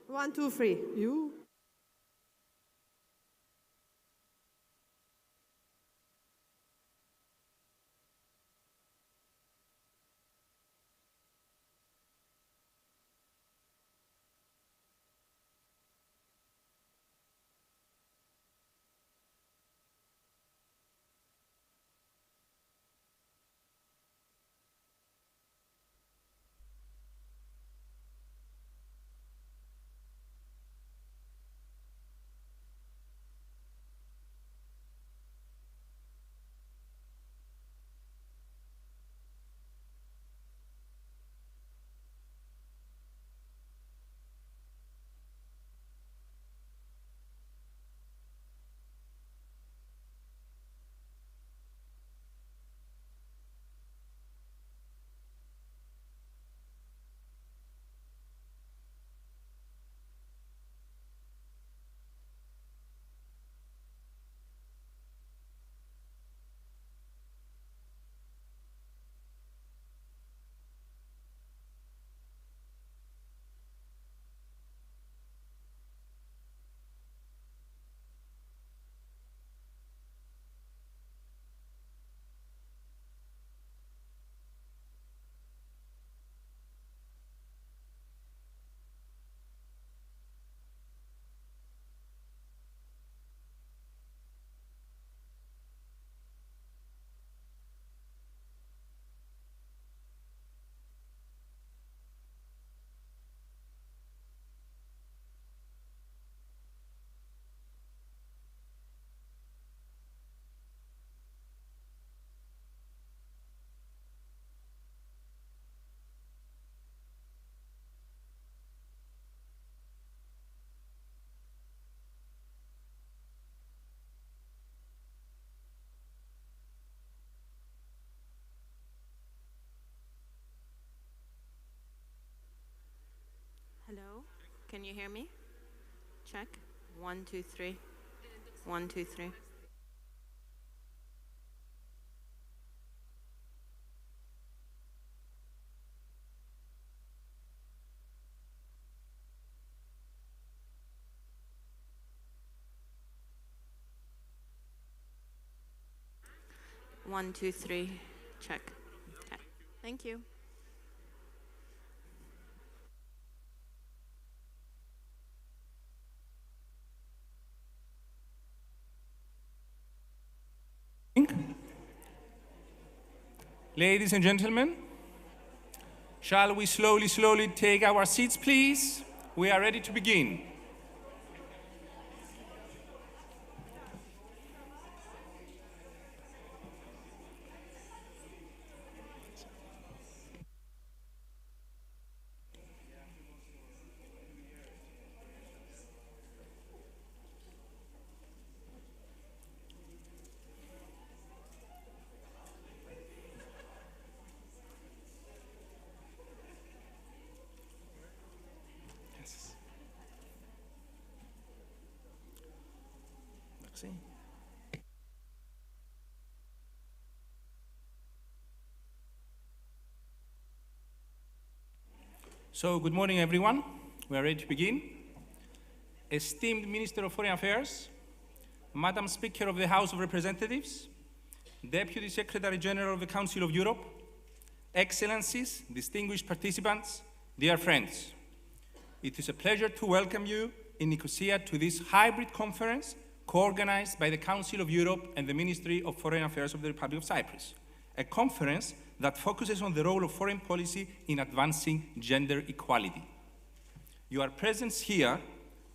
1, 2, 3. You. Hello, can you hear me? Check. 1, 2, 3. 1, 2, 3. One, two, three. Check. Okay. Thank you. Ladies and gentlemen, shall we slowly take our seats, please? We are ready to begin. Merci. So, good morning, everyone. We are ready to begin. Esteemed Minister of Foreign Affairs, Madam Speaker of the House of Representatives, Deputy Secretary General of the Council of Europe, Excellencies, distinguished participants, dear friends. It is a pleasure to welcome you in Nicosia to this hybrid conference co-organized by the Council of Europe and the Ministry of Foreign Affairs of the Republic of Cyprus, a conference that focuses on the role of foreign policy in advancing gender equality. Your presence here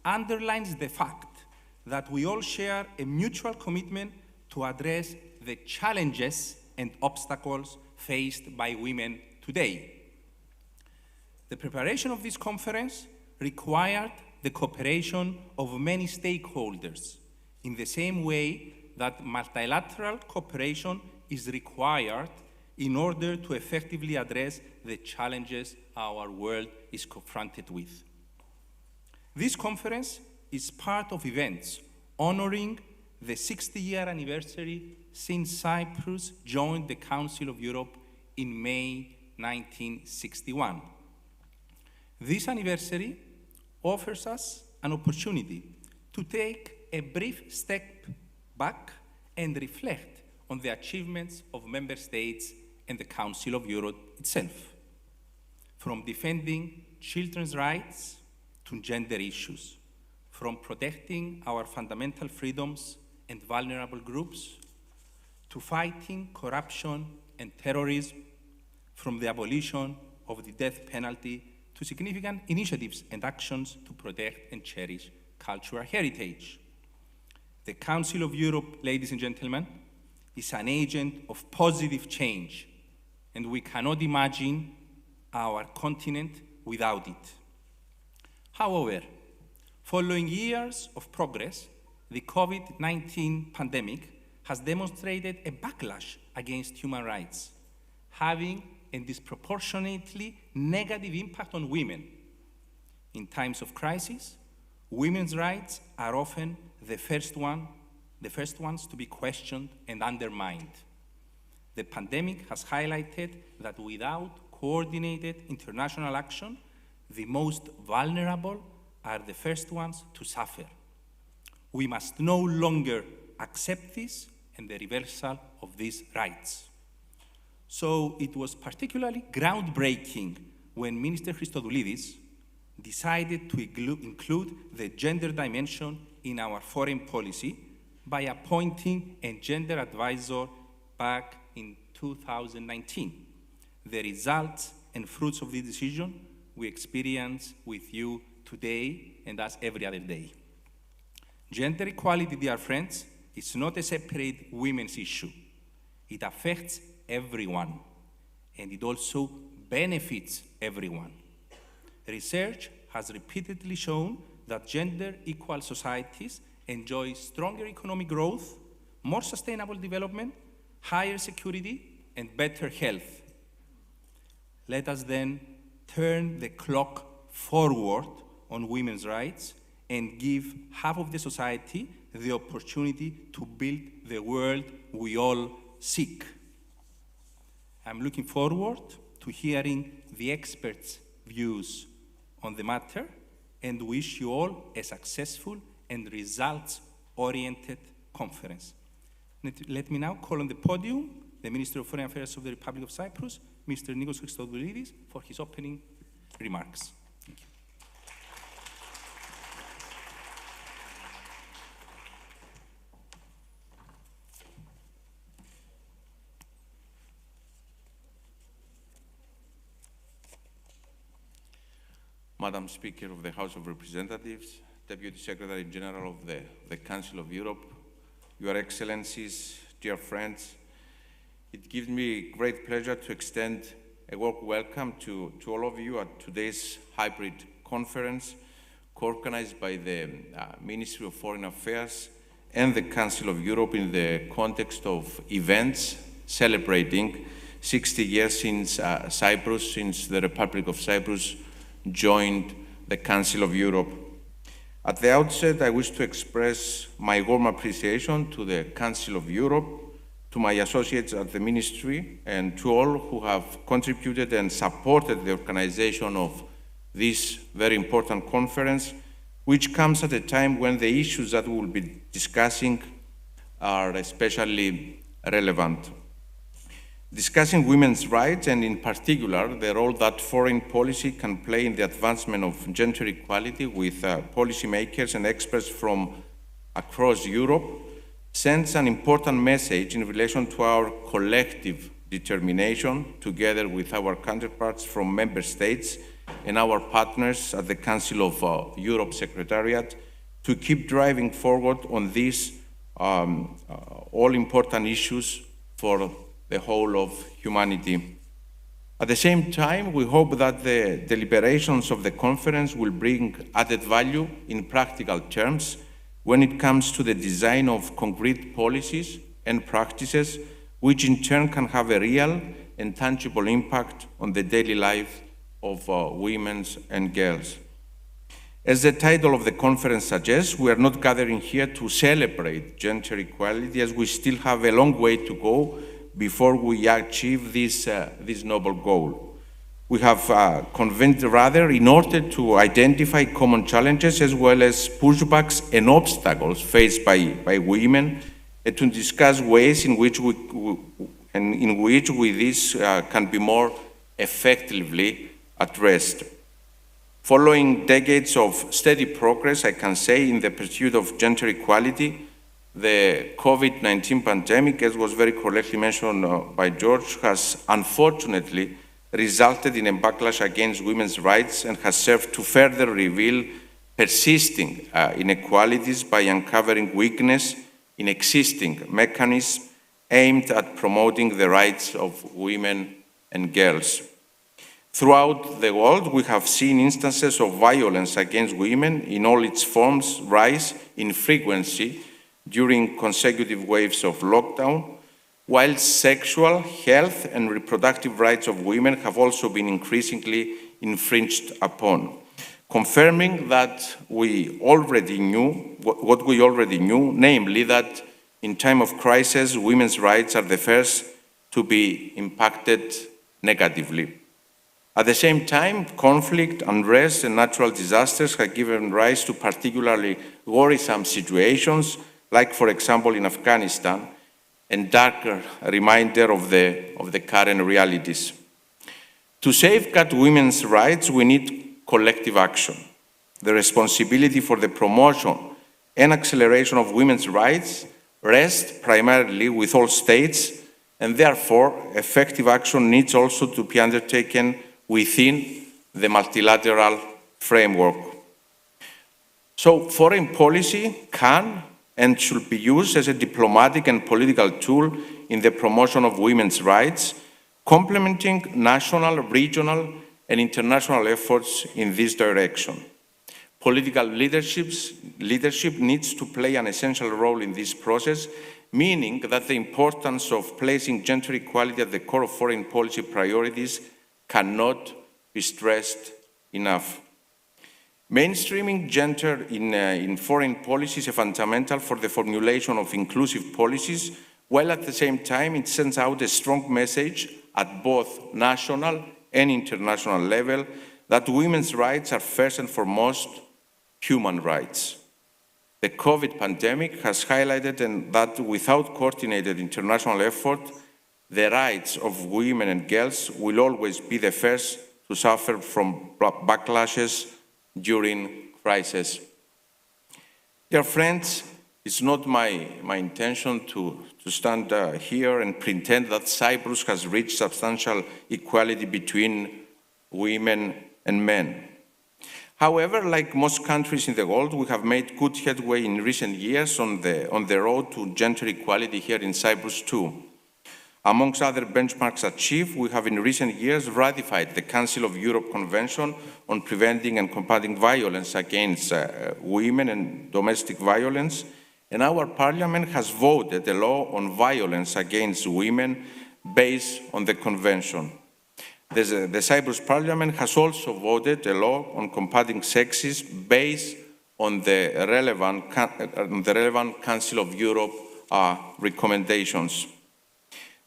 underlines the fact that we all share a mutual commitment to address the challenges and obstacles faced by women today. The preparation of this conference required the cooperation of many stakeholders, in the same way that multilateral cooperation is required in order to effectively address the challenges our world is confronted with. This conference is part of events honoring the 60-year anniversary since Cyprus joined the Council of Europe in May 1961. This anniversary offers us an opportunity to take a brief step back and reflect on the achievements of member states and the Council of Europe itself, from defending children's rights to gender issues, from protecting our fundamental freedoms and vulnerable groups to fighting corruption and terrorism, from the abolition of the death penalty to significant initiatives and actions to protect and cherish cultural heritage. The Council of Europe, ladies and gentlemen, is an agent of positive change, and we cannot imagine our continent without it. However, following years of progress, the COVID-19 pandemic has demonstrated a backlash against human rights, having a disproportionately negative impact on women. In times of crisis, women's rights are often the first ones to be questioned and undermined. The pandemic has highlighted that without coordinated international action, the most vulnerable are the first ones to suffer. We must no longer accept this and the reversal of these rights. So it was particularly groundbreaking when Minister Christodoulidis decided to include the gender dimension in our foreign policy by appointing a gender advisor back in 2019. The results and fruits of this decision we experience with you today and as every other day. Gender equality, dear friends, is not a separate women's issue. It affects everyone, and it also benefits everyone. Research has repeatedly shown that gender-equal societies enjoy stronger economic growth, more sustainable development, higher security, and better health. Let us then turn the clock forward on women's rights and give half of the society the opportunity to build the world we all seek. I'm looking forward to hearing the experts' views on the matter and wish you all a successful and results-oriented conference. Let me now call on the podium the Minister of Foreign Affairs of the Republic of Cyprus, Mr. Nikos Christodoulidis, for his opening remarks. Thank you. Madam Speaker of the House of Representatives, Deputy Secretary General of the Council of Europe, Your Excellencies, dear friends, it gives me great pleasure to extend a warm welcome to all of you at today's hybrid conference co-organized by the Ministry of Foreign Affairs and the Council of Europe in the context of events celebrating 60 years since since the Republic of Cyprus joined the Council of Europe. At the outset, I wish to express my warm appreciation to the Council of Europe, to my associates at the Ministry, and to all who have contributed and supported the organization of this very important conference, which comes at a time when the issues that we will be discussing are especially relevant. Discussing women's rights, and in particular, the role that foreign policy can play in the advancement of gender equality with policymakers and experts from across Europe, sends an important message in relation to our collective determination, together with our counterparts from member states and our partners at the Council of Europe Secretariat, to keep driving forward on these all-important issues for the whole of humanity. At the same time, we hope that the deliberations of the conference will bring added value in practical terms when it comes to the design of concrete policies and practices, which in turn can have a real and tangible impact on the daily life of women and girls. As the title of the conference suggests, we are not gathering here to celebrate gender equality, as we still have a long way to go before we achieve this noble goal. We have convened rather in order to identify common challenges as well as pushbacks and obstacles faced by women, and to discuss ways in which this can be more effectively addressed. Following decades of steady progress, I can say, in the pursuit of gender equality, the COVID-19 pandemic, as was very correctly mentioned by George, has unfortunately resulted in a backlash against women's rights and has served to further reveal persisting inequalities by uncovering weakness in existing mechanisms aimed at promoting the rights of women and girls. Throughout the world, we have seen instances of violence against women in all its forms rise in frequency during consecutive waves of lockdown, while sexual, health, and reproductive rights of women have also been increasingly infringed upon, confirming that we already knew, what we already knew, namely that in time of crisis, women's rights are the first to be impacted negatively. At the same time, conflict, unrest, and natural disasters have given rise to particularly worrisome situations, like, for example, in Afghanistan, and darker reminder of the current realities. To safeguard women's rights, we need collective action. The responsibility for the promotion and acceleration of women's rights rests primarily with all states, and therefore effective action needs also to be undertaken within the multilateral framework. So foreign policy can and should be used as a diplomatic and political tool in the promotion of women's rights, complementing national, regional, and international efforts in this direction. Political leadership needs to play an essential role in this process, meaning that the importance of placing gender equality at the core of foreign policy priorities cannot be stressed enough. Mainstreaming gender in foreign policy is fundamental for the formulation of inclusive policies, while at the same time it sends out a strong message at both national and international level that women's rights are first and foremost human rights. The COVID pandemic has highlighted that without coordinated international effort, the rights of women and girls will always be the first to suffer from backlashes during crisis. Dear friends, it's not my intention to stand here and pretend that Cyprus has reached substantial equality between women and men. However, like most countries in the world, we have made good headway in recent years on the road to gender equality here in Cyprus too. Amongst other benchmarks achieved, we have in recent years ratified the Council of Europe Convention on Preventing and Combating Violence Against Women and Domestic Violence, and our Parliament has voted a law on violence against women based on the Convention. The Cyprus Parliament has also voted a law on combating sexism based on the relevant Council of Europe recommendations.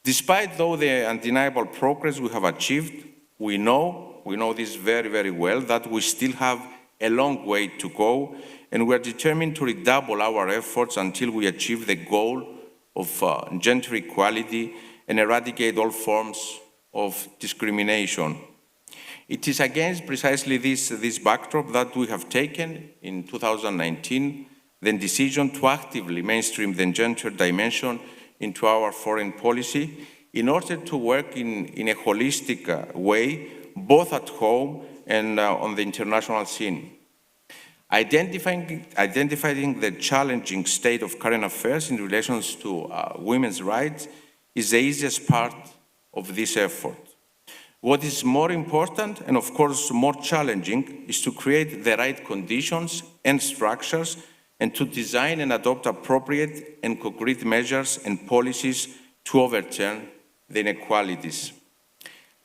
Despite, though, the undeniable progress we have achieved, we know this very, very well, that we still have a long way to go, and we are determined to redouble our efforts until we achieve the goal of gender equality and eradicate all forms of discrimination. It is against precisely this backdrop that we have taken in 2019 the decision to actively mainstream the gender dimension into our foreign policy in order to work in a holistic way, both at home and on the international scene. Identifying the challenging state of current affairs in relation to women's rights is the easiest part of this effort. What is more important, and of course more challenging, is to create the right conditions and structures and to design and adopt appropriate and concrete measures and policies to overturn the inequalities.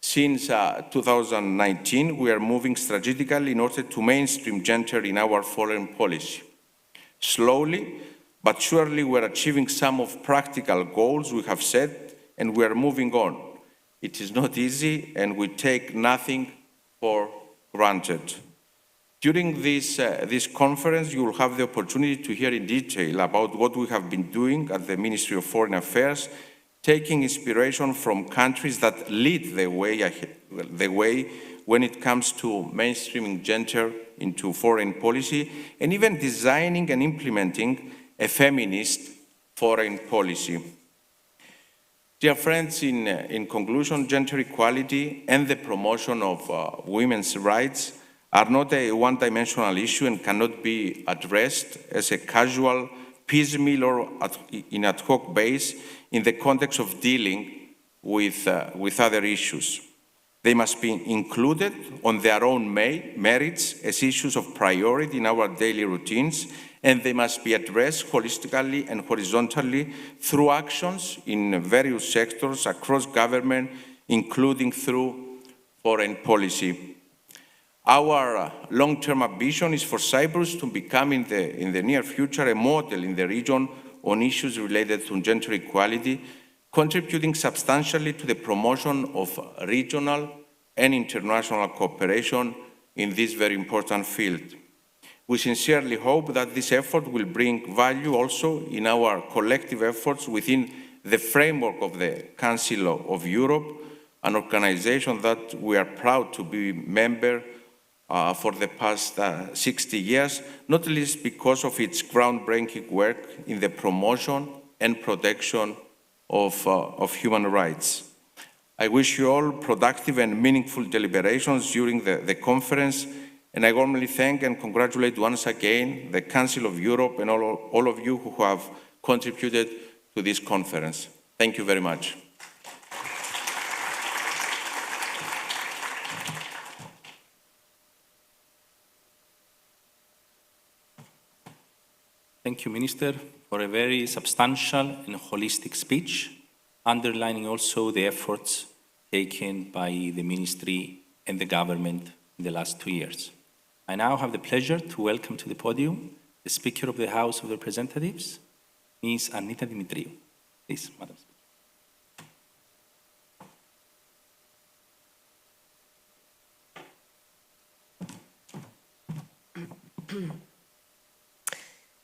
Since 2019, we are moving strategically in order to mainstream gender in our foreign policy. Slowly, but surely, we are achieving some of practical goals we have set, and we are moving on. It is not easy, and we take nothing for granted. During this conference, you will have the opportunity to hear in detail about what we have been doing at the Ministry of Foreign Affairs, taking inspiration from countries that lead the way when it comes to mainstreaming gender into foreign policy, and even designing and implementing a feminist foreign policy. Dear friends, in conclusion, gender equality and the promotion of women's rights are not a one-dimensional issue and cannot be addressed as a casual, piecemeal, or in ad hoc base in the context of dealing with other issues. They must be included on their own merits as issues of priority in our daily routines, and they must be addressed holistically and horizontally through actions in various sectors across government, including through foreign policy. Our long-term ambition is for Cyprus to become in the near future a model in the region on issues related to gender equality, contributing substantially to the promotion of regional and international cooperation in this very important field. We sincerely hope that this effort will bring value also in our collective efforts within the framework of the Council of Europe, an organization that we are proud to be member for the past 60 years, not least because of its groundbreaking work in the promotion and protection of human rights. I wish you all productive and meaningful deliberations during the conference, and I warmly thank and congratulate once again the Council of Europe and all of you who have contributed to this conference. Thank you very much. Thank you, Minister, for a very substantial and holistic speech, underlining also the efforts taken by the Ministry and the government in the last 2 years. I now have the pleasure to welcome to the podium the Speaker of the House of Representatives, Ms. Anita Dimitriou. Please, Madam Speaker.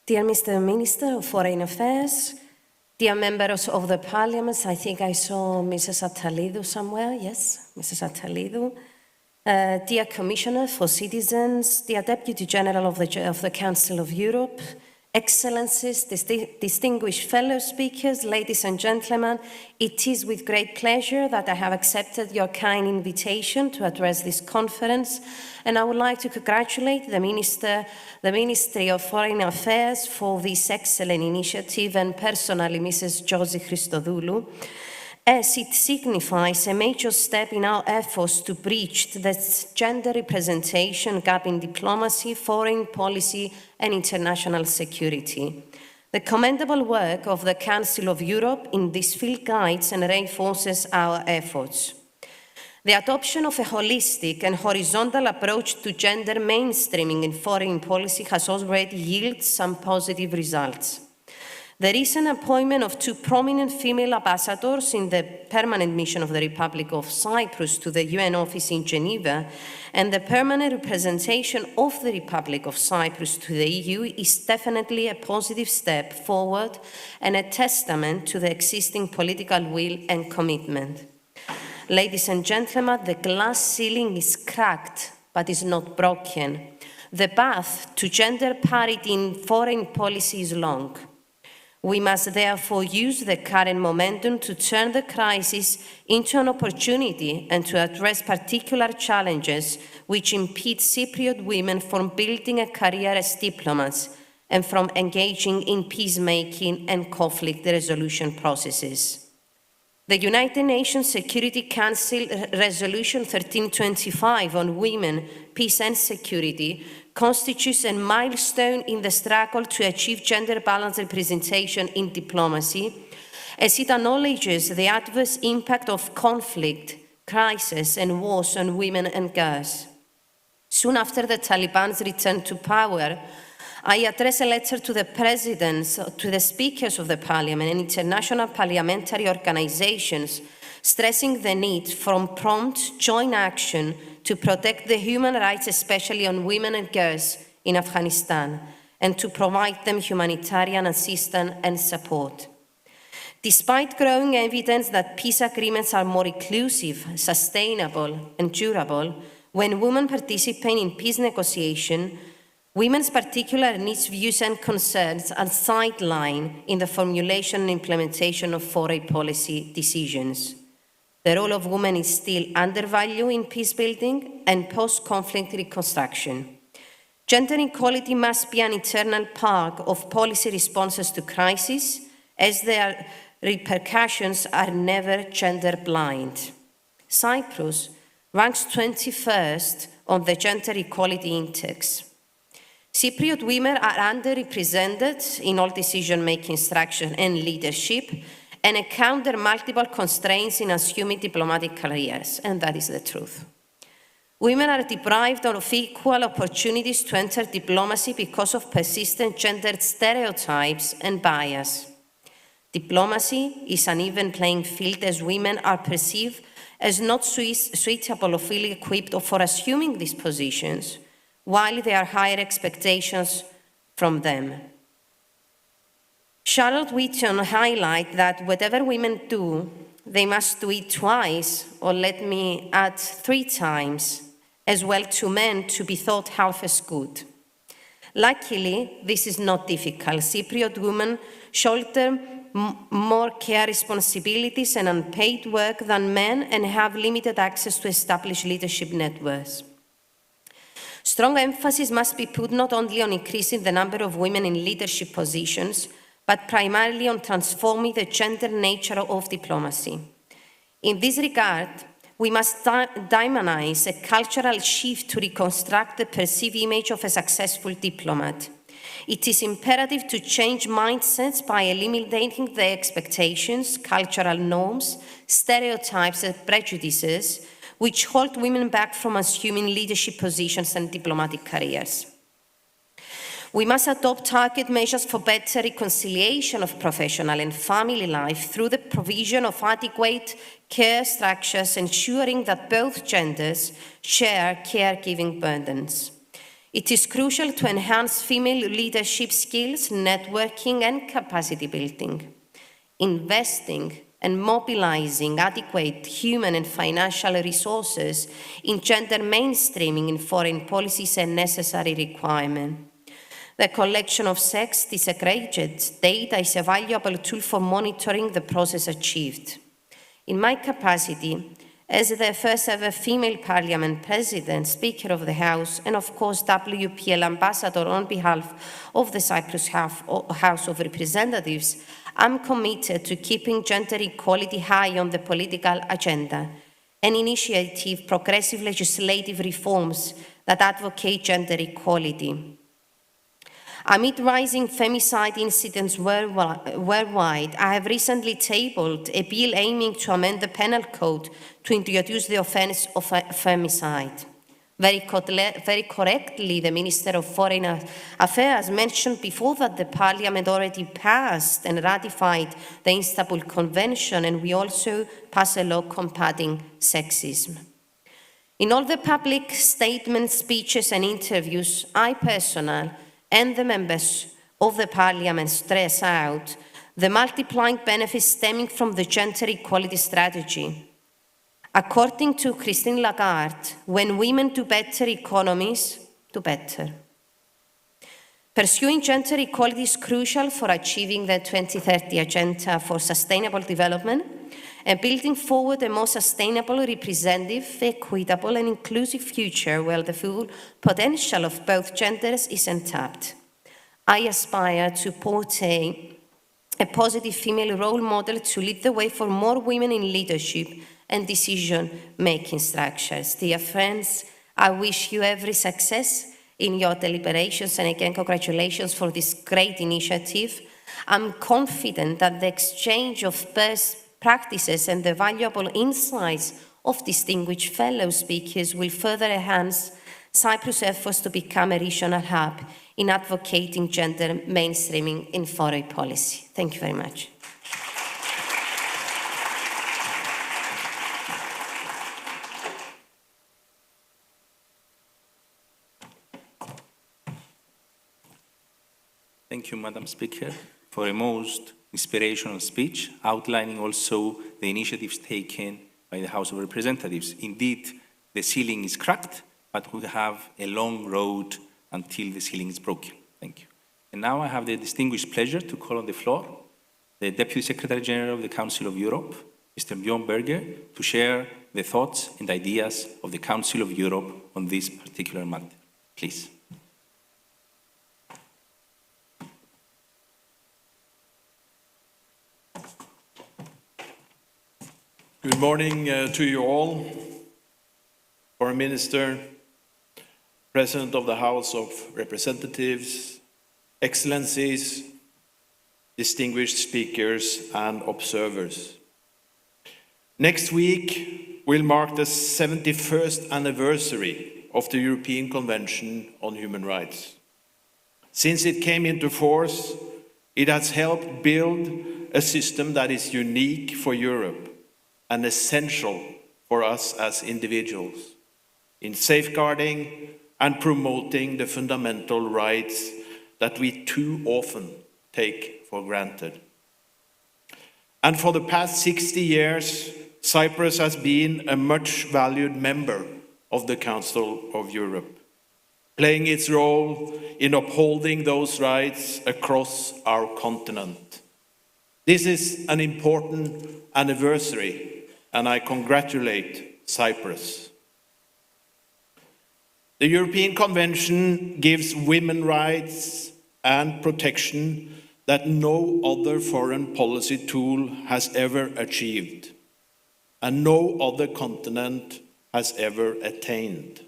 Dear Mr. Minister of Foreign Affairs, dear members of the Parliament, I think I saw Mrs. Attalidou somewhere, yes, Mrs. Attalidou. Dear Commissioner for Citizens, dear Deputy General of the Council of Europe, Excellencies, distinguished fellow speakers, ladies and gentlemen, it is with great pleasure that I have accepted your kind invitation to address this conference, and I would like to congratulate the Ministry of Foreign Affairs for this excellent initiative, and personally Mrs. Josie Christodoulou, as it signifies a major step in our efforts to bridge the gender representation gap in diplomacy, foreign policy, and international security. The commendable work of the Council of Europe in this field guides and reinforces our efforts. The adoption of a holistic and horizontal approach to gender mainstreaming in foreign policy has already yielded some positive results. The recent appointment of 2 prominent female ambassadors in the permanent mission of the Republic of Cyprus to the UN office in Geneva and the permanent representation of the Republic of Cyprus to the EU is definitely a positive step forward and a testament to the existing political will and commitment. Ladies and gentlemen, the glass ceiling is cracked, but is not broken. The path to gender parity in foreign policy is long. We must therefore use the current momentum to turn the crisis into an opportunity and to address particular challenges which impede Cypriot women from building a career as diplomats and from engaging in peacemaking and conflict resolution processes. The United Nations Security Council Resolution 1325 on women, peace and security constitutes a milestone in the struggle to achieve gender-balanced representation in diplomacy, as it acknowledges the adverse impact of conflict, crisis, and wars on women and girls. Soon after the Taliban's return to power, I addressed a letter to the presidents, to the speakers of the parliament and international parliamentary organizations stressing the need for prompt joint action to protect the human rights, especially on women and girls in Afghanistan, and to provide them humanitarian assistance and support. Despite growing evidence that peace agreements are more inclusive, sustainable, and durable, when women participate in peace negotiation, women's particular needs, views, and concerns are sidelined in the formulation and implementation of foreign policy decisions. The role of women is still undervalued in peace building and post-conflict reconstruction. Gender equality must be an internal part of policy responses to crisis, as their repercussions are never gender blind. Cyprus ranks 21st on the Gender Equality Index. Cypriot women are underrepresented in all decision-making structure and leadership, and encounter multiple constraints in assuming diplomatic careers, and that is the truth. Women are deprived of equal opportunities to enter diplomacy because of persistent gendered stereotypes and bias. Diplomacy is an even playing field, as women are perceived as not suitable or fully equipped for assuming these positions, while there are higher expectations from them. Charlotte Whitton highlights that whatever women do, they must do it twice, or let me add 3 times, as well to men to be thought half as good. Luckily, this is not difficult. Cypriot women shoulder more care responsibilities and unpaid work than men and have limited access to established leadership networks. Strong emphasis must be put not only on increasing the number of women in leadership positions, but primarily on transforming the gender nature of diplomacy. In this regard, we must demonize a cultural shift to reconstruct the perceived image of a successful diplomat. It is imperative to change mindsets by eliminating the expectations, cultural norms, stereotypes, and prejudices which hold women back from assuming leadership positions and diplomatic careers. We must adopt target measures for better reconciliation of professional and family life through the provision of adequate care structures, ensuring that both genders share caregiving burdens. It is crucial to enhance female leadership skills, networking, and capacity building. Investing and mobilizing adequate human and financial resources in gender mainstreaming in foreign policy is a necessary requirement. The collection of sex disaggregated data is a valuable tool for monitoring the progress achieved. In my capacity as the first ever female parliament president, Speaker of the House, and of course WPL ambassador on behalf of the Cyprus House of Representatives, I'm committed to keeping gender equality high on the political agenda and initiating progressive legislative reforms that advocate gender equality. Amid rising femicide incidents worldwide, I have recently tabled a bill aiming to amend the penal code to introduce the offence of femicide. Very correctly, the Minister of Foreign Affairs mentioned before that the Parliament already passed and ratified the Istanbul Convention, and we also passed a law combating sexism. In all the public statements, speeches, and interviews, I personally and the members of the Parliament stress out the multiplying benefits stemming from the gender equality strategy. According to Christine Lagarde, when women do better, economies do better. Pursuing gender equality is crucial for achieving the 2030 Agenda for Sustainable Development and building forward a more sustainable, representative, equitable, and inclusive future where the full potential of both genders is untapped. I aspire to portray a positive female role model to lead the way for more women in leadership and decision-making structures. Dear friends, I wish you every success in your deliberations, and again, congratulations for this great initiative. I'm confident that the exchange of best practices and the valuable insights of distinguished fellow speakers will further enhance Cyprus' efforts to become a regional hub in advocating gender mainstreaming in foreign policy. Thank you very much. Thank you, Madam Speaker, for a most inspirational speech, outlining also the initiatives taken by the House of Representatives. Indeed, the ceiling is cracked, but we have a long road until the ceiling is broken. Thank you. And now I have the distinguished pleasure to call on the floor the Deputy Secretary General of the Council of Europe, Mr. Björn Berger, to share the thoughts and ideas of the Council of Europe on this particular matter. Please. Good morning to you all, Foreign Minister, President of the House of Representatives, Excellencies, distinguished speakers and observers. Next week will mark the 71st anniversary of the European Convention on Human Rights. Since it came into force, it has helped build a system that is unique for Europe and essential for us as individuals in safeguarding and promoting the fundamental rights that we too often take for granted. And for the past 60 years, Cyprus has been a much valued member of the Council of Europe, playing its role in upholding those rights across our continent. This is an important anniversary, and I congratulate Cyprus. The European Convention gives women rights and protection that no other foreign policy tool has ever achieved, and no other continent has ever attained.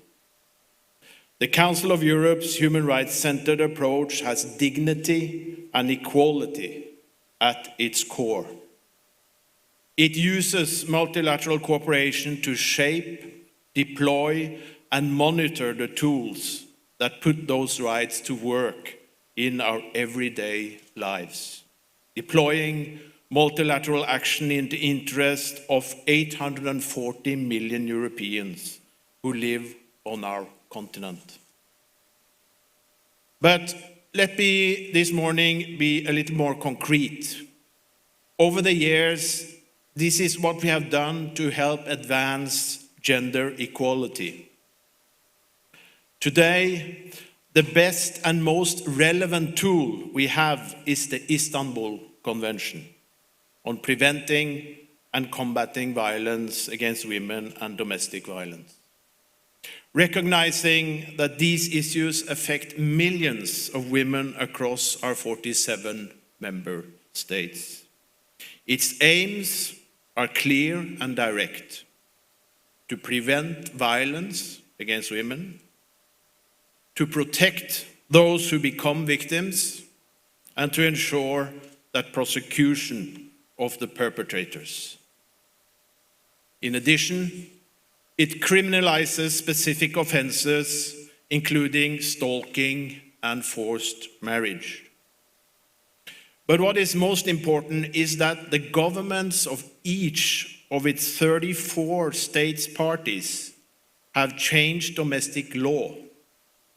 The Council of Europe's human rights-centered approach has dignity and equality at its core. It uses multilateral cooperation to shape, deploy, and monitor the tools that put those rights to work in our everyday lives, deploying multilateral action in the interest of 840 million Europeans who live on our continent. But let me this morning be a little more concrete. Over the years, this is what we have done to help advance gender equality. Today, the best and most relevant tool we have is the Istanbul Convention on preventing and combating violence against women and domestic violence. Recognizing that these issues affect millions of women across our 47 member states. Its aims are clear and direct: to prevent violence against women, to protect those who become victims, and to ensure that prosecution of the perpetrators. In addition, it criminalizes specific offenses, including stalking and forced marriage. But what is most important is that the governments of each of its 34 states parties have changed domestic law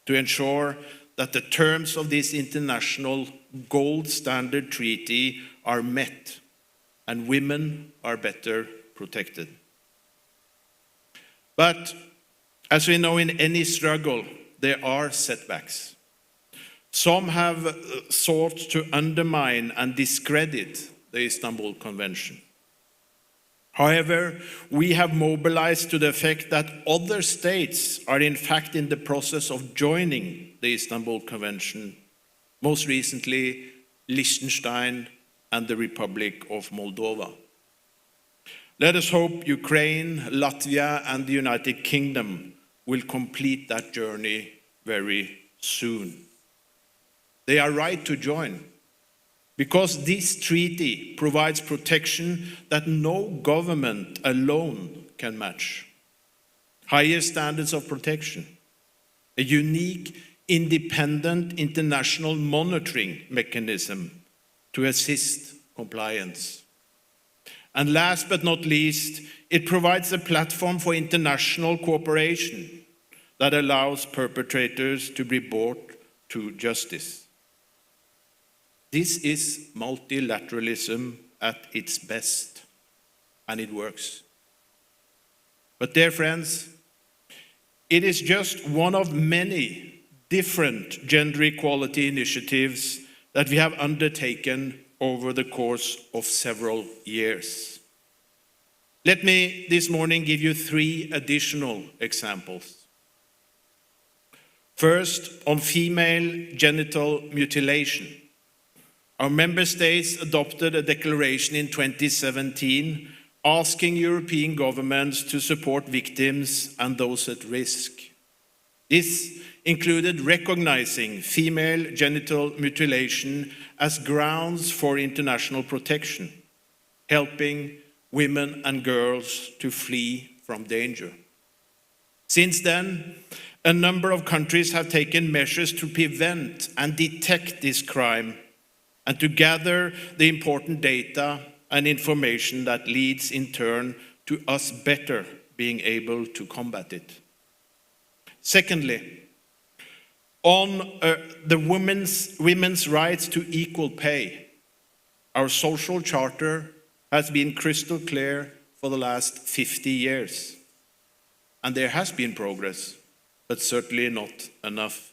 to ensure that the terms of this international gold standard treaty are met and women are better protected. But as we know, in any struggle, there are setbacks. Some have sought to undermine and discredit the Istanbul Convention. However, we have mobilized to the effect that other states are in fact in the process of joining the Istanbul Convention, most recently Liechtenstein and the Republic of Moldova. Let us hope Ukraine, Latvia, and the United Kingdom will complete that journey very soon. They are right to join, because this treaty provides protection that no government alone can match. Higher standards of protection, a unique, independent international monitoring mechanism to assist compliance. And last but not least, it provides a platform for international cooperation that allows perpetrators to be brought to justice. This is multilateralism at its best, and it works. But dear friends, it is just one of many different gender equality initiatives that we have undertaken over the course of several years. Let me this morning give you 3 additional examples. First, on female genital mutilation. Our member states adopted a declaration in 2017 asking European governments to support victims and those at risk. This included recognizing female genital mutilation as grounds for international protection, helping women and girls to flee from danger. Since then, a number of countries have taken measures to prevent and detect this crime and to gather the important data and information that leads in turn to us better being able to combat it. Secondly, on the women's rights to equal pay, our social charter has been crystal clear for the last 50 years. And there has been progress, but certainly not enough.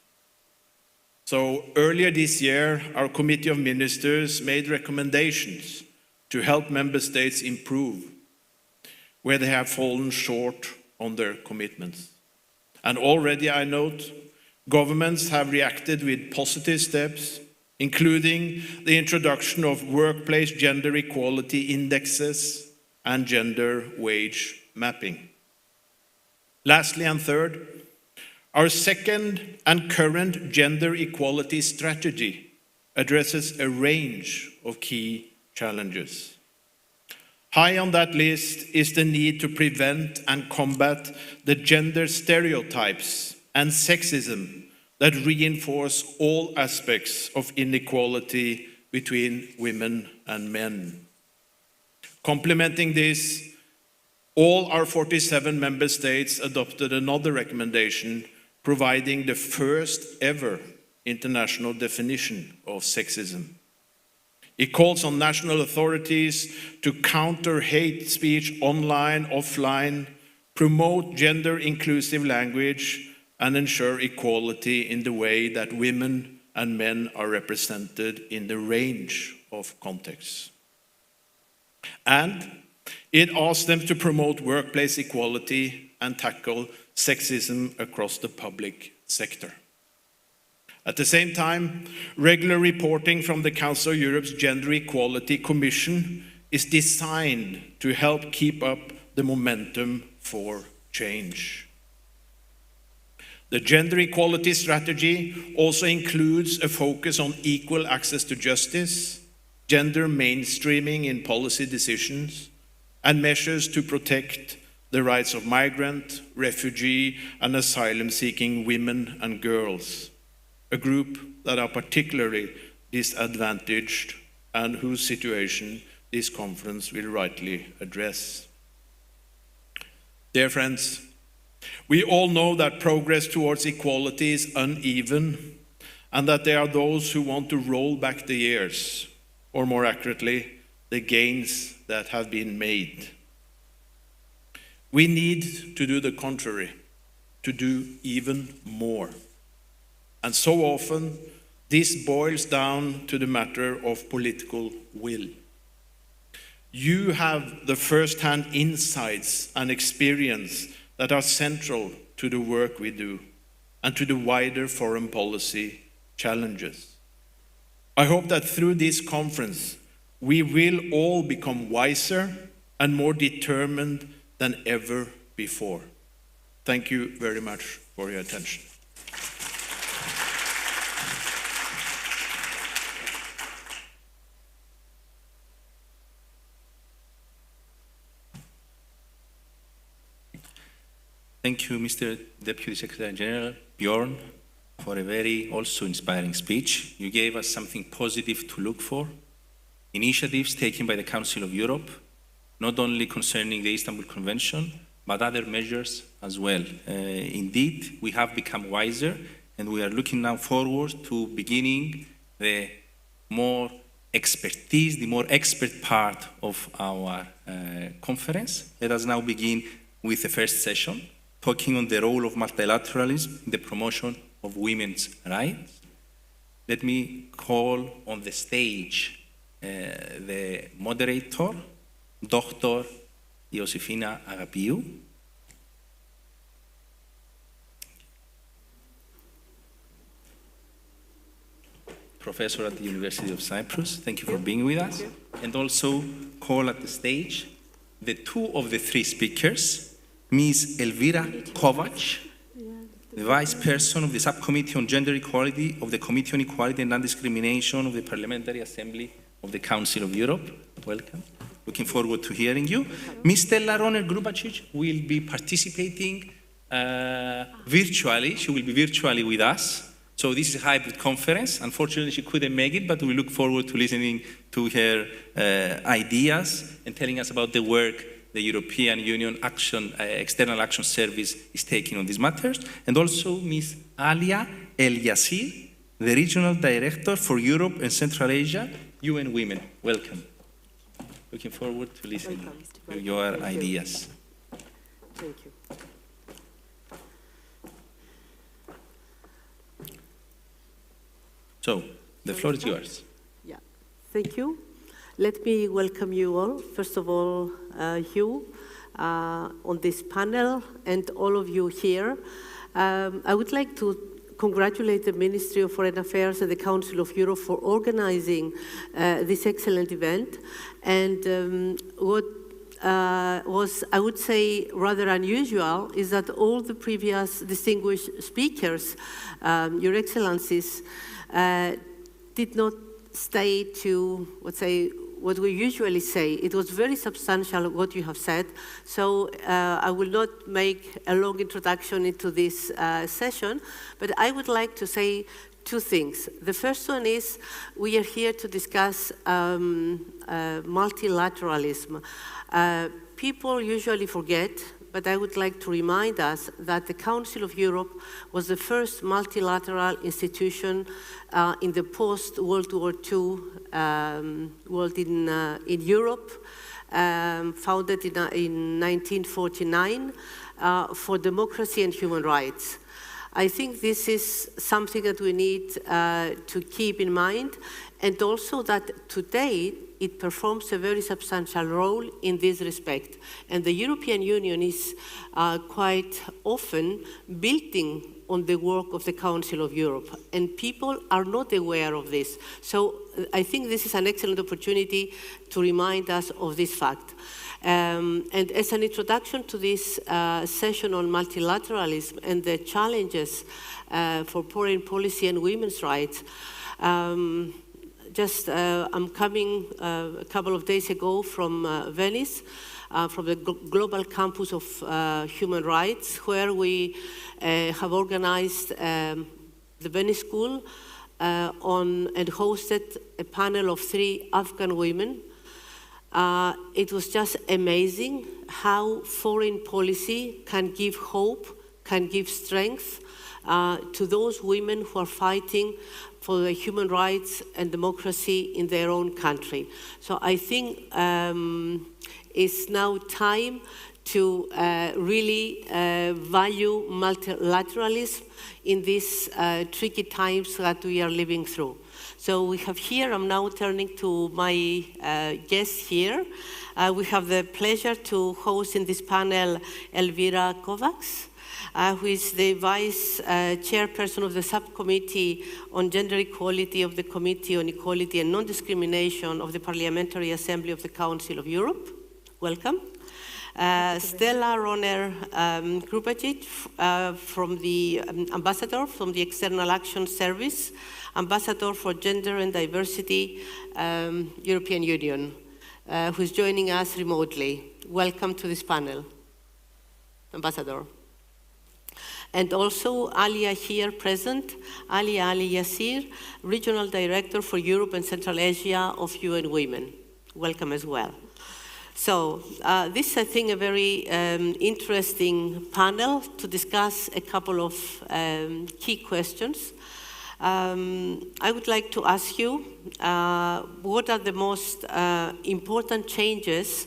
So earlier this year, our Committee of Ministers made recommendations to help member states improve where they have fallen short on their commitments. And already I note governments have reacted with positive steps, including the introduction of workplace gender equality indexes and gender wage mapping. Lastly and third, our second and current gender equality strategy addresses a range of key challenges. High on that list is the need to prevent and combat the gender stereotypes and sexism that reinforce all aspects of inequality between women and men. Complementing this, all our 47 member states adopted another recommendation providing the first ever international definition of sexism. It calls on national authorities to counter hate speech online, offline, promote gender-inclusive language, and ensure equality in the way that women and men are represented in the range of contexts. And it asks them to promote workplace equality and tackle sexism across the public sector. At the same time, regular reporting from the Council of Europe's Gender Equality Commission is designed to help keep up the momentum for change. The gender equality strategy also includes a focus on equal access to justice, gender mainstreaming in policy decisions, and measures to protect the rights of migrant, refugee, and asylum-seeking women and girls, a group that are particularly disadvantaged and whose situation this conference will rightly address. Dear friends, we all know that progress towards equality is uneven and that there are those who want to roll back the years, or more accurately, the gains that have been made. We need to do the contrary, to do even more. And so often, this boils down to the matter of political will. You have the first-hand insights and experience that are central to the work we do and to the wider foreign policy challenges. I hope that through this conference, we will all become wiser and more determined than ever before. Thank you very much for your attention. Thank you, Mr. Deputy Secretary General Bjorn, for a very also inspiring speech. You gave us something positive to look for, initiatives taken by the Council of Europe, not only concerning the Istanbul Convention, but other measures as well. Indeed, we have become wiser, and we are looking now forward to beginning the more expertise, the more expert part of our conference. Let us now begin with the first session, talking on the role of multilateralism in the promotion of women's rights. Let me call on the stage the moderator, Dr. Iosifina Agapiou. Professor at the University of Cyprus. Thank you for being with us. And also call at the stage the two of the three speakers, Ms. Elvira Kovac, the Vice Person of the Subcommittee on Gender Equality of the Committee on Equality and Non-Discrimination of the Parliamentary Assembly of the Council of Europe. Welcome. Looking forward to hearing you. Ms. Stella Roner-Grubacic will be participating virtually. She will be virtually with us. So this is a hybrid conference. Unfortunately, she couldn't make it, but we look forward to listening to her ideas and telling us about the work the European Union External Action Service is taking on these matters. And also Ms. Alia El Yassir, the Regional Director for Europe and Central Asia, UN Women. Welcome. Looking forward to listening to your ideas. Thank you. So, the floor is yours. Yeah, thank you. Let me welcome you all. First of all, Hugh, on this panel, and all of you here. I would like to congratulate the Ministry of Foreign Affairs and the Council of Europe for organizing this excellent event. And what was, I would say, rather unusual is that all the previous distinguished speakers, Your Excellencies, did not stay to, let's say, what we usually say. It was very substantial what you have said. So I will not make a long introduction into this session, but I would like to say two things. The first one is we are here to discuss multilateralism. People usually forget, but I would like to remind us that the Council of Europe was the first multilateral institution in the post-World War II world in Europe, founded in 1949 for democracy and human rights. I think this is something that we need to keep in mind, and also that today it performs a very substantial role in this respect. And the European Union is quite often building on the work of the Council of Europe, and people are not aware of this. So I think this is an excellent opportunity to remind us of this fact. And as an introduction to this session on multilateralism and the challenges for foreign policy and women's rights, I'm coming a couple of days ago from Venice, from the Global Campus of Human Rights, where we have organized the Venice School and hosted a panel of 3 Afghan women. It was just amazing how foreign policy can give hope, can give strength to those women who are fighting for the human rights and democracy in their own country. So I think it's now time to really value multilateralism in these tricky times that we are living through. So we have here, I'm now turning to my guests here. We have the pleasure to host in this panel Elvira Kovac, who is the Vice Chairperson of the Subcommittee on Gender Equality of the Committee on Equality and Non-Discrimination of the Parliamentary Assembly of the Council of Europe. Welcome. Stella Roner-Grubacic, from the Ambassador from the External Action Service, Ambassador for Gender and Diversity, European Union, who is joining us remotely. Welcome to this panel, Ambassador. And also Alia here present, Alia Ali Yassir, Regional Director for Europe and Central Asia of UN Women. Welcome as well. So this is, I think, a very interesting panel to discuss a couple of key questions. I would like to ask you, what are the most important changes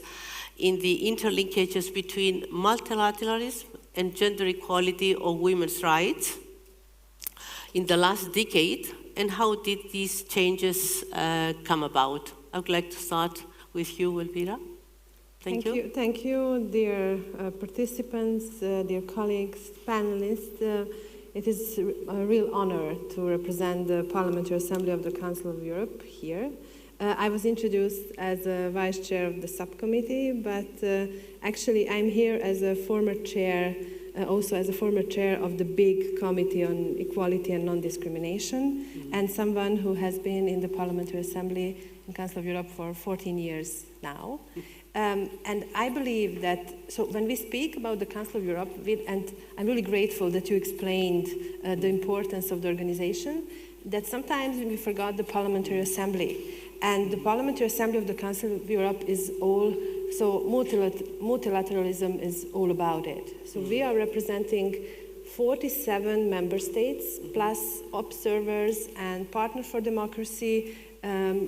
in the interlinkages between multilateralism and gender equality or women's rights in the last decade, and how did these changes come about? I would like to start with you, Elvira. Thank you. Thank you, dear participants, dear colleagues, panelists. It is a real honor to represent the Parliamentary Assembly of the Council of Europe here. I was introduced as a vice chair of the subcommittee, but actually I'm here as a former chair, also as a former chair of the big committee on equality and non-discrimination, and someone who has been in the Parliamentary Assembly and Council of Europe for 14 years now. And I believe that, so when we speak about the Council of Europe, and I'm really grateful that you explained the importance of the organization, that sometimes we forgot the Parliamentary Assembly. And the Parliamentary Assembly of the Council of Europe is all, so multilateralism is all about it. So we are representing 47 member states, plus observers and partner for democracy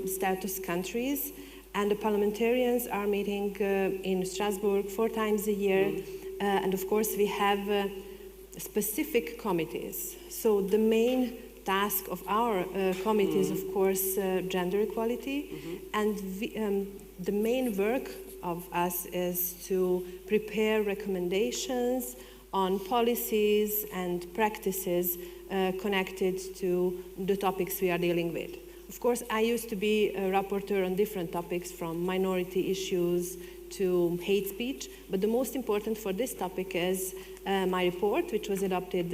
status countries. And the parliamentarians are meeting in Strasbourg 4 times a year. And of course, we have specific committees. So the main task of our committee is, of course, gender equality. And the main work of us is to prepare recommendations on policies and practices connected to the topics we are dealing with. Of course, I used to be a rapporteur on different topics, from minority issues to hate speech, but the most important for this topic is my report, which was adopted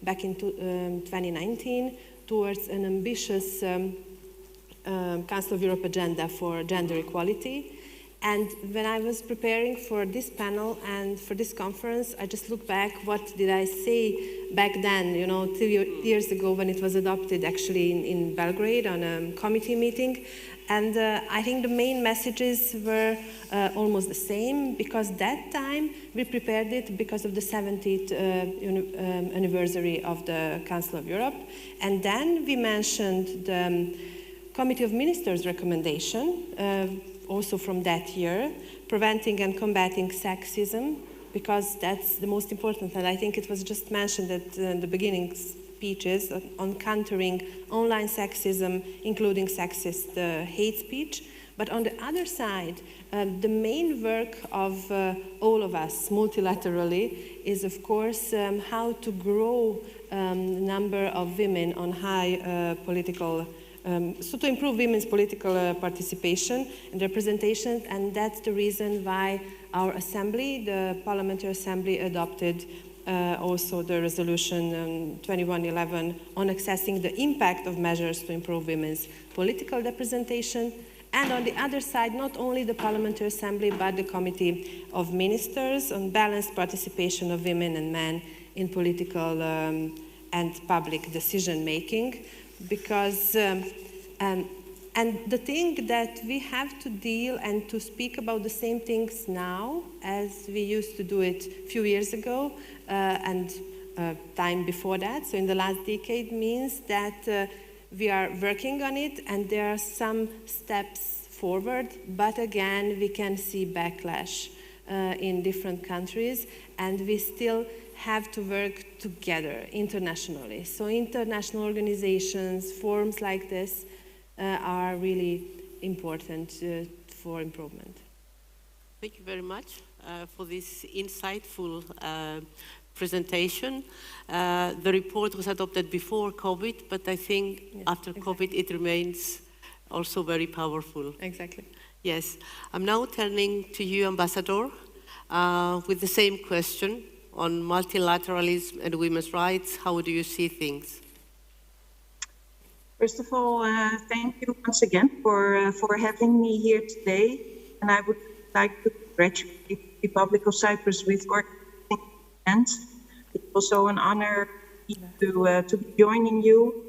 back in 2019 towards an ambitious Council of Europe agenda for gender equality. And when I was preparing for this panel and for this conference, I just looked back, what did I say back then, 2 years ago when it was adopted actually in Belgrade on a committee meeting. And I think the main messages were almost the same, because that time we prepared it because of the 70th anniversary of the Council of Europe. And then we mentioned the Committee of Ministers recommendation, also from that year, preventing and combating sexism, because that's the most important. And I think it was just mentioned at the beginning speeches on countering online sexism, including sexist hate speech. But on the other side, the main work of all of us multilaterally is, of course, how to grow the number of women on high political so to improve women's political participation and representation, and that's the reason why our assembly, the Parliamentary Assembly, adopted also the resolution 2111 on assessing the impact of measures to improve women's political representation. And on the other side, not only the Parliamentary Assembly, but the Committee of Ministers on balanced participation of women and men in political and public decision-making. Because, and the thing that we have to deal and to speak about the same things now as we used to do it a few years ago and time before that, so in the last decade, means that we are working on it and there are some steps forward, but again, we can see backlash in different countries, and we still have to work together internationally. So international organizations, forums like this are really important for improvement. Thank you very much for this insightful presentation. The report was adopted before COVID, but I think after COVID it remains also very powerful. Exactly. Yes. I'm now turning to you, Ambassador, with the same question on multilateralism and women's rights. How do you see things? First of all, thank you once again for having me here today. And I would like to congratulate the Republic of Cyprus with organizing the event. It's also an honor to be joining you,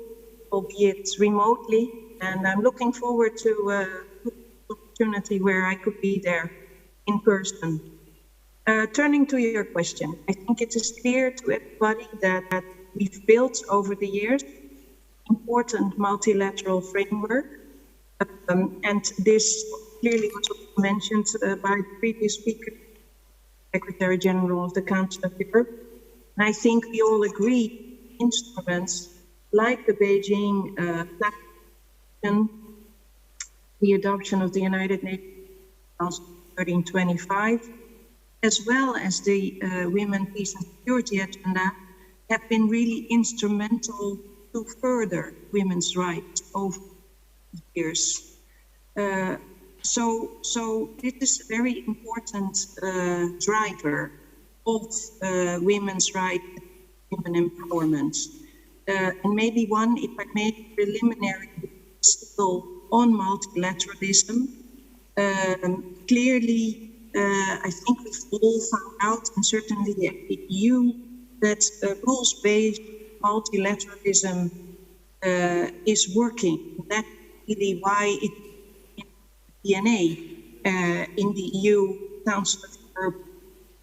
albeit remotely. And I'm looking forward to the opportunity where I could be there in person. Turning to your question, I think it is clear to everybody that we've built over the years important multilateral framework. And this clearly was also mentioned by the previous speaker, Secretary General of the Council of Europe. And I think we all agree instruments like the Beijing Platform, the adoption of the United Nations 1325, as well as the Women, Peace and Security Agenda, have been really instrumental to further women's rights over the years. So this is a very important driver of women's rights, women empowerment. And maybe one, if I may, preliminary still on multilateralism. Clearly, I think we've all found out, and certainly the EU, that rules-based multilateralism is working. That's really why it DNA in the EU Council of Europe.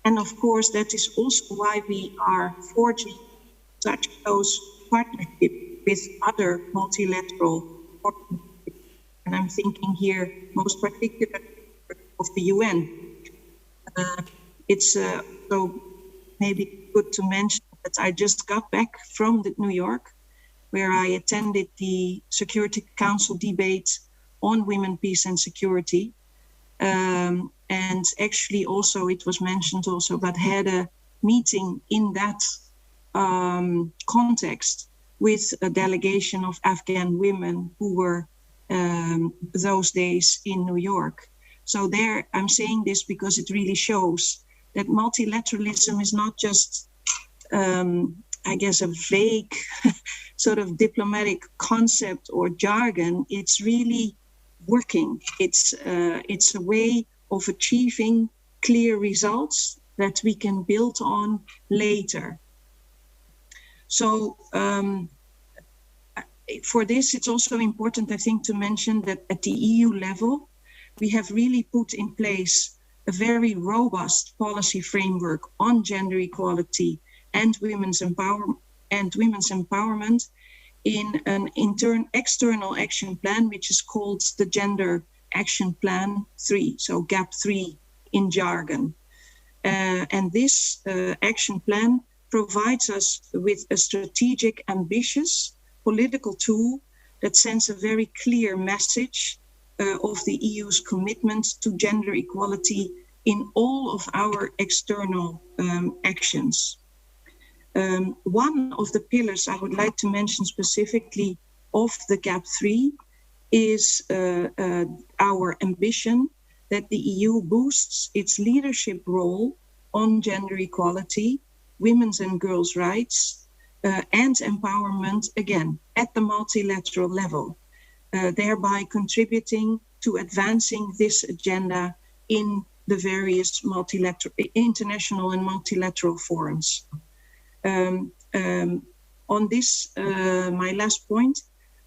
And of course, that is also why we are forging such close partnership with other multilateral organizations. And I'm thinking here most particularly of the UN. It's so maybe good to mention that I just got back from New York, where I attended the Security Council debate on women, peace and security. And actually also, it was mentioned also, but had a meeting in that context with a delegation of Afghan women who were those days in New York. So there, I'm saying this because it really shows that multilateralism is not just, I guess, a vague sort of diplomatic concept or jargon. It's really working. It's a way of achieving clear results that we can build on later. So for this, it's also important, I think, to mention that at the EU level, we have really put in place a very robust policy framework on gender equality and women's empowerment in an external action plan, which is called the Gender Action Plan 3, so GAP 3 in jargon. And this action plan provides us with a strategic, ambitious political tool that sends a very clear message of the EU's commitment to gender equality in all of our external actions. One of the pillars I would like to mention specifically of the GAP 3 is our ambition that the EU boosts its leadership role on gender equality, women's and girls' rights, and empowerment, again, at the multilateral level, thereby contributing to advancing this agenda in the various international and multilateral forums. On this, my last point,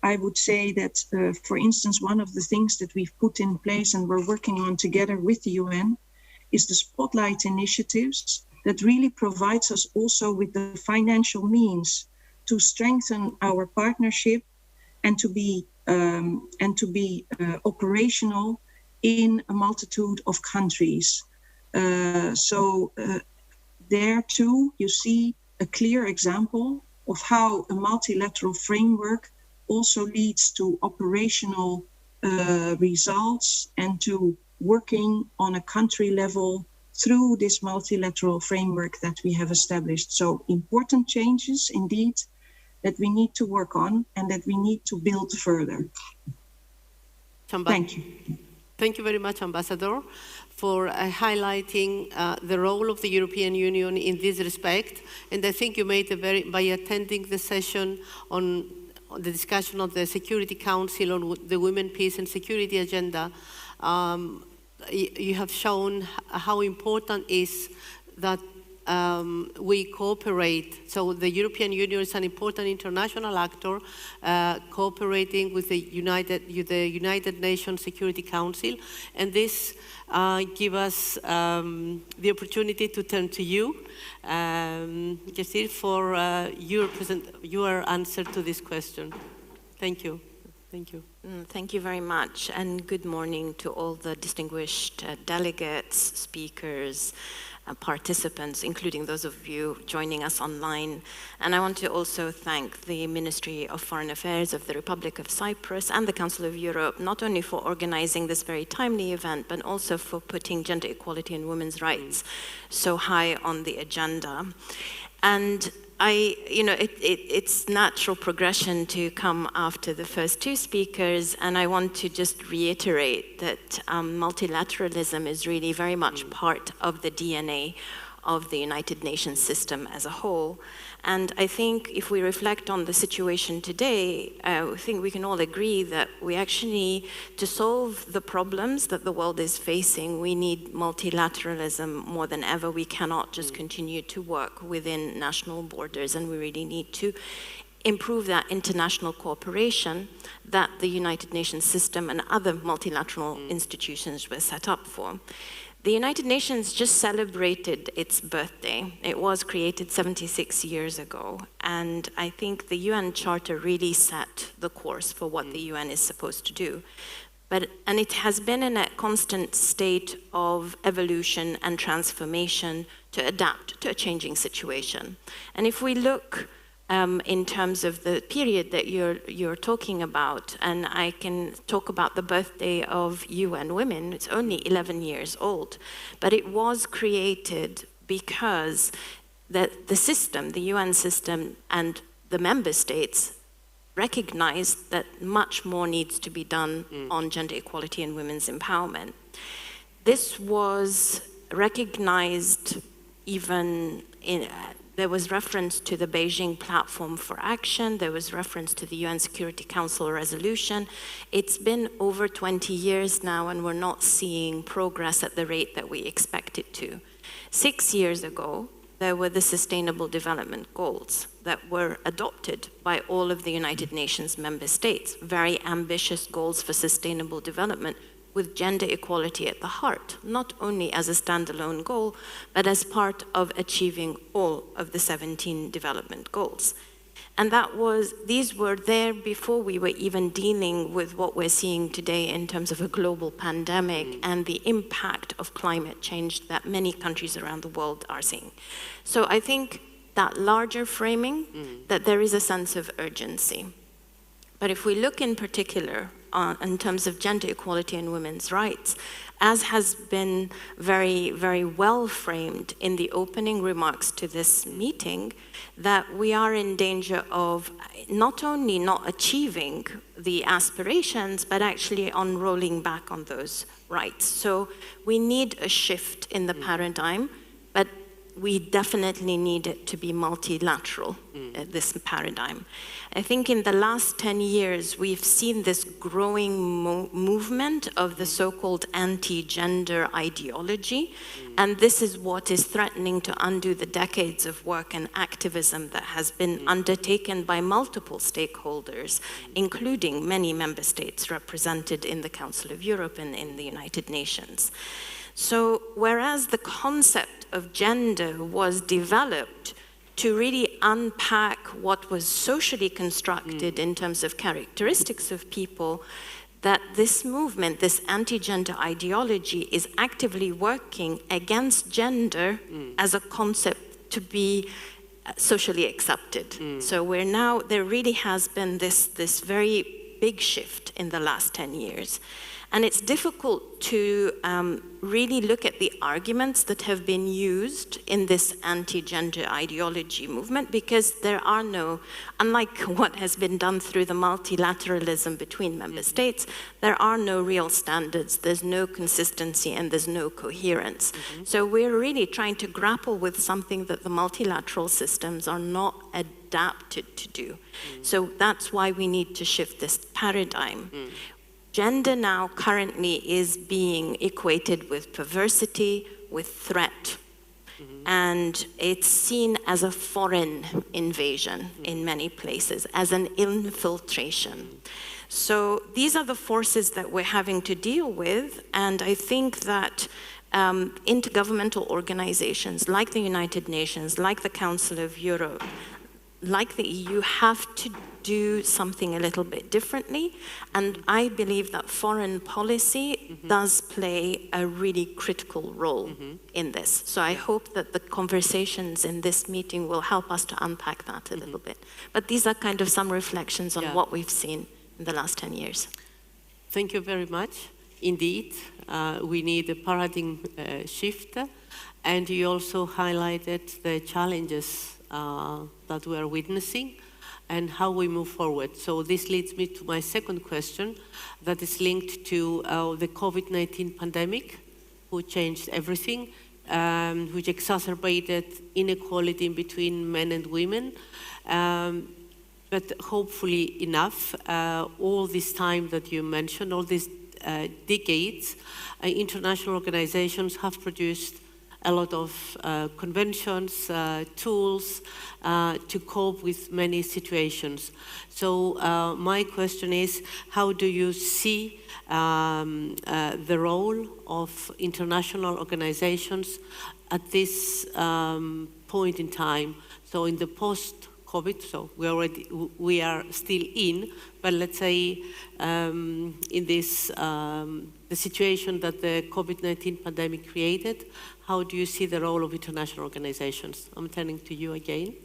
I would say that, for instance, one of the things that we've put in place and we're working on together with the UN is the Spotlight initiatives that really provides us also with the financial means to strengthen our partnership and to be operational in a multitude of countries. So there too, you see a clear example of how a multilateral framework also leads to operational results and to working on a country level through this multilateral framework that we have established. So important changes indeed that we need to work on and that we need to build further. Thank you. Thank you very much, Ambassador, for highlighting the role of the European Union in this respect. And I think you made by attending the session on the discussion of the Security Council on the Women, Peace and Security Agenda, you have shown how important it is that we cooperate. So the European Union is an important international actor cooperating with the United Nations Security Council, and this gives us the opportunity to turn to you, Yasir, for your answer to this question. Thank you. Thank you. Thank you very much, and good morning to all the distinguished delegates, speakers, participants, including those of you joining us online. And I want to also thank the Ministry of Foreign Affairs of the Republic of Cyprus and the Council of Europe, not only for organizing this very timely event, but also for putting gender equality and women's rights so high on the agenda. And it's natural progression to come after the first two speakers, and I want to just reiterate that multilateralism is really very much part of the DNA of the United Nations system as a whole. And I think if we reflect on the situation today, I think we can all agree that we actually, to solve the problems that the world is facing, we need multilateralism more than ever. We cannot just continue to work within national borders, and we really need to improve that international cooperation that the United Nations system and other multilateral institutions were set up for. The United Nations just celebrated its birthday. It was created 76 years ago, and I think the UN Charter really set the course for what the UN is supposed to do. And it has been in a constant state of evolution and transformation to adapt to a changing situation. And if we look in terms of the period that you're talking about, and I can talk about the birthday of UN Women. It's only 11 years old, but it was created because the system, the UN system, and the member states recognized that much more needs to be done on gender equality and women's empowerment. This was recognized even in there was reference to the Beijing Platform for Action. There was reference to the UN Security Council resolution. It's been over 20 years now, and we're not seeing progress at the rate that we expected to. 6 years ago, there were the Sustainable Development Goals that were adopted by all of the United Nations member states. Very ambitious goals for sustainable development, with gender equality at the heart, not only as a standalone goal, but as part of achieving all of the 17 development goals. And these were there before we were even dealing with what we're seeing today in terms of a global pandemic and the impact of climate change that many countries around the world are seeing. So I think that larger framing, that there is a sense of urgency. But if we look in particular in terms of gender equality and women's rights, as has been very, very well framed in the opening remarks to this meeting, that we are in danger of not only not achieving the aspirations, but actually on rolling back on those rights. So we need a shift in the paradigm, but we definitely need it to be multilateral, this paradigm. I think in the last 10 years, we've seen this growing movement of the so-called anti-gender ideology, and this is what is threatening to undo the decades of work and activism that has been undertaken by multiple stakeholders, including many member states represented in the Council of Europe and in the United Nations. So whereas the concept of gender was developed to really unpack what was socially constructed in terms of characteristics of people, that this movement, this anti-gender ideology, is actively working against gender as a concept to be socially accepted. So there really has been this very big shift in the last 10 years. And it's difficult to really look at the arguments that have been used in this anti-gender ideology movement, because there are no, unlike what has been done through the multilateralism between member states, there are no real standards, there's no consistency, and there's no coherence. So we're really trying to grapple with something that the multilateral systems are not adapted to do. So that's why we need to shift this paradigm. Gender now currently is being equated with perversity, with threat. And it's seen as a foreign invasion in many places, as an infiltration. So these are the forces that we're having to deal with, and I think that intergovernmental organizations like the United Nations, like the Council of Europe, like the EU, have to do something a little bit differently. And I believe that foreign policy does play a really critical role in this. So I hope that the conversations in this meeting will help us to unpack that a little bit. But these are kind of some reflections on what we've seen in the last 10 years. Thank you very much. Indeed, we need a paradigm shift. And you also highlighted the challenges that we are witnessing and how we move forward. So this leads me to my second question that is linked to the COVID-19 pandemic, which changed everything, which exacerbated inequality between men and women. But hopefully enough, all this time that you mentioned, all these decades, international organizations have produced a lot of conventions, tools to cope with many situations. So my question is, how do you see the role of international organizations at this point in time? So in the post-COVID, so we are still in, but let's say in this the situation that the COVID-19 pandemic created, how do you see the role of international organizations? I'm turning to you again,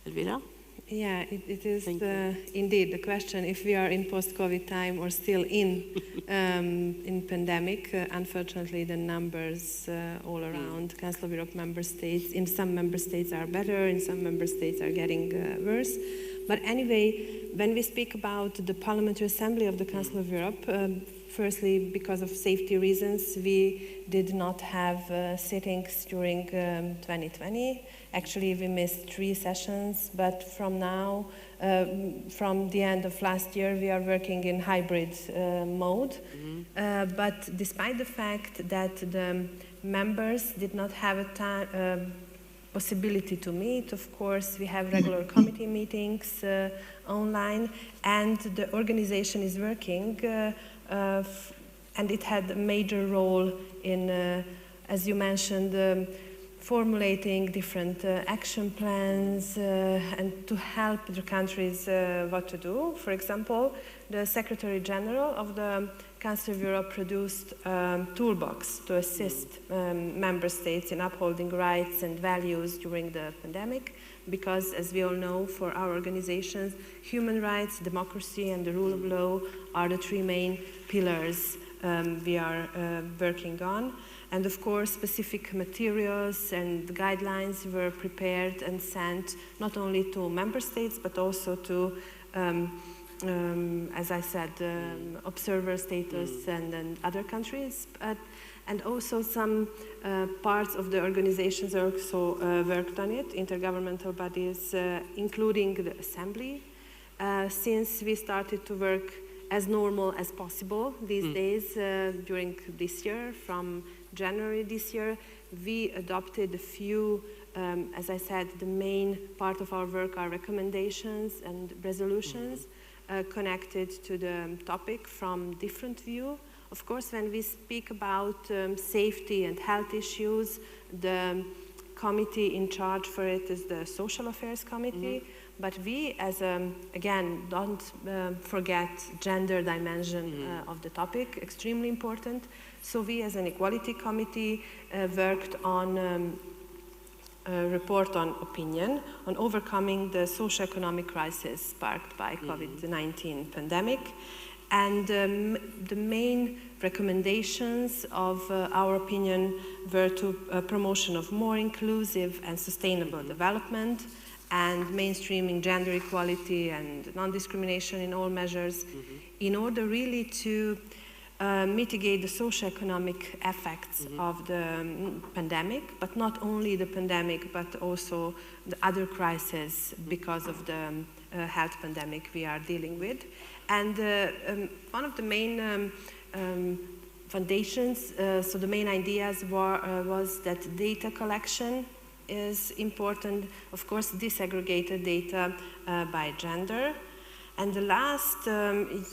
Elvira. Yeah, it is indeed the question if we are in post-COVID time or still in pandemic. Unfortunately, the numbers all around Council of Europe member states, in some member states are better, in some member states are getting worse. But anyway, when we speak about the Parliamentary Assembly of the Council of Europe, firstly, because of safety reasons, we did not have sittings during 2020. Actually, we missed 3 sessions, but from now, from the end of last year, we are working in hybrid mode. But despite the fact that the members did not have a possibility to meet, of course, we have regular committee meetings online, and the organization is working, and it had a major role in, as you mentioned, formulating different action plans and to help the countries what to do. For example, the Secretary General of the Council of Europe produced a toolbox to assist member states in upholding rights and values during the pandemic, because, as we all know, for our organizations, human rights, democracy, and the rule of law are the 3 main pillars we are working on. And of course, specific materials and guidelines were prepared and sent not only to member states, but also to, as I said, observer status and other countries. And also some parts of the organizations also worked on it, intergovernmental bodies, including the Assembly, since we started to work as normal as possible these days during this year. From January this year, we adopted a few, as I said, the main part of our work are recommendations and resolutions connected to the topic from different view. Of course, when we speak about safety and health issues, the committee in charge for it is the Social Affairs Committee. But we, as again, don't forget gender dimension of the topic, extremely important. So we, as an Equality Committee, worked on a report on opinion on overcoming the socio-economic crisis sparked by COVID-19 pandemic. And the main recommendations of our opinion were to promotion of more inclusive and sustainable development, and mainstreaming gender equality and non-discrimination in all measures, in order really to mitigate the socio-economic effects of the pandemic, but not only the pandemic, but also the other crises because of the health pandemic we are dealing with. And one of the main foundations, so the main ideas was that data collection is important, of course, disaggregated data by gender. And the last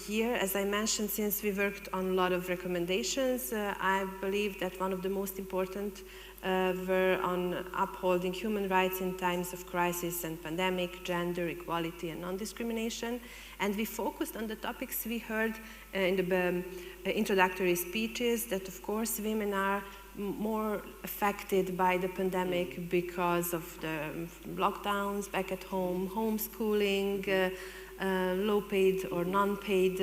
year, as I mentioned, since we worked on a lot of recommendations, I believe that one of the most important were on upholding human rights in times of crisis and pandemic, gender, equality, and non-discrimination. And we focused on the topics we heard in the introductory speeches, that of course women are more affected by the pandemic because of the lockdowns back at home, homeschooling, low paid or non-paid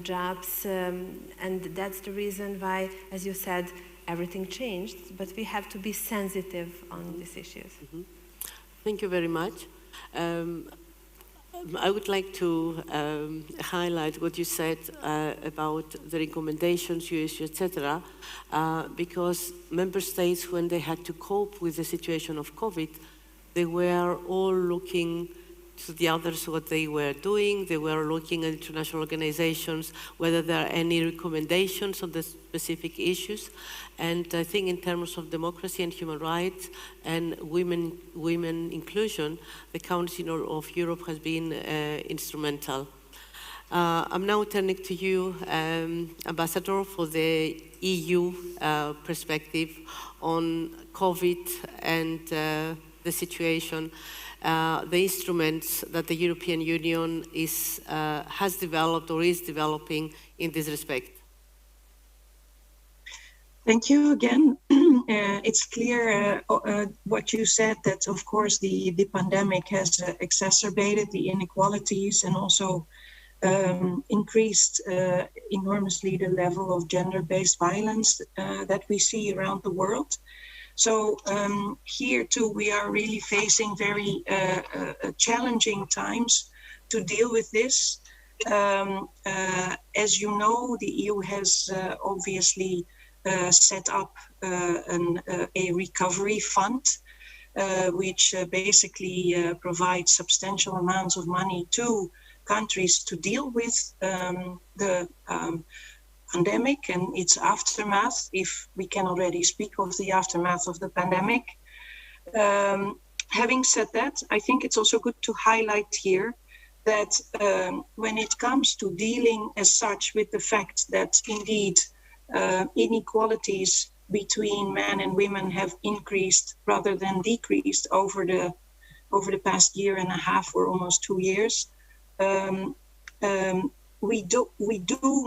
jobs, and that's the reason why, as you said, everything changed, but we have to be sensitive on these issues. Mm-hmm. Thank you very much. I would like to highlight what you said about the recommendations you issue, etc., because member states, when they had to cope with the situation of COVID, they were all looking to the others what they were doing. They were looking at international organizations, whether there are any recommendations on the specific issues. And I think in terms of democracy and human rights and women inclusion, the Council of Europe has been instrumental. I'm now turning to you, Ambassador, for the EU perspective on COVID and the situation. The instruments that the European Union has developed or is developing in this respect. Thank you again. It's clear what you said, that of course the pandemic has exacerbated the inequalities and also increased enormously the level of gender-based violence that we see around the world. So here too, we are really facing very challenging times to deal with this. As you know, the EU has obviously set up a recovery fund, which basically provides substantial amounts of money to countries to deal with the pandemic and its aftermath, if we can already speak of the aftermath of the pandemic. Having said that, I think it's also good to highlight here that when it comes to dealing as such with the fact that indeed inequalities between men and women have increased rather than decreased over the past year and a half or almost 2 years, we do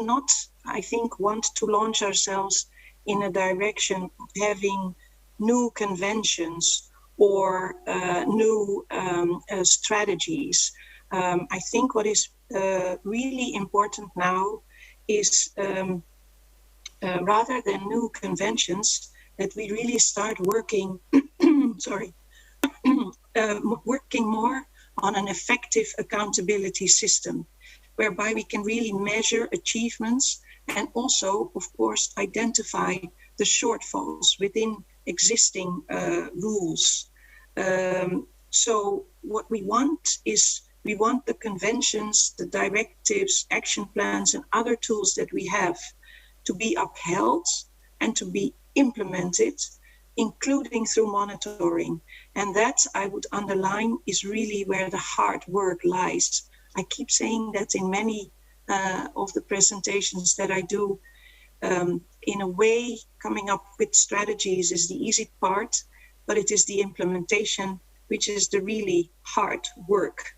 not, I think, want to launch ourselves in a direction of having new conventions or new strategies. I think what is really important now is rather than new conventions, that we really start working, working more on an effective accountability system, whereby we can really measure achievements and also, of course, identify the shortfalls within existing rules. So what we want is, we want the conventions, the directives, action plans, and other tools that we have to be upheld and to be implemented, including through monitoring. And that, I would underline, is really where the hard work lies. I keep saying that in many of the presentations that I do. In a way, coming up with strategies is the easy part, but it is the implementation which is the really hard work.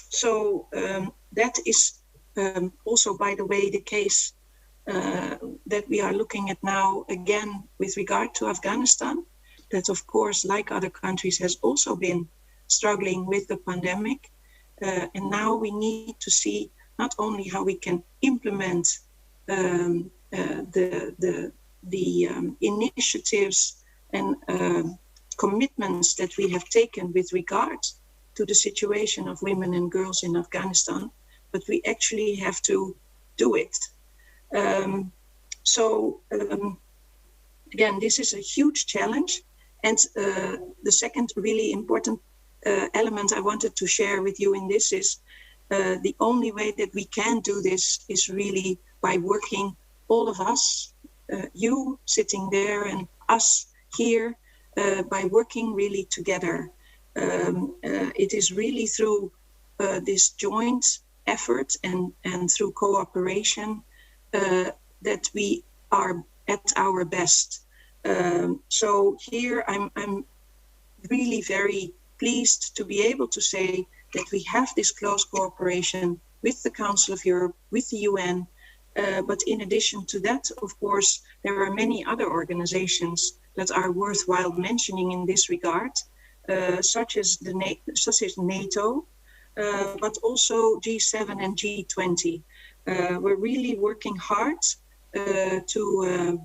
So that is also, by the way, the case that we are looking at now, again, with regard to Afghanistan, that of course, like other countries, has also been struggling with the pandemic. And now we need to see not only how we can implement the initiatives and commitments that we have taken with regard to the situation of women and girls in Afghanistan, but we actually have to do it. Again, this is a huge challenge. And the second really important element I wanted to share with you in this is the only way that we can do this is really by working, all of us, you sitting there and us here, by working really together. It is really through this joint effort and through cooperation that we are at our best. So here I'm really very pleased to be able to say that we have this close cooperation with the Council of Europe, with the UN, but in addition to that, of course, there are many other organizations that are worthwhile mentioning in this regard, such as NATO, but also G7 and G20. We're really working hard to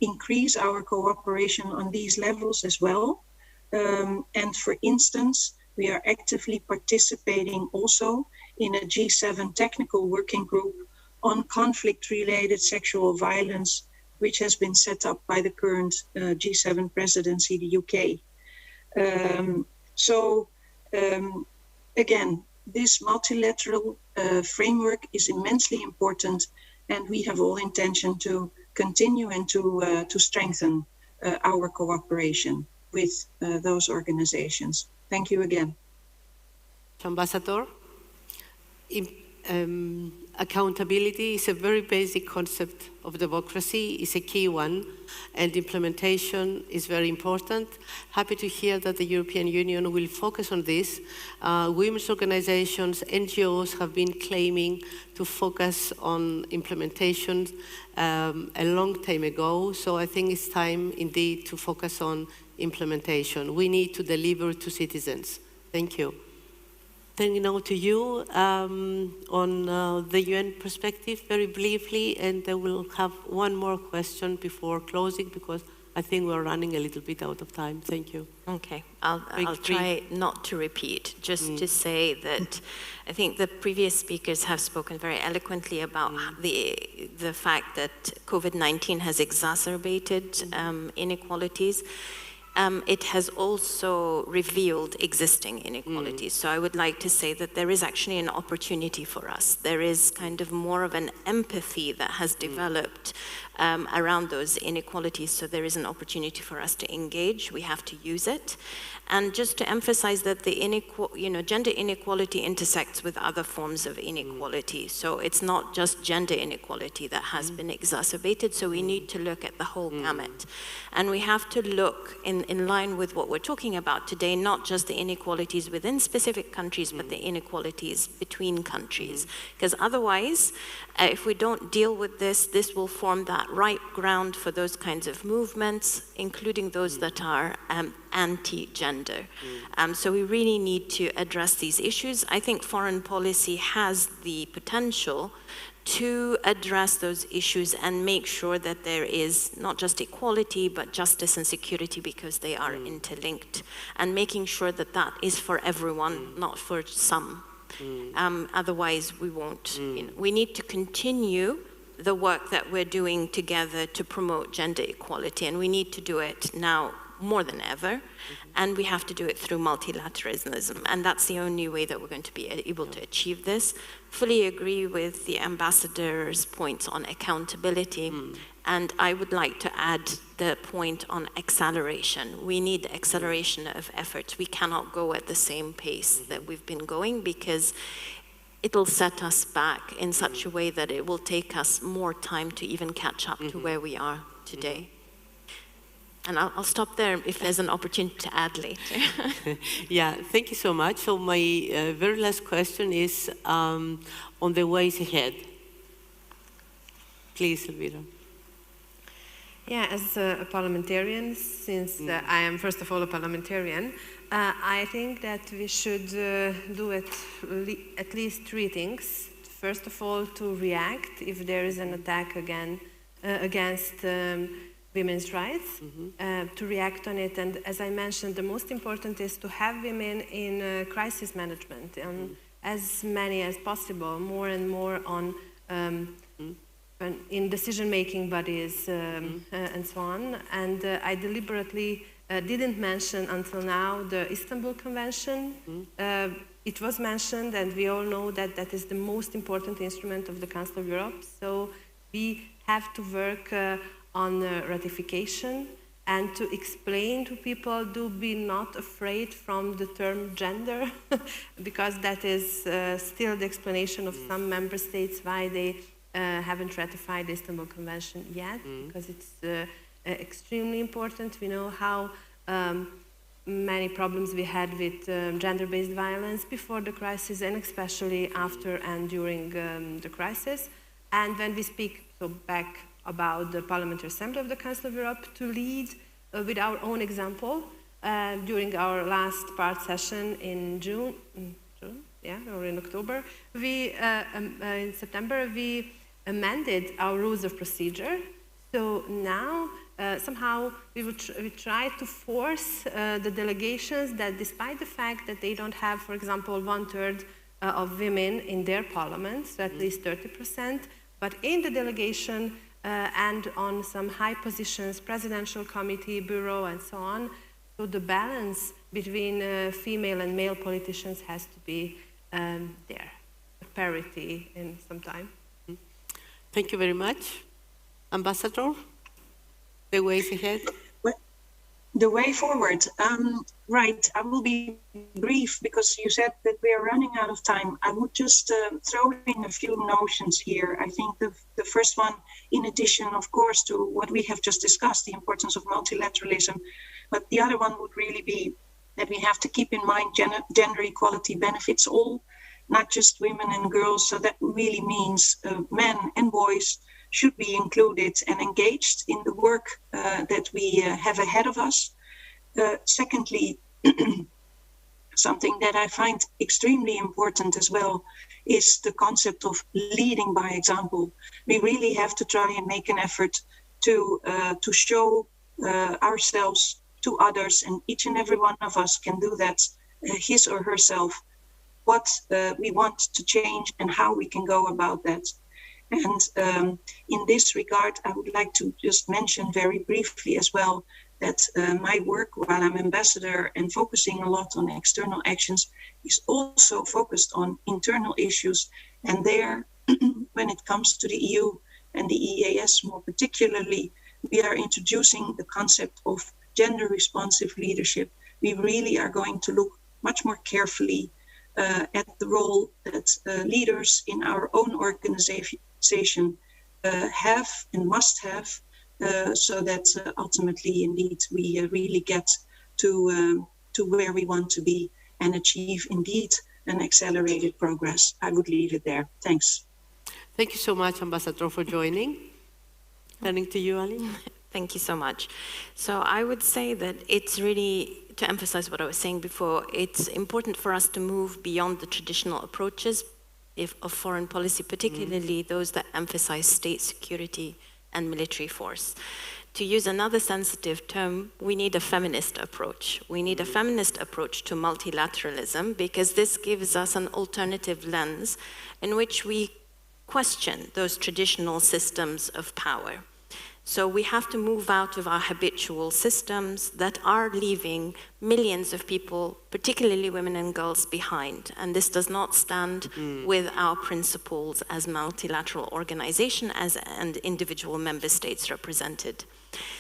increase our cooperation on these levels as well. And for instance, we are actively participating also in a G7 technical working group on conflict-related sexual violence, which has been set up by the current G7 presidency, the UK. Again, this multilateral framework is immensely important, and we have all intention to continue and to strengthen our cooperation with those organizations. Thank you again. Ambassador, accountability is a very basic concept of democracy, is a key one, and implementation is very important. Happy to hear that the European Union will focus on this. Women's organizations, NGOs have been claiming to focus on implementation a long time ago, so I think it's time indeed to focus on implementation. We need to deliver to citizens. Thank you. Then now to you on the UN perspective, very briefly, and I will have one more question before closing because I think we're running a little bit out of time. Thank you. Okay, I'll try not to repeat, just to say that I think the previous speakers have spoken very eloquently about the fact that COVID-19 has exacerbated inequalities. It has also revealed existing inequalities. So I would like to say that there is actually an opportunity for us. There is kind of more of an empathy that has developed around those inequalities. So there is an opportunity for us to engage. We have to use it. And just to emphasize that the gender inequality intersects with other forms of inequality. So it's not just gender inequality that has been exacerbated. So we need to look at the whole gamut. And we have to look in line with what we're talking about today, not just the inequalities within specific countries, but the inequalities between countries. Because otherwise, if we don't deal with this, this will form that right ground for those kinds of movements, including those that are anti-gender. So we really need to address these issues. I think foreign policy has the potential to address those issues and make sure that there is not just equality, but justice and security, because they are interlinked, and making sure that that is for everyone, not for some. Otherwise, we won't. We need to continue the work that we're doing together to promote gender equality, and we need to do it now more than ever, and we have to do it through multilateralism, and that's the only way that we're going to be able to achieve this. Fully agree with the ambassador's points on accountability, and I would like to add the point on acceleration. We need acceleration of efforts. We cannot go at the same pace that we've been going, because it'll set us back in such a way that it will take us more time to even catch up to where we are today. And I'll stop there if there's an opportunity to add later. Yeah, thank you so much. So my very last question is on the ways ahead. Please, Elvira. Yeah, as a parliamentarian, since I am first of all a parliamentarian, I think that we should do at least three things. First of all, to react if there is an attack against women's rights, to react on it. And as I mentioned, the most important is to have women in crisis management, and as many as possible, more and more on in decision-making bodies and so on. And I deliberately didn't mention until now the Istanbul Convention. It was mentioned, and we all know that that is the most important instrument of the Council of Europe. So we have to work on ratification and to explain to people, do be not afraid from the term gender, because that is still the explanation of some member states why they haven't ratified the Istanbul Convention yet, because it's extremely important. We know how many problems we had with gender-based violence before the crisis, and especially after and during the crisis. And when we speak back about the Parliamentary Assembly of the Council of Europe, to lead with our own example. During our last part session in June, or in October, in September, we amended our rules of procedure. So now, somehow, we try to force the delegations that, despite the fact that they don't have, for example, 1/3 of women in their parliaments, so at least 30%, but in the delegation and on some high positions, presidential committee, bureau, and so on, so the balance between female and male politicians has to be there, parity in some time. Thank you very much. Ambassador, the ways ahead? The way forward. Right, I will be brief because you said that we are running out of time. I would just throw in a few notions here. I think the first one, in addition, of course, to what we have just discussed, the importance of multilateralism, but the other one would really be that we have to keep in mind gender equality benefits all, not just women and girls. So that really means men and boys should be included and engaged in the work that we have ahead of us. Secondly, something that I find extremely important as well is the concept of leading by example. We really have to try and make an effort to show ourselves to others, and each and every one of us can do that, his or herself, what we want to change and how we can go about that. And in this regard, I would like to just mention very briefly as well that my work while I'm ambassador and focusing a lot on external actions is also focused on internal issues. And there, when it comes to the EU and the EAS more particularly, we are introducing the concept of gender responsive leadership. We really are going to look much more carefully at the role that leaders in our own organization have and must have, so that ultimately, indeed, we really get to where we want to be and achieve, indeed, an accelerated progress. I would leave it there. Thanks. Thank you so much, Ambassador, for joining. Turning to you, Ali. Thank you so much. So I would say that it's really, to emphasize what I was saying before, it's important for us to move beyond the traditional approaches of foreign policy, particularly those that emphasize state security and military force. To use another sensitive term, we need a feminist approach. We need a feminist approach to multilateralism because this gives us an alternative lens in which we question those traditional systems of power. So we have to move out of our habitual systems that are leaving millions of people, particularly women and girls, behind. And this does not stand with our principles as multilateral organization and individual member states represented.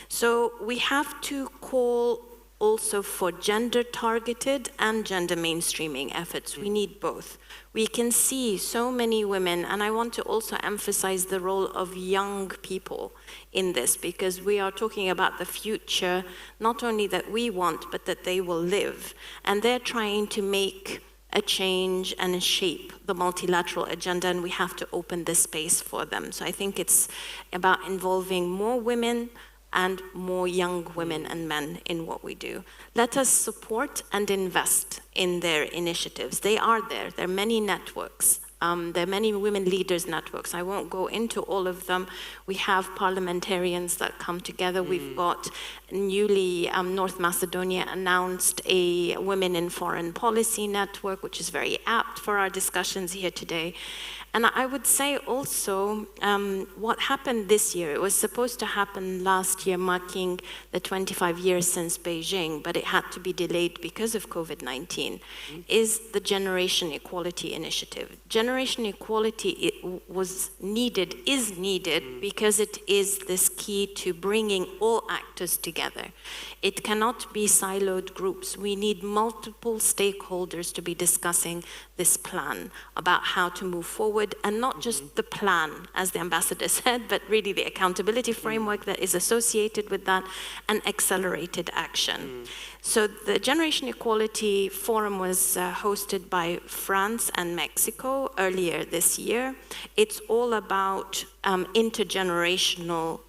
So we have to call also for gender-targeted and gender mainstreaming efforts. We need both. We can see so many women, and I want to also emphasize the role of young people in this, because we are talking about the future, not only that we want, but that they will live. And they're trying to make a change and a shape the multilateral agenda, and we have to open this space for them. So I think it's about involving more women and more young women and men in what we do. Let us support and invest in their initiatives. They are there. There are many networks. There are many women leaders networks. I won't go into all of them. We have parliamentarians that come together. We've got newly North Macedonia announced a Women in Foreign Policy network, which is very apt for our discussions here today. And I would say also what happened this year, it was supposed to happen last year, marking the 25 years since Beijing, but it had to be delayed because of COVID-19, is the Generation Equality Initiative. Generation equality is needed because it is this key key to bringing all actors together. It cannot be siloed groups. We need multiple stakeholders to be discussing this plan about how to move forward, and not just the plan, as the ambassador said, but really the accountability framework that is associated with that, and accelerated action. So the Generation Equality Forum was hosted by France and Mexico earlier this year. It's all about intergenerational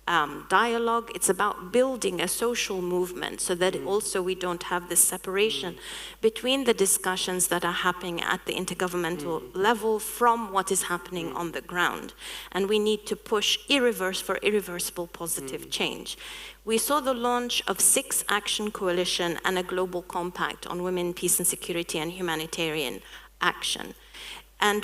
dialogue. It's about building a social movement so that also we don't have this separation between the discussions that are happening at the intergovernmental level from what is happening on the ground. And we need to push for irreversible positive change. We saw the launch of 6 Action Coalition and a global compact on women, peace and security and humanitarian action. And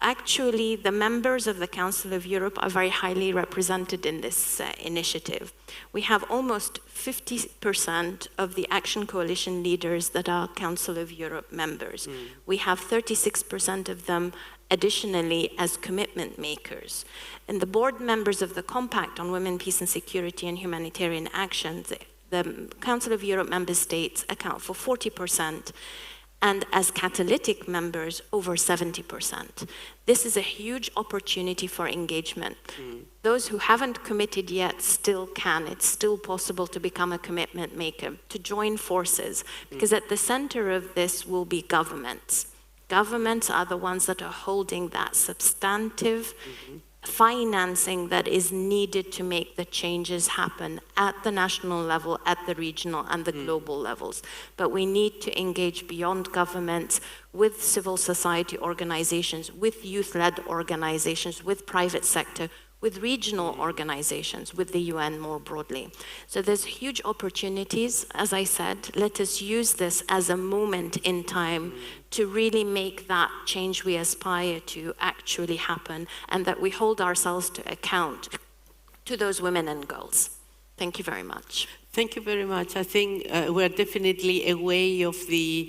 actually, the members of the Council of Europe are very highly represented in this initiative. We have almost 50% of the Action Coalition leaders that are Council of Europe members. We have 36% of them additionally as commitment makers. And the board members of the Compact on Women, Peace and Security and Humanitarian Action, the Council of Europe member states account for 40%, and as catalytic members, over 70%. This is a huge opportunity for engagement. Those who haven't committed yet still can. It's still possible to become a commitment maker, to join forces, because at the center of this will be governments. Governments are the ones that are holding that substantive financing that is needed to make the changes happen at the national level, at the regional and the global levels. But we need to engage beyond governments, with civil society organizations, with youth-led organizations, with private sector, with regional organizations, with the UN more broadly. So there's huge opportunities. As I said, let us use this as a moment in time to really make that change we aspire to actually happen, and that we hold ourselves to account to those women and girls. Thank you very much. Thank you very much. I think we're definitely away of the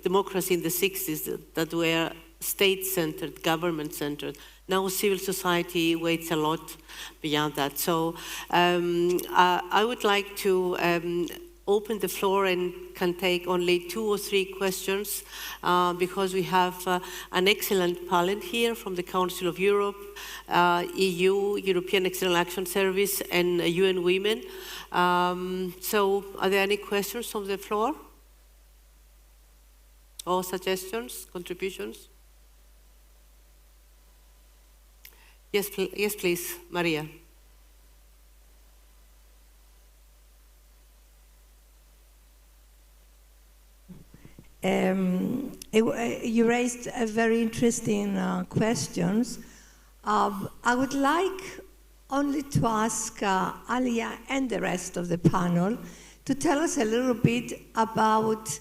democracy in the 60s that were state-centered, government-centered. Now civil society waits a lot beyond that. So I would like to open the floor and can take only 2 or 3 questions because we have an excellent panel here from the Council of Europe, EU, European External Action Service, and UN Women. So are there any questions from the floor? Or suggestions, contributions? Yes, please, Maria. You raised a very interesting questions. I would like only to ask Alia and the rest of the panel to tell us a little bit about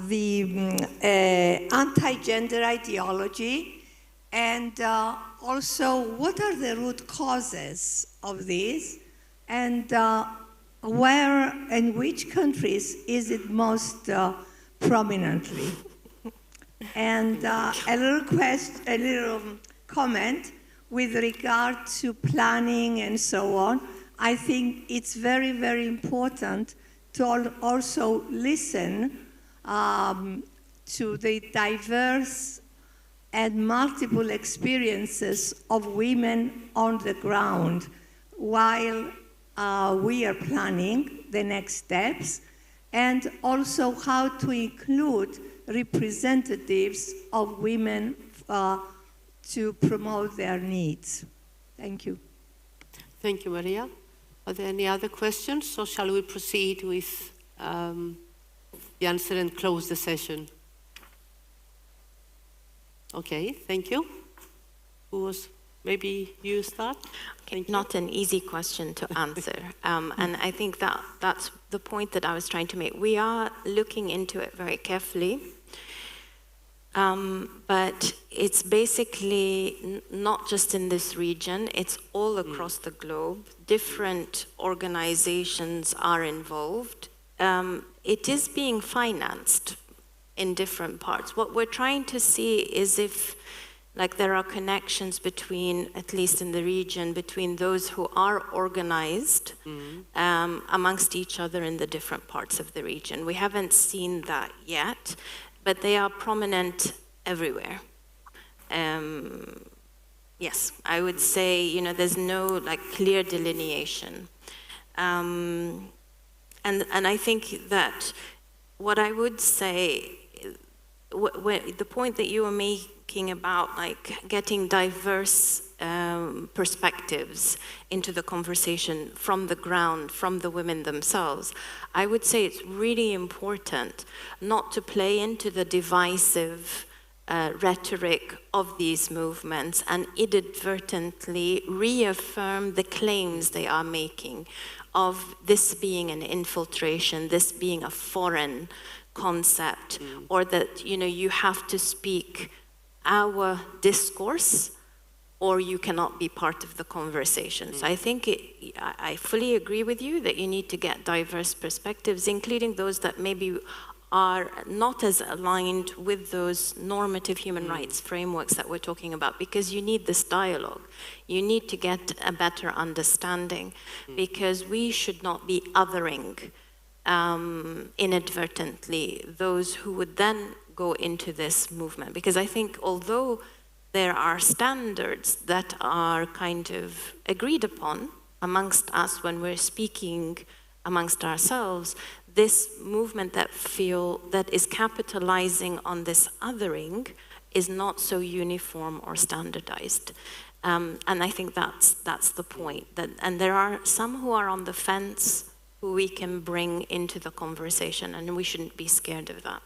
the anti-gender ideology, and also what are the root causes of this, and where and which countries is it most prominently? And a little comment with regard to planning and so on. I think it's very, very important to also listen to the diverse and multiple experiences of women on the ground while we are planning the next steps, and also how to include representatives of women to promote their needs. Thank you. Thank you, Maria. Are there any other questions, or shall we proceed with the answer and close the session? Okay, thank you. Maybe you start? Okay, not an easy question to answer. And I think that's the point that I was trying to make. We are looking into it very carefully. But it's basically not just in this region, it's all across the globe. Different organizations are involved. It is being financed in different parts. What we're trying to see is if Like there are connections between, at least in the region, between those who are organized amongst each other in the different parts of the region. We haven't seen that yet, but they are prominent everywhere. Yes, I would say, you know, there's no like clear delineation. And I think that what I would say, the point that you were making about like getting diverse perspectives into the conversation from the ground, from the women themselves, I would say it's really important not to play into the divisive rhetoric of these movements and inadvertently reaffirm the claims they are making of this being an infiltration, this being a foreign concept, or that, you know, you have to speak our discourse or you cannot be part of the conversation. So I think I fully agree with you that you need to get diverse perspectives, including those that maybe are not as aligned with those normative human rights frameworks that we're talking about, because you need this dialogue. You need to get a better understanding, because we should not be othering inadvertently those who would then go into this movement. Because I think although there are standards that are kind of agreed upon amongst us when we're speaking amongst ourselves, this movement that is capitalizing on this othering is not so uniform or standardized. And I think that's the point. And there are some who are on the fence who we can bring into the conversation, and we shouldn't be scared of that.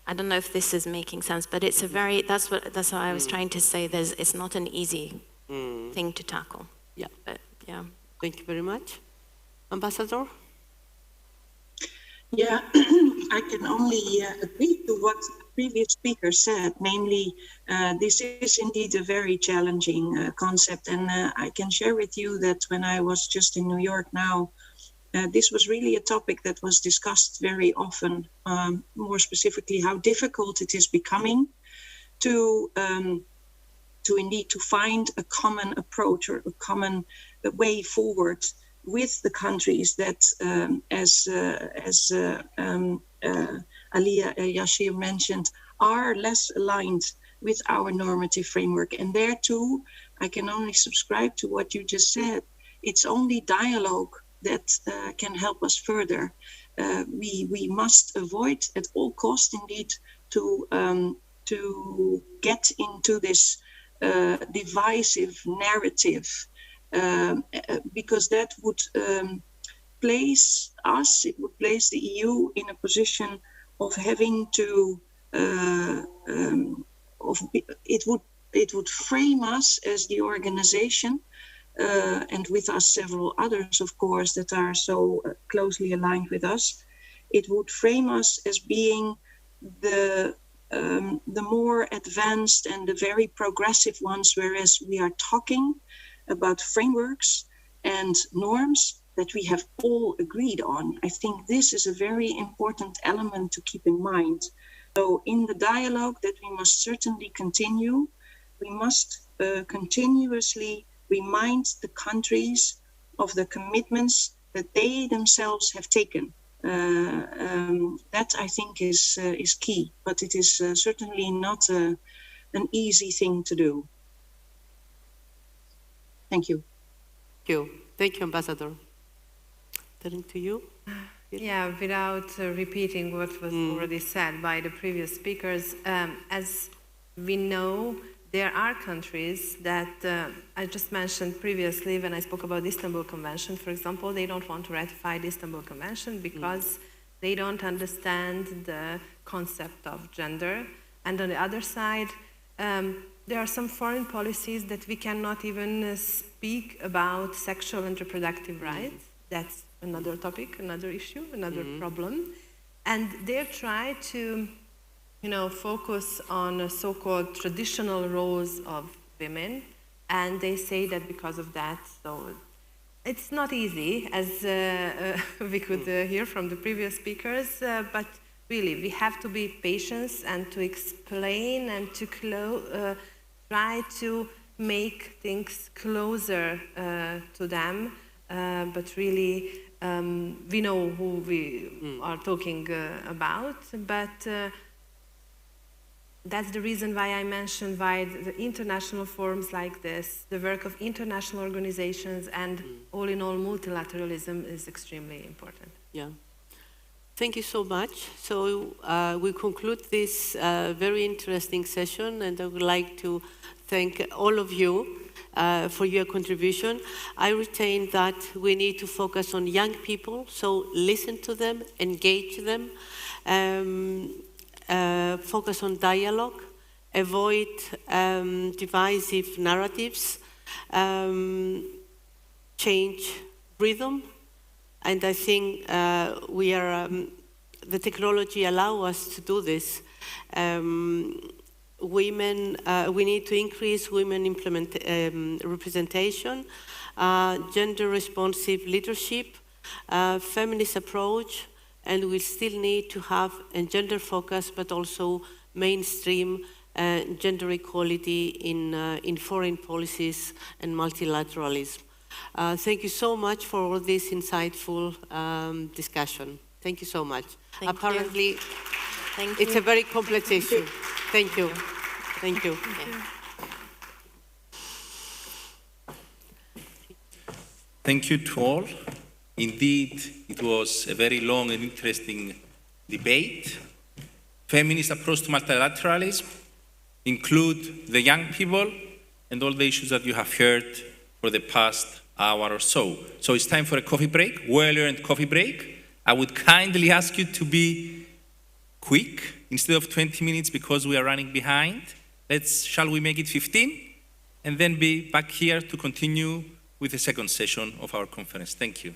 I don't know if this is making sense, but it's that's what I was trying to say. It's not an easy thing to tackle. Yeah. But yeah. Thank you very much. Ambassador? Yeah, I can only agree to what the previous speaker said, namely, this is indeed a very challenging concept. And I can share with you that when I was just in New York now, this was really a topic that was discussed very often, more specifically how difficult it is becoming to indeed to find a common approach or a common way forward with the countries that, as Aliyah Yashir mentioned, are less aligned with our normative framework. And there too, I can only subscribe to what you just said. It's only dialogue that can help us further. We must avoid at all costs, indeed, to get into this divisive narrative, because that would place us, it would place the EU in a position of having to, it would frame us as the organization, and with us several others, of course, that are so closely aligned with us. It would frame us as being the more advanced and the very progressive ones, whereas we are talking about frameworks and norms that we have all agreed on. I think this is a very important element to keep in mind. So in the dialogue that we must certainly continue, we must continuously remind the countries of the commitments that they themselves have taken. That I think is key, but it is certainly not an easy thing to do. Thank you. Thank you, Ambassador. Turning to you. Yeah, without repeating what was already said by the previous speakers, as we know, there are countries that I just mentioned previously when I spoke about the Istanbul Convention, for example, they don't want to ratify the Istanbul Convention because they don't understand the concept of gender. And on the other side, there are some foreign policies that we cannot even speak about sexual and reproductive rights. That's another topic, another issue, another problem. And they try to, focus on so-called traditional roles of women. And they say that because of that, so it's not easy, as we could hear from the previous speakers, but really, we have to be patient and to explain and try to make things closer to them, but really we know who we are talking about, but that's the reason why I mentioned why the international forums like this, the work of international organizations and all in all multilateralism is extremely important. Yeah. Thank you so much. So we conclude this very interesting session, and I would like to thank all of you for your contribution. I retain that we need to focus on young people, so listen to them, engage them, focus on dialogue, avoid divisive narratives, change rhythm, and I think we are, the technology allows us to do this. Women, we need to increase women representation, gender-responsive leadership, feminist approach, and we still need to have a gender focus, but also mainstream gender equality in foreign policies and multilateralism. Thank you so much for all this insightful discussion. Thank you so much. Thank Apparently, you. Thank it's you. a very complex issue. Thank you. Thank you. Okay. Thank you to all. Indeed, it was a very long and interesting debate. Feminist approach to multilateralism include the young people and all the issues that you have heard for the past hour or so. So it's time for a coffee break, well-earned coffee break. I would kindly ask you to be quick instead of 20 minutes because we are running behind. Shall we make it 15? And then be back here to continue with the second session of our conference. Thank you.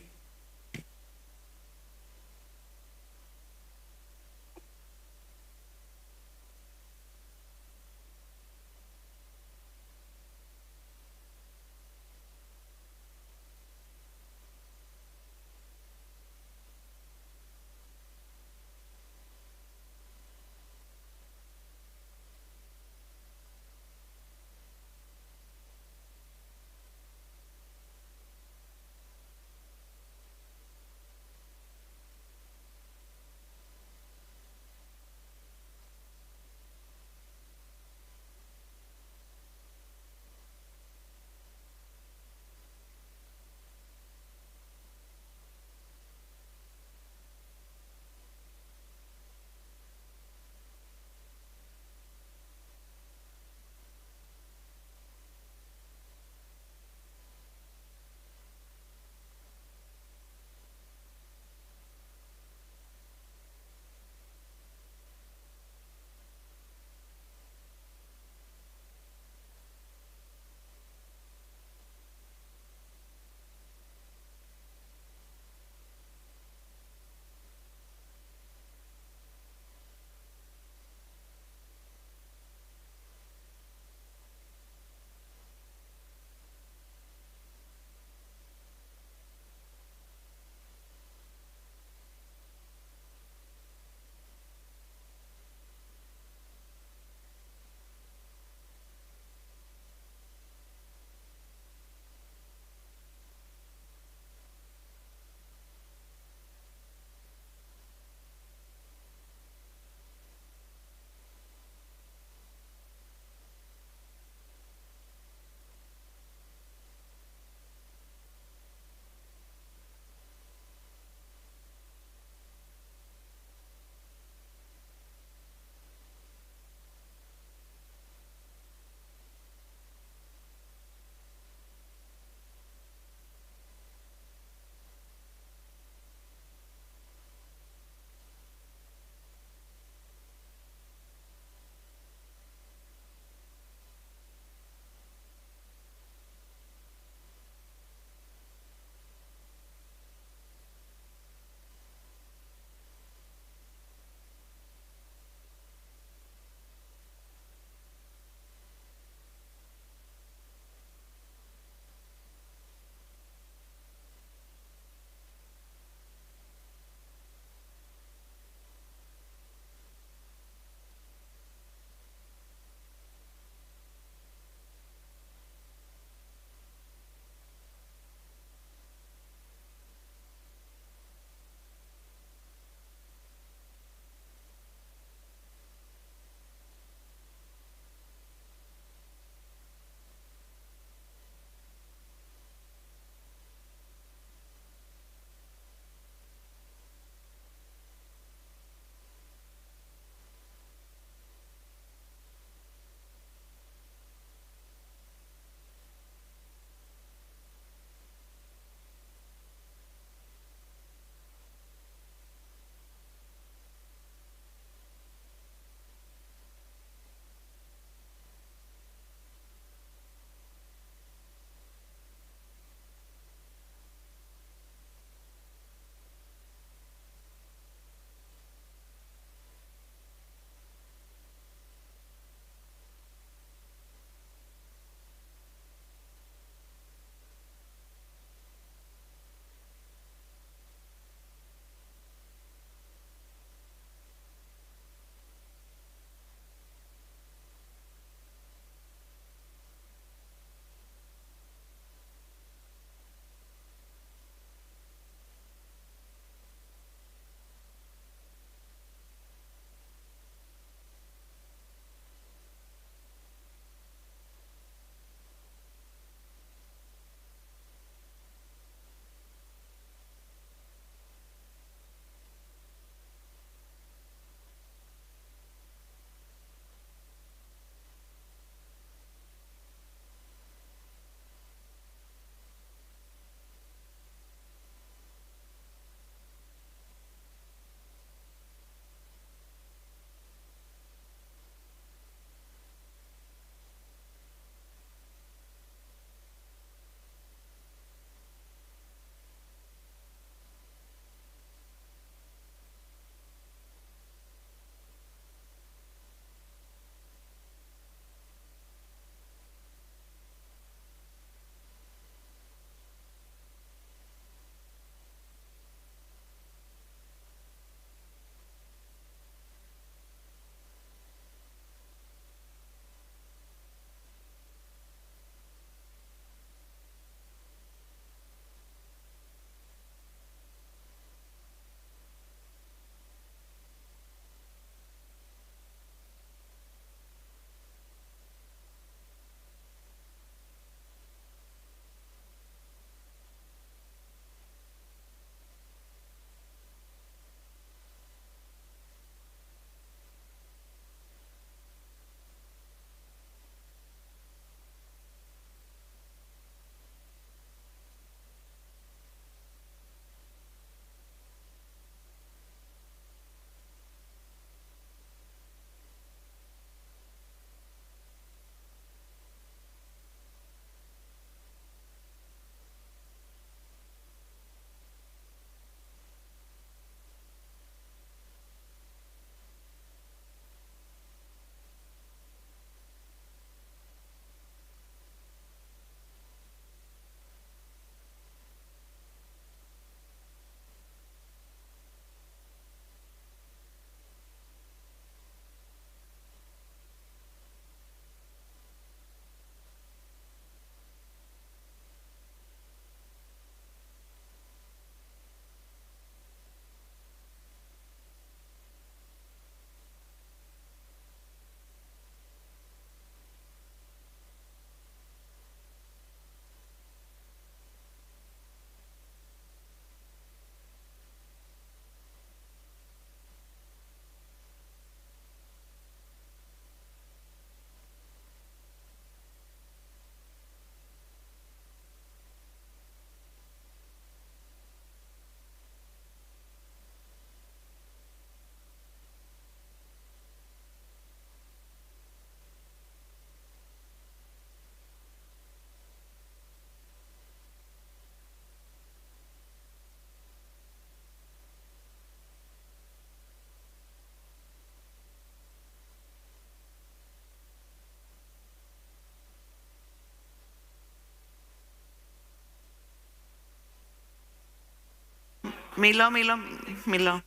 Milo.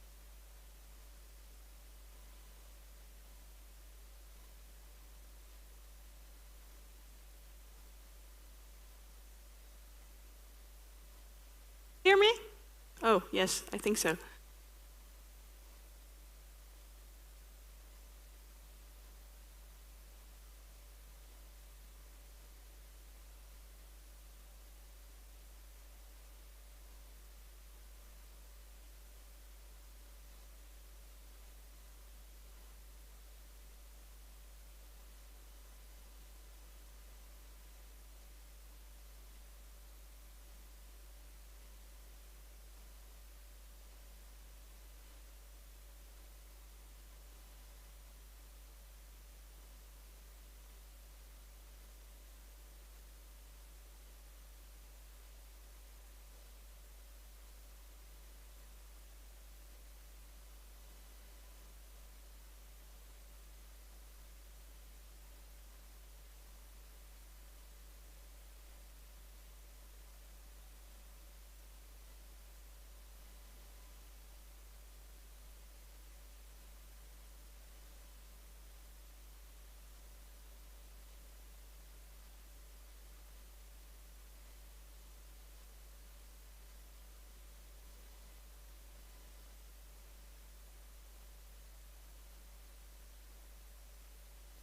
Hear me? Oh, yes, I think so.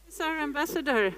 It's our ambassador.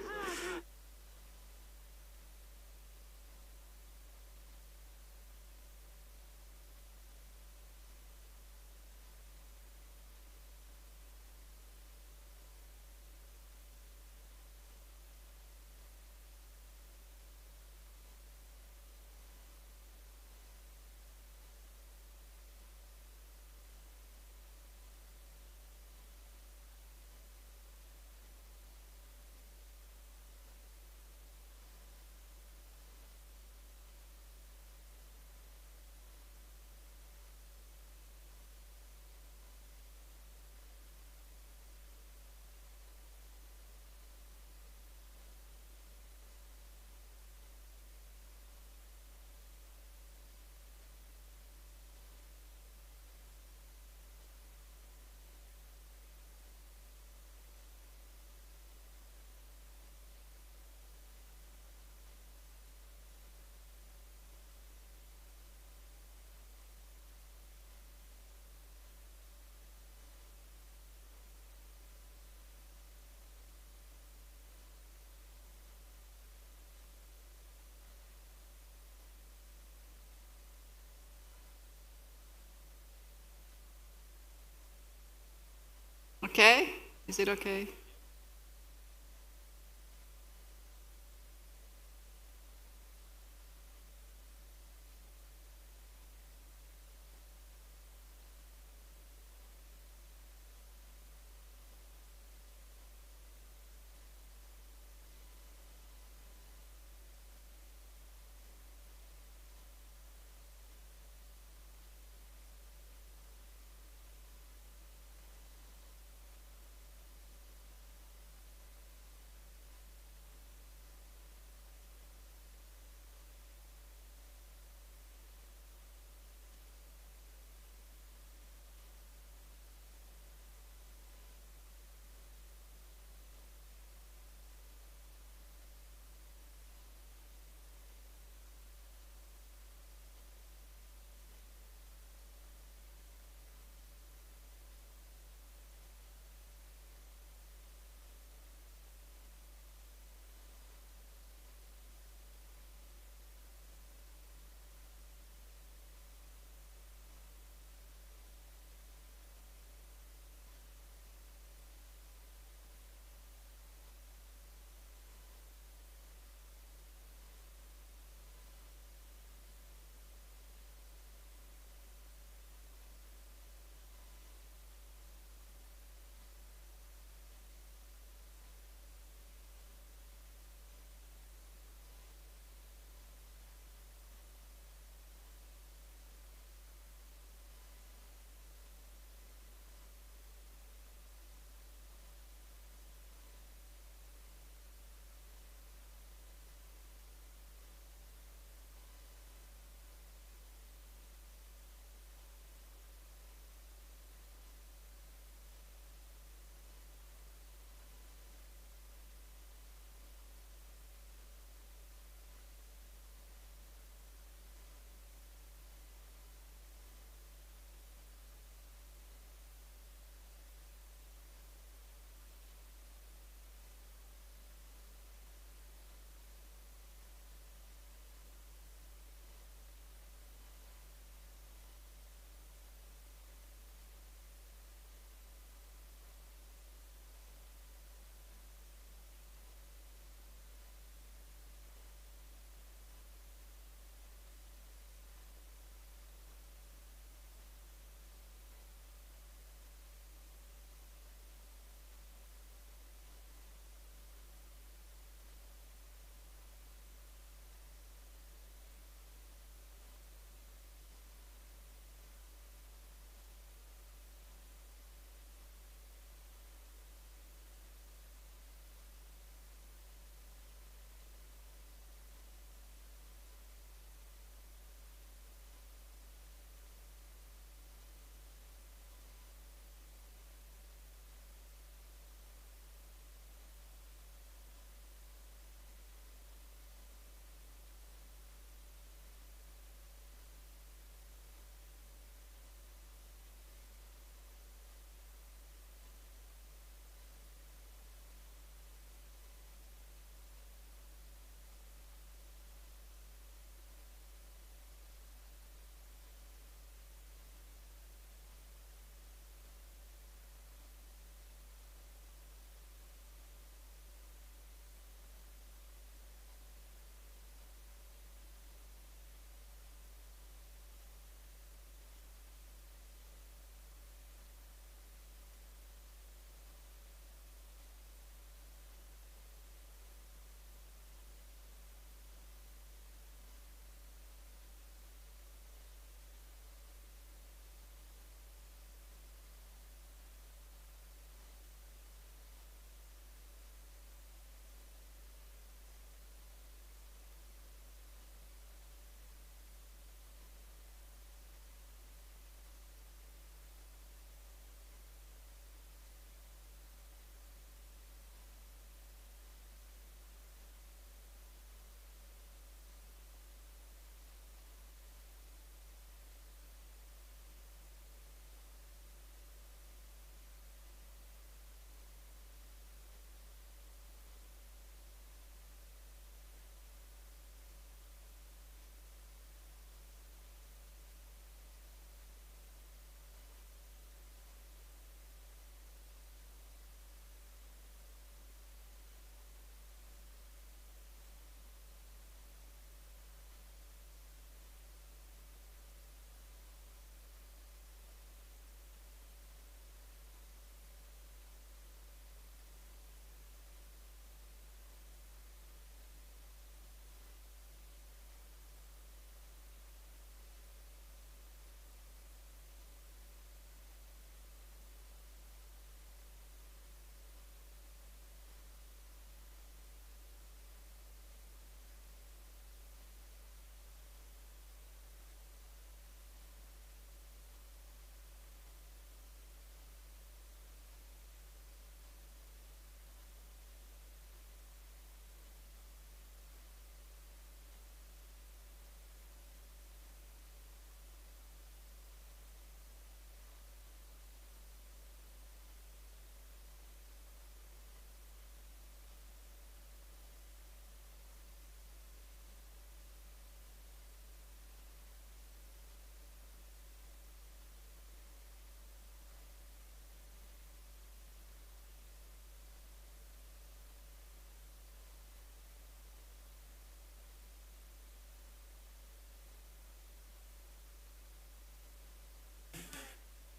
Okay? Is it okay?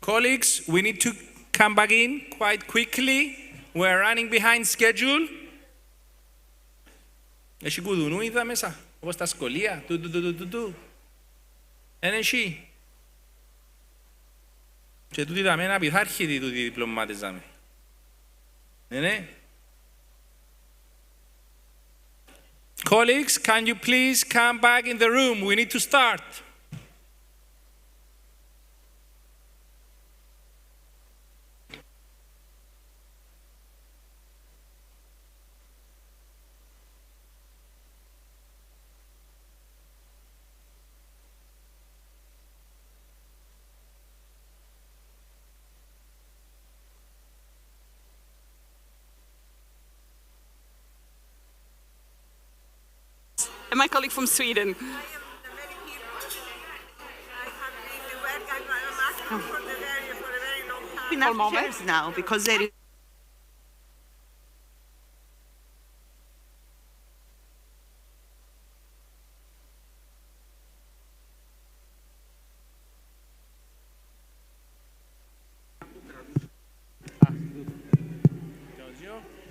Colleagues, we need to come back in quite quickly. We're running behind schedule. Έχει κουδουνούιδα μέσα, όπως τα σχολεία. Εν έχει. Και τούτοι τα μένα πειθάρχητοι τούτοι διπλωμάτες δάμε. Ναι. Colleagues, can you please come back in the room? We need to start. And my colleague from Sweden. Enough chairs now because there is.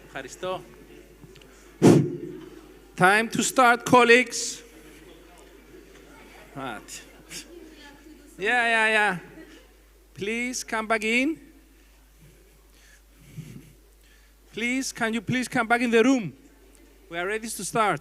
Ευχαριστώ. Time to start, colleagues. Right. Yeah. Please come back in. Please, can you please come back in the room? We are ready to start.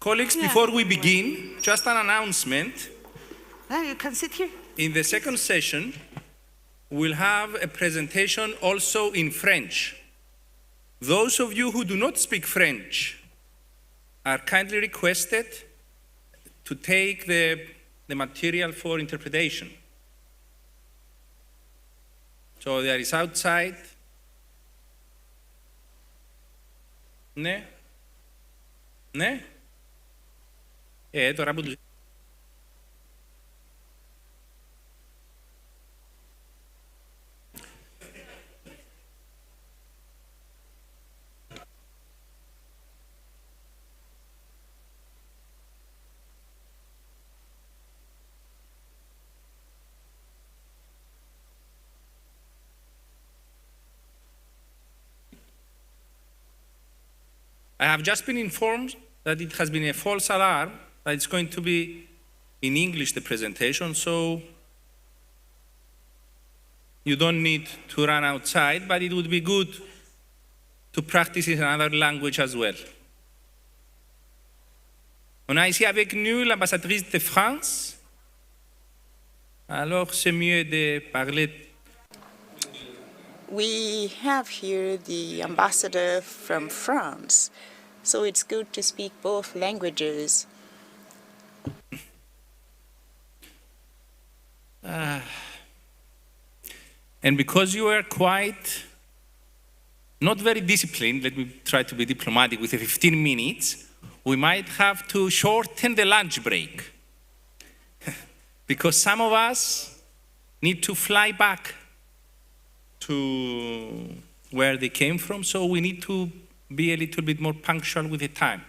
Colleagues, before we begin, just an announcement. You can sit here. In the second session, we'll have a presentation also in French. Those of you who do not speak French are kindly requested to take the material for interpretation. So there is outside. Ναι. Τώρα που τους... I have just been informed that it has been a false alarm, that it's going to be in English, the presentation, so you don't need to run outside, but it would be good to practice in another language as well. On a ici avec nous l'ambassadrice de France. Alors, c'est mieux de parler. We have here the ambassador from France, so it's good to speak both languages. And because you are quite not very disciplined, let me try to be diplomatic with the 15 minutes, we might have to shorten the lunch break. Because some of us need to fly back to where they came from, so we need to be a little bit more punctual with the time.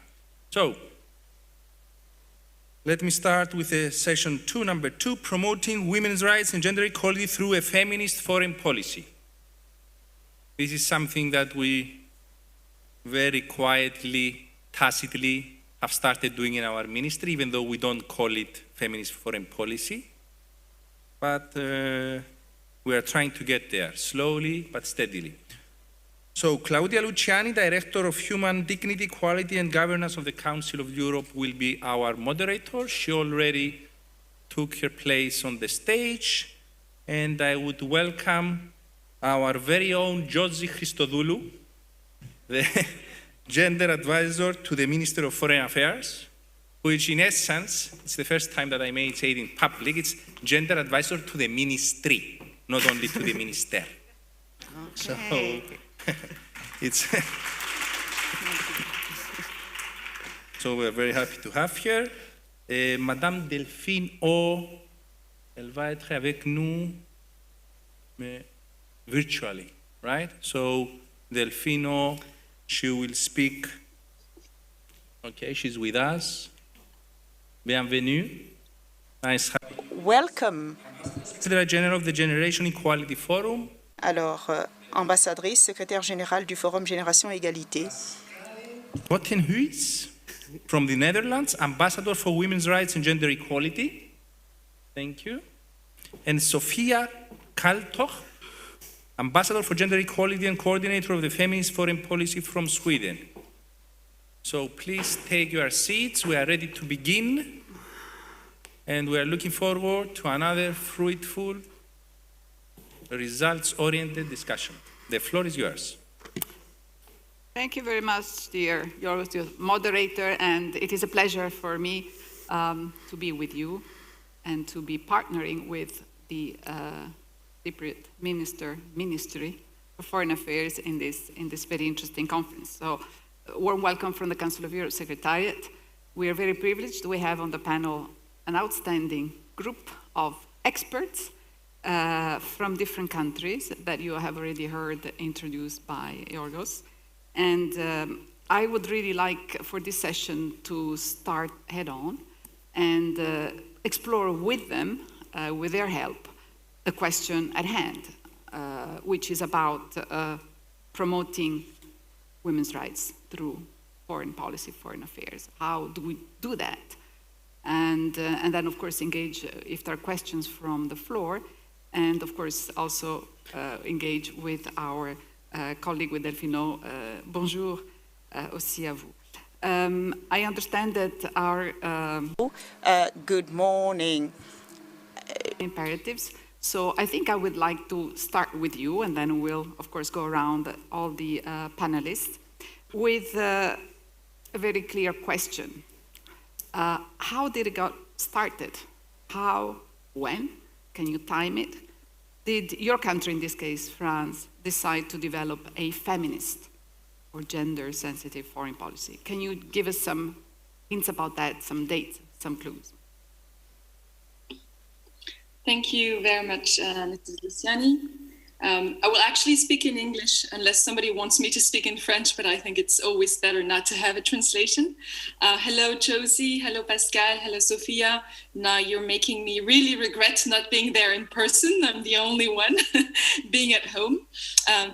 So, let me start with session 2, number 2, promoting women's rights and gender equality through a feminist foreign policy. This is something that we very quietly, tacitly have started doing in our ministry, even though we don't call it feminist foreign policy. But we are trying to get there, slowly but steadily. So Claudia Luciani, Director of Human Dignity, Equality and Governance of the Council of Europe, will be our moderator. She already took her place on the stage, and I would welcome our very own Josie Christodoulou, the gender advisor to the Minister of Foreign Affairs, which in essence, it's the first time that I may say it in public, it's gender advisor to the ministry, not only to the minister. Okay. So, it's so we're very happy to have here. Madame Delphine O, elle va être avec nous virtually, right? So Delphine O, she will speak. Okay, she's with us. Bienvenue. Nice. Welcome. Secretary General of the Generation Equality Forum. Alors, ambassadrice, secrétaire générale du Forum Génération Égalité. Botten Huys from the Netherlands, Ambassador for Women's Rights and Gender Equality. Thank you. And Sofia Kaltoch, Ambassador for Gender Equality and Coordinator of the Feminist Foreign Policy from Sweden. So please take your seats. We are ready to begin. And we are looking forward to another fruitful, results-oriented discussion. The floor is yours. Thank you very much, dear. You're the moderator, and it is a pleasure for me to be with you and to be partnering with the Cypriot Ministry for Foreign Affairs in this very interesting conference. So, a warm welcome from the Council of Europe Secretariat. We are very privileged. We have on the panel an outstanding group of experts from different countries that you have already heard introduced by Yorgos. And I would really like for this session to start head on and explore with them, with their help, the question at hand, which is about promoting women's rights through foreign policy, foreign affairs. How do we do that? And then, of course, engage if there are questions from the floor, and, of course, also engage with our colleague with Delphino. Bonjour aussi à vous. I understand that our Good morning. Imperatives. So I think I would like to start with you, and then we'll, of course, go around all the panelists with a very clear question. How did it get started? How, when? Can you time it? Did your country, in this case, France, decide to develop a feminist or gender-sensitive foreign policy? Can you give us some hints about that, some dates, some clues? Thank you very much, Mrs. Luciani. I will actually speak in English unless somebody wants me to speak in French, but I think it's always better not to have a translation. Hello, Josie. Hello, Pascal. Hello, Sophia. Now you're making me really regret not being there in person. I'm the only one being at home.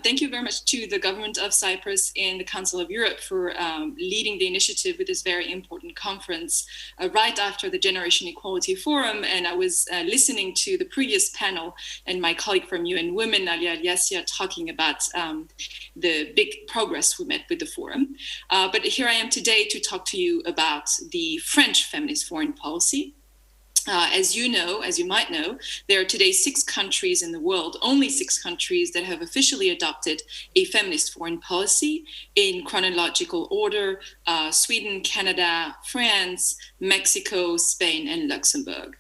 Thank you very much to the government of Cyprus and the Council of Europe for leading the initiative with this very important conference right after the Generation Equality Forum. And I was listening to the previous panel and my colleague from UN Women, Alia Aliasia, talking about the big progress we made with the forum. But here I am today to talk to you about the French feminist foreign policy. As you know, as you might know, there are today 6 countries in the world, only 6 countries that have officially adopted a feminist foreign policy in chronological order: Sweden, Canada, France, Mexico, Spain, and Luxembourg.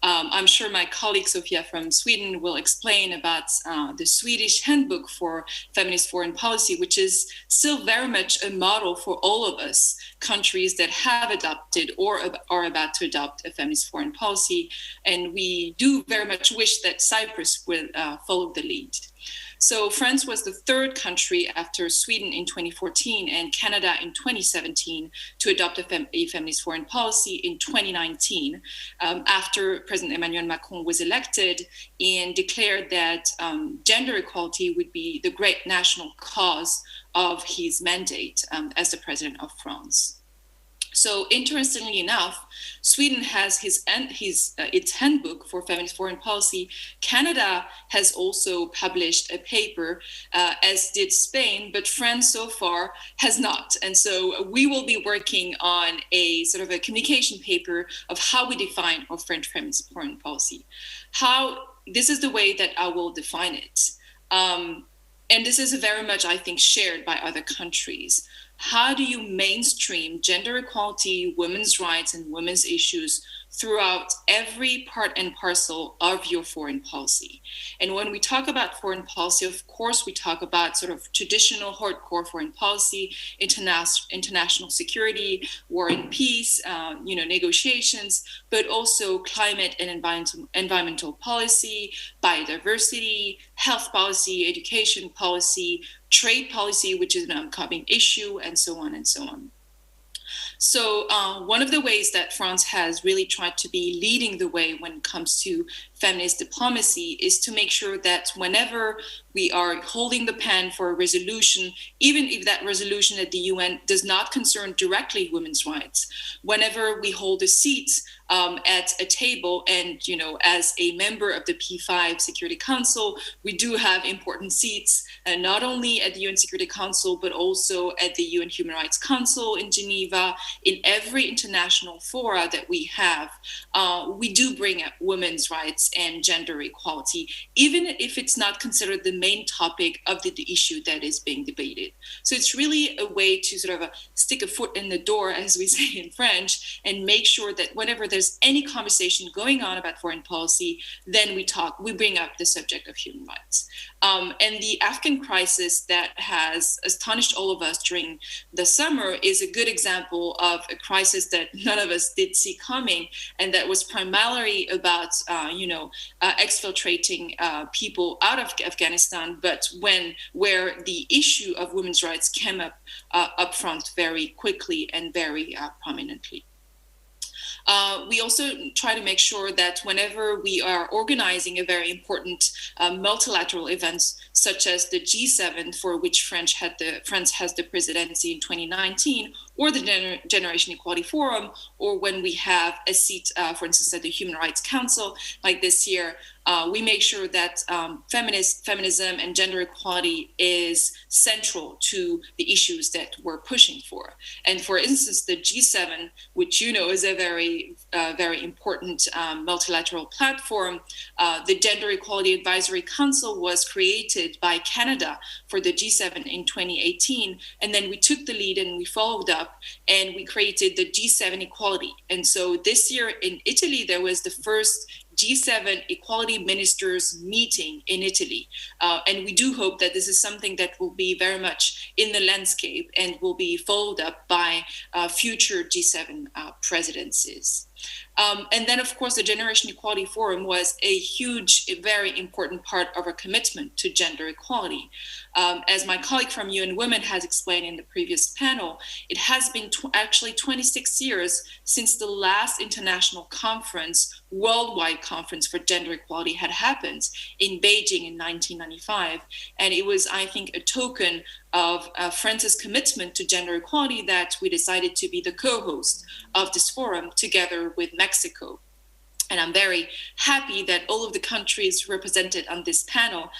I'm sure my colleague Sofia from Sweden will explain about the Swedish handbook for feminist foreign policy, which is still very much a model for all of us, countries that have adopted or are about to adopt a feminist foreign policy. And we do very much wish that Cyprus will follow the lead. So France was the 3rd country after Sweden in 2014 and Canada in 2017 to adopt a feminist foreign policy in 2019, after President Emmanuel Macron was elected and declared that gender equality would be the great national cause of his mandate as the president of France. So interestingly enough, Sweden has its handbook for feminist foreign policy. Canada has also published a paper, as did Spain, but France so far has not. And so we will be working on a sort of a communication paper of how we define our French feminist foreign policy. This is the way that I will define it. and this is very much, I think, shared by other countries. How do you mainstream gender equality, women's rights, and women's issues throughout every part and parcel of your foreign policy? And when we talk about foreign policy, of course, we talk about sort of traditional hardcore foreign policy, international security, war and peace, negotiations, but also climate and environmental policy, biodiversity, health policy, education policy, trade policy, which is an upcoming issue, and so on and so on. So one of the ways that France has really tried to be leading the way when it comes to feminist diplomacy is to make sure that whenever we are holding the pen for a resolution, even if that resolution at the UN does not concern directly women's rights, whenever we hold a seat at a table, and as a member of the P5 Security Council, we do have important seats, not only at the UN Security Council, but also at the UN Human Rights Council in Geneva. In every international fora that we have, we do bring up women's rights and gender equality, even if it's not considered the main topic of the issue that is being debated. So it's really a way to sort of stick a foot in the door, as we say in French, and make sure that whenever there's any conversation going on about foreign policy, then we bring up the subject of human rights. And the Afghan crisis that has astonished all of us during the summer is a good example of a crisis that none of us did see coming, and that was primarily about, exfiltrating people out of Afghanistan, but where the issue of women's rights came up front very quickly and very prominently. We also try to make sure that whenever we are organizing a very important multilateral events, such as the G7, for which France has the presidency in 2019, or the Generation Equality Forum, or when we have a seat, for instance, at the Human Rights Council, like this year, we make sure that feminism and gender equality is central to the issues that we're pushing for. And for instance, the G7, which is a very, very important multilateral platform, the Gender Equality Advisory Council was created by Canada for the G7 in 2018. And then we took the lead and we followed up, and we created the G7 Equality. And so this year in Italy, there was the first G7 equality ministers meeting in Italy. And we do hope that this is something that will be very much in the landscape and will be followed up by future G7 presidencies. And then, of course, the Generation Equality Forum was a very important part of our commitment to gender equality. As my colleague from UN Women has explained in the previous panel, it has been actually 26 years since the last international conference, worldwide conference for gender equality had happened in Beijing in 1995. And it was, I think, a token of France's commitment to gender equality that we decided to be the co-host of this forum together with Mexico. And I'm very happy that all of the countries represented on this panel,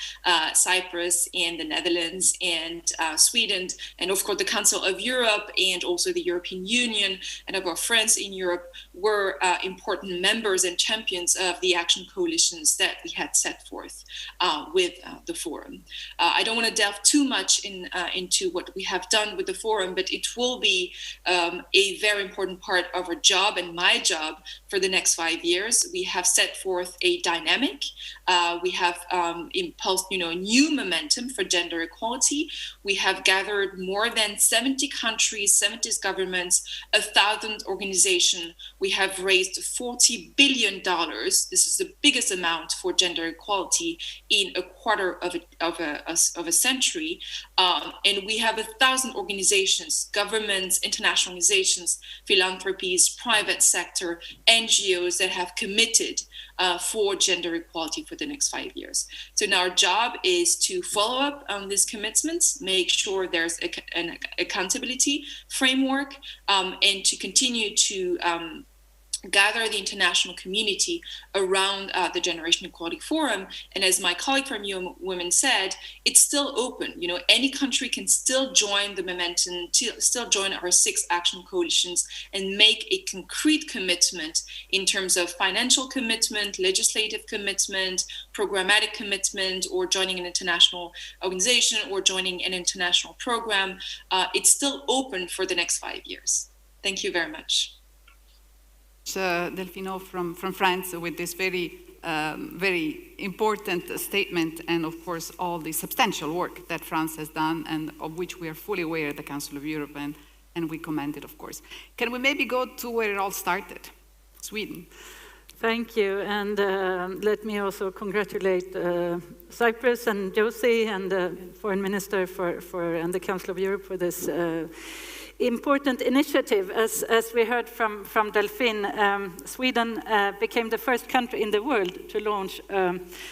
Cyprus and the Netherlands and Sweden, and of course the Council of Europe and also the European Union and of our friends in Europe, were important members and champions of the action coalitions that we had set forth with the forum. I don't want to delve too much into what we have done with the forum, but it will be a very important part of our job and my job for the next 5 years. We have set forth a dynamic. We have impulsed, new momentum for gender equality. We have gathered more than 70 countries, 70 governments, 1,000 organizations. We have raised $40 billion. This is the biggest amount for gender equality in a quarter of a century. And we have 1,000 organizations, governments, international organizations, philanthropies, private sector, NGOs that have committed for gender equality for the next 5 years. So now our job is to follow up on these commitments, make sure there's an accountability framework, and to continue to gather the international community around the Generation Equality Forum. And as my colleague from UN Women said, it's still open. You know, any country can still join the momentum, still join our 6 action coalitions and make a concrete commitment in terms of financial commitment, legislative commitment, programmatic commitment, or joining an international organization or joining an international program. It's still open for the next 5 years. Thank you very much. Delphino from France with this very important statement, and of course all the substantial work that France has done and of which we are fully aware at the Council of Europe, and we commend it, of course. Can we maybe go to where it all started, Sweden? Thank you, and let me also congratulate Cyprus and Josie and the Foreign Minister and the Council of Europe for this important initiative. As we heard from Delphine, Sweden became the first country in the world to launch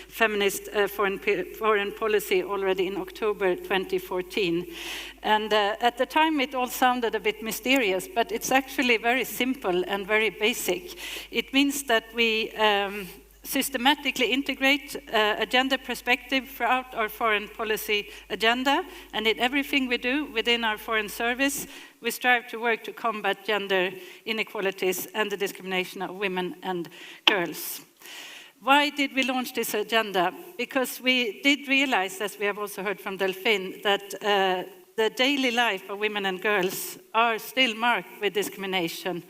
feminist foreign policy already in October 2014. And at the time it all sounded a bit mysterious, but it's actually very simple and very basic. It means that we systematically integrate a gender perspective throughout our foreign policy agenda, and in everything we do within our foreign service, we strive to work to combat gender inequalities and the discrimination of women and girls. Why did we launch this agenda? Because we did realize, as we have also heard from Delphine, that the daily life of women and girls are still marked with discrimination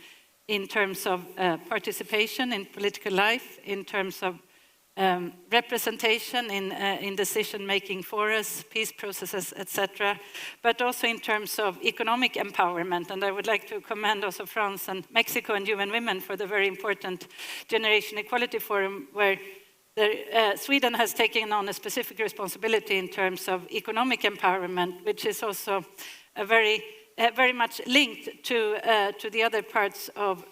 in terms of participation in political life, in terms of representation in decision-making forums, peace processes, etc., but also in terms of economic empowerment. And I would like to commend also France and Mexico and UN Women for the very important Generation Equality Forum, where Sweden has taken on a specific responsibility in terms of economic empowerment, which is also a very much linked to the other parts of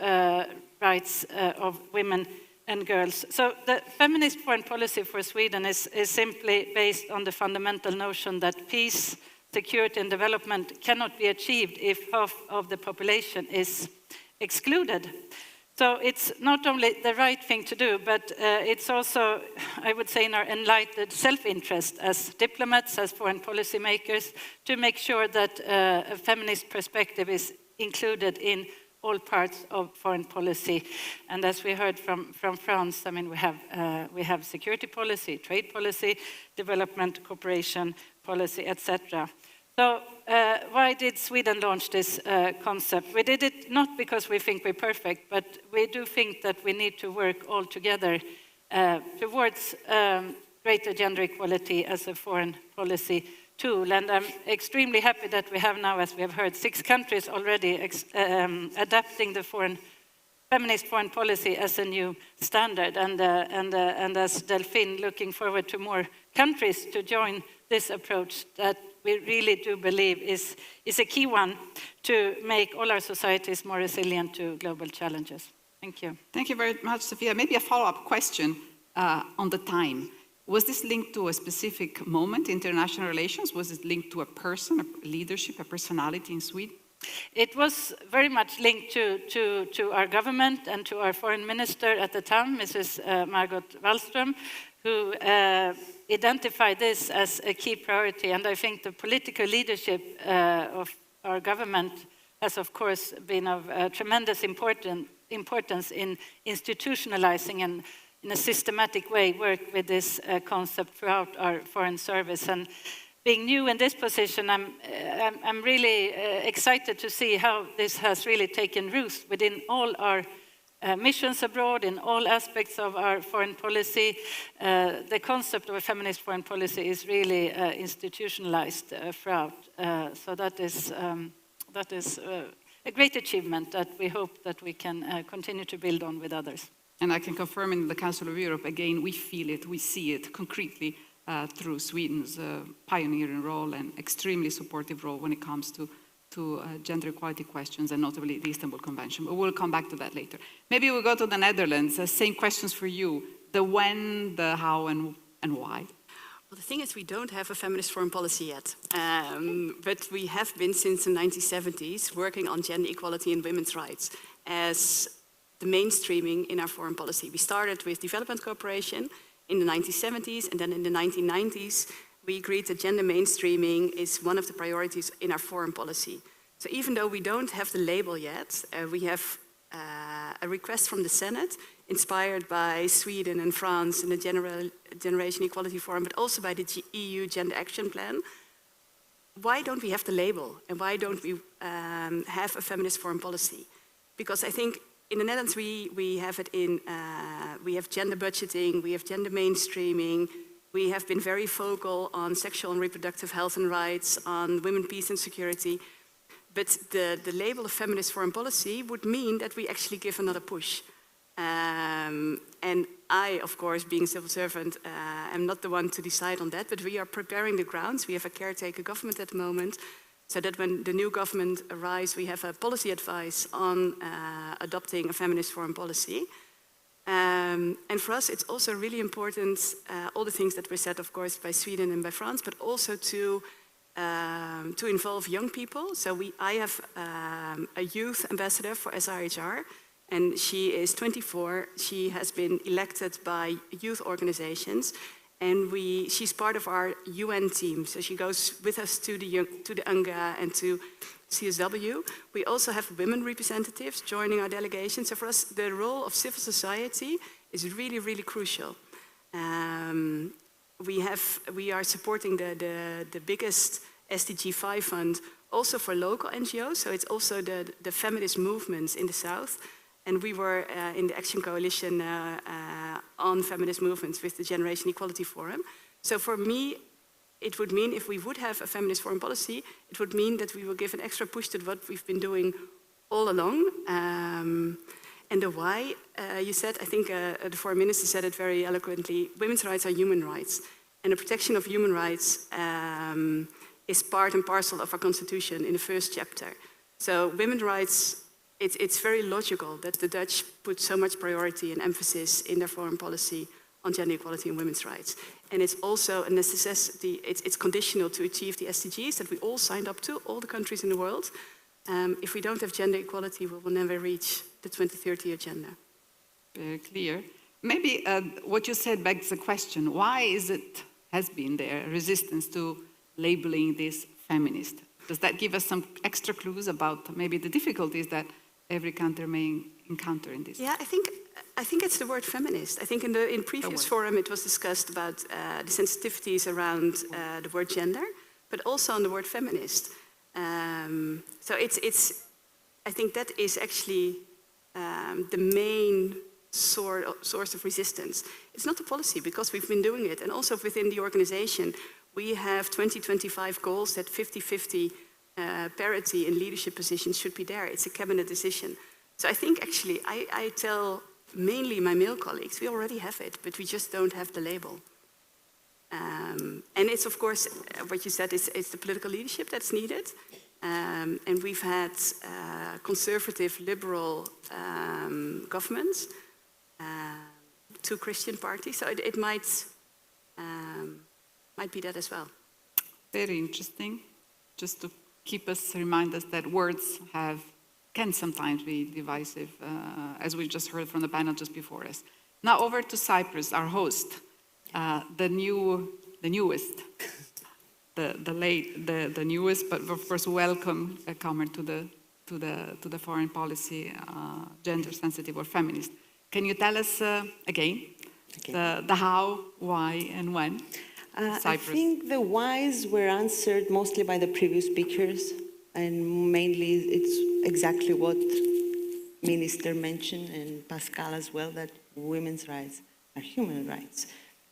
rights of women and girls. So the feminist foreign policy for Sweden is simply based on the fundamental notion that peace, security and development cannot be achieved if half of the population is excluded. So it's not only the right thing to do, but it's also, I would say, in our enlightened self-interest as diplomats, as foreign policy makers, to make sure that a feminist perspective is included in all parts of foreign policy. And as we heard from France, I mean, we have security policy, trade policy, development, cooperation policy, etc. So why did Sweden launch this concept? We did it not because we think we're perfect, but we do think that we need to work all together towards greater gender equality as a foreign policy tool. And I'm extremely happy that we have now, as we have heard, 6 countries already adapting the feminist foreign policy as a new standard. And as Delphine, looking forward to more countries to join this approach that we really do believe is a key one to make all our societies more resilient to global challenges. Thank you. Thank you very much, Sophia. Maybe a follow-up question on the time. Was this linked to a specific moment in international relations? Was it linked to a person, a leadership, a personality in Sweden? It was very much linked to our government and to our foreign minister at the time, Mrs. Margot Wallström, who identified this as a key priority. And I think the political leadership of our government has, of course, been of tremendous importance in institutionalizing and in a systematic way work with this concept throughout our foreign service. And being new in this position, I'm really excited to see how this has really taken root within all our missions abroad, in all aspects of our foreign policy. The concept of a feminist foreign policy is really institutionalized throughout. So that is a great achievement that we hope that we can continue to build on with others. And I can confirm in the Council of Europe, again, we feel it, we see it concretely through Sweden's pioneering role and extremely supportive role when it comes to gender equality questions, and notably the Istanbul Convention. But we'll come back to that later. Maybe we'll go to the Netherlands. Same questions for you. The when, the how, and why. Well, the thing is, we don't have a feminist foreign policy yet. But we have been since the 1970s working on gender equality and women's rights as the mainstreaming in our foreign policy. We started with development cooperation in the 1970s, and then in the 1990s, we agreed that gender mainstreaming is one of the priorities in our foreign policy. So even though we don't have the label yet, we have a request from the Senate, inspired by Sweden and France and the Generation Equality Forum, but also by the EU Gender Action Plan. Why don't we have the label? And why don't we have a feminist foreign policy? Because I think in the Netherlands, we have it in, we have gender budgeting, we have gender mainstreaming, we have been very vocal on sexual and reproductive health and rights, on women, peace and security. But the label of feminist foreign policy would mean that we actually give another push. And I, of course, being a civil servant, am not the one to decide on that, but we are preparing the grounds. We have a caretaker government at the moment, so that when the new government arrives, we have a policy advice on adopting a feminist foreign policy. And for us, it's also really important, all the things that were said, of course, by Sweden and by France, but also to involve young people. So I have a youth ambassador for SRHR, and she is 24. She has been elected by youth organizations, and she's part of our UN team. So she goes with us to the UNGA and to CSW. We also have women representatives joining our delegation. So for us, the role of civil society is really, really crucial. We are supporting the biggest SDG 5 fund also for local NGOs. So it's also the feminist movements in the South. And we were in the Action Coalition on feminist movements with the Generation Equality Forum. So for me, it would mean if we would have a feminist foreign policy, it would mean that we will give an extra push to what we've been doing all along. And the why, you said, I think the foreign minister said it very eloquently, women's rights are human rights. And the protection of human rights is part and parcel of our constitution in the first chapter. So women's rights, it's very logical that the Dutch put so much priority and emphasis in their foreign policy on gender equality and women's rights. And it's also a necessity, it's conditional to achieve the SDGs that we all signed up to, all the countries in the world. If we don't have gender equality, we will never reach the 2030 agenda. Very clear. Maybe what you said begs the question, why has been there resistance to labeling this feminist? Does that give us some extra clues about maybe the difficulties that every country may encounter in this? Yeah, I think it's the word feminist. I think in previous forum it was discussed about the sensitivities around the word gender, but also on the word feminist. So I think that is actually the main source of resistance. It's not the policy, because we've been doing it, and also within the organization, we have 2025 goals that 50-50 parity in leadership positions should be there. It's a cabinet decision. So I think actually, I tell mainly my male colleagues, we already have it, but we just don't have the label. And it's, of course, what you said, it's the political leadership that's needed. And we've had conservative, liberal governments, 2 Christian parties, so it might be that as well. Very interesting. Just to remind us that words can sometimes be divisive, as we just heard from the panel just before us. Now over to Cyprus, our host, the newest, the newest, but of course welcome comer to the foreign policy, gender sensitive or feminist. Can you tell us again the how, why, and when? I think the whys were answered mostly by the previous speakers, and mainly it's exactly what Minister mentioned, and Pascal as well, that women's rights are human rights.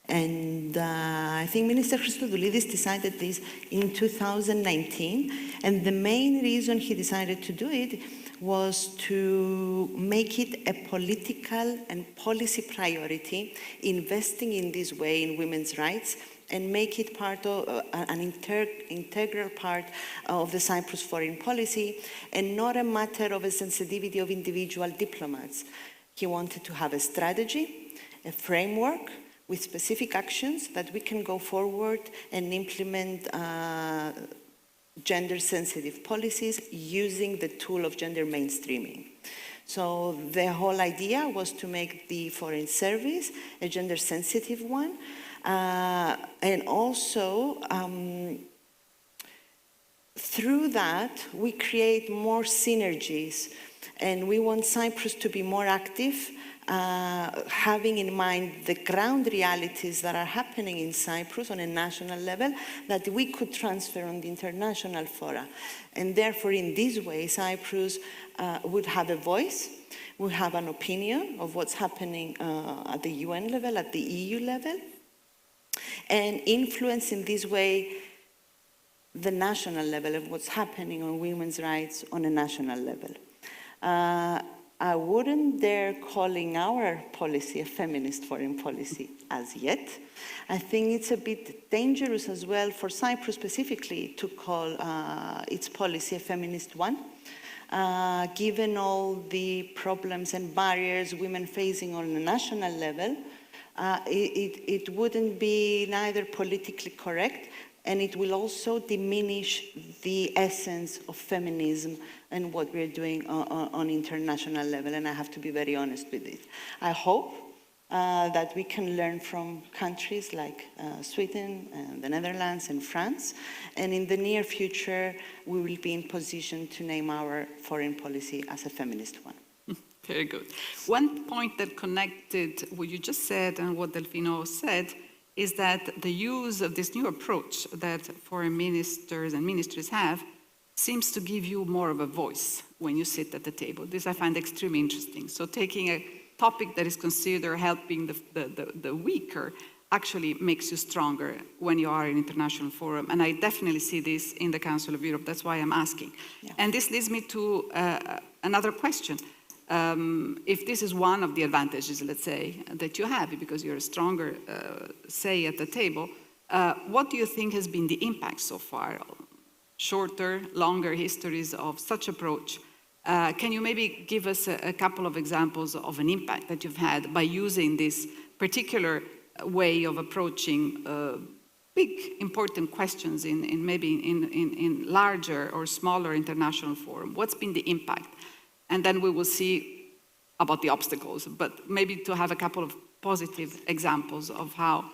And I think Minister Christodoulidis decided this in 2019, and the main reason he decided to do it was to make it a political and policy priority, investing in this way in women's rights, and make it part of an integral part of the Cyprus foreign policy, and not a matter of a sensitivity of individual diplomats. He wanted to have a strategy, a framework with specific actions that we can go forward and implement gender-sensitive policies using the tool of gender mainstreaming. So the whole idea was to make the Foreign Service a gender-sensitive one, and also through that we create more synergies, and we want Cyprus to be more active, having in mind the ground realities that are happening in Cyprus on a national level that we could transfer on the international fora. And therefore, in this way, Cyprus would have a voice, would have an opinion of what's happening at the UN level, at the EU level, and influence in this way the national level of what's happening on women's rights on a national level. I wouldn't dare calling our policy a feminist foreign policy as yet. I think it's a bit dangerous as well for Cyprus specifically to call its policy a feminist one, given all the problems and barriers women facing on a national level. It wouldn't be neither politically correct, and it will also diminish the essence of feminism and what we're doing on international level, and I have to be very honest with it. I hope that we can learn from countries like Sweden, and the Netherlands, and France, and in the near future, we will be in position to name our foreign policy as a feminist one. Very good. One point that connected what you just said and what Delfino said is that the use of this new approach that foreign ministers and ministries have seems to give you more of a voice when you sit at the table. This I find extremely interesting. So taking a topic that is considered helping the weaker actually makes you stronger when you are in an international forum. And I definitely see this in the Council of Europe. That's why I'm asking. Yeah. And this leads me to another question. If this is one of the advantages, let's say, that you have, because you're a stronger say at the table, what do you think has been the impact so far? Shorter, longer histories of such approach. Can you maybe give us a couple of examples of an impact that you've had by using this particular way of approaching big, important questions in maybe in larger or smaller international forum? What's been the impact? And then we will see about the obstacles, but maybe to have a couple of positive examples of how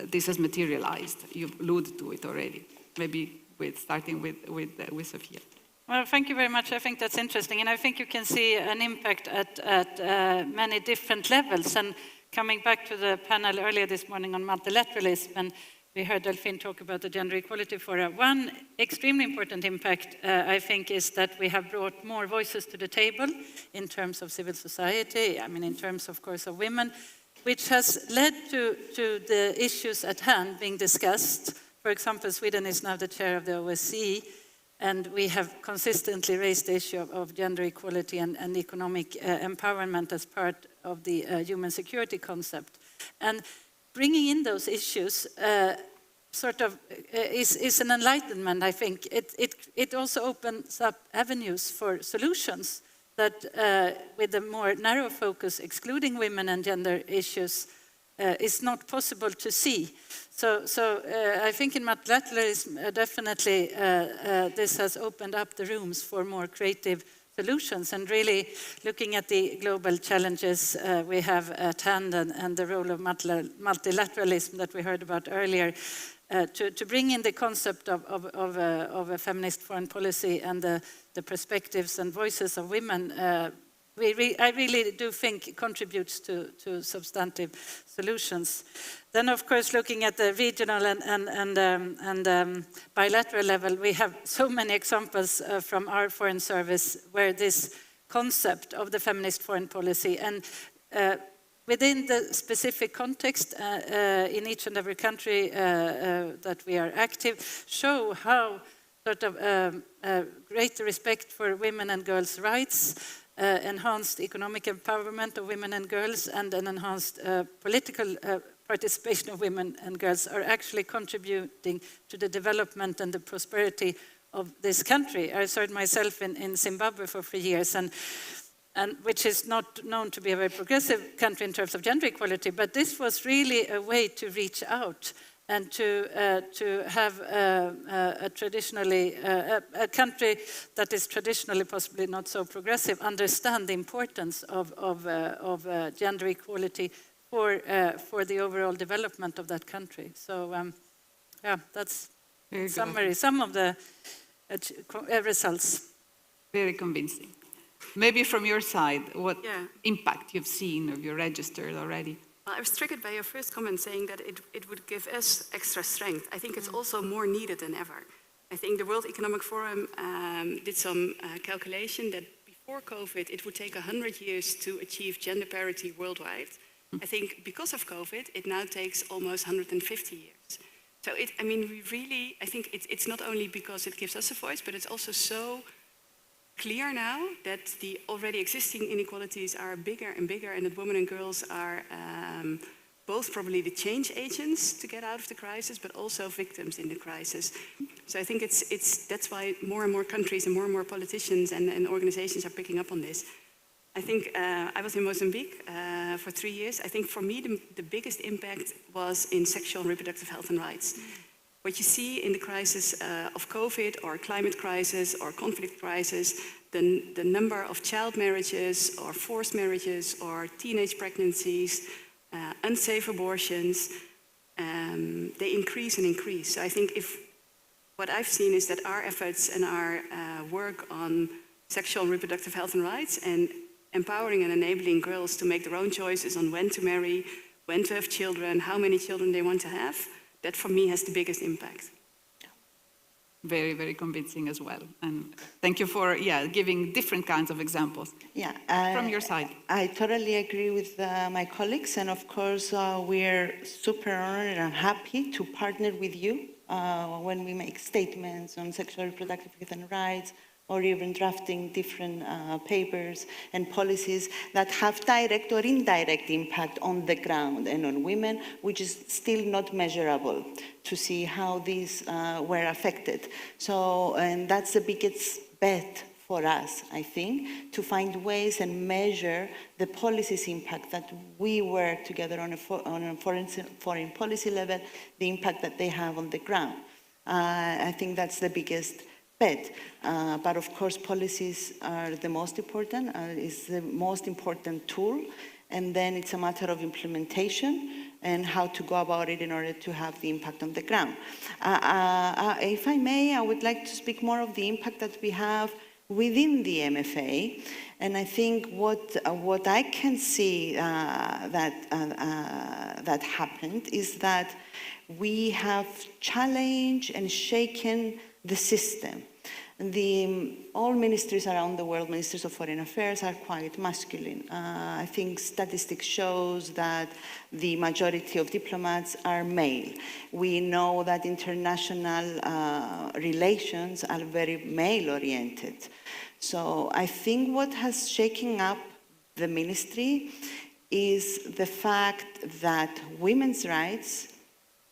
this has materialized. You've alluded to it already, maybe starting with Sofia. Well, thank you very much. I think that's interesting, and I think you can see an impact at many different levels. And coming back to the panel earlier this morning on multilateralism, and we heard Delphine talk about the Gender Equality Forum. One extremely important impact, I think, is that we have brought more voices to the table in terms of civil society, I mean, in terms, of course, of women, which has led to the issues at hand being discussed. For example, Sweden is now the chair of the OSCE, and we have consistently raised the issue of gender equality and economic empowerment as part of the human security concept. And bringing in those issues is an enlightenment, I think. It also opens up avenues for solutions that, with a more narrow focus, excluding women and gender issues, is not possible to see. So I think in multilateralism, definitely this has opened up the rooms for more creative solutions, and really looking at the global challenges we have at hand and the role of multilateralism that we heard about earlier, to bring in the concept of a feminist foreign policy and the perspectives and voices of women, I really do think it contributes to substantive solutions. Then, of course, looking at the regional and bilateral level, we have so many examples from our foreign service where this concept of the feminist foreign policy and within the specific context in each and every country that we are active, show how sort of greater respect for women and girls' rights, enhanced economic empowerment of women and girls, and an enhanced political participation of women and girls are actually contributing to the development and the prosperity of this country. I served myself in Zimbabwe for 3 years, and which is not known to be a very progressive country in terms of gender equality, but this was really a way to reach out and to have a country that is traditionally possibly not so progressive understand the importance of gender equality for the overall development of that country. So yeah, that's in summary some of the results. Very convincing. Maybe from your side, what impact you've seen or you've registered already? Well, I was triggered by your first comment saying that it would give us extra strength. I think it's also more needed than ever. I think the World Economic Forum did some calculation that before COVID, it would take 100 years to achieve gender parity worldwide. I think because of COVID, it now takes almost 150 years. So I think it's not only because it gives us a voice, but it's also so clear now that the already existing inequalities are bigger and bigger, and that women and girls are both probably the change agents to get out of the crisis, but also victims in the crisis. So I think that's why more and more countries and more politicians and organizations are picking up on this. I think I was in Mozambique for 3 years. I think for me the biggest impact was in sexual and reproductive health and rights. What you see in the crisis of COVID or climate crisis or conflict crisis, the number of child marriages or forced marriages or teenage pregnancies, unsafe abortions, they increase and increase. So I think what I've seen is that our efforts and our work on sexual and reproductive health and rights and empowering and enabling girls to make their own choices on when to marry, when to have children, how many children they want to have, that for me has the biggest impact. Very, very convincing as well. And thank you for giving different kinds of examples. Yeah, from your side. I totally agree with my colleagues, and of course we're super honored and happy to partner with you when we make statements on sexual and reproductive health and rights, or even drafting different papers and policies that have direct or indirect impact on the ground and on women, which is still not measurable to see how these were affected. So, and that's the biggest bet for us, I think, to find ways and measure the policies impact that we work together on a foreign policy level, the impact that they have on the ground. I think that's the biggest bet. But of course, policies are the most important, is the most important tool, and then it's a matter of implementation and how to go about it in order to have the impact on the ground. If I may, I would like to speak more of the impact that we have within the MFA, and I think what I can see that happened is that we have challenged and shaken the system. All ministries around the world, ministers of foreign affairs, are quite masculine. I think statistics shows that the majority of diplomats are male. We know that international relations are very male-oriented. So I think what has shaken up the ministry is the fact that women's rights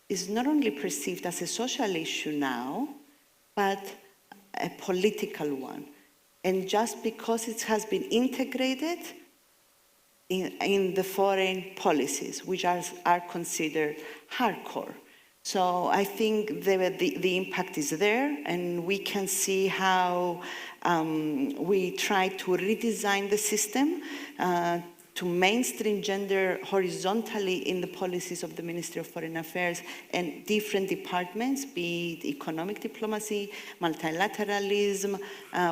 is not only perceived as a social issue now, but a political one. And just because it has been integrated in the foreign policies, which are considered hardcore. So I think the impact is there, and we can see how we try to redesign the system to mainstream gender horizontally in the policies of the Ministry of Foreign Affairs and different departments, be it economic diplomacy, multilateralism,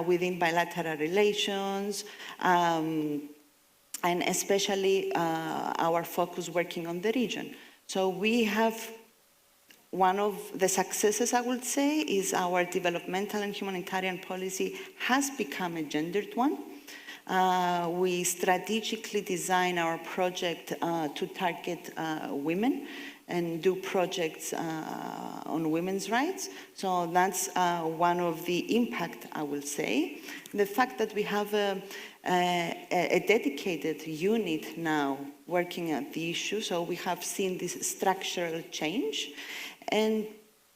within bilateral relations, and especially our focus working on the region. So we have one of the successes, I would say, is our developmental and humanitarian policy has become a gendered one. We strategically design our project to target women and do projects on women's rights. So that's one of the impact, I will say. The fact that we have a dedicated unit now working at the issue, so we have seen this structural change. And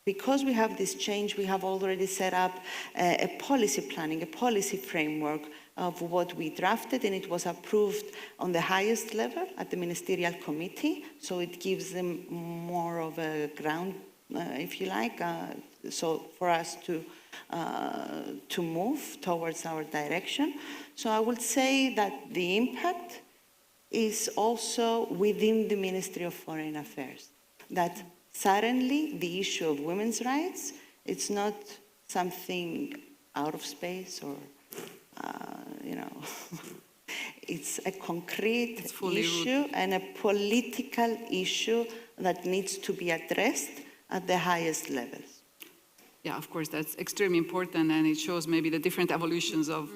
because we have this change, we have already set up a policy planning, a policy framework of what we drafted, and it was approved on the highest level at the ministerial committee, so it gives them more of a ground, if you like, so for us to move towards our direction. So I would say that the impact is also within the Ministry of Foreign Affairs, that suddenly the issue of women's rights, it's not something out of space or, it's a concrete issue and a political issue that needs to be addressed at the highest levels. Yeah, of course, that's extremely important, and it shows maybe the different evolutions of,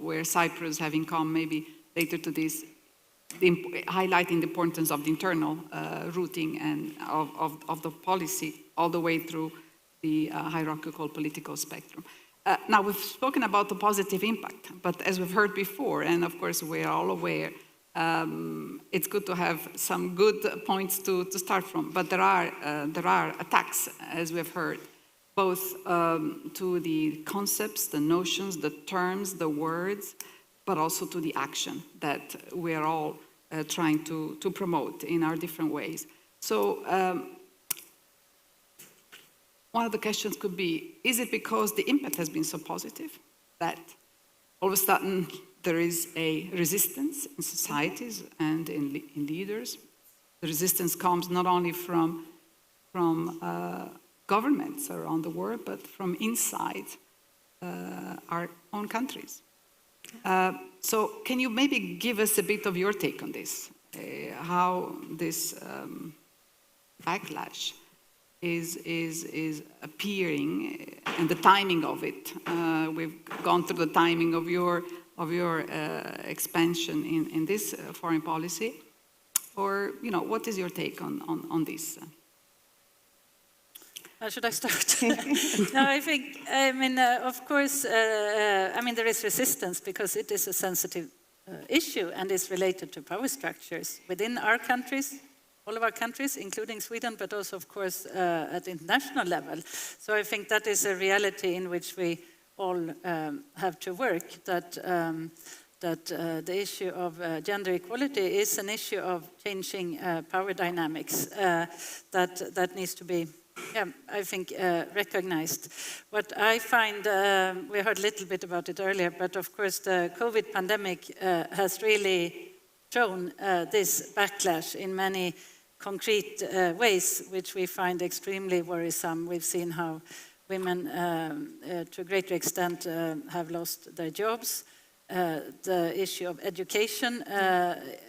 where Cyprus having come maybe later to this, highlighting the importance of the internal routing and of the policy all the way through the hierarchical political spectrum. Now, we've spoken about the positive impact, but as we've heard before, and of course we're all aware, it's good to have some good points to start from, but there are attacks, as we've heard, both to the concepts, the notions, the terms, the words, but also to the action that we are all trying to promote in our different ways. So one of the questions could be, is it because the impact has been so positive that all of a sudden there is a resistance in societies and in leaders? The resistance comes not only from governments around the world, but from inside our own countries. So can you maybe give us a bit of your take on this? How this backlash is appearing and the timing of it. We've gone through the timing of your expansion in this foreign policy. Or, what is your take on this? Should I start? No, of course, there is resistance because it is a sensitive issue and is related to power structures within our countries, all of our countries, including Sweden, but also, of course, at international level. So I think that is a reality in which we all have to work, that the issue of gender equality is an issue of changing power dynamics that needs to be, I think, recognized. What I find, we heard a little bit about it earlier, but of course the COVID pandemic has really shown this backlash in many concrete ways, which we find extremely worrisome. We've seen how women, to a greater extent, have lost their jobs. The issue of education,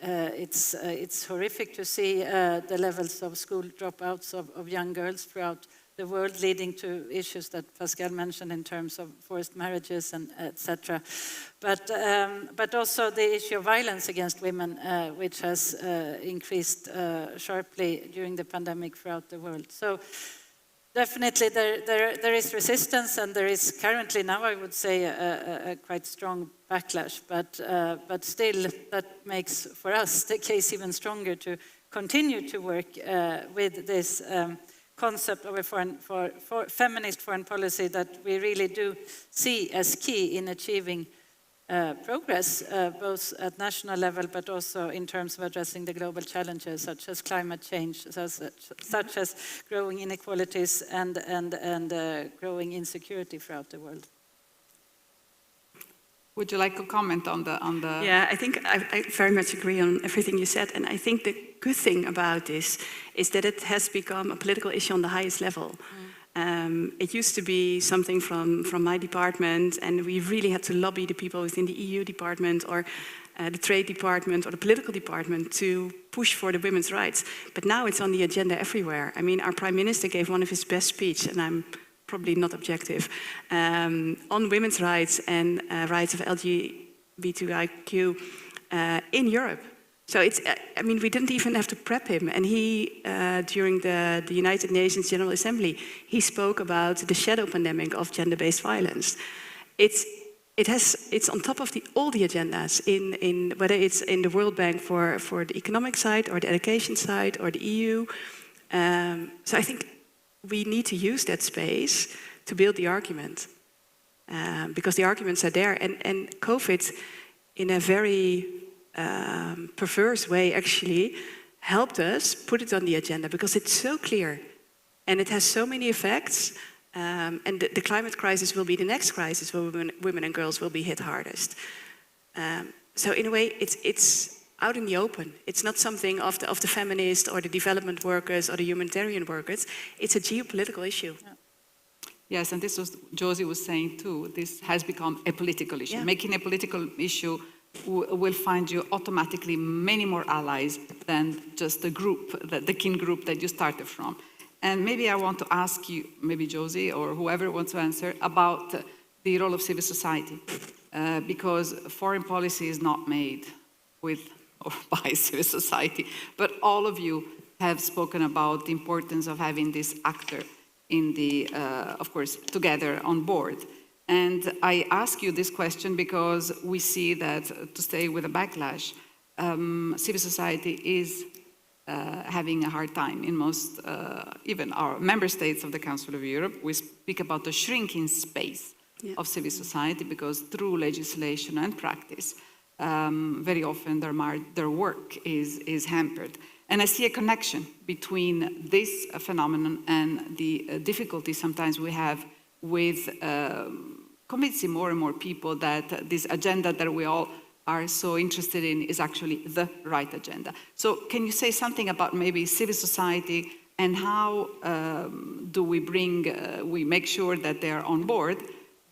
it's horrific to see the levels of school dropouts of young girls throughout the world, leading to issues that Pascal mentioned in terms of forced marriages and etc. But also the issue of violence against women, which has increased sharply during the pandemic throughout the world. So definitely there is resistance, and there is currently now, I would say, a quite strong backlash, but still that makes for us the case even stronger to continue to work with this concept of a feminist foreign policy that we really do see as key in achieving progress, both at national level, but also in terms of addressing the global challenges such as climate change, such as growing inequalities and growing insecurity throughout the world. Would you like to comment on the? Yeah, I think I very much agree on everything you said, and I think the good thing about this is that it has become a political issue on the highest level. It used to be something from my department, and we really had to lobby the people within the EU department or the trade department or the political department to push for the women's rights. But now it's on the agenda everywhere. I mean, our Prime Minister gave one of his best speeches, and I'm probably not objective, on women's rights and rights of LGBTIQ in Europe. So it's, we didn't even have to prep him. And he, during the United Nations General Assembly, he spoke about the shadow pandemic of gender-based violence. It's on top of all the agendas, in whether it's in the World Bank for the economic side or the education side or the EU. So I think we need to use that space to build the argument. because the arguments are there. And COVID, in a very perverse way, actually, helped us put it on the agenda because it's so clear and it has so many effects. And the climate crisis will be the next crisis where women and girls will be hit hardest. So in a way, it's out in the open. It's not something of the feminists or the development workers or the humanitarian workers. It's a geopolitical issue. Yeah. Yes, and this was, Josie was saying too, this has become a political issue. Yeah. Making a political issue will find you automatically many more allies than just the group, the kin group that you started from. And maybe I want to ask you, maybe Josie or whoever wants to answer, about the role of civil society. Because foreign policy is not made with or by civil society, but all of you have spoken about the importance of having this actor in the, of course, together on board. And I ask you this question because we see that, to stay with the backlash, civil society is having a hard time in most, even our member states of the Council of Europe. We speak about the shrinking space of civil society because through legislation and practice, very often their work is hampered. And I see a connection between this phenomenon and the difficulty sometimes we have with convincing more and more people that this agenda that we all are so interested in is actually the right agenda. So can you say something about maybe civil society and how do we we make sure that they're on board,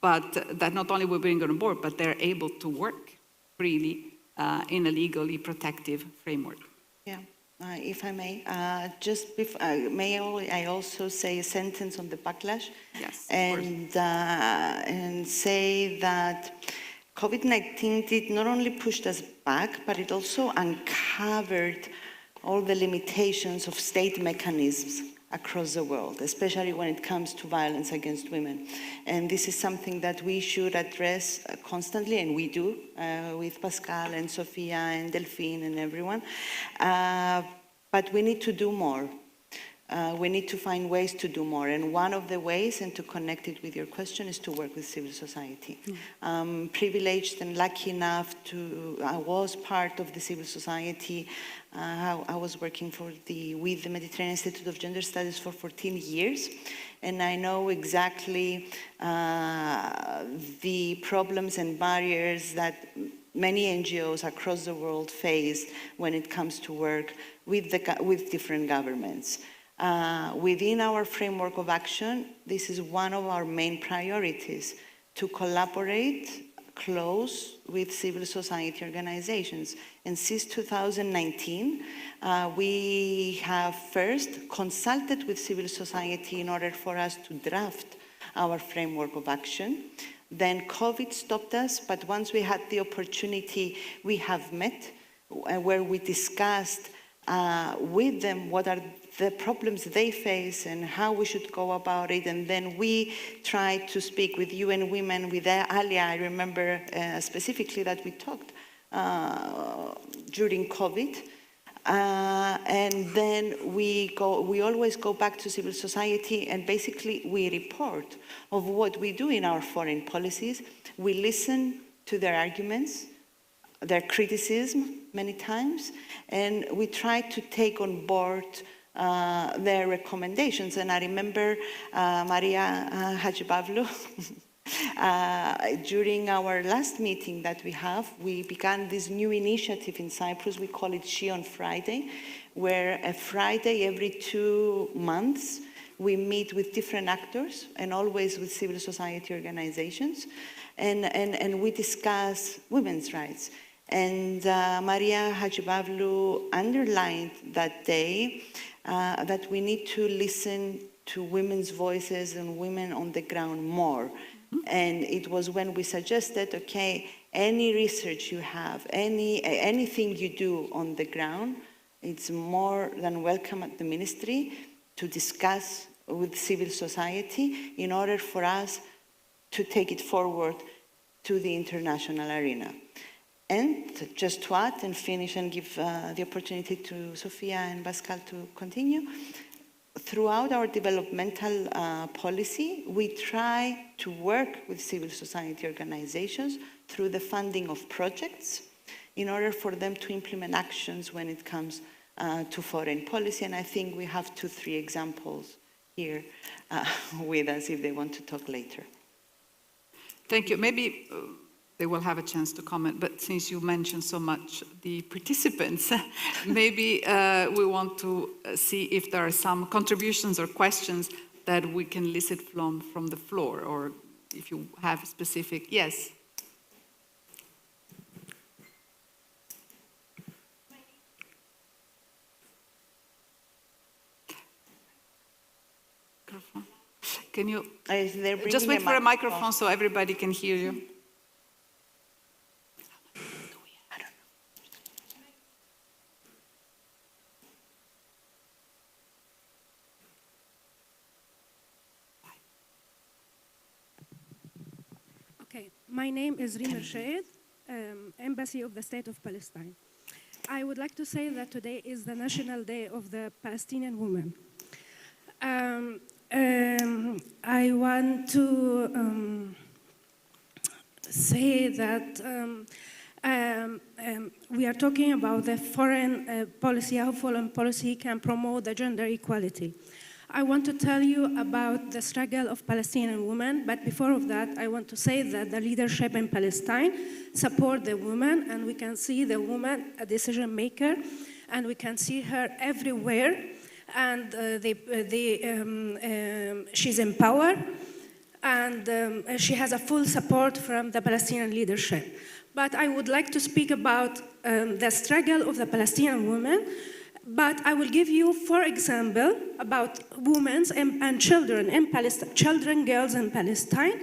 but that not only we bring on board, but they're able to work freely in a legally protective framework? Yeah. If I may, just before, I also say a sentence on the backlash? Yes, and say that COVID-19 did not only push us back, but it also uncovered all the limitations of state mechanisms across the world, especially when it comes to violence against women. And this is something that we should address constantly, and we do, with Pascal and Sofia and Delphine and everyone. But we need to do more. We need to find ways to do more. And one of the ways, and to connect it with your question, is to work with civil society. I'm privileged and lucky enough I was part of the civil society. I was working with the Mediterranean Institute of Gender Studies for 14 years. And I know exactly the problems and barriers that many NGOs across the world face when it comes to work with different governments. Within our framework of action, this is one of our main priorities, to collaborate close with civil society organizations. And since 2019, we have first consulted with civil society in order for us to draft our framework of action. Then COVID stopped us, but once we had the opportunity, we have met where we discussed with them what are the problems they face and how we should go about it. And then we tried to speak with UN Women, with Alia. I remember specifically that we talked during COVID. And then we always go back to civil society, and basically we report of what we do in our foreign policies. We listen to their arguments, their criticism many times, and we try to take on board their recommendations. And I remember Maria Hajibavlu, during our last meeting that we began this new initiative in Cyprus. We call it She on Friday, where a Friday every 2 months, we meet with different actors and always with civil society organizations, and we discuss women's rights. And Maria Hajibavlu underlined that day that we need to listen to women's voices and women on the ground more. And it was when we suggested, okay, any research you have, anything you do on the ground, it's more than welcome at the ministry to discuss with civil society in order for us to take it forward to the international arena. And just to add and finish and give the opportunity to Sofia and Pascal to continue, throughout our developmental policy, we try to work with civil society organizations through the funding of projects in order for them to implement actions when it comes to foreign policy. And I think we have 2-3 examples here with us if they want to talk later. Thank you. Maybe they will have a chance to comment, but since you mentioned so much the participants, maybe we want to see if there are some contributions or questions that we can elicit from the floor, or if you have specific, yes. Can you just wait for a microphone so everybody can hear you? Okay, my name is Rima Shaid, Embassy of the State of Palestine. I would like to say that today is the National Day of the Palestinian Women. I want to say that we are talking about the foreign policy, how foreign policy can promote the gender equality. I want to tell you about the struggle of Palestinian women, but before of that, I want to say that the leadership in Palestine support the woman, and we can see the woman a decision maker, and we can see her everywhere, and she's in power, and she has a full support from the Palestinian leadership. But I would like to speak about the struggle of the Palestinian women. But I will give you, for example, about women and children in Palestine, girls in Palestine,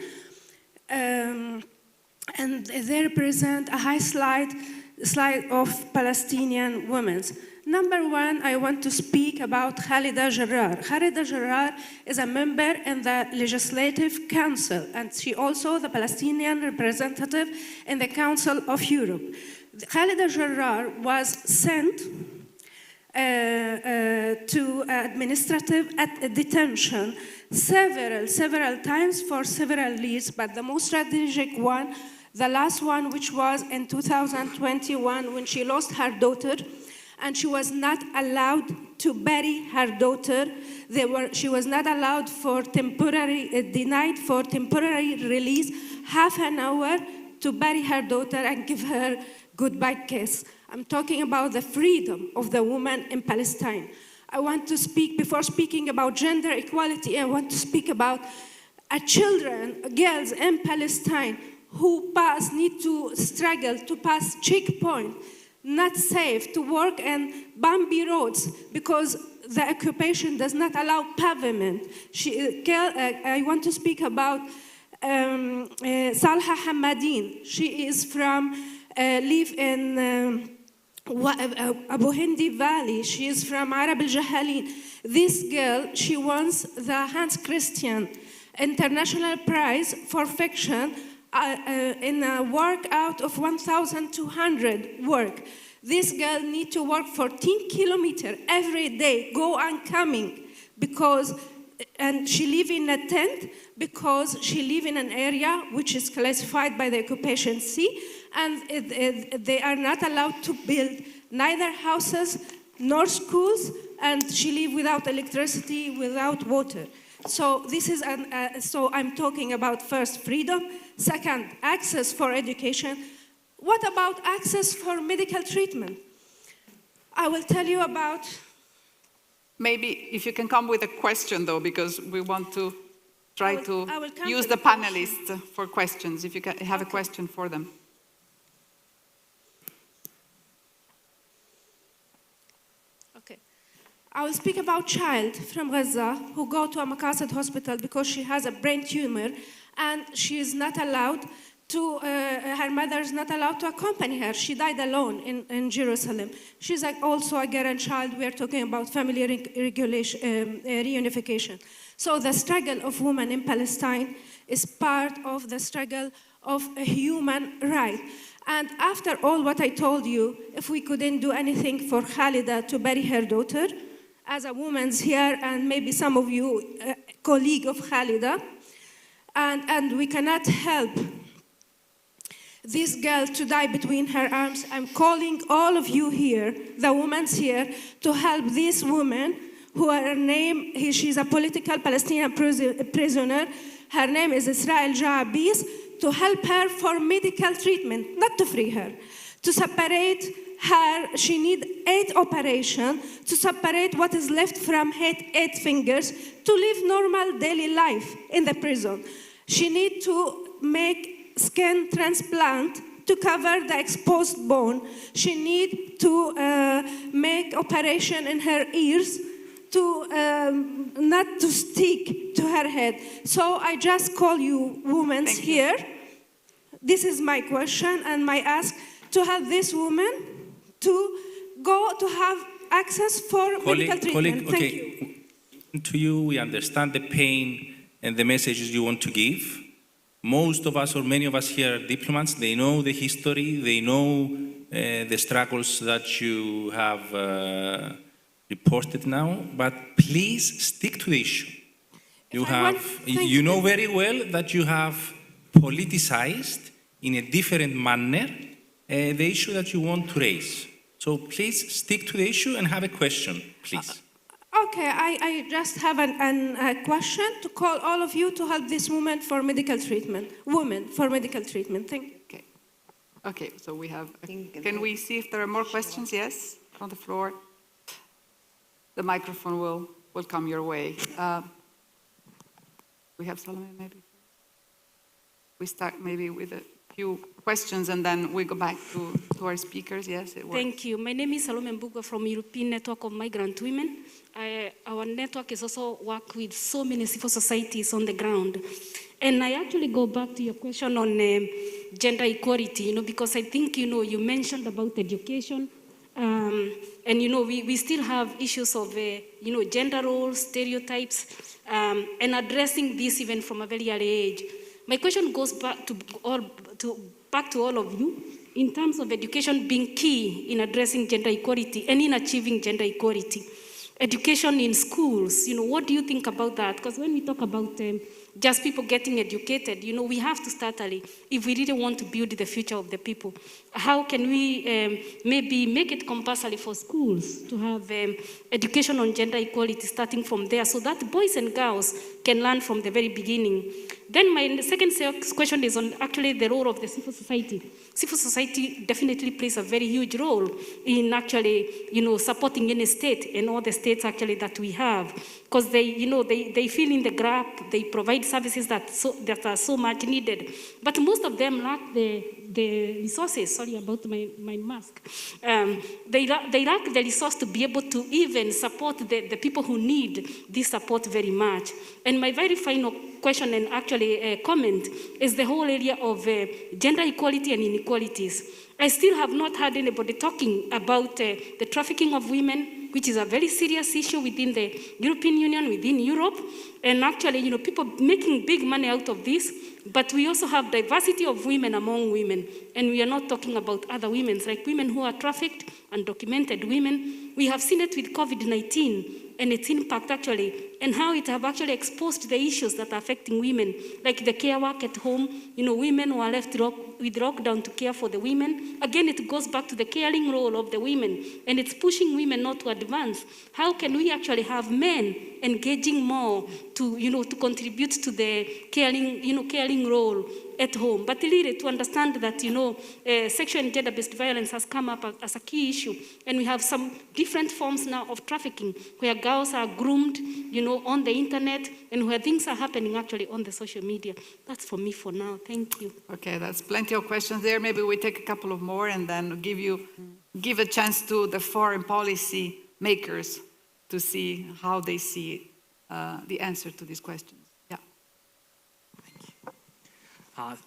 and they represent a high slide of Palestinian women. Number one, I want to speak about Khalida Jarrar. Khalida Jarrar is a member in the Legislative Council, and she also the Palestinian representative in the Council of Europe. Khalida Jarrar was sent to administrative detention several times for several years, but the most strategic one, the last one, which was in 2021 when she lost her daughter, and she was not allowed to bury her daughter. She was not allowed for denied for temporary release, half an hour to bury her daughter and give her goodbye kiss. I'm talking about the freedom of the woman in Palestine. I want to speak, before speaking about gender equality, I want to speak about children, girls in Palestine who need to struggle to pass checkpoint, not safe to work in bumpy roads because the occupation does not allow pavement. I want to speak about Salha Hamadin. She is from, live in Abu Hindi Valley. She is from Arab al-Jahalin. This girl, she wants the Hans Christian International Prize for Fiction in a work out of 1,200 work. This girl needs to work 14 kilometers every day, go and coming, and she lives in a tent because she lives in an area which is classified by the occupation C, and they are not allowed to build neither houses nor schools, and she lives without electricity, without water. So this is so I'm talking about first freedom, second access for education. What about access for medical treatment? I will tell you about. Maybe if you can come with a question though, because we want to try to use the panelists for questions, if you can have a question for them. I will speak about child from Gaza who go to a Maqasid hospital because she has a brain tumor, and she is not allowed to, her mother is not allowed to accompany her. She died alone in Jerusalem. She's also a grandchild. We are talking about family reunification. So the struggle of women in Palestine is part of the struggle of a human right. And after all what I told you, if we couldn't do anything for Khalida to bury her daughter, as a woman here, and maybe some of you, colleague of Khalida, and we cannot help this girl to die between her arms. I'm calling all of you here, the women here, to help this woman, she's a political Palestinian prisoner. Her name is Israel Jaabis, to help her for medical treatment, not to free her, to separate her. She needs 8 operations to separate what is left from her 8 fingers to live normal daily life in the prison. She needs to make skin transplant to cover the exposed bone. She needs to make operation in her ears to not to stick to her head. So I just call you women here. This is my question and my ask to help this woman to go to have access for medical treatment. Thank you. To you, we understand the pain and the messages you want to give. Most of us, or many of us here, are diplomats. They know the history. They know the struggles that you have reported now. But please stick to the issue. You know very well that you have politicized in a different manner the issue that you want to raise. So please stick to the issue and have a question, please. Okay, I just have a question to call all of you to help this woman for medical treatment. Women for medical treatment. Thank you. Okay, so we have, can we see if there are more questions? Yes, on the floor. The microphone will come your way. We have Solomon maybe? We start maybe with a few questions and then we go back to our speakers. Yes, it works. Thank you. My name is Salome Mbugo from European Network of Migrant Women. Our network is also work with so many civil societies on the ground. And I actually go back to your question on gender equality, because I think, you mentioned about education. And, we still have issues of, gender roles, stereotypes, and addressing this even from a very early age. My question goes back to all of you in terms of education being key in addressing gender equality and in achieving gender equality. Education in schools, what do you think about that? Because when we talk about just people getting educated, we have to start early if we really want to build the future of the people. How can we maybe make it compulsory for schools to have education on gender equality starting from there so that boys and girls can learn from the very beginning? Then my second question is on actually the role of the civil society. Civil society definitely plays a very huge role in actually, supporting any state and all the states actually that we have, because they fill in the gap, they provide services that are so much needed, but most of them lack the resources. Sorry about my mask. They lack the resource to be able to even support the people who need this support very much. And my very final question and actually comment is the whole area of gender equality and inequalities. I still have not heard anybody talking about the trafficking of women, which is a very serious issue within the European Union, within Europe. And actually, people making big money out of this, but we also have diversity of women among women. And we are not talking about other women, like women who are trafficked, undocumented women. We have seen it with COVID-19 and its impact actually, and how it have actually exposed the issues that are affecting women, like the care work at home, women who are left with lockdown to care for the women. Again, it goes back to the caring role of the women, and it's pushing women not to advance. How can we actually have men engaging more to contribute to the caring role at home? But really, to understand that, sexual and gender-based violence has come up as a key issue, and we have some different forms now of trafficking, where girls are groomed, on the internet, and where things are happening actually on the social media. That's for me for now. Thank you. Okay, that's plenty of questions there. Maybe we take a couple of more and then give a chance to the foreign policy makers to see how they see the answer to these questions. Yeah.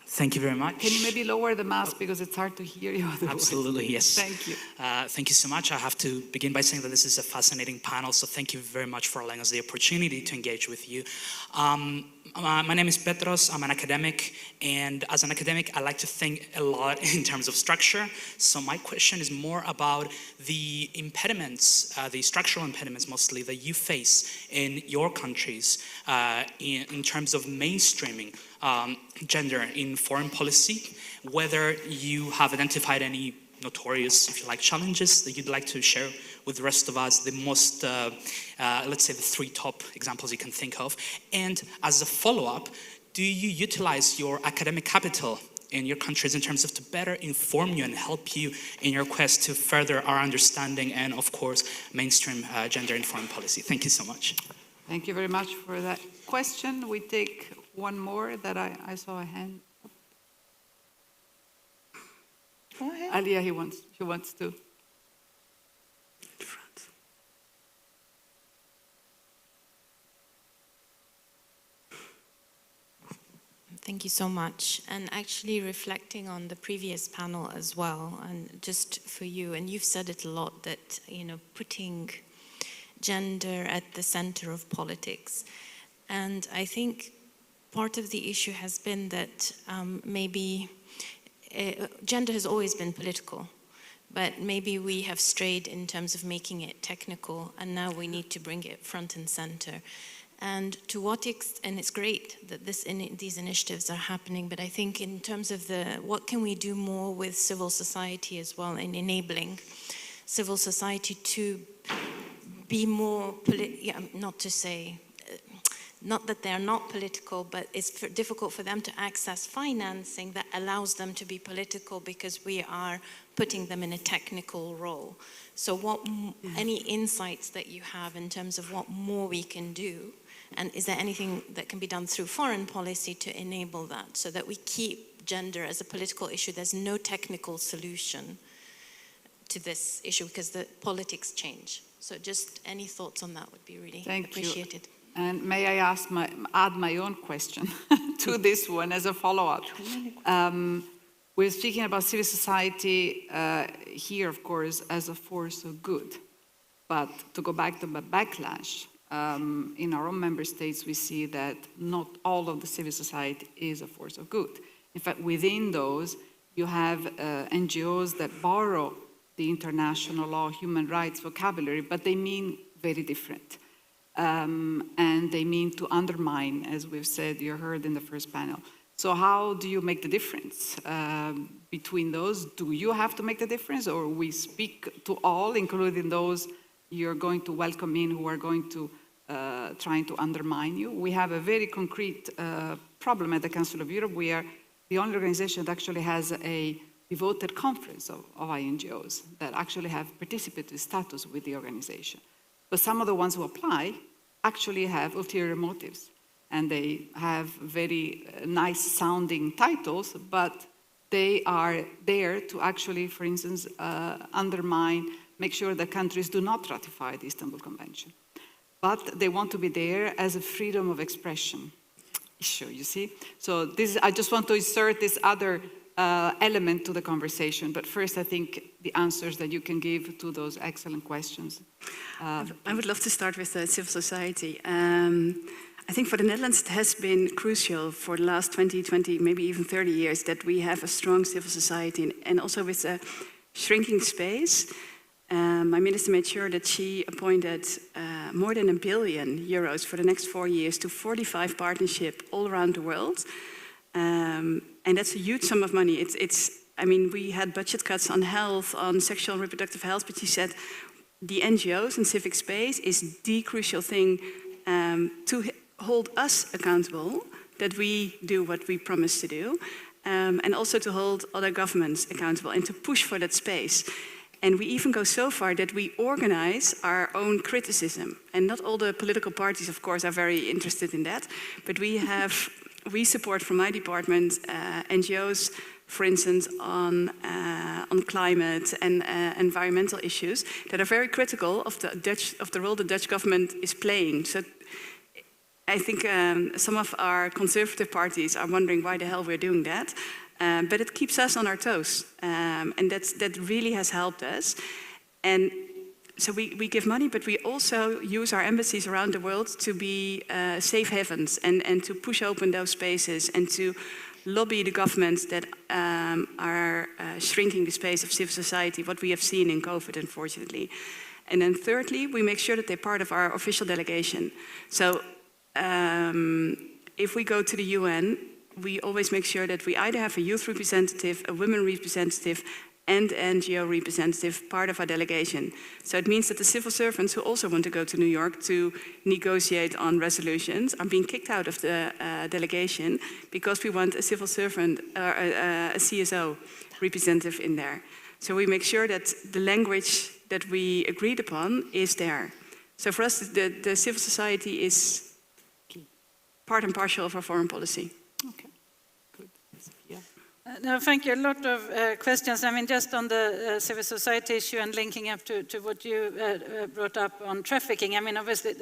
Thank you very much. Can you maybe lower the mask because it's hard to hear you otherwise? Absolutely, yes. Thank you. Thank you so much. I have to begin by saying that this is a fascinating panel, so thank you very much for allowing us the opportunity to engage with you. My name is Petros, I'm an academic, and as an academic, I like to think a lot in terms of structure. So my question is more about the impediments, the structural impediments mostly, that you face in your countries in terms of mainstreaming gender in foreign policy, whether you have identified any notorious, if you like, challenges that you'd like to share with the rest of us, the most, let's say the 3 top examples you can think of. And as a follow-up, do you utilize your academic capital in your countries in terms of to better inform you and help you in your quest to further our understanding and, of course, mainstream gender in foreign policy? Thank you so much. Thank you very much for that question. We take one more that I saw a hand. Go ahead. Alia, he wants to. Thank you so much. And actually reflecting on the previous panel as well, and just for you, and you've said it a lot, that, you know, putting gender at the center of politics. And I think part of the issue has been that maybe gender has always been political, but maybe we have strayed in terms of making it technical, and now we need to bring it front and center. And to what extent, and it's great that these initiatives are happening, but I think in terms of what can we do more with civil society as well, in enabling civil society to be more, not to say, not that they're not political, but it's difficult for them to access financing that allows them to be political because we are putting them in a technical role. So any insights that you have in terms of what more we can do, and is there anything that can be done through foreign policy to enable that, so that we keep gender as a political issue? There's no technical solution to this issue because the politics change. So just any thoughts on that would be really appreciated. And may I add my own question to this one as a follow-up? We're speaking about civil society here, of course, as a force of good. But to go back to the backlash, in our own member states, we see that not all of the civil society is a force of good. In fact, within those, you have NGOs that borrow the international law, human rights vocabulary, but they mean very different. And they mean to undermine, as we've said, you heard in the first panel. So how do you make the difference between those? Do you have to make the difference, or we speak to all, including those you're going to welcome in who are going to trying to undermine you? We have a very concrete problem at the Council of Europe. We are the only organization that actually has a devoted conference of INGOs that actually have participatory status with the organization. But some of the ones who apply actually have ulterior motives, and they have very nice sounding titles, but they are there to actually, for instance, undermine, make sure that countries do not ratify the Istanbul Convention. But they want to be there as a freedom of expression issue, you see? So I just want to insert this other element to the conversation. But first, I think the answers that you can give to those excellent questions. I would love to start with civil society. I think for the Netherlands, it has been crucial for the last 20, maybe even 30 years that we have a strong civil society. And also with a shrinking space, my minister made sure that she appointed more than €1 billion for the next 4 years to 45 partnerships all around the world. And that's a huge sum of money. I mean, we had budget cuts on health, on sexual and reproductive health, but she said the NGOs and civic space is the crucial thing to hold us accountable, that we do what we promise to do, and also to hold other governments accountable and to push for that space. And we even go so far that we organize our own criticism. And not all the political parties, of course, are very interested in that, but we support from my department NGOs, for instance, on climate and environmental issues that are very critical of the role the Dutch government is playing. So I think some of our conservative parties are wondering why the hell we're doing that. But it keeps us on our toes. And that really has helped us. And so we give money, but we also use our embassies around the world to be safe havens and to push open those spaces and to lobby the governments that are shrinking the space of civil society, what we have seen in COVID, unfortunately. And then thirdly, we make sure that they're part of our official delegation. So if we go to the UN, we always make sure that we either have a youth representative, a women representative, and NGO representative part of our delegation. So it means that the civil servants who also want to go to New York to negotiate on resolutions are being kicked out of the delegation because we want a civil servant, a CSO representative in there. So we make sure that the language that we agreed upon is there. So for us, the civil society is part and parcel of our foreign policy. Okay, good. Yeah. No, thank you. A lot of questions. I mean, just on the civil society issue and linking up to what you brought up on trafficking. I mean, obviously,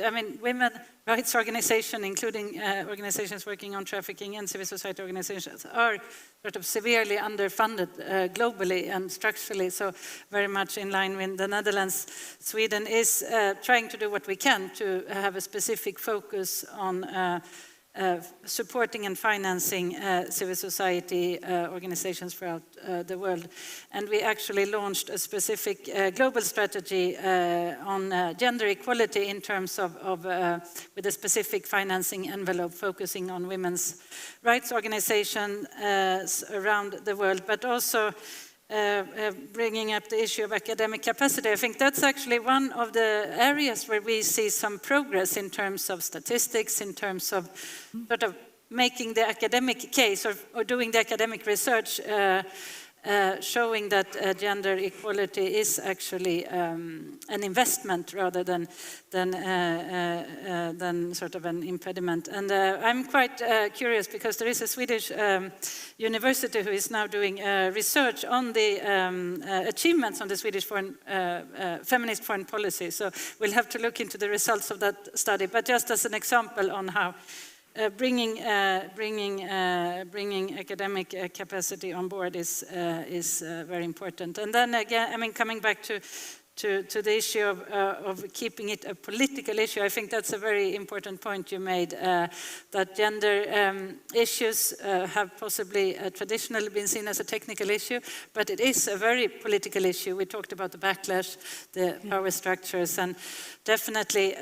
women rights organizations, including organizations working on trafficking and civil society organizations, are sort of severely underfunded globally and structurally. So very much in line with the Netherlands. Sweden is trying to do what we can to have a specific focus on supporting and financing civil society organizations throughout the world. And we actually launched a specific global strategy on gender equality in terms of with a specific financing envelope focusing on women's rights organizations around the world, but also bringing up the issue of academic capacity. I think that's actually one of the areas where we see some progress in terms of statistics, in terms of sort of making the academic case or doing the academic research showing that gender equality is actually an investment rather than sort of an impediment. And I'm quite curious because there is a Swedish university who is now doing research on the achievements on the Swedish feminist foreign policy. So we'll have to look into the results of that study. But just as an example on how bringing academic capacity on board is very important. And then again, I mean, coming back to the issue of keeping it a political issue, I think that's a very important point you made, that gender issues have possibly traditionally been seen as a technical issue, but it is a very political issue. We talked about the backlash, the power structures, and definitely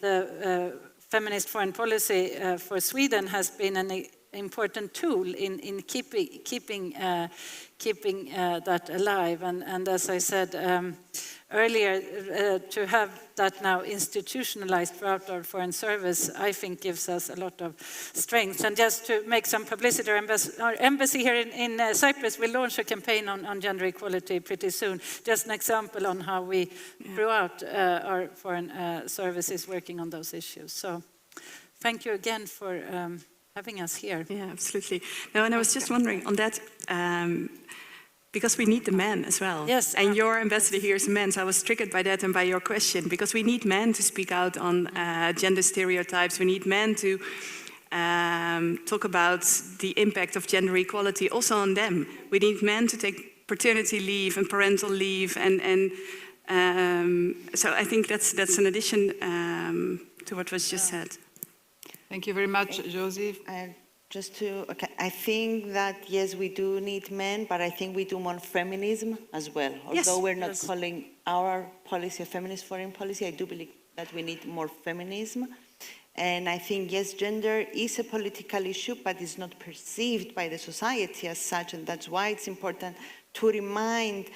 the feminist foreign policy for Sweden has been an important tool in keeping that alive. And as I said earlier, to have that now institutionalized throughout our foreign service, I think gives us a lot of strength. And just to make some publicity, our embassy here in Cyprus will launch a campaign on gender equality pretty soon. Just an example on how we, throughout our foreign services, working on those issues. So thank you again for having us here. Yeah, absolutely. No, and I was just wondering on that, because we need the men as well. Yes. And your ambassador here is a man, so I was triggered by that and by your question, because we need men to speak out on gender stereotypes. We need men to talk about the impact of gender equality also on them. We need men to take paternity leave and parental leave, and so I think that's an addition to what was just said. Thank you very much, Josie. I think that yes, we do need men, but I think we do more feminism as well. Although we're not calling our policy a feminist foreign policy, I do believe that we need more feminism. And I think, yes, gender is a political issue, but it's not perceived by the society as such, and that's why it's important to remind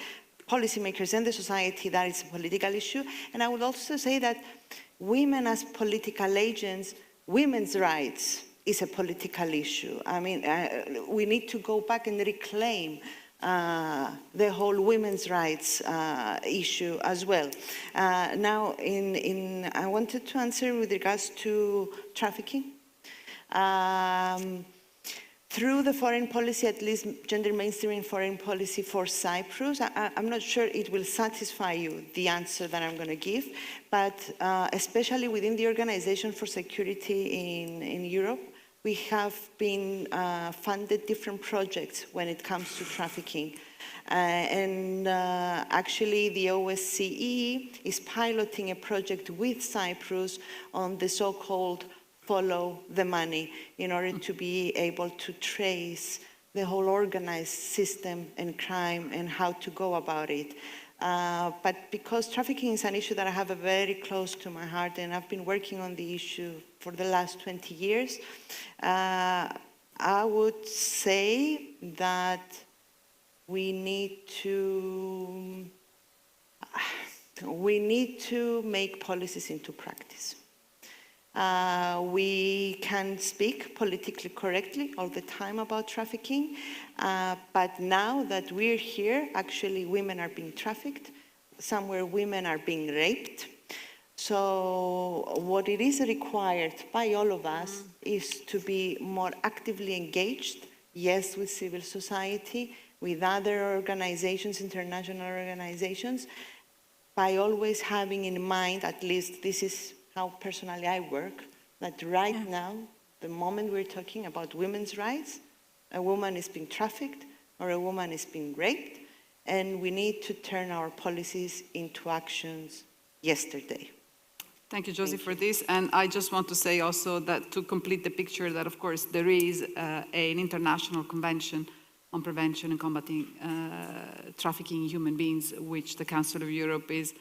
policymakers and the society that it's a political issue. And I would also say that women as political agents, women's rights is a political issue. I mean, we need to go back and reclaim the whole women's rights issue as well. Now, I wanted to answer with regards to trafficking. through the foreign policy, at least gender mainstreaming foreign policy for Cyprus. I'm not sure it will satisfy you, the answer that I'm going to give, but especially within the Organization for Security in Europe, we have been funded different projects when it comes to trafficking. Actually, the OSCE is piloting a project with Cyprus on the so-called follow the money in order to be able to trace the whole organized system and crime and how to go about it. But because trafficking is an issue that I have very close to my heart and I've been working on the issue for the last 20 years, I would say that we need to make policies into practice. We can speak politically correctly all the time about trafficking, but now that we're here, actually women are being trafficked, somewhere women are being raped. So what it is required by all of us is to be more actively engaged, yes, with civil society, with other organizations, international organizations, by always having in mind, at least this is how personally I work, that right now, the moment we're talking about women's rights, a woman is being trafficked or a woman is being raped, and we need to turn our policies into actions yesterday. Thank you, Josie, for this. And I just want to say also that to complete the picture that, of course, there is an international convention on prevention and combating trafficking in human beings, which the Council of Europe is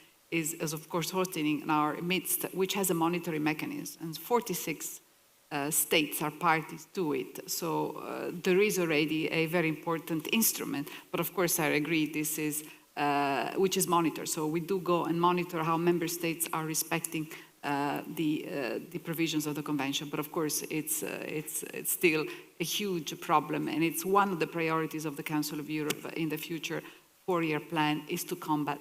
of course hosting in our midst, which has a monitoring mechanism, and 46 states are parties to it. So there is already a very important instrument, but of course I agree this is, which is monitored. So we do go and monitor how member states are respecting the provisions of the convention, but of course it's still a huge problem, and it's one of the priorities of the Council of Europe in the future 4-year plan is to combat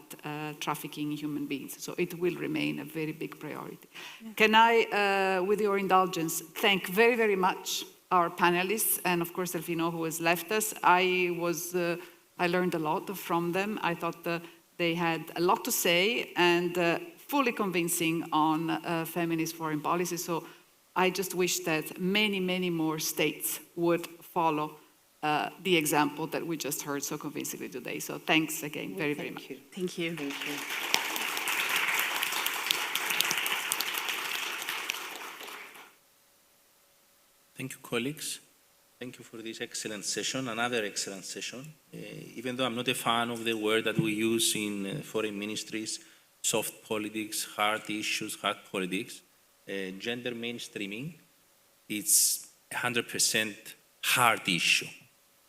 trafficking in human beings. So it will remain a very big priority. Yeah. Can I, with your indulgence, thank very, very much our panelists, and of course Delfino, who has left us. I learned a lot from them. I thought they had a lot to say and fully convincing on feminist foreign policy. So I just wish that many, many more states would follow the example that we just heard so convincingly today. So thanks again, very, very much. Thank you. Thank you. Thank you, colleagues. Thank you for this excellent session, another excellent session. Even though I'm not a fan of the word that we use in foreign ministries, soft politics, hard issues, hard politics, gender mainstreaming, it's 100% hard issue.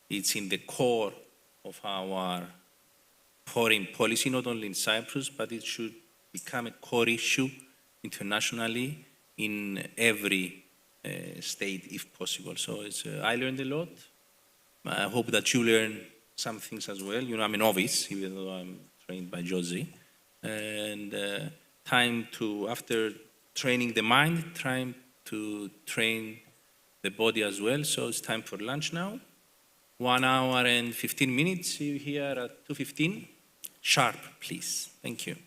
It's in the core of our foreign policy, not only in Cyprus, but it should become a core issue internationally in every state, if possible. So I learned a lot. I hope that you learn some things as well. You know, I'm a novice, even though I'm trained by Josie. And time to, after training the mind, time to train the body as well. So it's time for lunch now. 1 hour and 15 minutes. See you here at 2:15. Sharp, please. Thank you.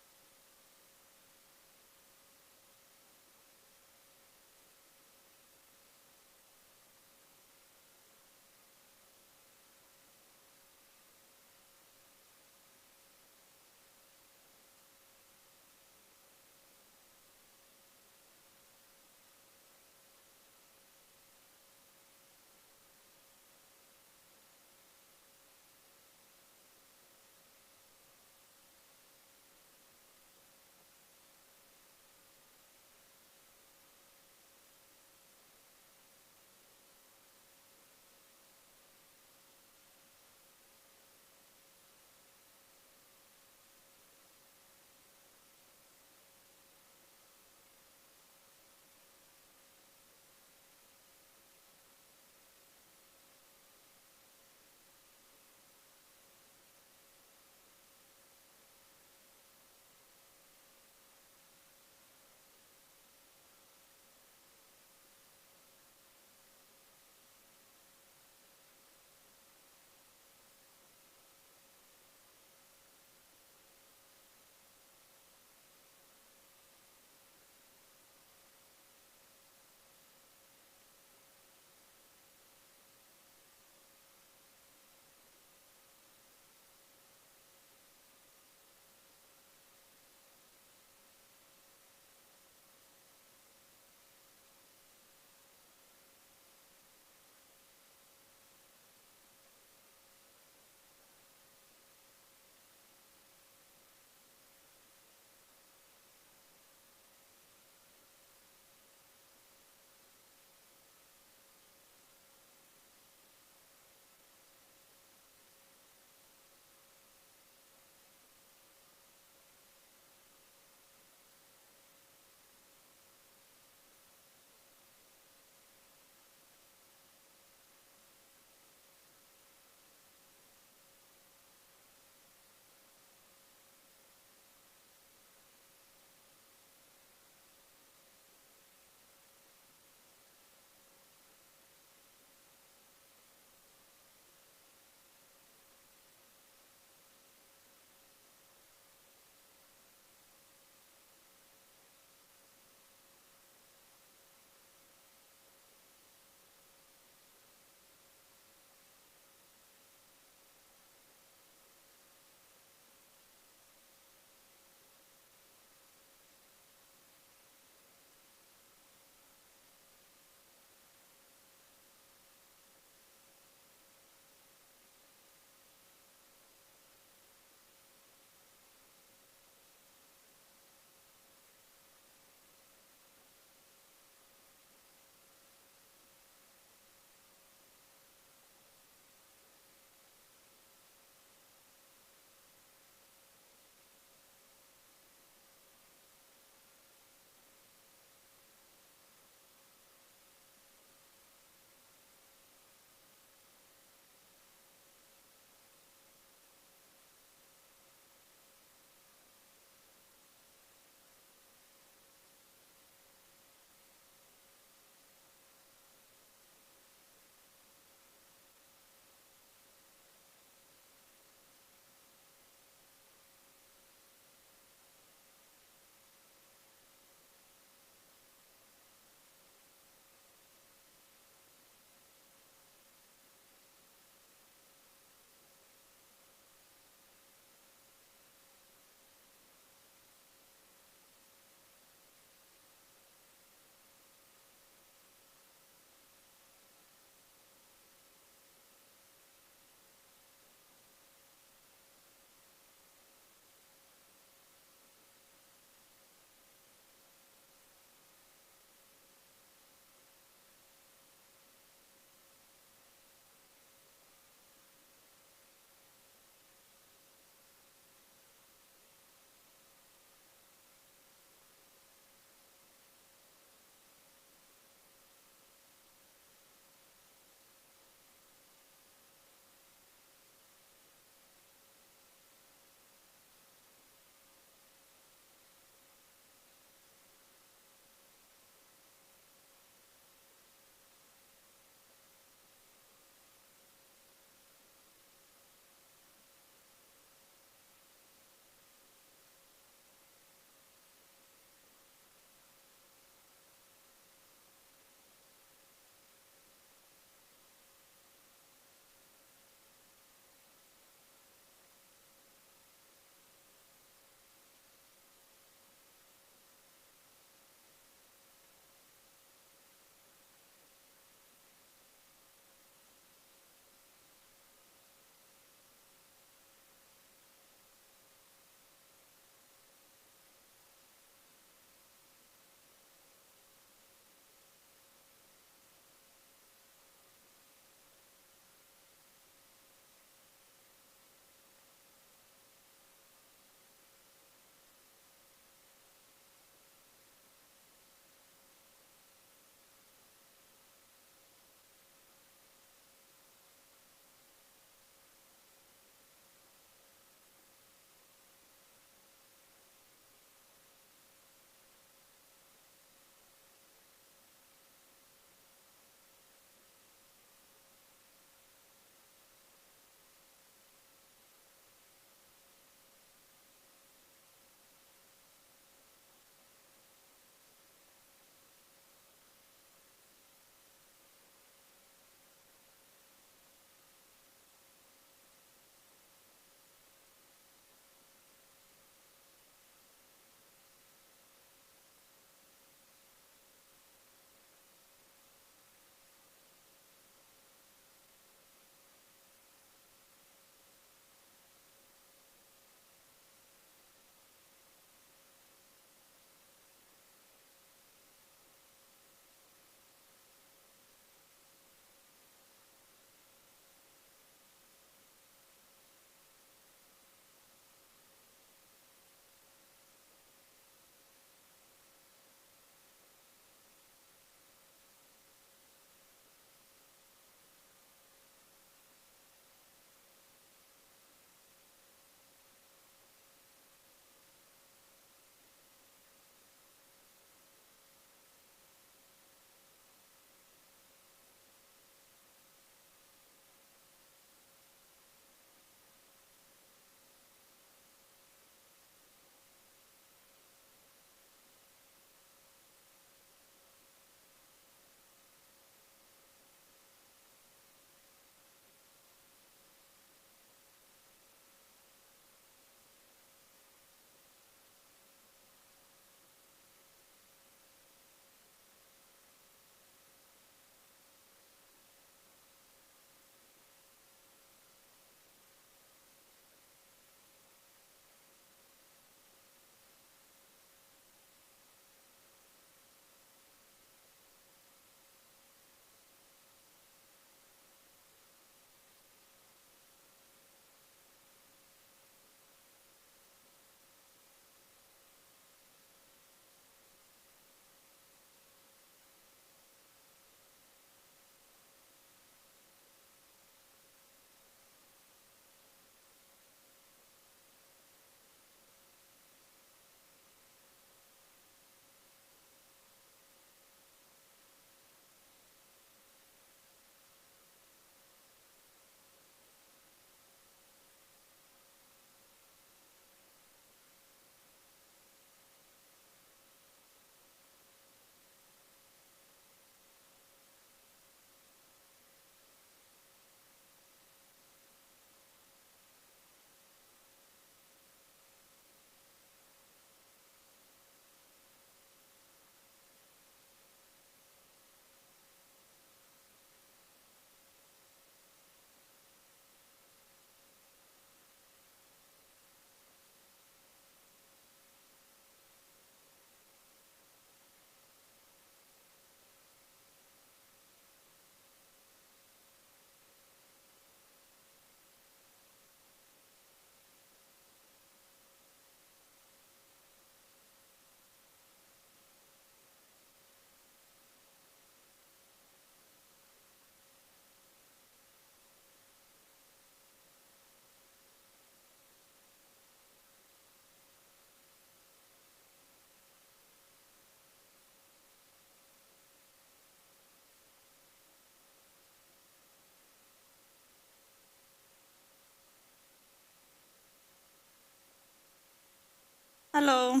Hello.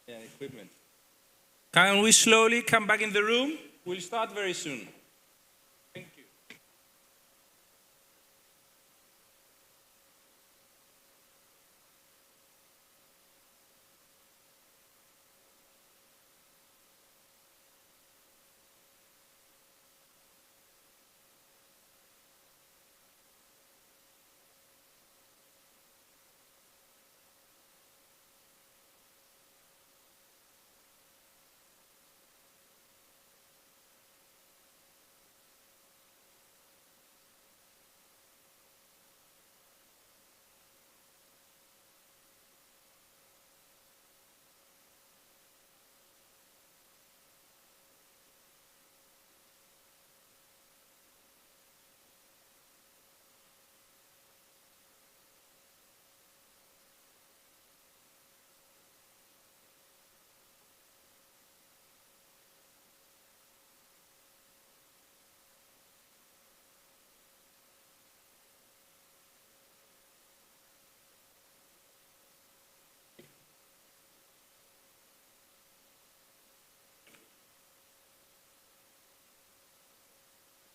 Yeah, equipment. Can we slowly come back in the room? We'll start very soon. Thank you.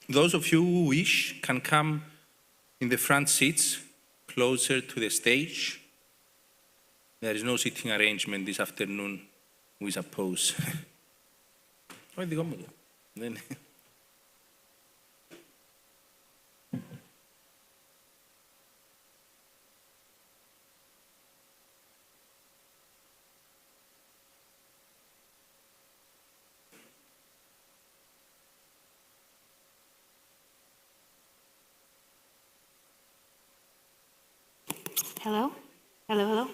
Those of you who wish can come in the front seats, closer to the stage. There is no sitting arrangement this afternoon, we suppose. Hello? Hello, hello?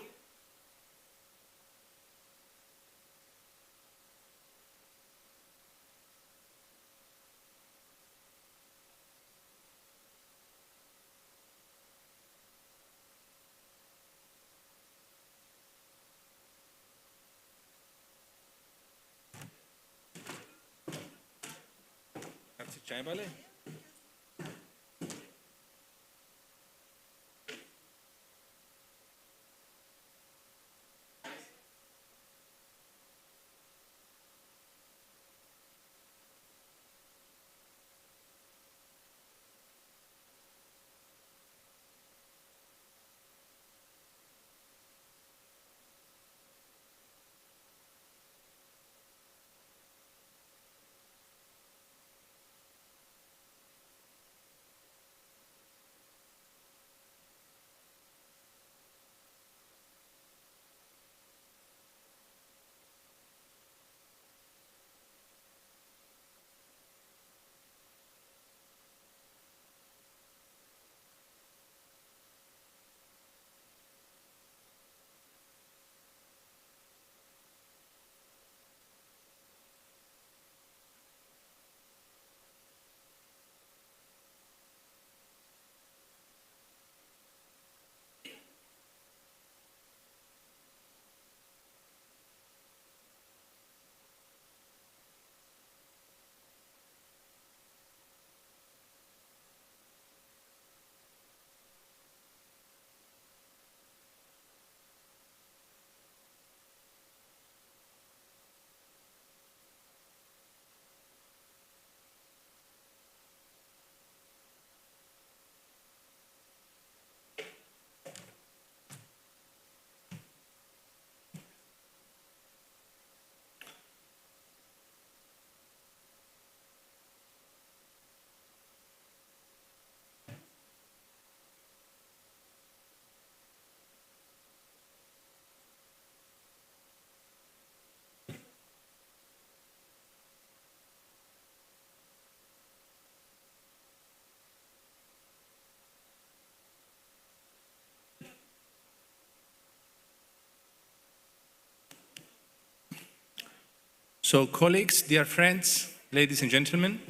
So, colleagues, dear friends, ladies and gentlemen,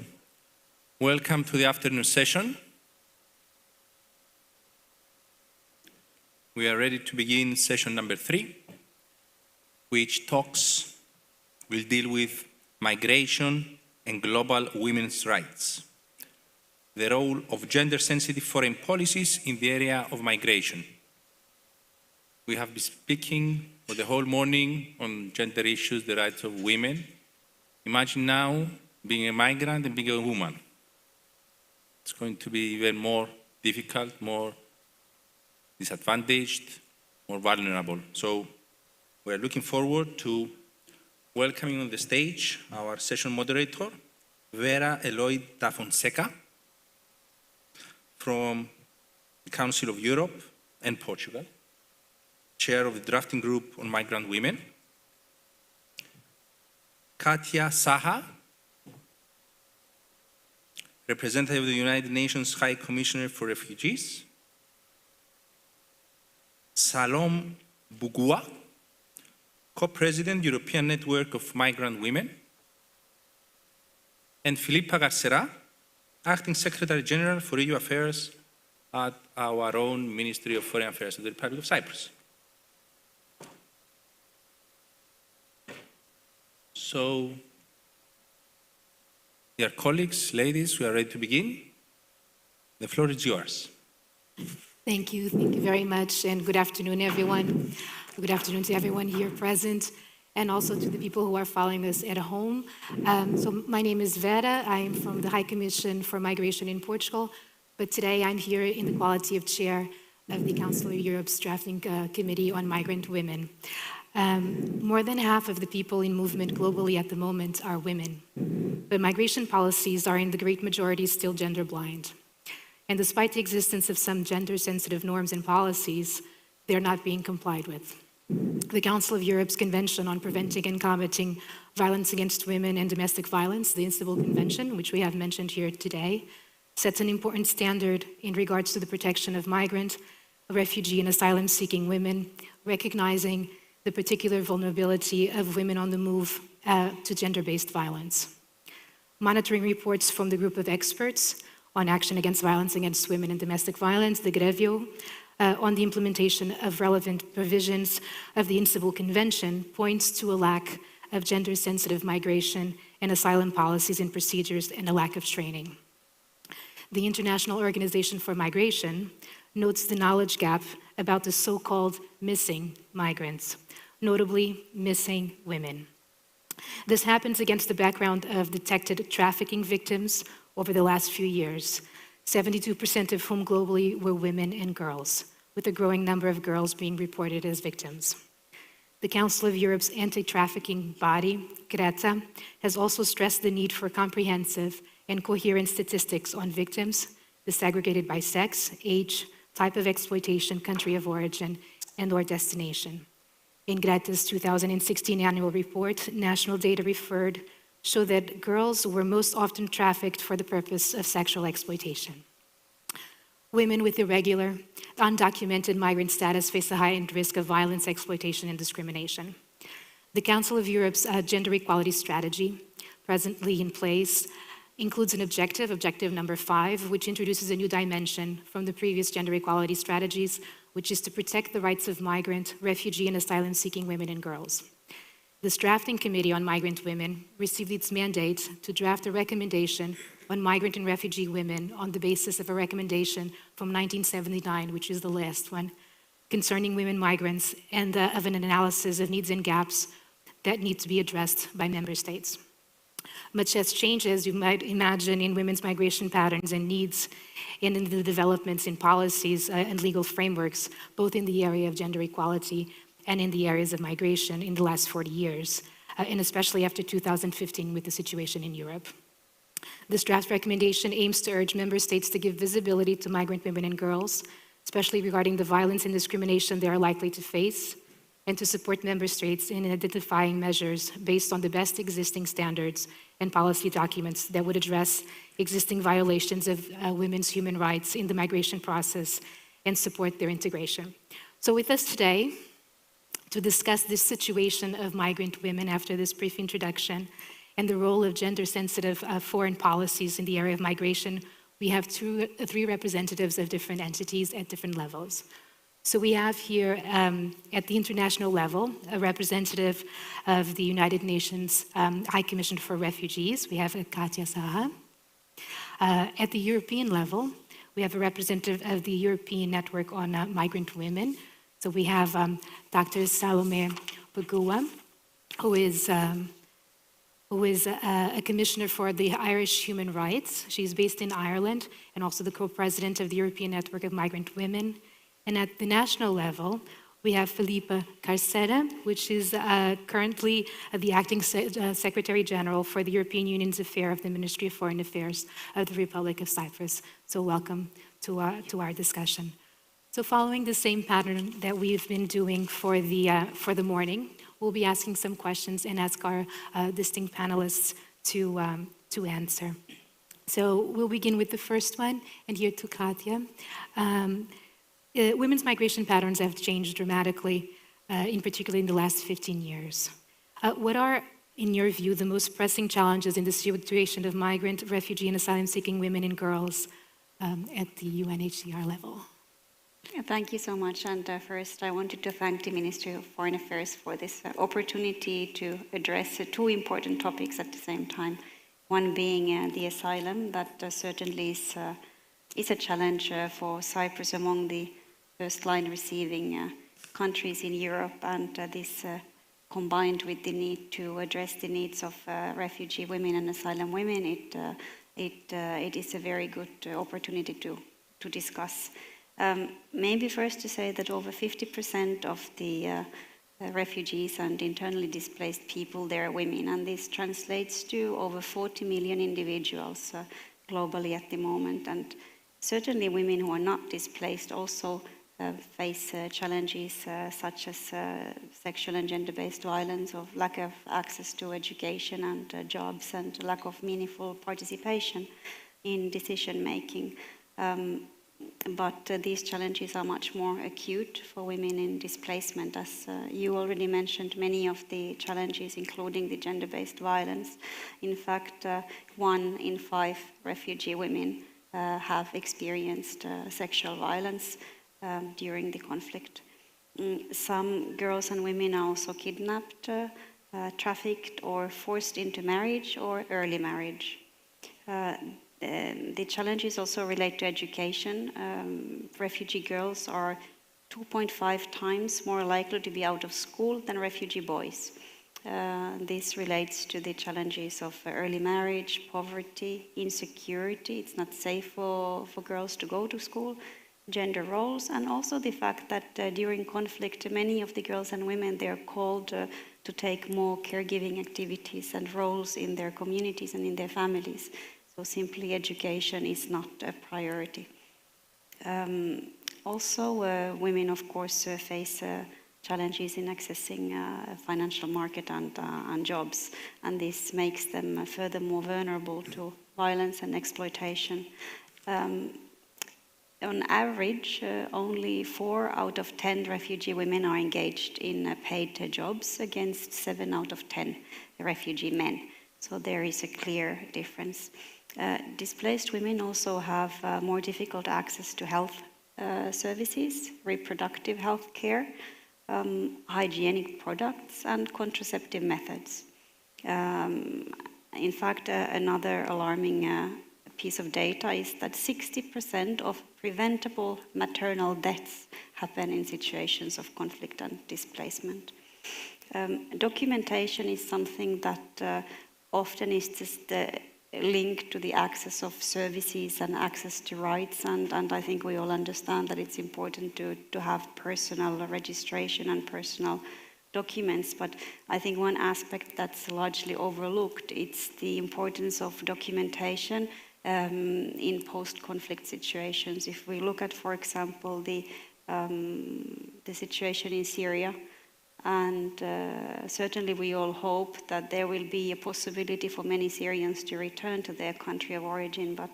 welcome to the afternoon session. We are ready to begin session number 3, which will deal with migration and global women's rights. the role of gender-sensitive foreign policies in the area of migration. We have been speaking for the whole morning on gender issues, the rights of women. Imagine now being a migrant and being a woman. It's going to be even more difficult, more disadvantaged, more vulnerable. So we're looking forward to welcoming on the stage our session moderator, Vera Eloy da Fonseca, from the Council of Europe and Portugal, chair of the drafting group on migrant women, Katia Saha, representative of the United Nations High Commissioner for Refugees, Salom Bugua, co-president, European Network of Migrant Women, and Filippa Garcera, acting Secretary General for EU Affairs at our own Ministry of Foreign Affairs of the Republic of Cyprus. So, dear colleagues, ladies, we are ready to begin. The floor is yours. Thank you very much, and good afternoon, everyone. Good afternoon to everyone here present, and also to the people who are following us at home. So my name is Vera. I am from the High Commission for Migration in Portugal, but today I'm here in the quality of chair of the Council of Europe's Drafting Committee on Migrant Women. More than half of the people in movement globally at the moment are women, but migration policies are in the great majority still gender blind. And despite the existence of some gender-sensitive norms and policies, they're not being complied with. The Council of Europe's Convention on Preventing and Combating Violence Against Women and Domestic Violence, the Istanbul Convention, which we have mentioned here today, sets an important standard in regards to the protection of migrant, refugee, and asylum-seeking women, recognizing the particular vulnerability of women on the move to gender-based violence. Monitoring reports from the group of experts on action against violence against women and domestic violence, the GREVIO, on the implementation of relevant provisions of the Istanbul Convention points to a lack of gender-sensitive migration and asylum policies and procedures and a lack of training. The International Organization for Migration notes the knowledge gap about the so-called missing migrants, notably missing women. This happens against the background of detected trafficking victims over the last few years, 72% of whom globally were women and girls, with a growing number of girls being reported as victims. The Council of Europe's anti-trafficking body, CRETA, has also stressed the need for comprehensive and coherent statistics on victims, disaggregated by sex, age, type of exploitation, country of origin, and/or destination. In CRETA's 2016 annual report, national data referred show that girls were most often trafficked for the purpose of sexual exploitation. Women with irregular, undocumented migrant status face a heightened risk of violence, exploitation, and discrimination. The Council of Europe's gender equality strategy, presently in place, includes an objective number 5, which introduces a new dimension from the previous gender equality strategies, which is to protect the rights of migrant, refugee, and asylum-seeking women and girls. This drafting committee on migrant women received its mandate to draft a recommendation on migrant and refugee women on the basis of a recommendation from 1979, which is the last one, concerning women migrants and of an analysis of needs and gaps that need to be addressed by member states. Much has changed, as you might imagine, in women's migration patterns and needs and in the developments in policies and legal frameworks, both in the area of gender equality and in the areas of migration in the last 40 years, and especially after 2015 with the situation in Europe. This draft recommendation aims to urge member states to give visibility to migrant women and girls, especially regarding the violence and discrimination they are likely to face, and to support member states in identifying measures based on the best existing standards and policy documents that would address existing violations of women's human rights in the migration process and support their integration. So with us today, to discuss this situation of migrant women after this brief introduction and the role of gender-sensitive foreign policies in the area of migration, we have three representatives of different entities at different levels. So we have here at the international level a representative of the United Nations High Commission for Refugees. We have Katia Saha. At the European level, we have a representative of the European Network on Migrant Women. So we have Dr. Salome Bagua, who is a commissioner for the Irish Human Rights. She's based in Ireland and also the co-president of the European Network of Migrant Women. And at the national level, we have Felipe Carcera, which is currently the acting Secretary General for the European Union's affair of the Ministry of Foreign Affairs of the Republic of Cyprus. So welcome to our discussion. So following the same pattern that we've been doing for the morning, we'll be asking some questions and ask our distinct panelists to answer. So we'll begin with the first one, and here to Katya. Women's migration patterns have changed dramatically, in particular in the last 15 years. What are, in your view, the most pressing challenges in the situation of migrant, refugee, and asylum-seeking women and girls at the UNHCR level? Thank you so much. And first, I wanted to thank the Ministry of Foreign Affairs for this opportunity to address two important topics at the same time. One being the asylum, that certainly is a challenge for Cyprus among the first-line receiving countries in Europe, and this combined with the need to address the needs of refugee women and asylum women, it is a very good opportunity to discuss. Maybe first to say that over 50% of the refugees and internally displaced people, they are women, and this translates to over 40 million individuals globally at the moment. And certainly women who are not displaced also face challenges such as sexual and gender-based violence, of lack of access to education and jobs, and lack of meaningful participation in decision-making. But these challenges are much more acute for women in displacement. As you already mentioned, many of the challenges, including the gender-based violence. In fact, 1 in 5 refugee women have experienced sexual violence during the conflict. Some girls and women are also kidnapped, trafficked, or forced into marriage or early marriage. The challenges also relate to education. Refugee girls are 2.5 times more likely to be out of school than refugee boys. This relates to the challenges of early marriage, poverty, insecurity. It's not safe for girls to go to school, gender roles, and also the fact that during conflict, many of the girls and women, they are called to take more caregiving activities and roles in their communities and in their families. So simply education is not a priority. Also, women, of course, face challenges in accessing financial market and jobs, and this makes them furthermore vulnerable to violence and exploitation. On average, only 4 out of 10 refugee women are engaged in paid jobs against 7 out of 10 refugee men. So there is a clear difference. Displaced women also have more difficult access to health services, reproductive health care, hygienic products, and contraceptive methods. In fact, another alarming piece of data is that 60% of preventable maternal deaths happen in situations of conflict and displacement. Documentation is something that often is just linked to the access of services and access to rights, and I think we all understand that it's important to have personal registration and personal documents, but I think one aspect that's largely overlooked, it's the importance of documentation in post-conflict situations. If we look at, for example, the situation in Syria, and certainly we all hope that there will be a possibility for many Syrians to return to their country of origin, but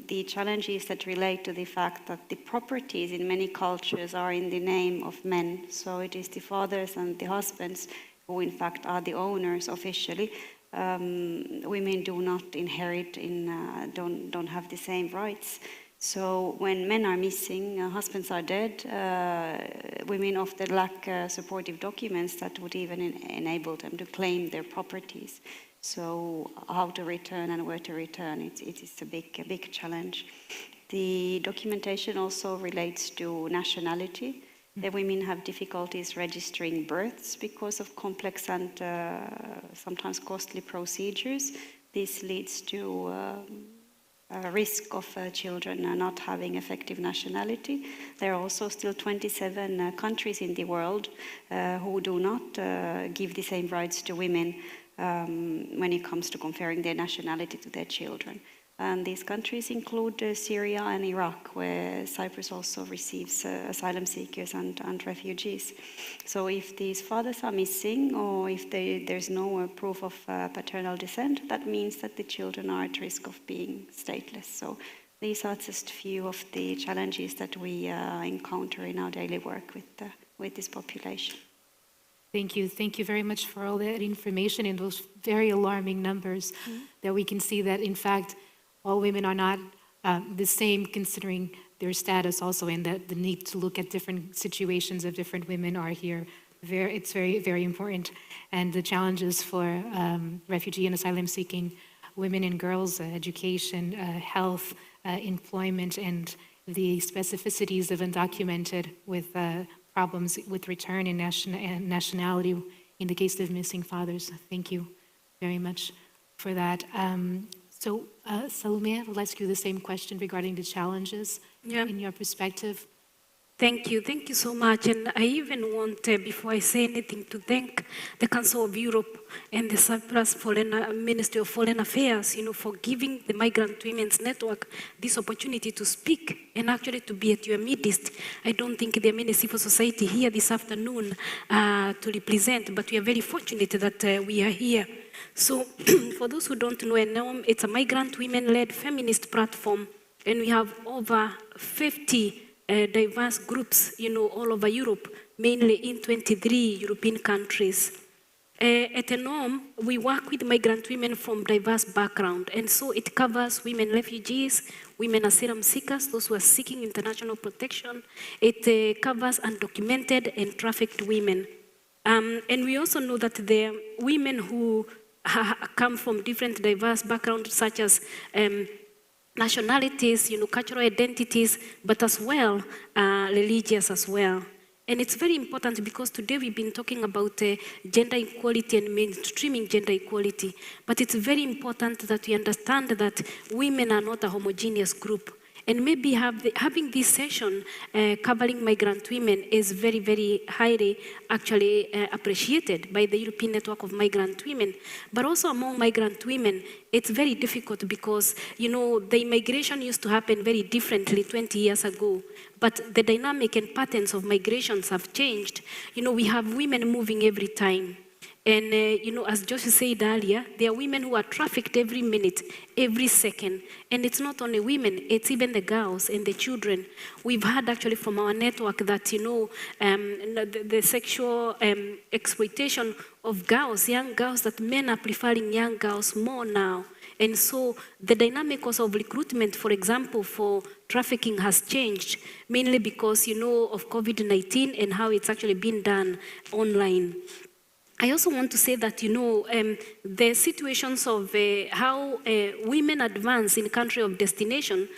the challenges that relate to the fact that the properties in many cultures are in the name of men. So it is the fathers and the husbands who in fact are the owners officially. Women do not inherit, don't have the same rights. So when men are missing, husbands are dead, women often lack supportive documents that would even enable them to claim their properties. So how to return and where to return, it is a big challenge. The documentation also relates to nationality. The women have difficulties registering births because of complex and sometimes costly procedures. This leads to a risk of children not having effective nationality. There are also still 27 countries in the world who do not give the same rights to women when it comes to conferring their nationality to their children. And these countries include Syria and Iraq, where Cyprus also receives asylum seekers and refugees. So if these fathers are missing, or if there's no proof of paternal descent, that means that the children are at risk of being stateless. So these are just a few of the challenges that we encounter in our daily work with this population. Thank you. Thank you very much for all that information and those very alarming numbers that we can see that, in fact, all women are not the same considering their status also, and that the need to look at different situations of different women are here. It's very, very important. And the challenges for refugee and asylum seeking women and girls, education, health, employment, and the specificities of undocumented with problems with return and nationality in the case of missing fathers. Thank you very much for that. So, Salome, I will ask you the same question regarding the challenges in your perspective. Thank you so much. And I even want, before I say anything, to thank the Council of Europe and the Cyprus Ministry of Foreign Affairs, for giving the Migrant Women's Network this opportunity to speak and actually to be at your midst. I don't think there are many civil society here this afternoon to represent, but we are very fortunate that we are here. So, for those who don't know, it's a migrant women-led feminist platform, and we have over 50 diverse groups, all over Europe, mainly in 23 European countries. At ENOM, we work with migrant women from diverse backgrounds, and so it covers women refugees, women asylum seekers, those who are seeking international protection. It covers undocumented and trafficked women. And we also know that there are women who come from different diverse backgrounds, such as nationalities, cultural identities, but as well, religious as well. And it's very important because today we've been talking about gender equality and mainstreaming gender equality, but it's very important that we understand that women are not a homogeneous group. And maybe having this session covering migrant women is very, very highly actually appreciated by the European Network of Migrant Women. But also among migrant women, it's very difficult because, the immigration used to happen very differently 20 years ago. But the dynamic and patterns of migrations have changed. We have women moving every time. And, as Josh said earlier, there are women who are trafficked every minute, every second. And it's not only women, it's even the girls and the children. We've heard actually from our network that, the sexual exploitation of girls, young girls, that men are preferring young girls more now. And so the dynamic also of recruitment, for example, for trafficking has changed, mainly because, of COVID-19 and how it's actually been done online. I also want to say that, the situations of how women advance in country of destination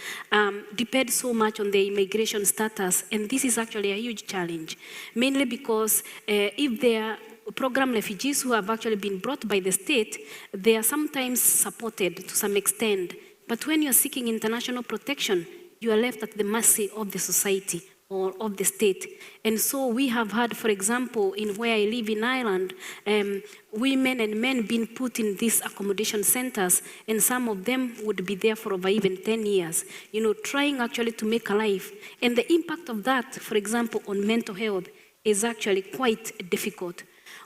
depend so much on their immigration status, and this is actually a huge challenge, mainly because if they are program refugees who have actually been brought by the state, they are sometimes supported to some extent, but when you are seeking international protection, you are left at the mercy of the society or of the state. And so we have had, for example, in where I live in Ireland, women and men being put in these accommodation centers, and some of them would be there for over even 10 years, trying actually to make a life. And the impact of that, for example, on mental health is actually quite difficult.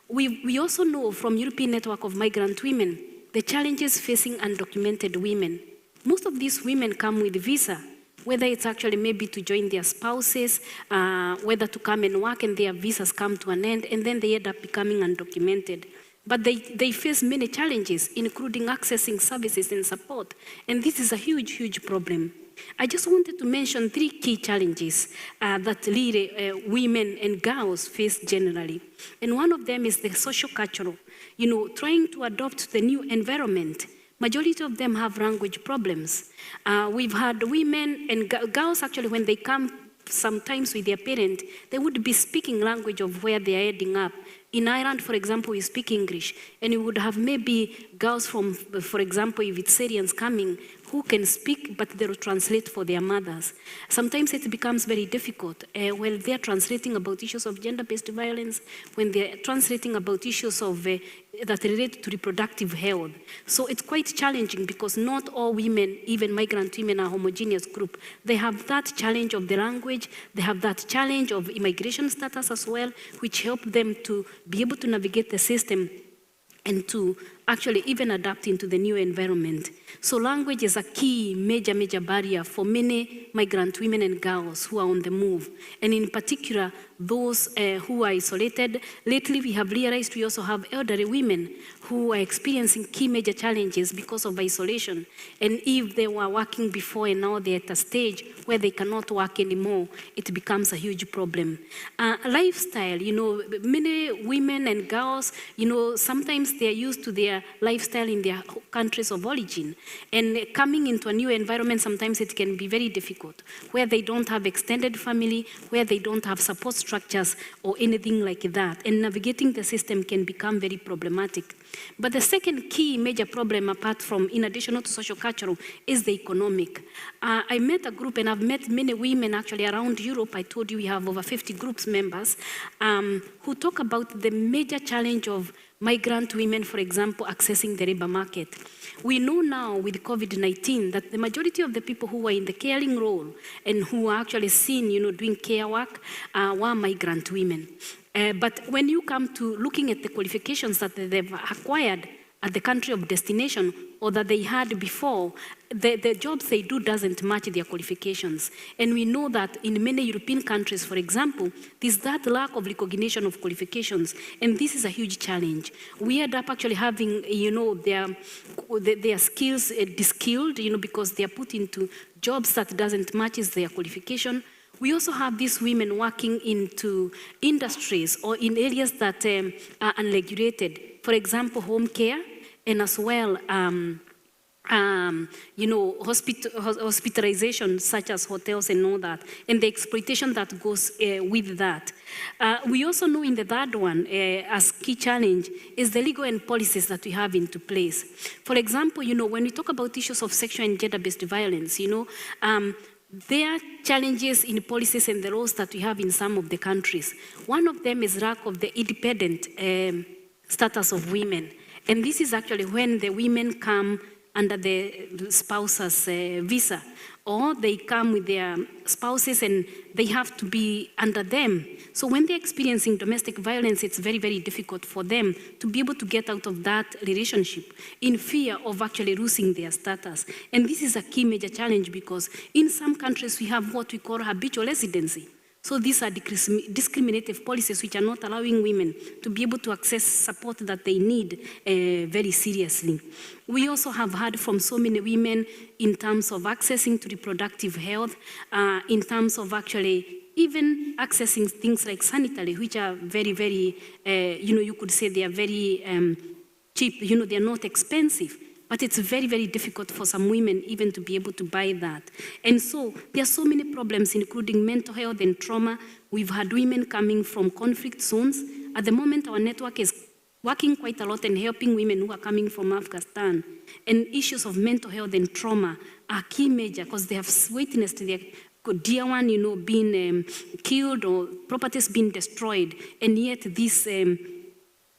We also know from European Network of Migrant Women, the challenges facing undocumented women. Most of these women come with visa, whether it's actually maybe to join their spouses, whether to come and work and their visas come to an end, and then they end up becoming undocumented. but they face many challenges, including accessing services and support. And this is a huge, huge problem. I just wanted to mention 3 key challenges that really women and girls face generally. And one of them is the socio-cultural, trying to adopt the new environment. Majority of them have language problems. We've had women and girls, actually, when they come sometimes with their parent, they would be speaking language of where they are heading up. In Ireland, for example, we speak English, and you would have maybe girls from, for example, if it's Syrians coming, who can speak, but they will translate for their mothers. Sometimes it becomes very difficult when they're translating about issues of gender-based violence, when they're translating about issues of that relate to reproductive health. So it's quite challenging because not all women, even migrant women, are a homogeneous group. They have that challenge of the language, they have that challenge of immigration status as well, which help them to be able to navigate the system and to actually even adapt into the new environment. So language is a key, major barrier for many migrant women and girls who are on the move. And in particular, those who are isolated. Lately, we have realized we also have elderly women who are experiencing key major challenges because of isolation. And if they were working before and now they're at a stage where they cannot work anymore, it becomes a huge problem. Lifestyle, many women and girls, sometimes they're used to their lifestyle in their countries of origin. And coming into a new environment, sometimes it can be very difficult, where they don't have extended family, where they don't have support structures or anything like that. And navigating the system can become very problematic. But the second key major problem, apart from, in addition to social-cultural, is the economic. I met a group, and I've met many women actually around Europe. I told you we have over 50 groups members who talk about the major challenge of migrant women, for example, accessing the labor market. We know now with COVID-19 that the majority of the people who were in the caring role and who are actually seen, doing care work were migrant women. But when you come to looking at the qualifications that they've acquired at the country of destination or that they had before, the jobs they do doesn't match their qualifications. And we know that in many European countries, for example, there's that lack of recognition of qualifications, and this is a huge challenge. We end up actually having, their skills de-skilled, because they are put into jobs that doesn't match their qualification. We also have these women working into industries or in areas that are unregulated. For example, home care, and as well, hospitalization, such as hotels and all that, and the exploitation that goes with that. We also know in the third one, as key challenge, is the legal and policies that we have into place. For example, when we talk about issues of sexual and gender-based violence, there are challenges in policies and the laws that we have in some of the countries. One of them is lack of the independent status of women. And this is actually when the women come under the spouse's visa, or they come with their spouses and they have to be under them. So when they're experiencing domestic violence, it's very, very difficult for them to be able to get out of that relationship in fear of actually losing their status. And this is a key major challenge because in some countries we have what we call habitual residency. So these are discriminative policies which are not allowing women to be able to access support that they need very seriously. We also have heard from so many women in terms of accessing to reproductive health, in terms of actually even accessing things like sanitary, which are very, very, you could say they are very cheap, they are not expensive. But it's very, very difficult for some women even to be able to buy that. And so there are so many problems, including mental health and trauma. We've had women coming from conflict zones. At the moment, our network is working quite a lot and helping women who are coming from Afghanistan. And issues of mental health and trauma are key major because they have witnessed their dear one, being killed or properties being destroyed. And yet these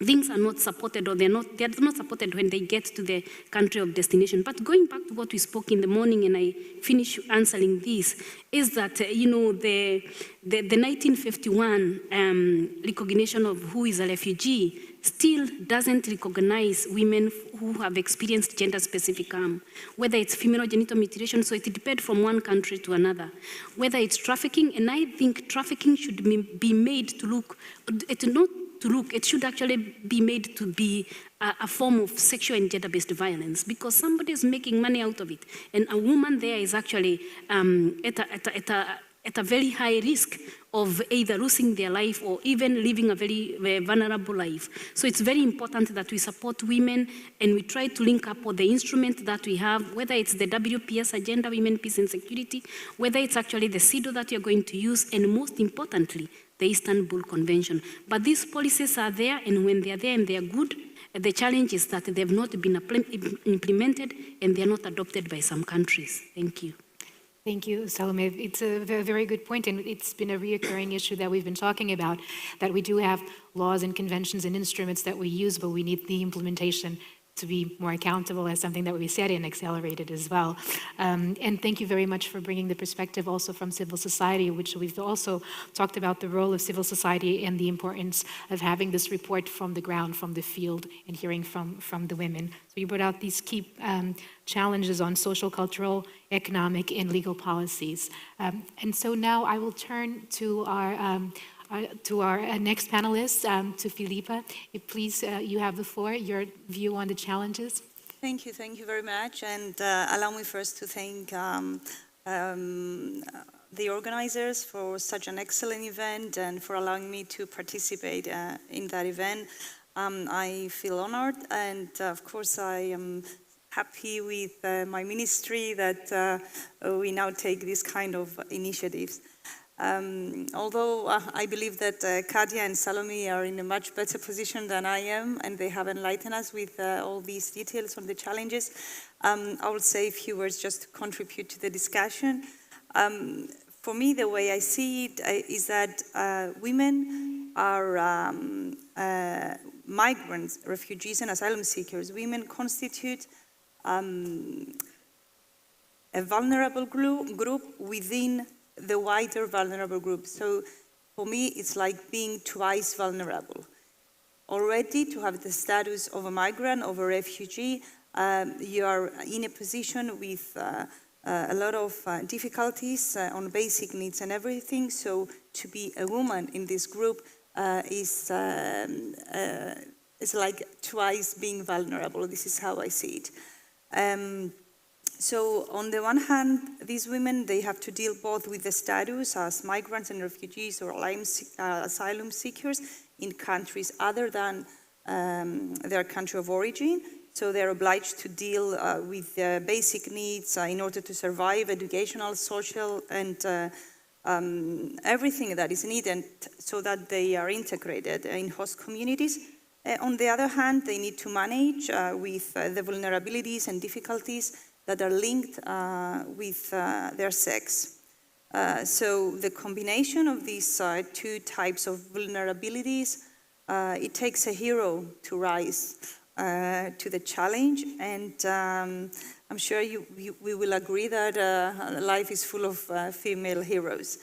things are not supported, or they're not supported when they get to the country of destination. But going back to what we spoke in the morning, and I finish answering this, is that the 1951 recognition of who is a refugee still doesn't recognize women who have experienced gender-specific harm, whether it's female genital mutilation, so it depends from one country to another, whether it's trafficking, and I think trafficking should be made to look, not to look, it should actually be made to be a form of sexual and gender-based violence, because somebody is making money out of it, and a woman there is actually at a very high risk of either losing their life or even living a very vulnerable life. So it's very important that we support women and we try to link up with the instrument that we have, whether it's the WPS agenda, Women, Peace and Security, whether it's actually the CEDAW that you're going to use, and most importantly, the Istanbul Convention. But these policies are there, and when they're there and they're good, the challenge is that they've not been implemented and they're not adopted by some countries. Thank you. Thank you, Salome. It's a very, very good point, and it's been a reoccurring issue that we've been talking about, that we do have laws and conventions and instruments that we use, but we need the implementation to be more accountable as something that we said and accelerated as well. And thank you very much for bringing the perspective also from civil society, which we've also talked about the role of civil society and the importance of having this report from the ground, from the field, and hearing from the women. So you brought out these key challenges on social, cultural, economic, and legal policies. And so now I will turn to our next panelist, to Filipa. If please, you have the floor, your view on the challenges. Thank you very much. And allow me first to thank the organizers for such an excellent event and for allowing me to participate in that event. I feel honored, and of course I am happy with my ministry that we now take this kind of initiatives. Although I believe that Katia and Salome are in a much better position than I am, and they have enlightened us with all these details on the challenges, I will say a few words just to contribute to the discussion. For me, the way I see it is that women are migrants, refugees, and asylum seekers. Women constitute a vulnerable group within the wider vulnerable group. So for me, it's like being twice vulnerable. Already to have the status of a migrant, of a refugee, you are in a position with a lot of difficulties on basic needs and everything. So to be a woman in this group is like twice being vulnerable. This is how I see it. So on the one hand, these women, they have to deal both with the status as migrants and refugees or asylum seekers in countries other than their country of origin. So they're obliged to deal with basic needs in order to survive, educational, social, and everything that is needed so that they are integrated in host communities. On the other hand, they need to manage with the vulnerabilities and difficulties that are linked with their sex. So the combination of these two types of vulnerabilities, it takes a hero to rise to the challenge, and I'm sure we will agree that life is full of female heroes.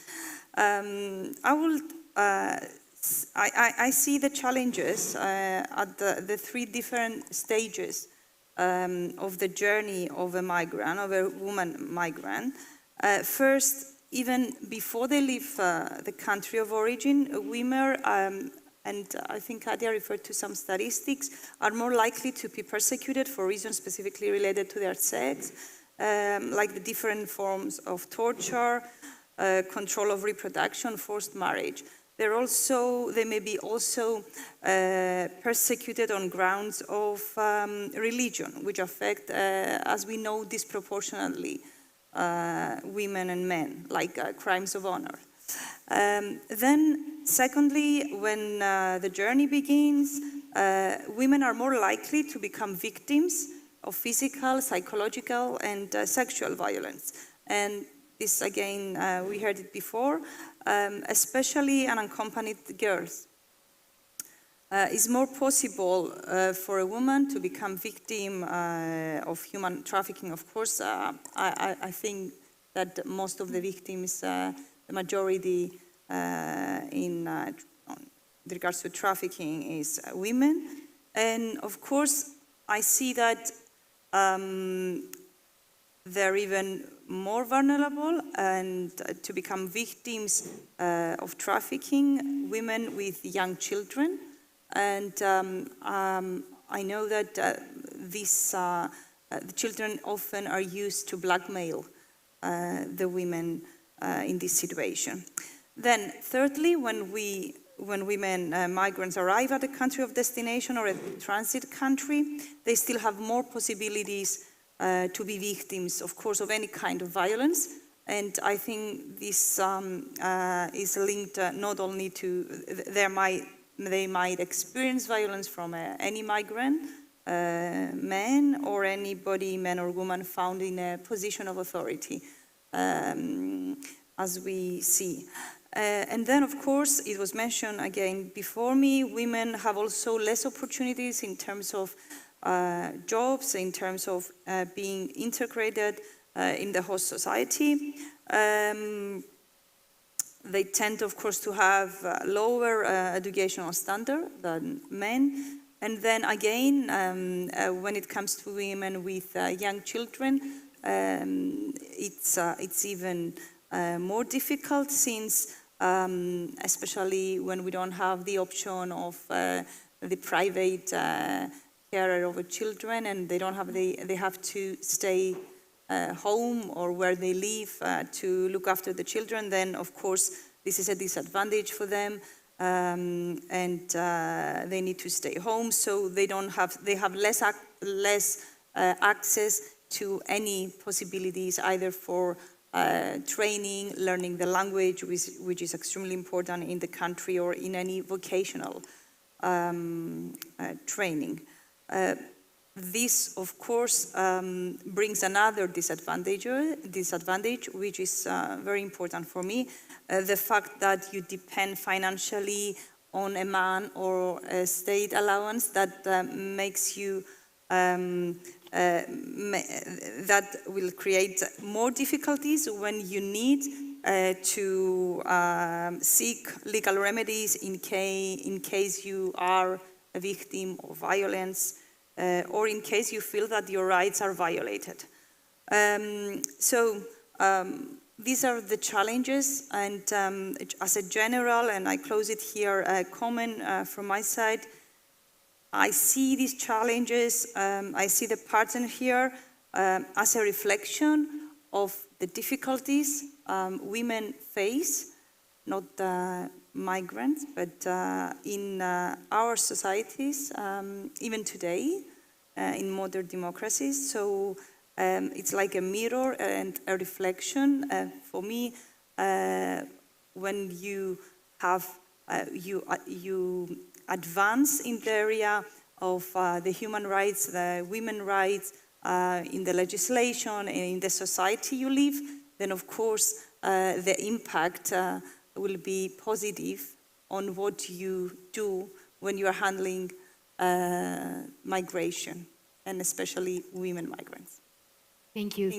I see the challenges at the three different stages of the journey of a migrant, of a woman migrant. First, even before they leave the country of origin, women, and I think Katia referred to some statistics, are more likely to be persecuted for reasons specifically related to their sex, like the different forms of torture, control of reproduction, forced marriage. They may be also persecuted on grounds of religion, which affect, as we know, disproportionately women and men, like crimes of honor. Then, secondly, when the journey begins, women are more likely to become victims of physical, psychological, and sexual violence. And this, again, we heard it before, especially unaccompanied girls. It's more possible for a woman to become victim of human trafficking. Of course, I think that most of the victims, the majority in regards to trafficking is women. And of course, I see that they're even more vulnerable and to become victims of trafficking, women with young children, And I know that the children often are used to blackmail the women in this situation. Then, thirdly, when women migrants arrive at a country of destination or a transit country, they still have more possibilities to be victims, of course, of any kind of violence. And I think this is linked not only to they might experience violence from any migrant, man or anybody, man or woman found in a position of authority, as we see. And then, of course, it was mentioned again before me, women have also less opportunities in terms of jobs, in terms of being integrated in the host society. They tend, of course, to have lower educational standard than men. And then again, when it comes to women with young children, it's even more difficult, since especially when we don't have the option of the private carer over children, and they have to stay home or where they live to look after the children, then of course this is a disadvantage for them, and they need to stay home, so they have less access to any possibilities either for training, learning the language, which is extremely important in the country, or in any vocational training. This, of course, brings another disadvantage, which is very important for me, the fact that you depend financially on a man or a state allowance that makes you, that will create more difficulties when you need to seek legal remedies in case you are a victim of violence, or in case you feel that your rights are violated. These are the challenges, and as a general, and I close it here, a comment from my side, I see these challenges, I see the pattern here as a reflection of the difficulties women face, not migrants, but in our societies, even today, in modern democracies. So it's like a mirror and a reflection. For me, when you have, you advance in the area of the human rights, the women's rights, in the legislation and in the society you live, then of course the impact will be positive on what you do when you are handling migration, and especially women migrants. Thank you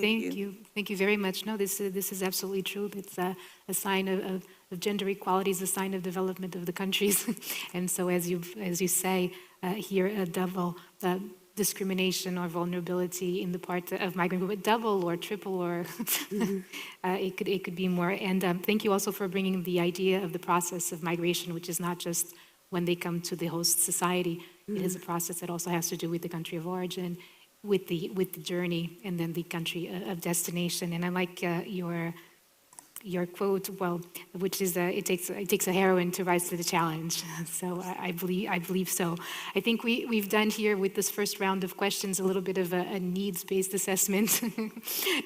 very much. No, this is absolutely true. It's a sign of gender equality, is a sign of development of the countries. And so, as you say here, a double discrimination or vulnerability in the part of migrant group, double or triple, or it could be more. And thank you also for bringing the idea of the process of migration, which is not just when they come to the host society. It is a process that also has to do with the country of origin, with the journey, and then the country of destination. And I like your quote, well, which is it takes a heroine to rise to the challenge. So I believe so. I think we've done here with this first round of questions a little bit of a needs-based assessment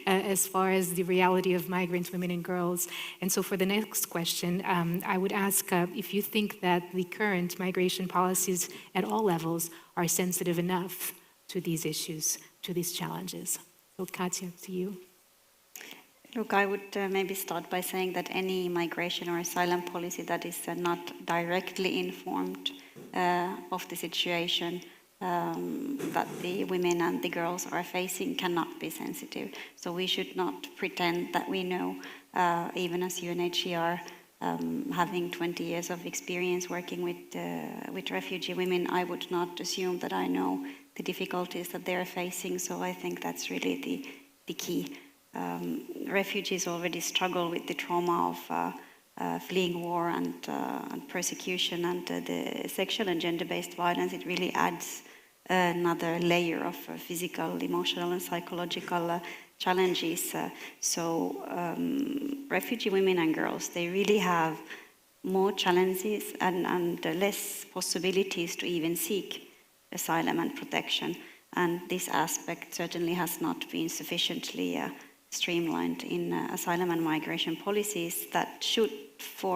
as far as the reality of migrant women and girls. And so for the next question, I would ask if you think that the current migration policies at all levels are sensitive enough to these issues, to these challenges. So Katja, to you. Look, I would maybe start by saying that any migration or asylum policy that is not directly informed of the situation that the women and the girls are facing cannot be sensitive. So we should not pretend that we know, even as UNHCR, having 20 years of experience working with refugee women, I would not assume that I know the difficulties that they're facing. So I think that's really the key. Refugees already struggle with the trauma fleeing war and persecution and the sexual and gender-based violence, it really adds another layer of physical, emotional, and psychological challenges. Refugee women and girls, they really have more challenges and less possibilities to even seek asylum and protection. And this aspect certainly has not been sufficiently streamlined in asylum and migration policies that should, first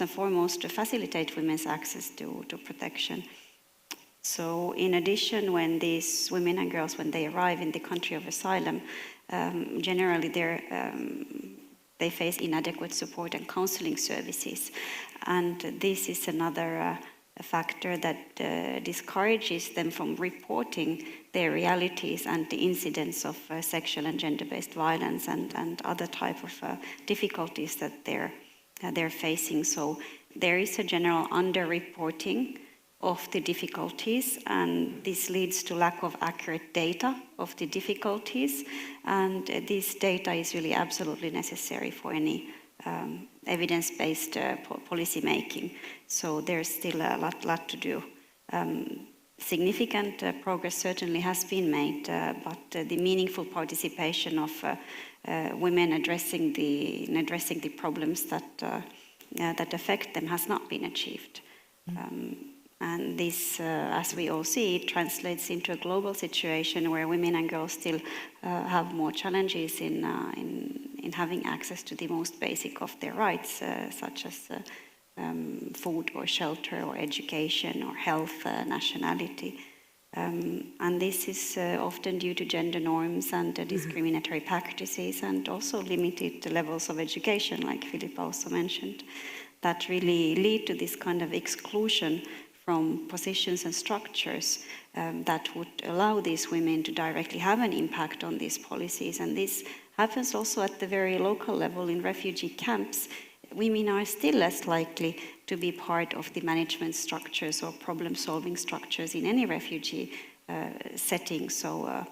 and foremost, to facilitate women's access to protection. So in addition, when these women and girls, when they arrive in the country of asylum, generally they face inadequate support and counseling services. And this is another factor that discourages them from reporting their realities and the incidents of sexual and gender-based violence and other type of difficulties that they're facing. So there is a general underreporting of the difficulties, and this leads to lack of accurate data of the difficulties, and this data is really absolutely necessary for any evidence-based policy making. So there's still a lot to do. Significant progress certainly has been made, but the meaningful participation of women addressing the problems that affect them has not been achieved. And this, as we all see, translates into a global situation where women and girls still have more challenges in having access to the most basic of their rights, such as food or shelter or education or health, nationality. And this is often due to gender norms and discriminatory practices, and also limited levels of education, like Philippa also mentioned, that really lead to this kind of exclusion from positions and structures that would allow these women to directly have an impact on these policies. And this happens also at the very local level in refugee camps. Women are still less likely to be part of the management structures or problem-solving structures in any refugee setting. So,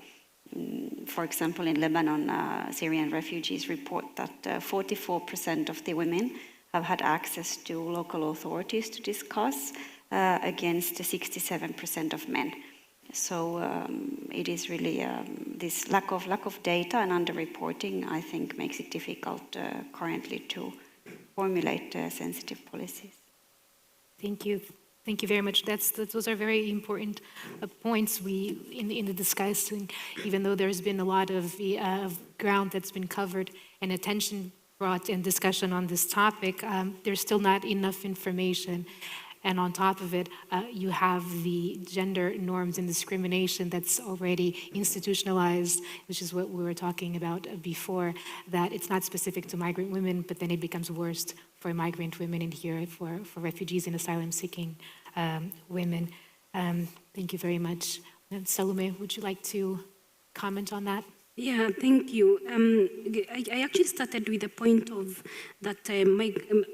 for example, in Lebanon, Syrian refugees report that 44% of the women have had access to local authorities to discuss, against 67% of men. So it is really this lack of data and underreporting, I think, makes it difficult currently to formulate sensitive policies. Thank you. Thank you very much. Those are very important points in the discussion. Even though there's been a lot of ground that's been covered and attention brought in discussion on this topic, there's still not enough information. And on top of it, you have the gender norms and discrimination that's already institutionalized, which is what we were talking about before, that it's not specific to migrant women, but then it becomes worse for migrant women in here, for refugees and asylum-seeking women. Thank you very much. And Salome, would you like to comment on that? Yeah, thank you. I actually started with the point of that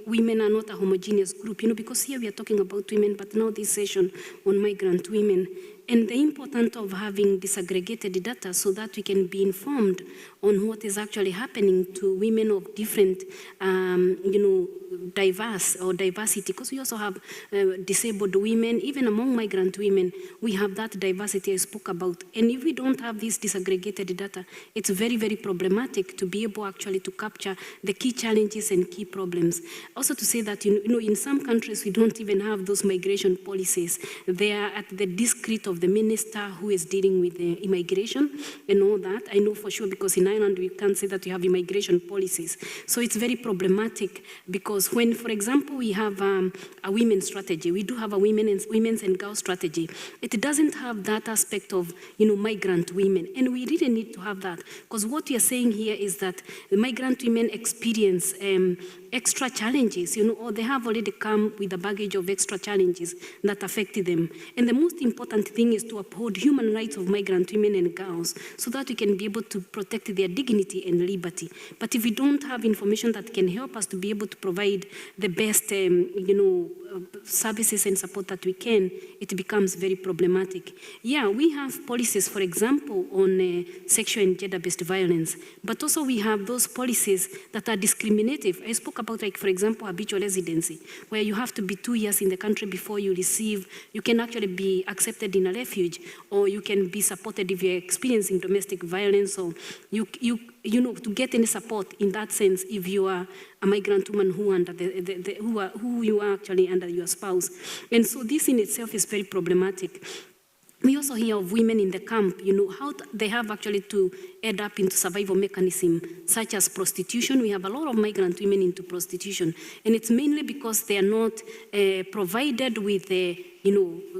women are not a homogeneous group, because here we are talking about women, but now this session on migrant women. And the importance of having disaggregated data so that we can be informed on what is actually happening to women of different, diversity, because we also have disabled women, even among migrant women, we have that diversity I spoke about. And if we don't have this disaggregated data, it's very, very problematic to be able actually to capture the key challenges and key problems. Also to say that, in some countries, we don't even have those migration policies. They are at the discretion of the minister who is dealing with the immigration and all that. I know for sure, because in Ireland, we can't say that we have immigration policies. So it's very problematic, because when, for example, we have a women's strategy, we do have a women's and girls strategy. It doesn't have that aspect of, migrant women. And we really need to have that, because what we are saying here is that the migrant women experience extra challenges, or they have already come with a baggage of extra challenges that affect them. And the most important thing is to uphold human rights of migrant women and girls so that we can be able to protect their dignity and liberty. But if we don't have information that can help us to be able to provide provide the best, services and support that we can, it becomes very problematic. Yeah, we have policies, for example, on sexual and gender-based violence, but also we have those policies that are discriminative. I spoke about, like, for example, habitual residency, where you have to be 2 years in the country before you can actually be accepted in a refuge, or you can be supported if you're experiencing domestic violence, or to get any support in that sense if you are a migrant woman who you are actually under your spouse. And so this in itself is very problematic. We also hear of women in the camp, how they have actually to add up into survival mechanisms such as prostitution. We have a lot of migrant women into prostitution, and it's mainly because they are not provided with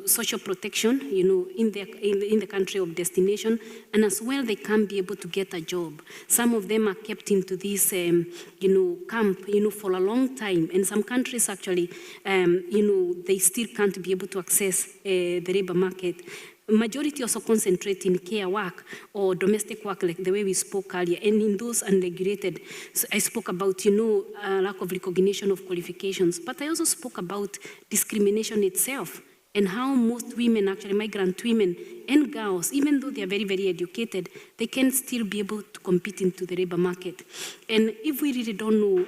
social protection, in the country of destination, and as well they can't be able to get a job. Some of them are kept into this, camp, for a long time, and some countries actually, they still can't be able to access the labor market. Majority also concentrate in care work or domestic work, like the way we spoke earlier, and in those unregulated. So I spoke about, lack of recognition of qualifications, but I also spoke about discrimination itself and how most women, actually migrant women and girls, even though they are very, very educated, they can still be able to compete into the labor market. And if we really don't know,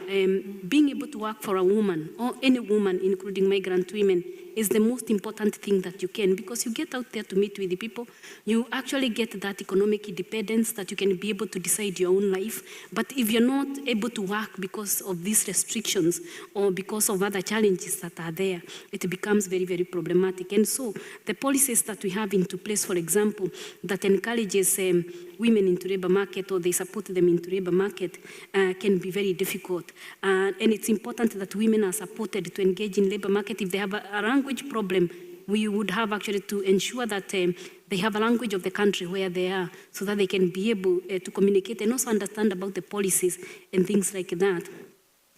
being able to work for a woman, or any woman, including migrant women, is the most important thing that you can, because you get out there to meet with the people, you actually get that economic independence that you can be able to decide your own life. But if you're not able to work because of these restrictions or because of other challenges that are there, it becomes very, very problematic. And so the policies that we have into place, for example, that encourages women into labor market, or they support them into labor market, can be very difficult. And it's important that women are supported to engage in labor market. If they have a language problem, we would have actually to ensure that they have a language of the country where they are, so that they can be able to communicate and also understand about the policies and things like that.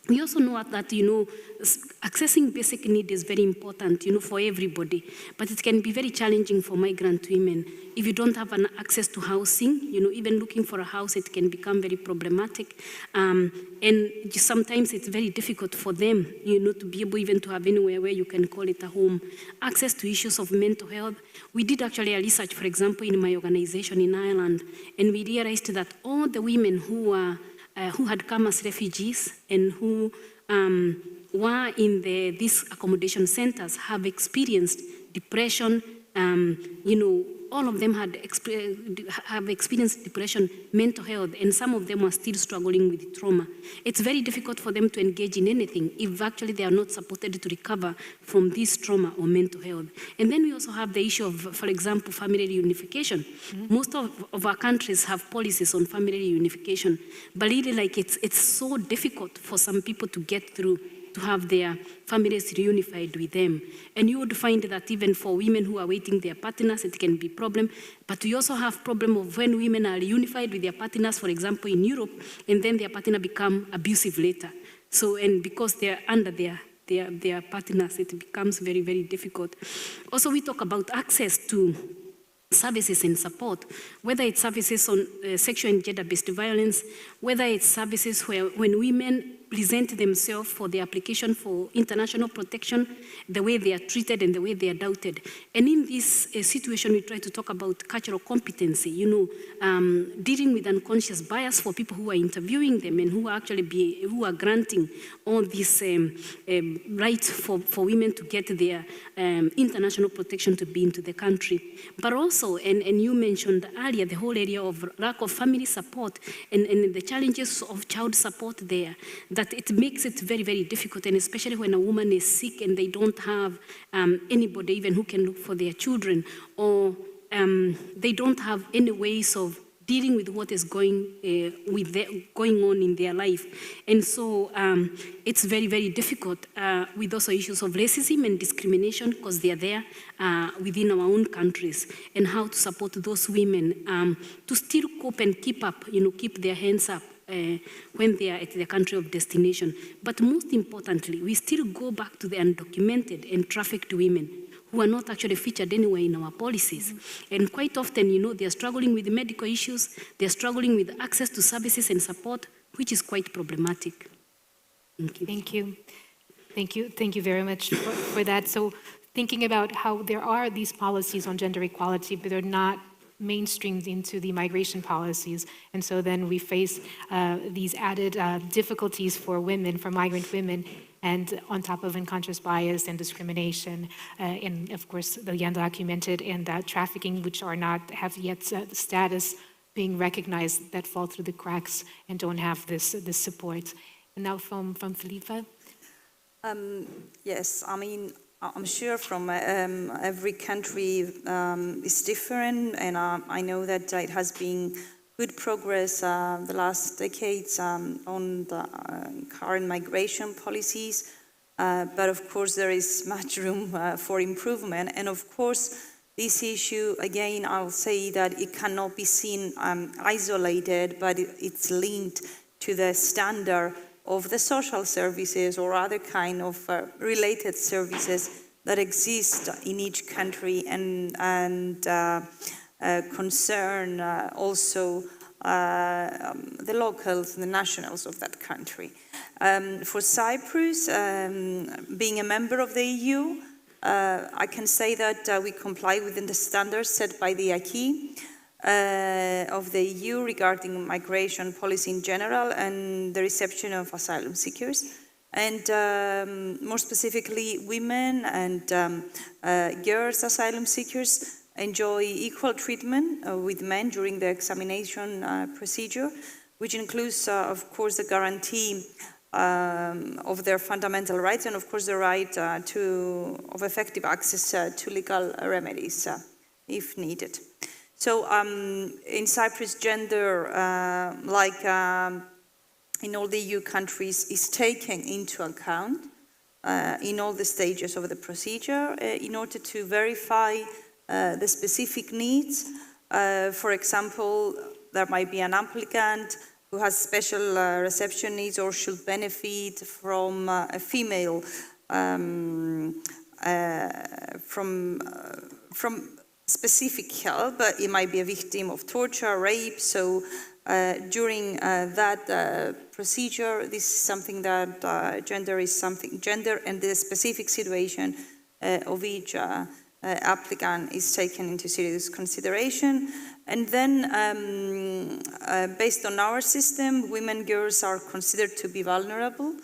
We also know that, accessing basic need is very important, for everybody, but it can be very challenging for migrant women. If you don't have an access to housing, even looking for a house, it can become very problematic. And sometimes it's very difficult for them, to be able even to have anywhere where you can call it a home. Access to issues of mental health. We did actually a research, for example, in my organization in Ireland, and we realized that all the women who had come as refugees and who were in these accommodation centers have experienced depression. All of them have experienced depression, mental health, and some of them are still struggling with trauma. It's very difficult for them to engage in anything if actually they are not supported to recover from this trauma or mental health. And then we also have the issue of, for example, family reunification. Mm-hmm. Most of our countries have policies on family reunification, but really, it's so difficult for some people to get through, to have their families reunified with them. And you would find that even for women who are waiting their partners, it can be a problem. But we also have problem of when women are reunified with their partners, for example, in Europe, and then their partner become abusive later. So, and because they're under their partners, it becomes very, very difficult. Also, we talk about access to services and support, whether it's services on sexual and gender-based violence, whether it's services where when women present themselves for the application for international protection, the way they are treated and the way they are doubted. And in this situation, we try to talk about cultural competency, dealing with unconscious bias for people who are interviewing them and who are granting all these rights for women to get their international protection to be into the country. But also, and you mentioned earlier, the whole area of lack of family support and the challenges of child support there, that it makes it very, very difficult, and especially when a woman is sick and they don't have anybody even who can look for their children, or they don't have any ways of dealing with what is going on in their life. And so it's very, very difficult with also issues of racism and discrimination, because they are there within our own countries, and how to support those women to still cope and keep up, keep their hands up when they are at the country of destination. But most importantly, we still go back to the undocumented and trafficked women who are not actually featured anywhere in our policies. Mm-hmm. And quite often, they are struggling with medical issues, they are struggling with access to services and support, which is quite problematic. Thank you. Thank you. Thank you very much for that. So thinking about how there are these policies on gender equality, but they're not mainstreamed into the migration policies. And so then we face these added difficulties for women, for migrant women, and on top of unconscious bias and discrimination, and of course the undocumented and trafficking, which are not have yet status being recognized, that fall through the cracks and don't have this support. And now from Filipa. Yes, I mean, I'm sure from every country is different, and I know that it has been good progress the last decades on the current migration policies, but of course there is much room for improvement. And of course, this issue, again, I'll say that it cannot be seen isolated, but it's linked to the standard of the social services or other kind of related services that exist in each country and concern also the locals, the nationals of that country. For Cyprus, being a member of the EU, I can say that we comply within the standards set by the acquis of the EU regarding migration policy in general and the reception of asylum seekers. And more specifically, women and girls asylum seekers enjoy equal treatment with men during the examination procedure, which includes, of course, the guarantee of their fundamental rights and, of course, the right of effective access to legal remedies if needed. So in Cyprus, gender, like in all the EU countries, is taken into account in all the stages of the procedure in order to verify the specific needs. For example, there might be an applicant who has special reception needs or should benefit from a female, from specific help, but it might be a victim of torture, rape. So during that procedure, this is something that gender and the specific situation of each applicant is taken into serious consideration. And then, based on our system, women, girls are considered to be vulnerable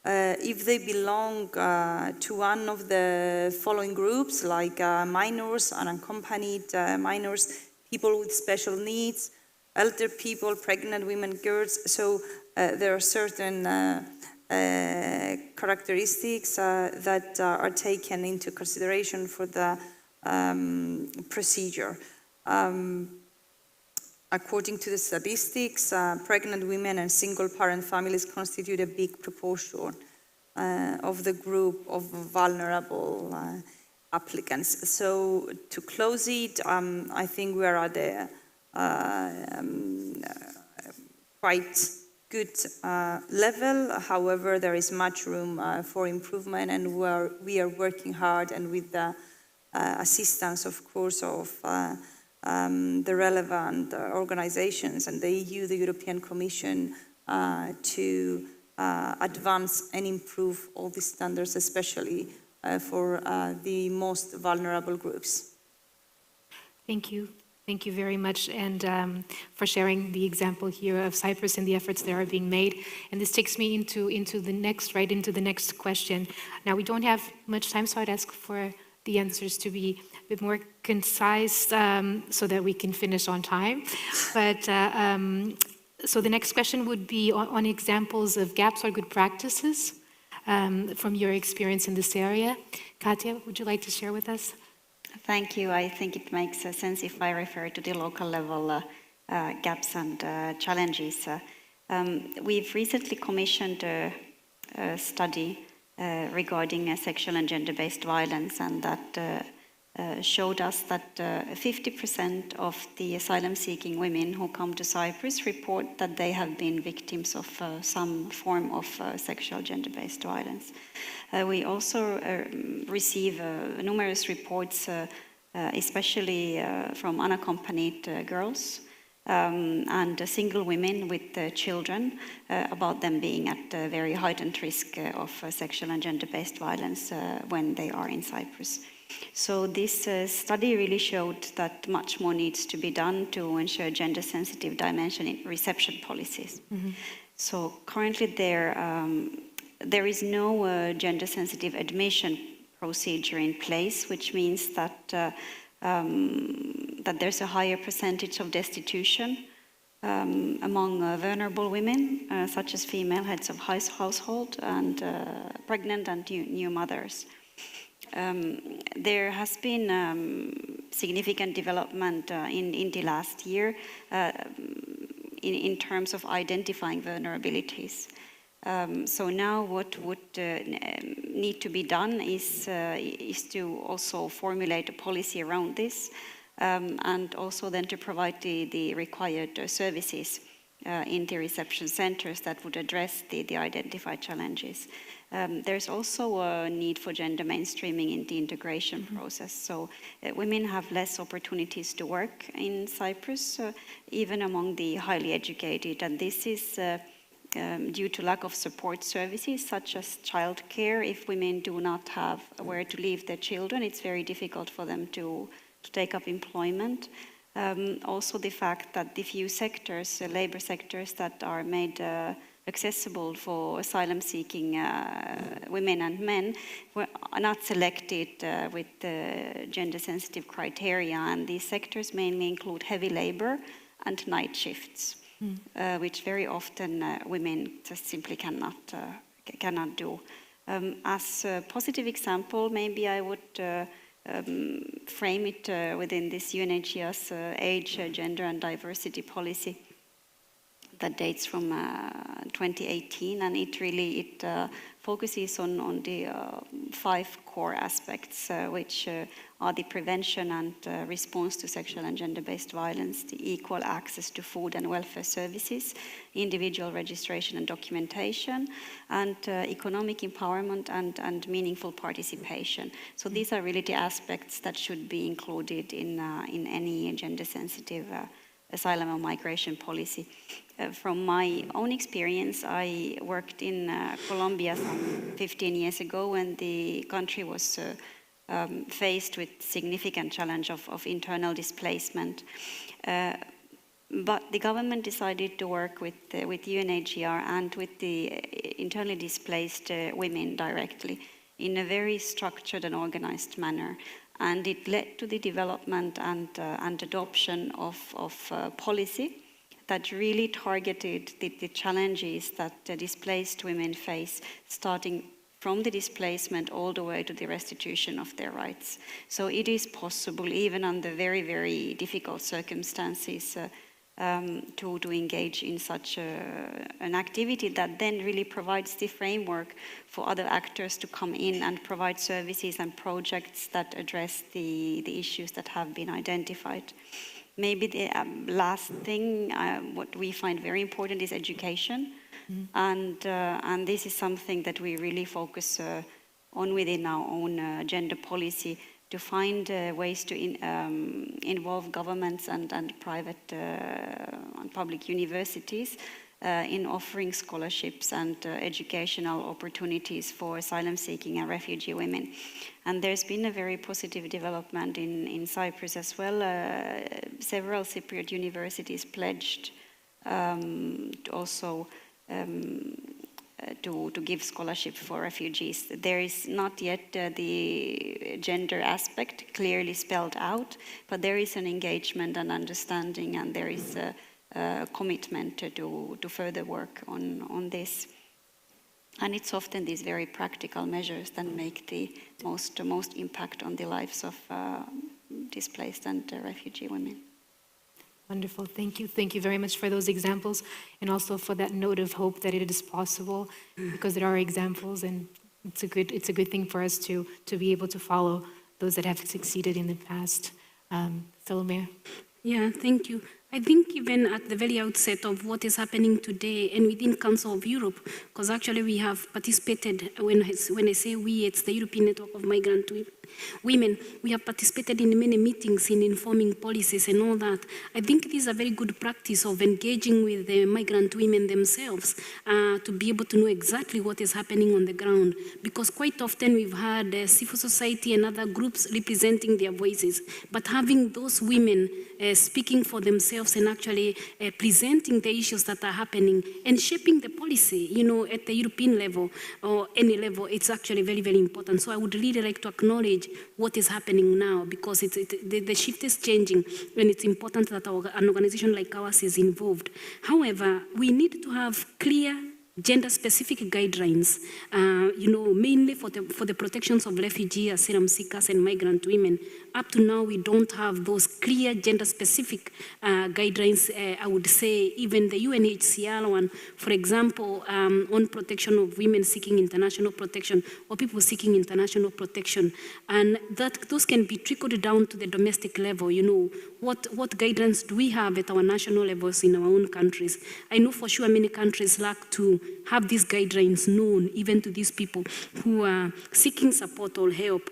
if they belong to one of the following groups, like minors, unaccompanied minors, people with special needs, elder people, pregnant women, girls. So there are certain characteristics that are taken into consideration for the procedure. According to the statistics, pregnant women and single-parent families constitute a big proportion of the group of vulnerable applicants. So to close it, I think we are at a quite good level. However, there is much room for improvement, and we are working hard, and with the assistance, of course, of the relevant organizations and the EU, the European Commission, to advance and improve all these standards, especially for the most vulnerable groups. Thank you. Thank you very much, and for sharing the example here of Cyprus and the efforts that are being made. And this takes me into the next question. Now, we don't have much time, so I'd ask for the answers to be a bit more concise so that we can finish on time. But so the next question would be on examples of gaps or good practices from your experience in this area. Katja, would you like to share with us? Thank you. I think it makes sense if I refer to the local level gaps and challenges. We've recently commissioned a study regarding sexual and gender-based violence, and that showed us that 50% of the asylum-seeking women who come to Cyprus report that they have been victims of some form of sexual gender-based violence. We also receive numerous reports, especially from unaccompanied girls, and single women with children, about them being at a very heightened risk of sexual and gender-based violence when they are in Cyprus. So this study really showed that much more needs to be done to ensure gender-sensitive dimension in reception policies. Mm-hmm. So currently there is no gender-sensitive admission procedure in place, which means that that there's a higher percentage of destitution among vulnerable women, such as female heads of household and pregnant and new mothers. There has been significant development in the last year in terms of identifying vulnerabilities. So now what would need to be done is to also formulate a policy around this, and also then to provide the required services in the reception centers that would address the identified challenges. There's also a need for gender mainstreaming in the integration process. So women have less opportunities to work in Cyprus, even among the highly educated, and this is due to lack of support services such as childcare. If women do not have where to leave their children, it's very difficult for them to take up employment. Also the fact that the few sectors, labor sectors that are made accessible for asylum-seeking women and men are not selected with gender-sensitive criteria, and these sectors mainly include heavy labor and night shifts. Which very often women just simply cannot do. As a positive example, maybe I would frame it within this UNHCR's age, gender and diversity policy that dates from 2018, and it focuses on the 5 core aspects, which are the prevention and response to sexual and gender-based violence, the equal access to food and welfare services, individual registration and documentation, and economic empowerment and meaningful participation. So these are really the aspects that should be included in any gender-sensitive asylum or migration policy. From my own experience, I worked in Colombia some 15 years ago when the country was faced with significant challenge of internal displacement. But the government decided to work with UNHCR and with the internally displaced women directly in a very structured and organized manner. And it led to the development and adoption of policy that really targeted the challenges that displaced women face, starting from the displacement all the way to the restitution of their rights. So it is possible, even under very, very difficult circumstances, to engage in such an activity that then really provides the framework for other actors to come in and provide services and projects that address the issues that have been identified. Maybe the last thing, what we find very important is education. And this is something that we really focus on within our own gender policy, to find ways to involve governments and private and public universities in offering scholarships and educational opportunities for asylum-seeking and refugee women. And there's been a very positive development in Cyprus as well. Several Cypriot universities pledged also to give scholarship for refugees. There is not yet the gender aspect clearly spelled out, but there is an engagement and understanding, and there is a commitment to further work on this. And it's often these very practical measures that make the most impact on the lives of displaced and refugee women. Wonderful, thank you. Thank you very much for those examples, and also for that note of hope that it is possible, because there are examples, and it's a good thing for us to be able to follow those that have succeeded in the past. Salome. Yeah, thank you. I think even at the very outset of what is happening today and within Council of Europe, because actually we have participated, when I say we, it's the European Network of Migrant Women, women. We have participated in many meetings in informing policies and all that. I think it is a very good practice of engaging with the migrant women themselves to be able to know exactly what is happening on the ground, because quite often we've had civil society and other groups representing their voices, but having those women speaking for themselves and actually presenting the issues that are happening and shaping the policy, at the European level or any level, it's actually very, very important. So I would really like to acknowledge what is happening now, because the shift is changing, and it's important that an organization like ours is involved. However, we need to have clear gender-specific guidelines, mainly for the protections of refugee, asylum seekers, and migrant women. Up to now, we don't have those clear gender-specific guidelines. I would say even the UNHCR one, for example, on protection of women seeking international protection or people seeking international protection, and that those can be trickled down to the domestic level. What guidelines do we have at our national levels in our own countries? I know for sure many countries lack to have these guidelines known even to these people who are seeking support or help.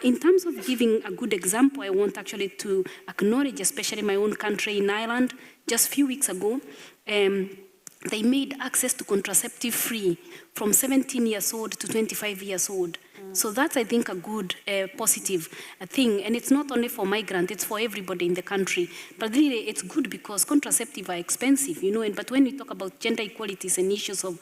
In terms of giving a good example, I want actually to acknowledge, especially my own country in Ireland, just a few weeks ago, they made access to contraceptive free from 17 years old to 25 years old. So that's, I think, a good positive thing. And it's not only for migrants, it's for everybody in the country. But really, it's good because contraceptives are expensive, but when we talk about gender equalities and issues of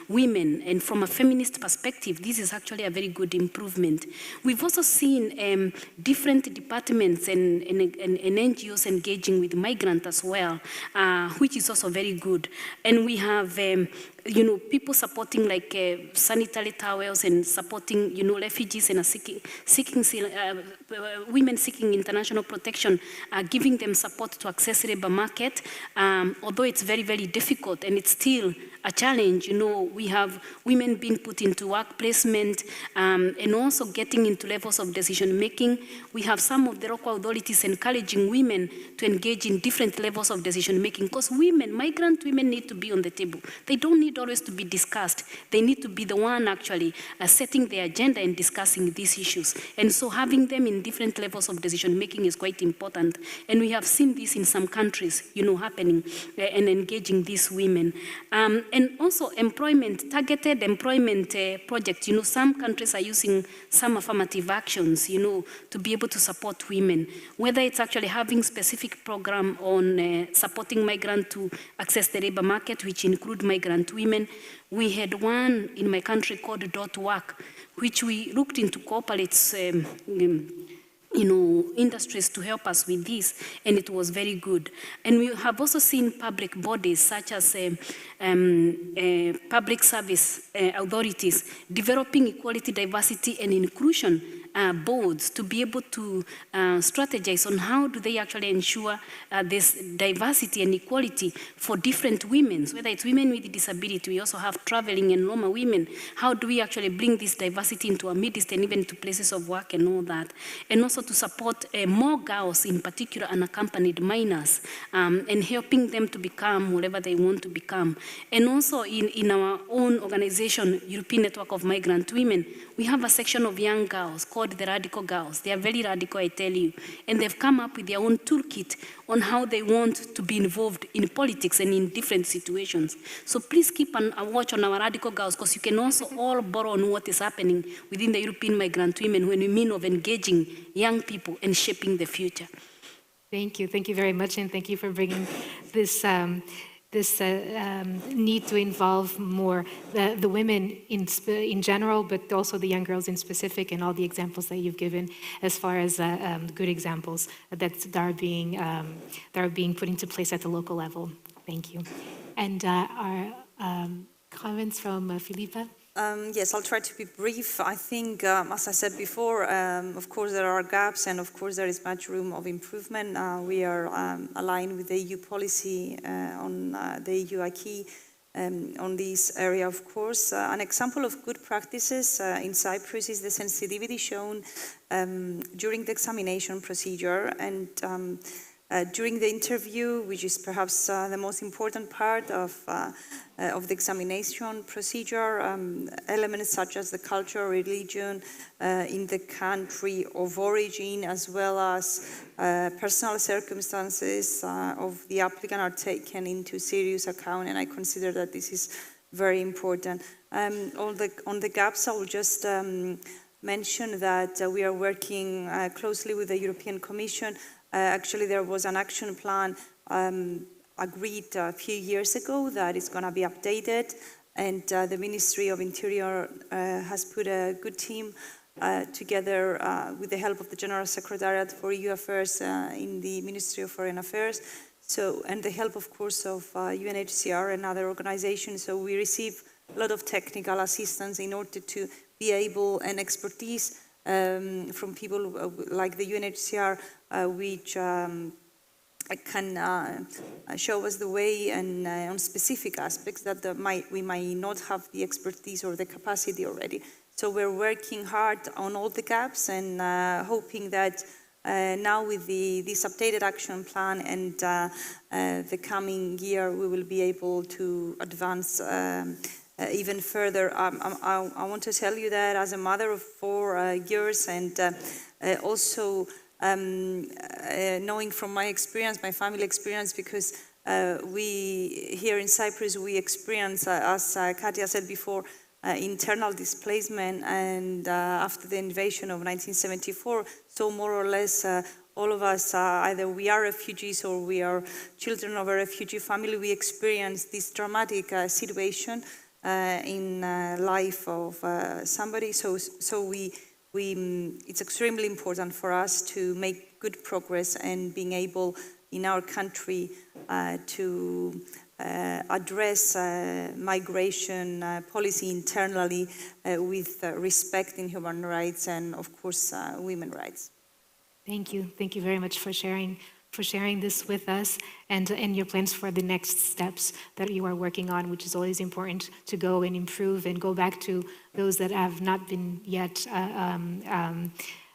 women, and from a feminist perspective, this is actually a very good improvement. We've also seen different departments and NGOs engaging with migrants as well, which is also very good. And we have people supporting like sanitary towels and supporting, refugees and women seeking international protection, giving them support to access labor market, although it's very, very difficult and it's still a challenge. We have women being put into work placement and also getting into levels of decision making. We have some of the local authorities encouraging women to engage in different levels of decision making, because migrant women need to be on the table. They don't need always to be discussed. They need to be the one actually setting the agenda and discussing these issues. And so having them in different levels of decision making is quite important. And we have seen this in some countries, happening and engaging these women. And also targeted employment projects. Some countries are using some affirmative actions, to be able to support women, whether it's actually having specific program on supporting migrants to access the labor market, which include migrant women. We had one in my country called .work, which we looked into cooperates, industries to help us with this, and it was very good. And we have also seen public bodies such as public service authorities developing equality, diversity, and inclusion boards to be able to strategize on how do they actually ensure this diversity and equality for different women, whether it's women with disability. We also have traveling and Roma women. How do we actually bring this diversity into our midst and even to places of work and all that? And also to support more girls, in particular unaccompanied minors, and helping them to become whatever they want to become. And also in our own organization, European Network of Migrant Women, we have a section of young girls called the Radical Girls. They are very radical, I tell you. And they've come up with their own toolkit on how they want to be involved in politics and in different situations. So please keep a watch on our Radical Girls, because you can also all borrow on what is happening within the European migrant women when we mean of engaging young people and shaping the future. Thank you very much, and thank you for bringing this need to involve more the women in general, but also the young girls in specific, and all the examples that you've given as far as good examples that are being put into place at the local level. Thank you. And our comments from Filipa? Yes, I'll try to be brief. I think, as I said before, of course there are gaps, and of course there is much room of improvement. We are aligned with the EU policy on the EU acquis on this area, of course. An example of good practices in Cyprus is the sensitivity shown during the examination procedure, and During the interview, which is perhaps the most important part of the examination procedure, elements such as the culture, religion in the country of origin, as well as personal circumstances of the applicant are taken into serious account, and I consider that this is very important. On the gaps, I will just mention that we are working closely with the European Commission. Actually, there was an action plan agreed a few years ago that is going to be updated, and the Ministry of Interior has put a good team together with the help of the General Secretariat for EU Affairs in the Ministry of Foreign Affairs, and the help, of course, of UNHCR and other organizations. So we receive a lot of technical assistance in order to be able, and expertise from people like the UNHCR, which can show us the way and on specific aspects that we might not have the expertise or the capacity already. So we're working hard on all the gaps, and hoping that now with this updated action plan and the coming year, we will be able to advance even further. I want to tell you that as a mother of 4 girls, and also knowing from my experience, my family experience, because we here in Cyprus, we experience, as Katia said before, internal displacement, and after the invasion of 1974, so more or less all of us, either we are refugees or we are children of a refugee family, we experience this dramatic situation in life of somebody. So it's extremely important for us to make good progress and being able in our country to address migration policy internally with respect in human rights and, of course, women's rights. Thank you. Thank you very much for sharing this with us, and your plans for the next steps that you are working on, which is always important to go and improve and go back to those that have not been yet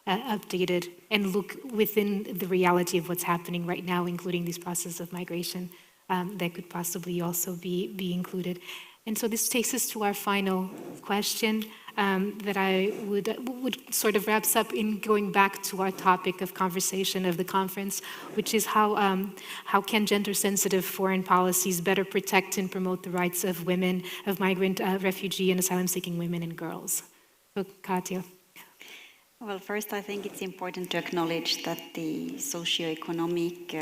updated, and look within the reality of what's happening right now, including this process of migration that could possibly also be included. And so this takes us to our final question that I would sort of wraps up in going back to our topic of conversation of the conference, which is how can gender-sensitive foreign policies better protect and promote the rights of women, of migrant, refugee, and asylum-seeking women and girls. So, Katia. Well, first, I think it's important to acknowledge that the socioeconomic,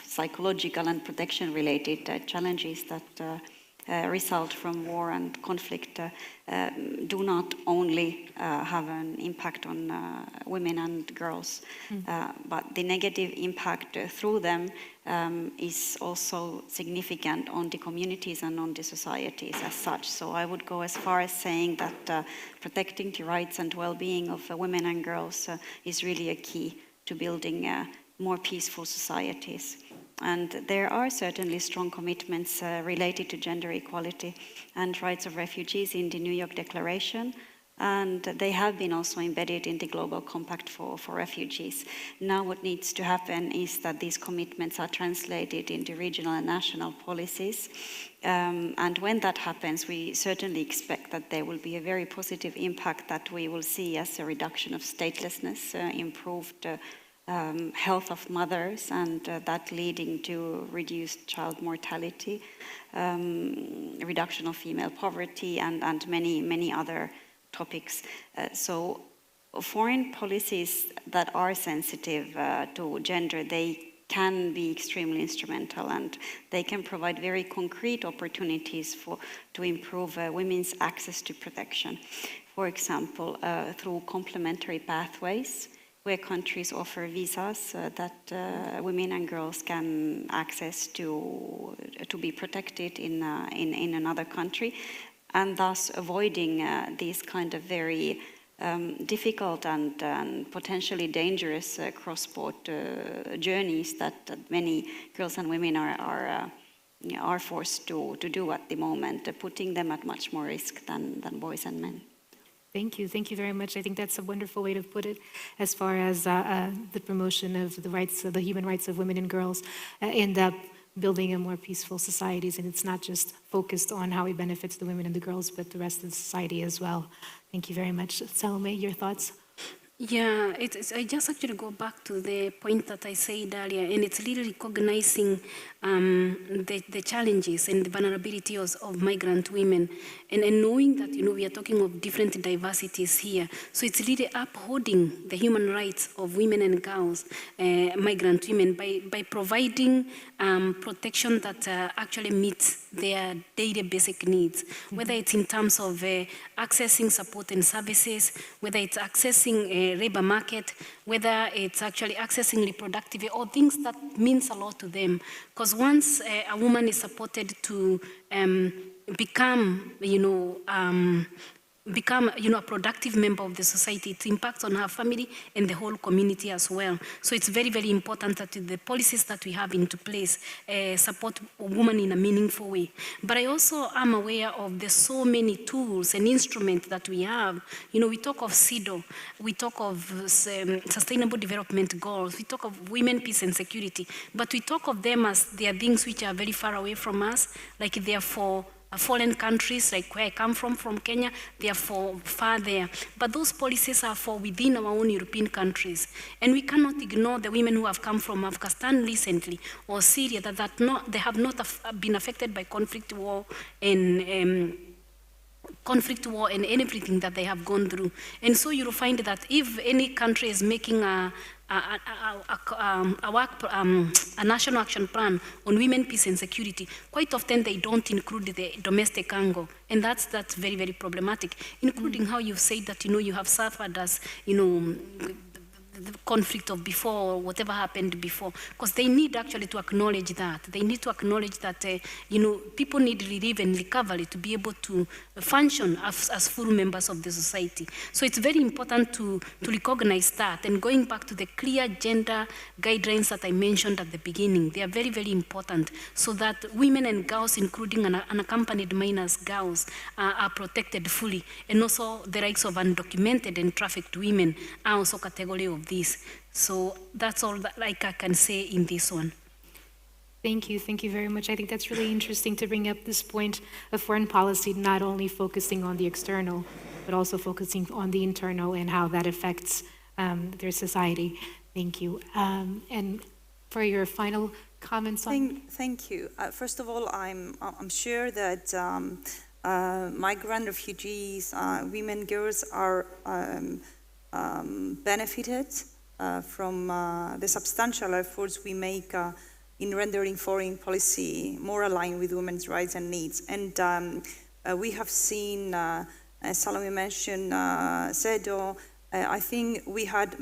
psychological, and protection-related challenges that result from war and conflict do not only have an impact on women and girls, but the negative impact through them is also significant on the communities and on the societies as such. So I would go as far as saying that protecting the rights and well-being of women and girls is really a key to building more peaceful societies. And there are certainly strong commitments related to gender equality and rights of refugees in the New York Declaration, and they have been also embedded in the Global Compact for refugees. Now what needs to happen is that these commitments are translated into regional and national policies, and when that happens, we certainly expect that there will be a very positive impact that we will see as a reduction of statelessness, improved health of mothers, and that leading to reduced child mortality, reduction of female poverty, and many other topics. So foreign policies that are sensitive to gender, they can be extremely instrumental, and they can provide very concrete opportunities to improve women's access to protection. For example, through complementary pathways, where countries offer visas that women and girls can access to be protected in another country, and thus avoiding these kind of very difficult and potentially dangerous cross-border journeys that many girls and women are forced to do at the moment, putting them at much more risk than boys and men. Thank you very much. I think that's a wonderful way to put it as far as the promotion of the rights, the human rights of women and girls end up building a more peaceful societies, and it's not just focused on how it benefits the women and the girls, but the rest of the society as well. Thank you very much. Salome, your thoughts? Yeah, I just actually go back to the point that I said earlier, and it's really recognizing the challenges and the vulnerabilities of migrant women, and knowing that, we are talking of different diversities here. So it's really upholding the human rights of women and girls, migrant women, by providing protection that actually meets their daily basic needs, whether it's in terms of accessing support and services, whether it's accessing a labor market, whether it's actually accessing reproductive, or things that means a lot to them. Because once a woman is supported to become a productive member of the society, it impacts on her family and the whole community as well. So it's very, very important that the policies that we have into place support women in a meaningful way. But I also am aware of the so many tools and instruments that we have. We talk of CEDAW, we talk of Sustainable Development Goals, we talk of women, peace and security, but we talk of them as they are things which are very far away from us, like they are for foreign countries, like where I come from Kenya, they are for far there. But those policies are for within our own European countries. And we cannot ignore the women who have come from Afghanistan recently, or Syria, they have not been affected by conflict, war, and everything that they have gone through. And so you'll find that if any country is making a national action plan on women, peace and security, quite often they don't include the domestic angle. And that's very, very problematic, including how you've said that, you have suffered as, the conflict of before, or whatever happened before, because they need actually to acknowledge that. They need to acknowledge that, people need relief and recovery to be able to function as full members of the society. So it's very important to recognize that. And going back to the clear gender guidelines that I mentioned at the beginning, they are very, very important, so that women and girls, including unaccompanied minors girls, are protected fully. And also the rights of undocumented and trafficked women are also a category of this. So that's all that I can say in this one. Thank you very much. I think that's really interesting to bring up this point of foreign policy, not only focusing on the external, but also focusing on the internal and how that affects their society. Thank you. And for your final comments on... Thank you. First of all, I'm sure that migrant refugees, women, girls are benefited from the substantial efforts we make in rendering foreign policy more aligned with women's rights and needs. And we have seen, as Salome mentioned, CEDAW. I think we had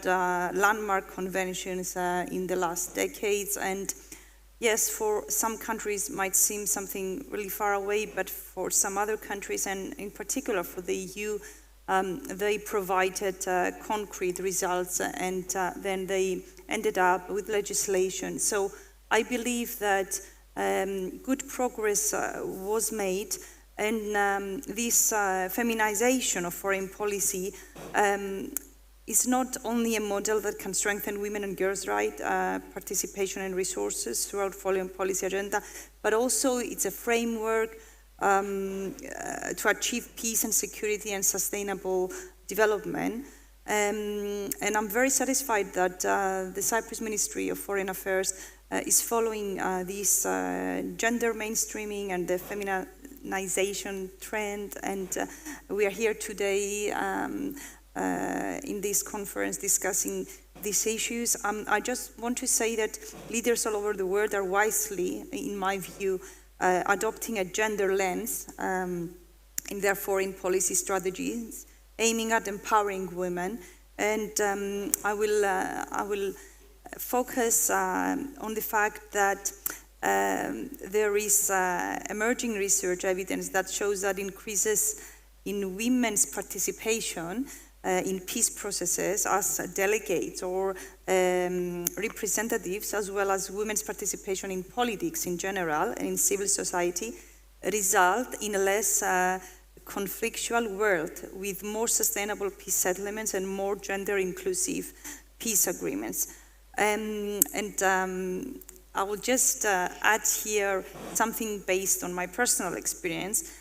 landmark conventions in the last decades. And yes, for some countries might seem something really far away, but for some other countries, and in particular for the EU, they provided concrete results, and then they ended up with legislation. So I believe that good progress was made, and this feminization of foreign policy is not only a model that can strengthen women and girls' rights, participation and resources throughout foreign policy agenda, but also it's a framework to achieve peace and security and sustainable development. And I'm very satisfied that the Cyprus Ministry of Foreign Affairs is following this gender mainstreaming and the feminization trend. And we are here today in this conference discussing these issues. I just want to say that leaders all over the world are wisely, in my view, adopting a gender lens in their foreign policy strategies, aiming at empowering women. And I will focus on the fact that there is emerging research evidence that shows that increases in women's participation in peace processes as delegates or representatives, as well as women's participation in politics in general and in civil society, result in a less conflictual world with more sustainable peace settlements and more gender-inclusive peace agreements. I will just add here something based on my personal experience.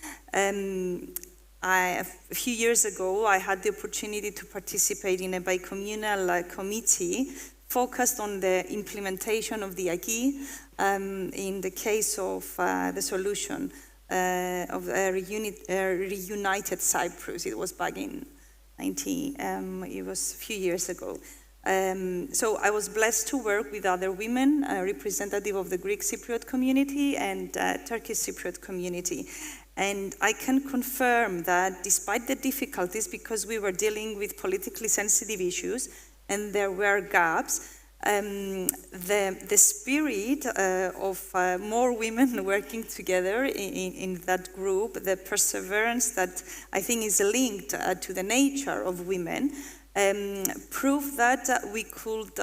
A few years ago, I had the opportunity to participate in a bicommunal committee focused on the implementation of the acquis in the case of the solution of a reunited Cyprus. It was back in it was a few years ago. So I was blessed to work with other women, representative of the Greek Cypriot community and Turkish Cypriot community. And I can confirm that despite the difficulties, because we were dealing with politically sensitive issues and there were gaps, the spirit of more women working together in that group, the perseverance that I think is linked to the nature of women, proved that we could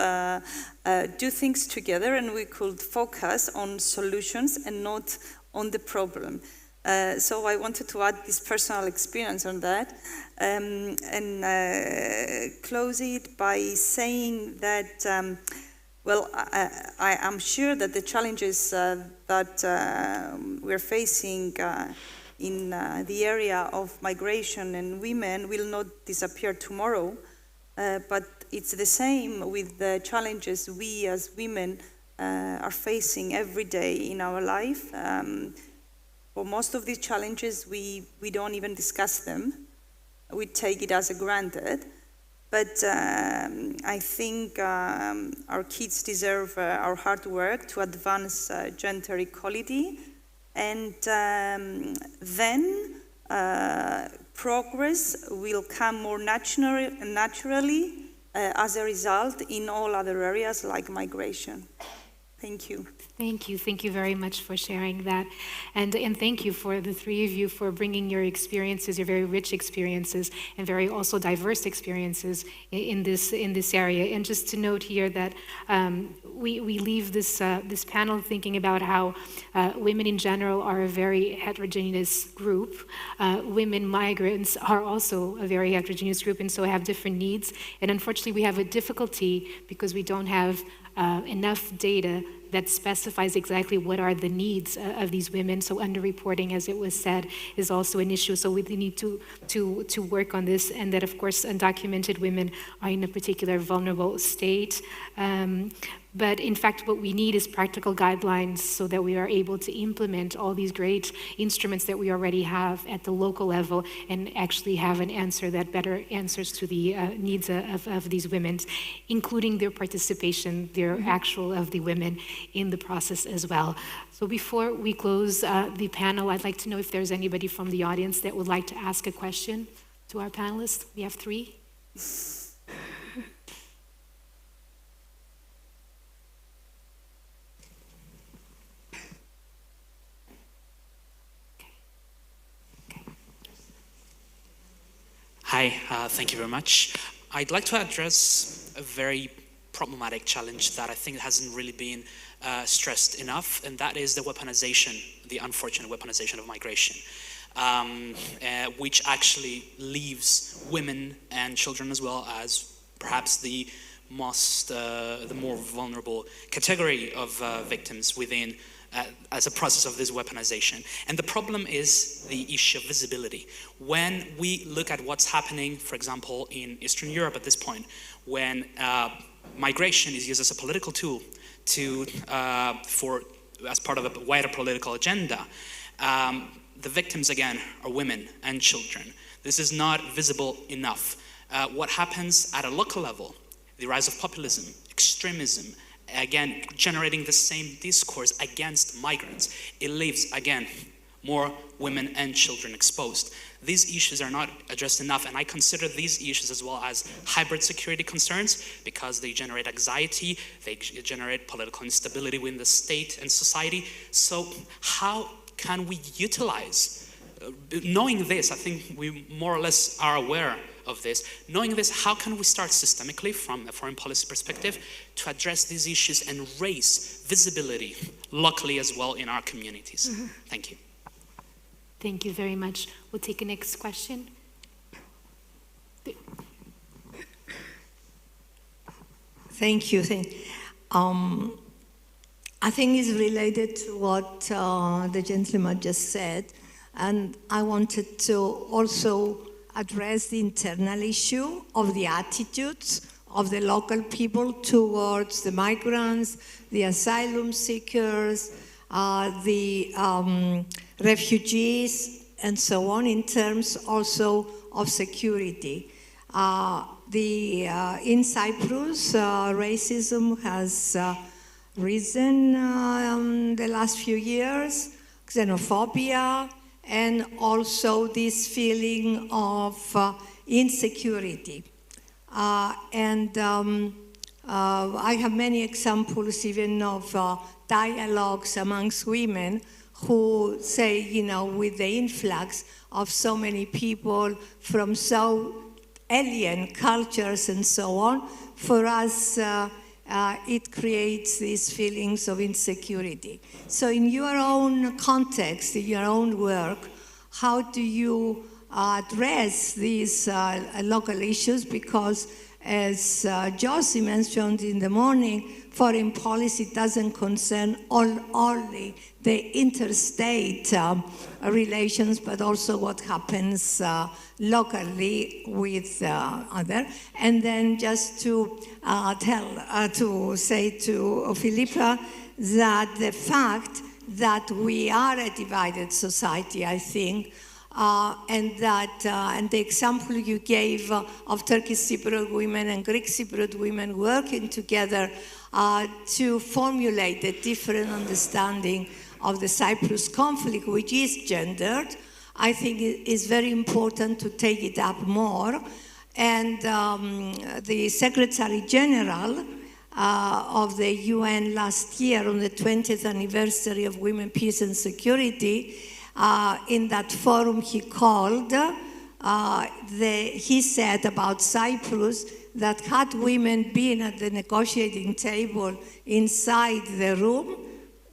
do things together and we could focus on solutions and not on the problem. So I wanted to add this personal experience on that and close it by saying that, well, I am sure that the challenges that we're facing in the area of migration and women will not disappear tomorrow, but it's the same with the challenges we as women are facing every day in our life. For most of these challenges, we don't even discuss them. We take it as a granted. But I think our kids deserve our hard work to advance gender equality. And then progress will come more naturally as a result in all other areas like migration. Thank you. Thank you. Thank you very much for sharing that. And thank you for the three of you for bringing your experiences, your very rich experiences, and very also diverse experiences in this area. And just to note here that we leave this panel thinking about how women in general are a very heterogeneous group. Women migrants are also a very heterogeneous group and so have different needs. And unfortunately, we have a difficulty because we don't have enough data that specifies exactly what are the needs of these women. So underreporting, as it was said, is also an issue. So we need to work on this, and that, of course, undocumented women are in a particular vulnerable state. But in fact, what we need is practical guidelines so that we are able to implement all these great instruments that we already have at the local level and actually have an answer that better answers to the needs of these women, including their participation, their actual of the women in the process as well. So before we close the panel, I'd like to know if there's anybody from the audience that would like to ask a question to our panelists. We have three. Hi, thank you very much. I'd like to address a very problematic challenge that I think hasn't really been stressed enough, and that is the weaponization, the unfortunate weaponization of migration, which actually leaves women and children as well as perhaps the more vulnerable category of victims within as a process of this weaponization. And the problem is the issue of visibility. When we look at what's happening, for example, in Eastern Europe at this point, when migration is used as a political tool as part of a wider political agenda, the victims again are women and children. This is not visible enough. What happens at a local level, the rise of populism, extremism, again, generating the same discourse against migrants. It leaves, again, more women and children exposed. These issues are not addressed enough, and I consider these issues as well as hybrid security concerns because they generate anxiety, they generate political instability within the state and society. So how can we utilize, knowing this, I think we more or less are aware of this. Knowing this, how can we start systemically from a foreign policy perspective to address these issues and raise visibility locally as well in our communities? Thank you. Thank you very much. We'll take a next question. Thank you. I think it's related to what the gentleman just said, and I wanted to also address the internal issue of the attitudes of the local people towards the migrants, the asylum seekers, the refugees, and so on, in terms also of security. In Cyprus, racism has risen the last few years, xenophobia, and also this feeling of insecurity. I have many examples even of dialogues amongst women who say, you know, with the influx of so many people from so alien cultures and so on, for us, it creates these feelings of insecurity. So in your own context, in your own work, how do you address these local issues? Because as Josie mentioned in the morning, foreign policy doesn't concern only the interstate relations, but also what happens locally with other. And then just to say to Philippa that the fact that we are a divided society, I think, and the example you gave of Turkish Cypriot women and Greek Cypriot women working together to formulate a different understanding of the Cyprus conflict, which is gendered, I think it is very important to take it up more. And the Secretary General of the UN last year, on the 20th anniversary of Women, Peace and Security, in that forum he called, he said about Cyprus that had women been at the negotiating table inside the room,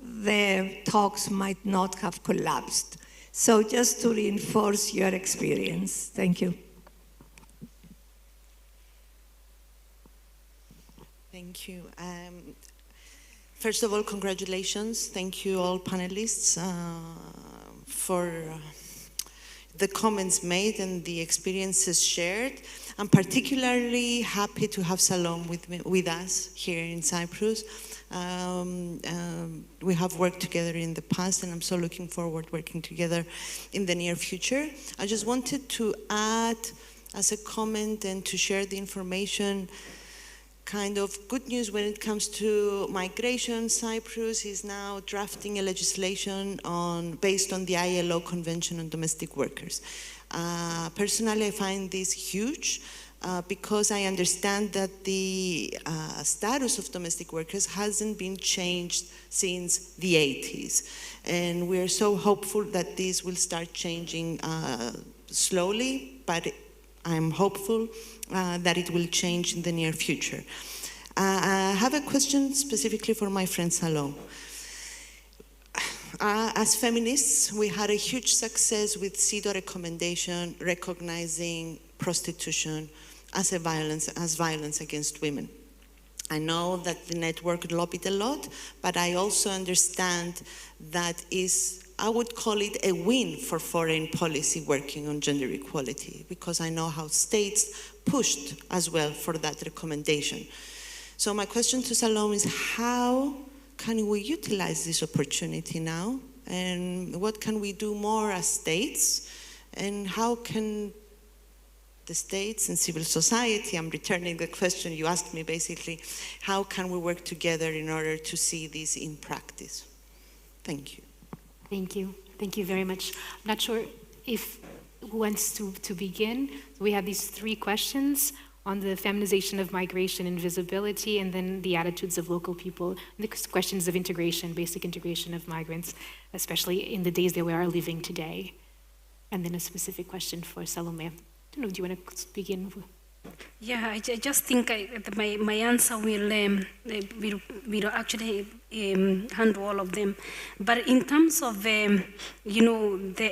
the talks might not have collapsed. So just to reinforce your experience. Thank you. Thank you. First of all, congratulations. Thank you all panelists for the comments made and the experiences shared. I'm particularly happy to have Salom with us here in Cyprus. We have worked together in the past, and I'm so looking forward working together in the near future. I just wanted to add as a comment and to share the information, kind of good news when it comes to migration. Cyprus is now drafting a legislation based on the ILO Convention on Domestic Workers. Personally, I find this huge because I understand that the status of domestic workers hasn't been changed since the 80s. And we're so hopeful that this will start changing slowly, but I'm hopeful that it will change in the near future. I have a question specifically for my friend Salom. As feminists, we had a huge success with CEDAW recommendation recognizing prostitution as violence against women. I know that the network lobbied a lot, but I also understand that I would call it a win for foreign policy working on gender equality, because I know how states pushed as well for that recommendation. So my question to Salom is, how can we utilize this opportunity now? And what can we do more as states? And how can the states and civil society, I'm returning the question you asked me basically, how can we work together in order to see this in practice? Thank you. Thank you. Thank you very much. I'm not sure if who wants to begin. We have these three questions on the feminization of migration and visibility, and then the attitudes of local people, and the questions of integration, basic integration of migrants, especially in the days that we are living today. And then a specific question for Salome. I don't know, do you want to begin? Yeah, I just think my answer will actually handle all of them. But in terms of, the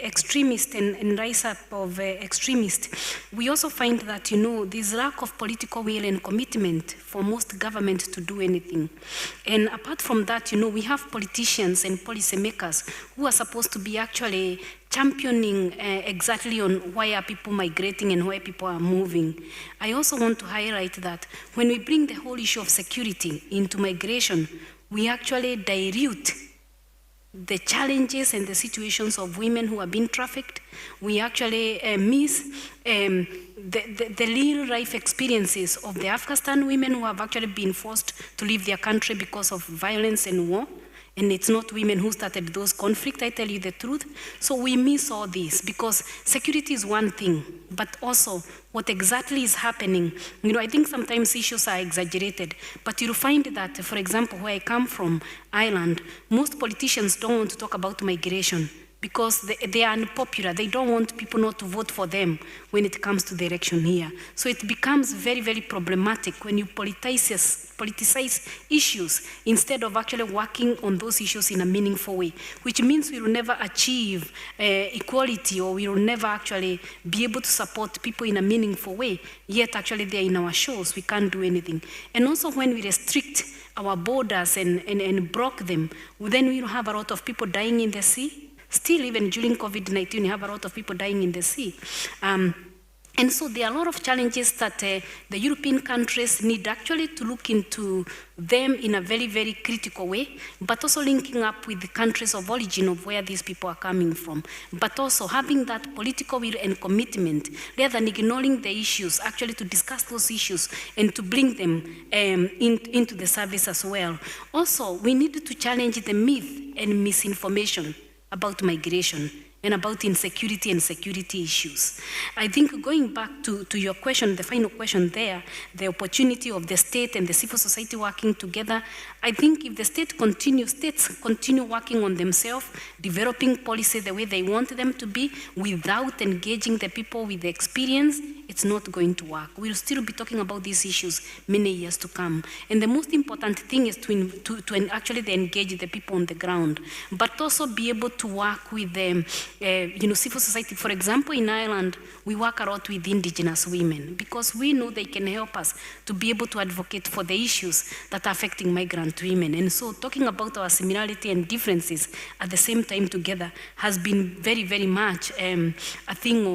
extremist and rise up of extremists, we also find that, there's lack of political will and commitment for most governments to do anything. And apart from that, we have politicians and policymakers who are supposed to be actually championing exactly on why are people migrating and why people are moving. I also want to highlight that when we bring the whole issue of security into migration, we actually dilute the challenges and the situations of women who are being trafficked. We actually miss the real life experiences of the Afghanistan women who have actually been forced to leave their country because of violence and war. And it's not women who started those conflicts, I tell you the truth. So we miss all this because security is one thing, but also what exactly is happening. I think sometimes issues are exaggerated, but you'll find that, for example, where I come from, Ireland, most politicians don't want to talk about migration because they are unpopular. They don't want people not to vote for them when it comes to the election here. So it becomes very, very problematic when you politicize issues instead of actually working on those issues in a meaningful way, which means we will never achieve equality, or we will never actually be able to support people in a meaningful way, yet actually they're in our shows, we can't do anything. And also when we restrict our borders and block them, then we will have a lot of people dying in the sea. Still, even during COVID-19, you have a lot of people dying in the sea. And so there are a lot of challenges that the European countries need actually to look into them in a very, very critical way, but also linking up with the countries of origin of where these people are coming from, but also having that political will and commitment, rather than ignoring the issues, actually to discuss those issues and to bring them into the service as well. Also, we need to challenge the myth and misinformation about migration and about insecurity and security issues. I think going back to your question, the final question there, the opportunity of the state and the civil society working together, I think if the states continue working on themselves, developing policy the way they want them to be, without engaging the people with the experience, it's not going to work. We'll still be talking about these issues many years to come. And the most important thing is to actually engage the people on the ground, but also be able to work with them. Civil society. For example, in Ireland, we work a lot with indigenous women because we know they can help us to be able to advocate for the issues that are affecting migrant women. And so talking about our similarity and differences at the same time together has been very, very much a thing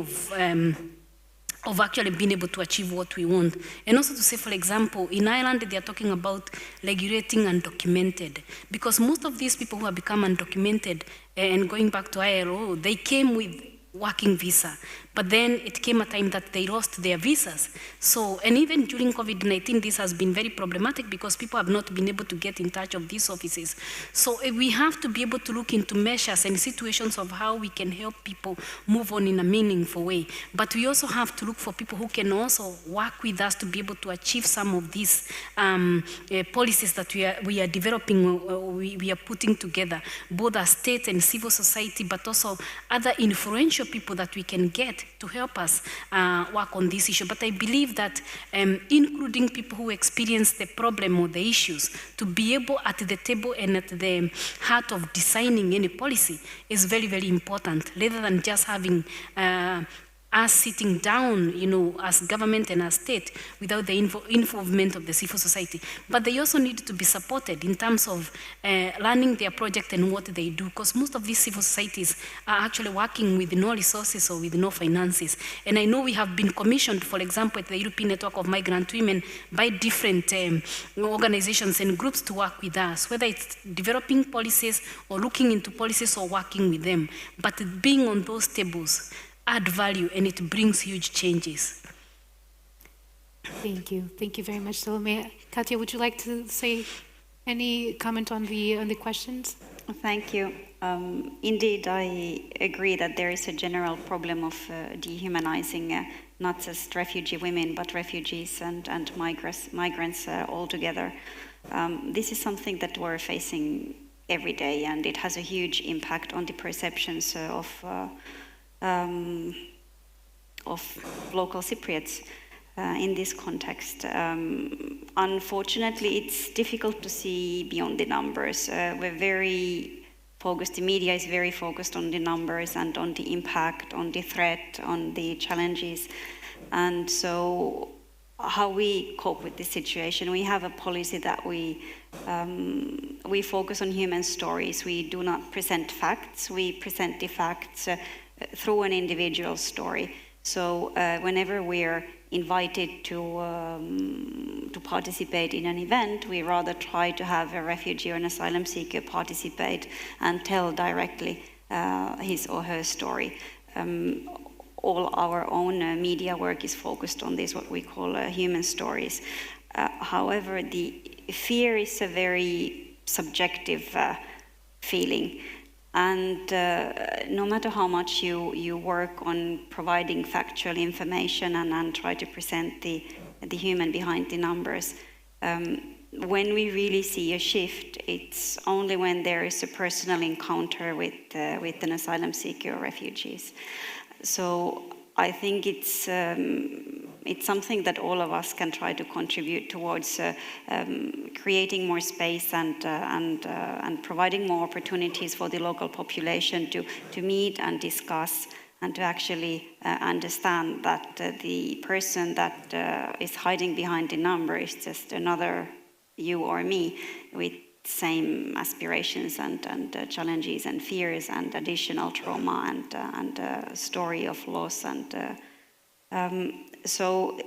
of actually being able to achieve what we want. And also to say, for example, in Ireland, they are talking about regulating undocumented, because most of these people who have become undocumented, and going back to ILO, they came with working visa, but then it came a time that they lost their visas. So, and even during COVID-19, this has been very problematic because people have not been able to get in touch of these offices. So we have to be able to look into measures and situations of how we can help people move on in a meaningful way. But we also have to look for people who can also work with us to be able to achieve some of these policies that we are developing, we are putting together, both as state and civil society, but also other influential people that we can get to help us work on this issue. But I believe that including people who experience the problem or the issues to be able at the table and at the heart of designing any policy is very, very important, rather than just having us sitting down, as government and as state without the involvement of the civil society. But they also need to be supported in terms of learning their project and what they do, because most of these civil societies are actually working with no resources or with no finances. And I know we have been commissioned, for example, at the European Network of Migrant Women by different organizations and groups to work with us, whether it's developing policies or looking into policies or working with them. But being on those tables add value, and it brings huge changes. Thank you. Thank you very much, Salome. Katia, would you like to say any comment on the questions? Thank you. Indeed, I agree that there is a general problem of dehumanizing not just refugee women, but refugees and migrants altogether. This is something that we're facing every day, and it has a huge impact on the perceptions of local Cypriots. in this context. Unfortunately, it's difficult to see beyond the numbers. We're very focused, the media is very focused on the numbers and on the impact, on the threat, on the challenges. And so how we cope with this situation, we have a policy that we focus on human stories. We do not present facts, we present the facts through an individual story. So whenever we're invited to participate in an event, we rather try to have a refugee or an asylum seeker participate and tell directly his or her story. All our own media work is focused on this, what we call human stories. However, the fear is a very subjective feeling. And no matter how much you work on providing factual information and try to present the human behind the numbers, when we really see a shift, it's only when there is a personal encounter with an asylum seeker or refugees. So I think it's something that all of us can try to contribute towards creating more space and providing more opportunities for the local population to meet and discuss and to actually understand that the person that is hiding behind the number is just another you or me with same aspirations and challenges and fears and additional trauma and story of loss. And so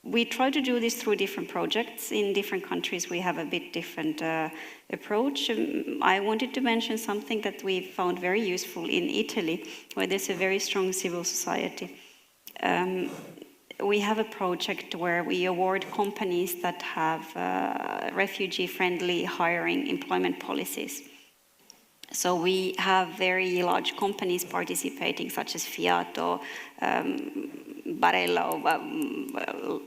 we try to do this through different projects. In different countries we have a bit different approach. I wanted to mention something that we found very useful in Italy, where there's a very strong civil society. We have a project where we award companies that have refugee-friendly hiring employment policies. So we have very large companies participating, such as Fiat or Barella,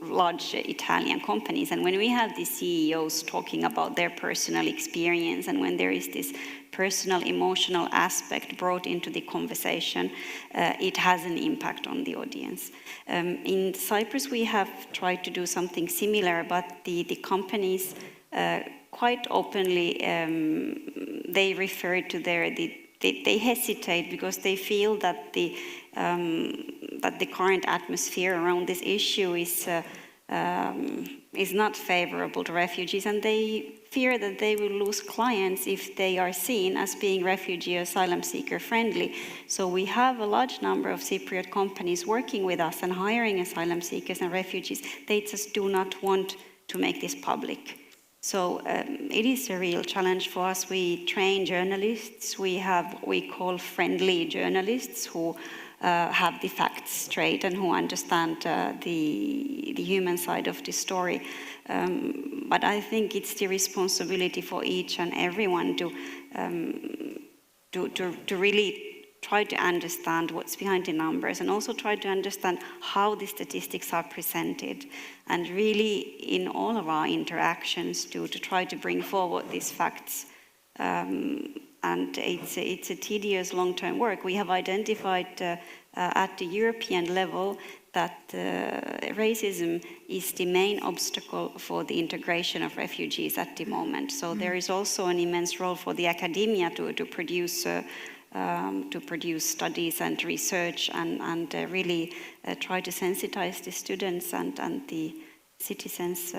large Italian companies. And when we have the CEOs talking about their personal experience, and when there is this personal emotional aspect brought into the conversation, it has an impact on the audience. In Cyprus we have tried to do something similar, but the companies quite openly they refer to they hesitate because they feel that the current atmosphere around this issue is not favorable to refugees, and they fear that they will lose clients if they are seen as being refugee or asylum seeker friendly. So we have a large number of Cypriot companies working with us and hiring asylum seekers and refugees. They just do not want to make this public. So it is a real challenge for us. We train journalists. We have what we call friendly journalists who have the facts straight and who understand the human side of the story. But I think it's the responsibility for each and everyone to really try to understand what's behind the numbers and also try to understand how the statistics are presented, and really in all of our interactions to try to bring forward these facts. And it's a tedious long-term work. We have identified at the European level that racism is the main obstacle for the integration of refugees at the moment. So there is also an immense role for the academia to produce studies and research and really try to sensitize the students and the citizens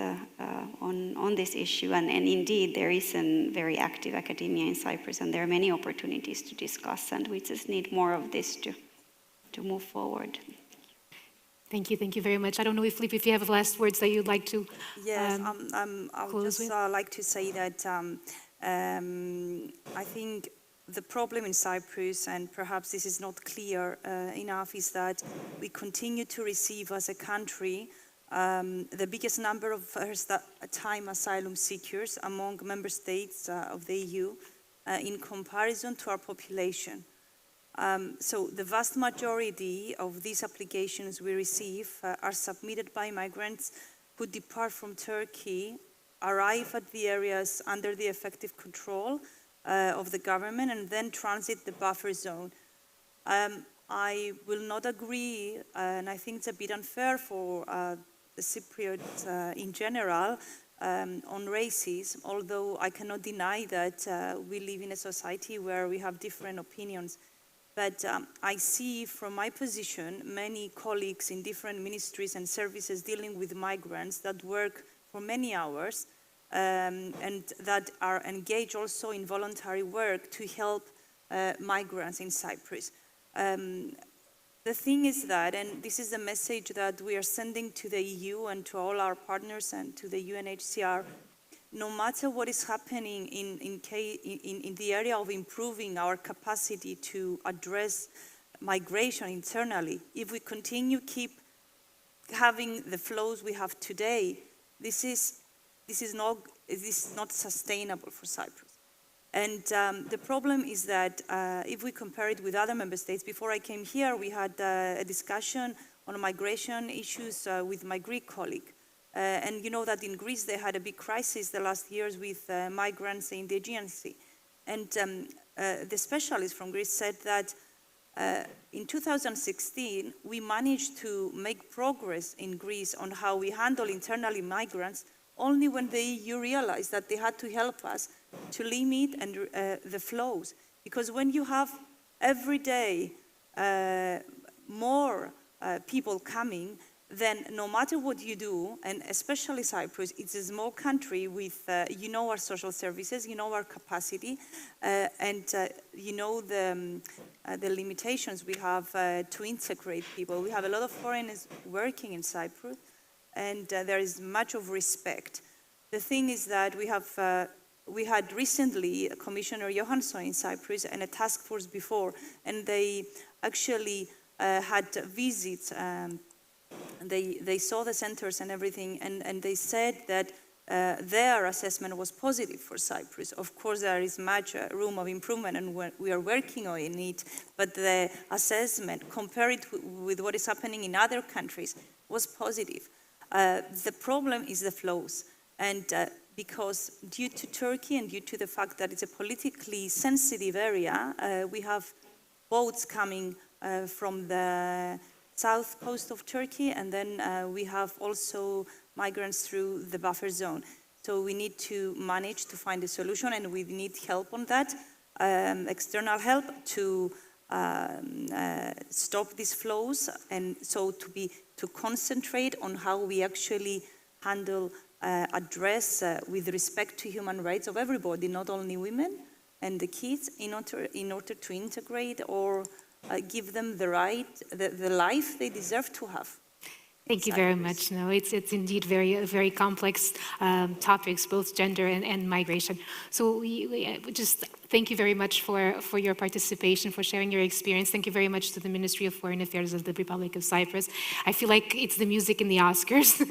on this issue. And indeed, there is a very active academia in Cyprus, and there are many opportunities to discuss, and we just need more of this to move forward. Thank you very much. I don't know if, Felipe, if you have last words that you'd like to Yes, I would just like to say that I think the problem in Cyprus, and perhaps this is not clear enough, is that we continue to receive as a country the biggest number of first-time asylum seekers among member states of the EU in comparison to our population. So the vast majority of these applications we receive are submitted by migrants who depart from Turkey, arrive at the areas under the effective control of the government, and then transit the buffer zone. I will not agree, and I think it's a bit unfair for the Cypriots in general on racism, although I cannot deny that we live in a society where we have different opinions. But I see from my position many colleagues in different ministries and services dealing with migrants that work for many hours and that are engaged also in voluntary work to help migrants in Cyprus. The thing is that, and this is the message that we are sending to the EU and to all our partners and to the UNHCR, no matter what is happening in the area of improving our capacity to address migration internally, if we continue keep having the flows we have today, this is not sustainable for Cyprus. And the problem is that if we compare it with other member states, before I came here, we had a discussion on migration issues with my Greek colleague. And you know that in Greece they had a big crisis the last years with migrants in the Aegean Sea. And the specialist from Greece said that in 2016 we managed to make progress in Greece on how we handle internally migrants only when the EU realized that they had to help us to limit the flows. Because when you have every day more people coming, then no matter what you do, and especially Cyprus, it's a small country with, you know, our social services, you know our capacity, and you know the limitations we have to integrate people. We have a lot of foreigners working in Cyprus, and there is much of respect. The thing is that we had recently Commissioner Johansson in Cyprus and a task force before, and they actually had visits. They saw the centers and everything, and they said that their assessment was positive for Cyprus. Of course, there is much room of improvement, and we are working on it, but the assessment, compared with what is happening in other countries, was positive. The problem is the flows, and because due to Turkey and due to the fact that it's a politically sensitive area, we have boats coming from the south coast of Turkey, and then we have also migrants through the buffer zone. So we need to manage to find a solution, and we need help on that, external help to stop these flows, and so to concentrate on how we actually handle, address with respect to human rights of everybody, not only women and the kids, in order to integrate or give them the right, the life they deserve to have. Thank you very much. No, it's indeed very complex topics, both gender and migration. So we just thank you very much for your participation, for sharing your experience. Thank you very much to the Ministry of Foreign Affairs of the Republic of Cyprus. I feel like it's the music in the Oscars.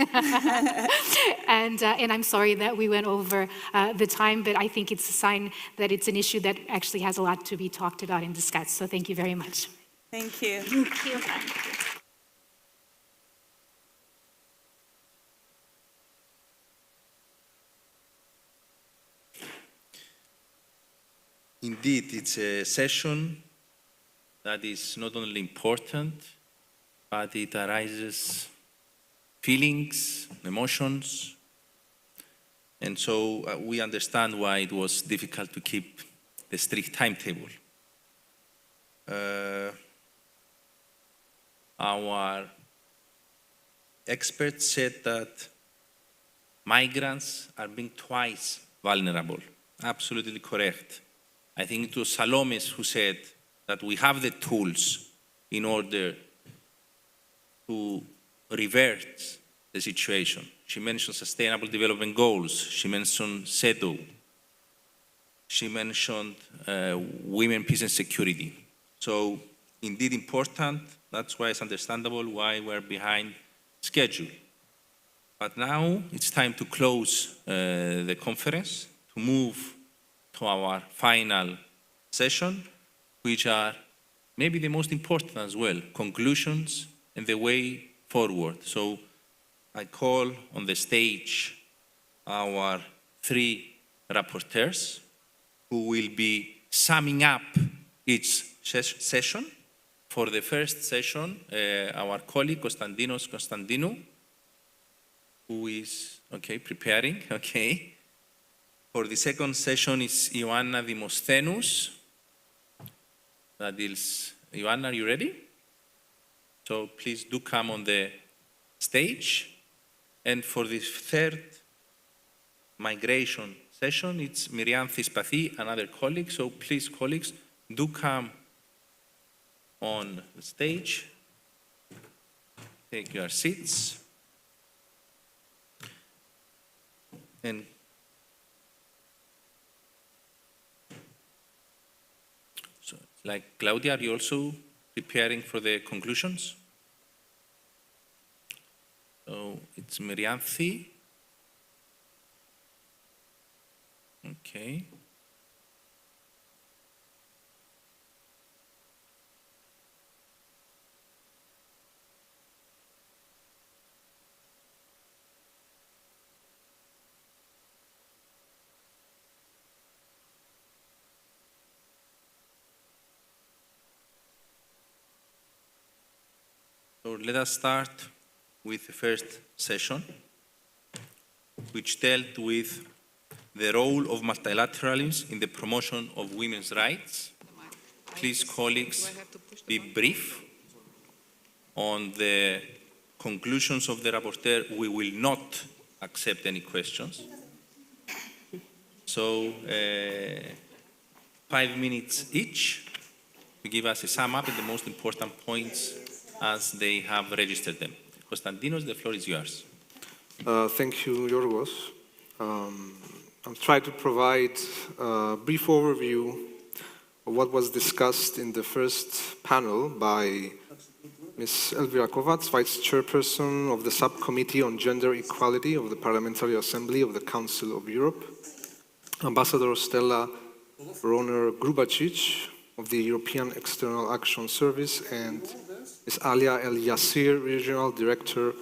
And I'm sorry that we went over the time, but I think it's a sign that it's an issue that actually has a lot to be talked about and discussed. So thank you very much. Thank you. Thank you. Indeed, it's a session that is not only important, but it arises feelings, emotions, and so we understand why it was difficult to keep the strict timetable. Our experts said that migrants are being twice vulnerable. Absolutely correct. I think it was Salome who said that we have the tools in order to reverse the situation. She mentioned Sustainable Development Goals. She mentioned CEDAW. She mentioned women, peace and security. So indeed important. That's why it's understandable why we're behind schedule. But now it's time to close the conference, to move to our final session, which are maybe the most important as well, conclusions and the way forward. So I call on the stage our three rapporteurs who will be summing up each session For the first session, our colleague Konstantinos Konstantinou, who is, preparing, For the second session is Ioanna Dimosthenou. That is, Ioanna, are you ready? So please do come on the stage. And for the third migration session, it's Miriam Thispathi, another colleague. So please, colleagues, do come on the stage. Take your seats. And so, like Claudia, are you also preparing for the conclusions? So it's Mirianthi. Okay. So let us start with the first session, which dealt with the role of multilateralism in the promotion of women's rights. Please, colleagues, be brief. On the conclusions of the rapporteur, we will not accept any questions. So, 5 minutes each to give us a sum up and the most important points as they have registered them. Konstantinos, the floor is yours. Thank you, Yorgos. I'll try to provide a brief overview of what was discussed in the first panel by Ms. Elvira Kovacs, Vice Chairperson of the Subcommittee on Gender Equality of the Parliamentary Assembly of the Council of Europe, Ambassador Stella Roner-Grubacic of the European External Action Service, and Ms. Alia El Yassir, Regional Director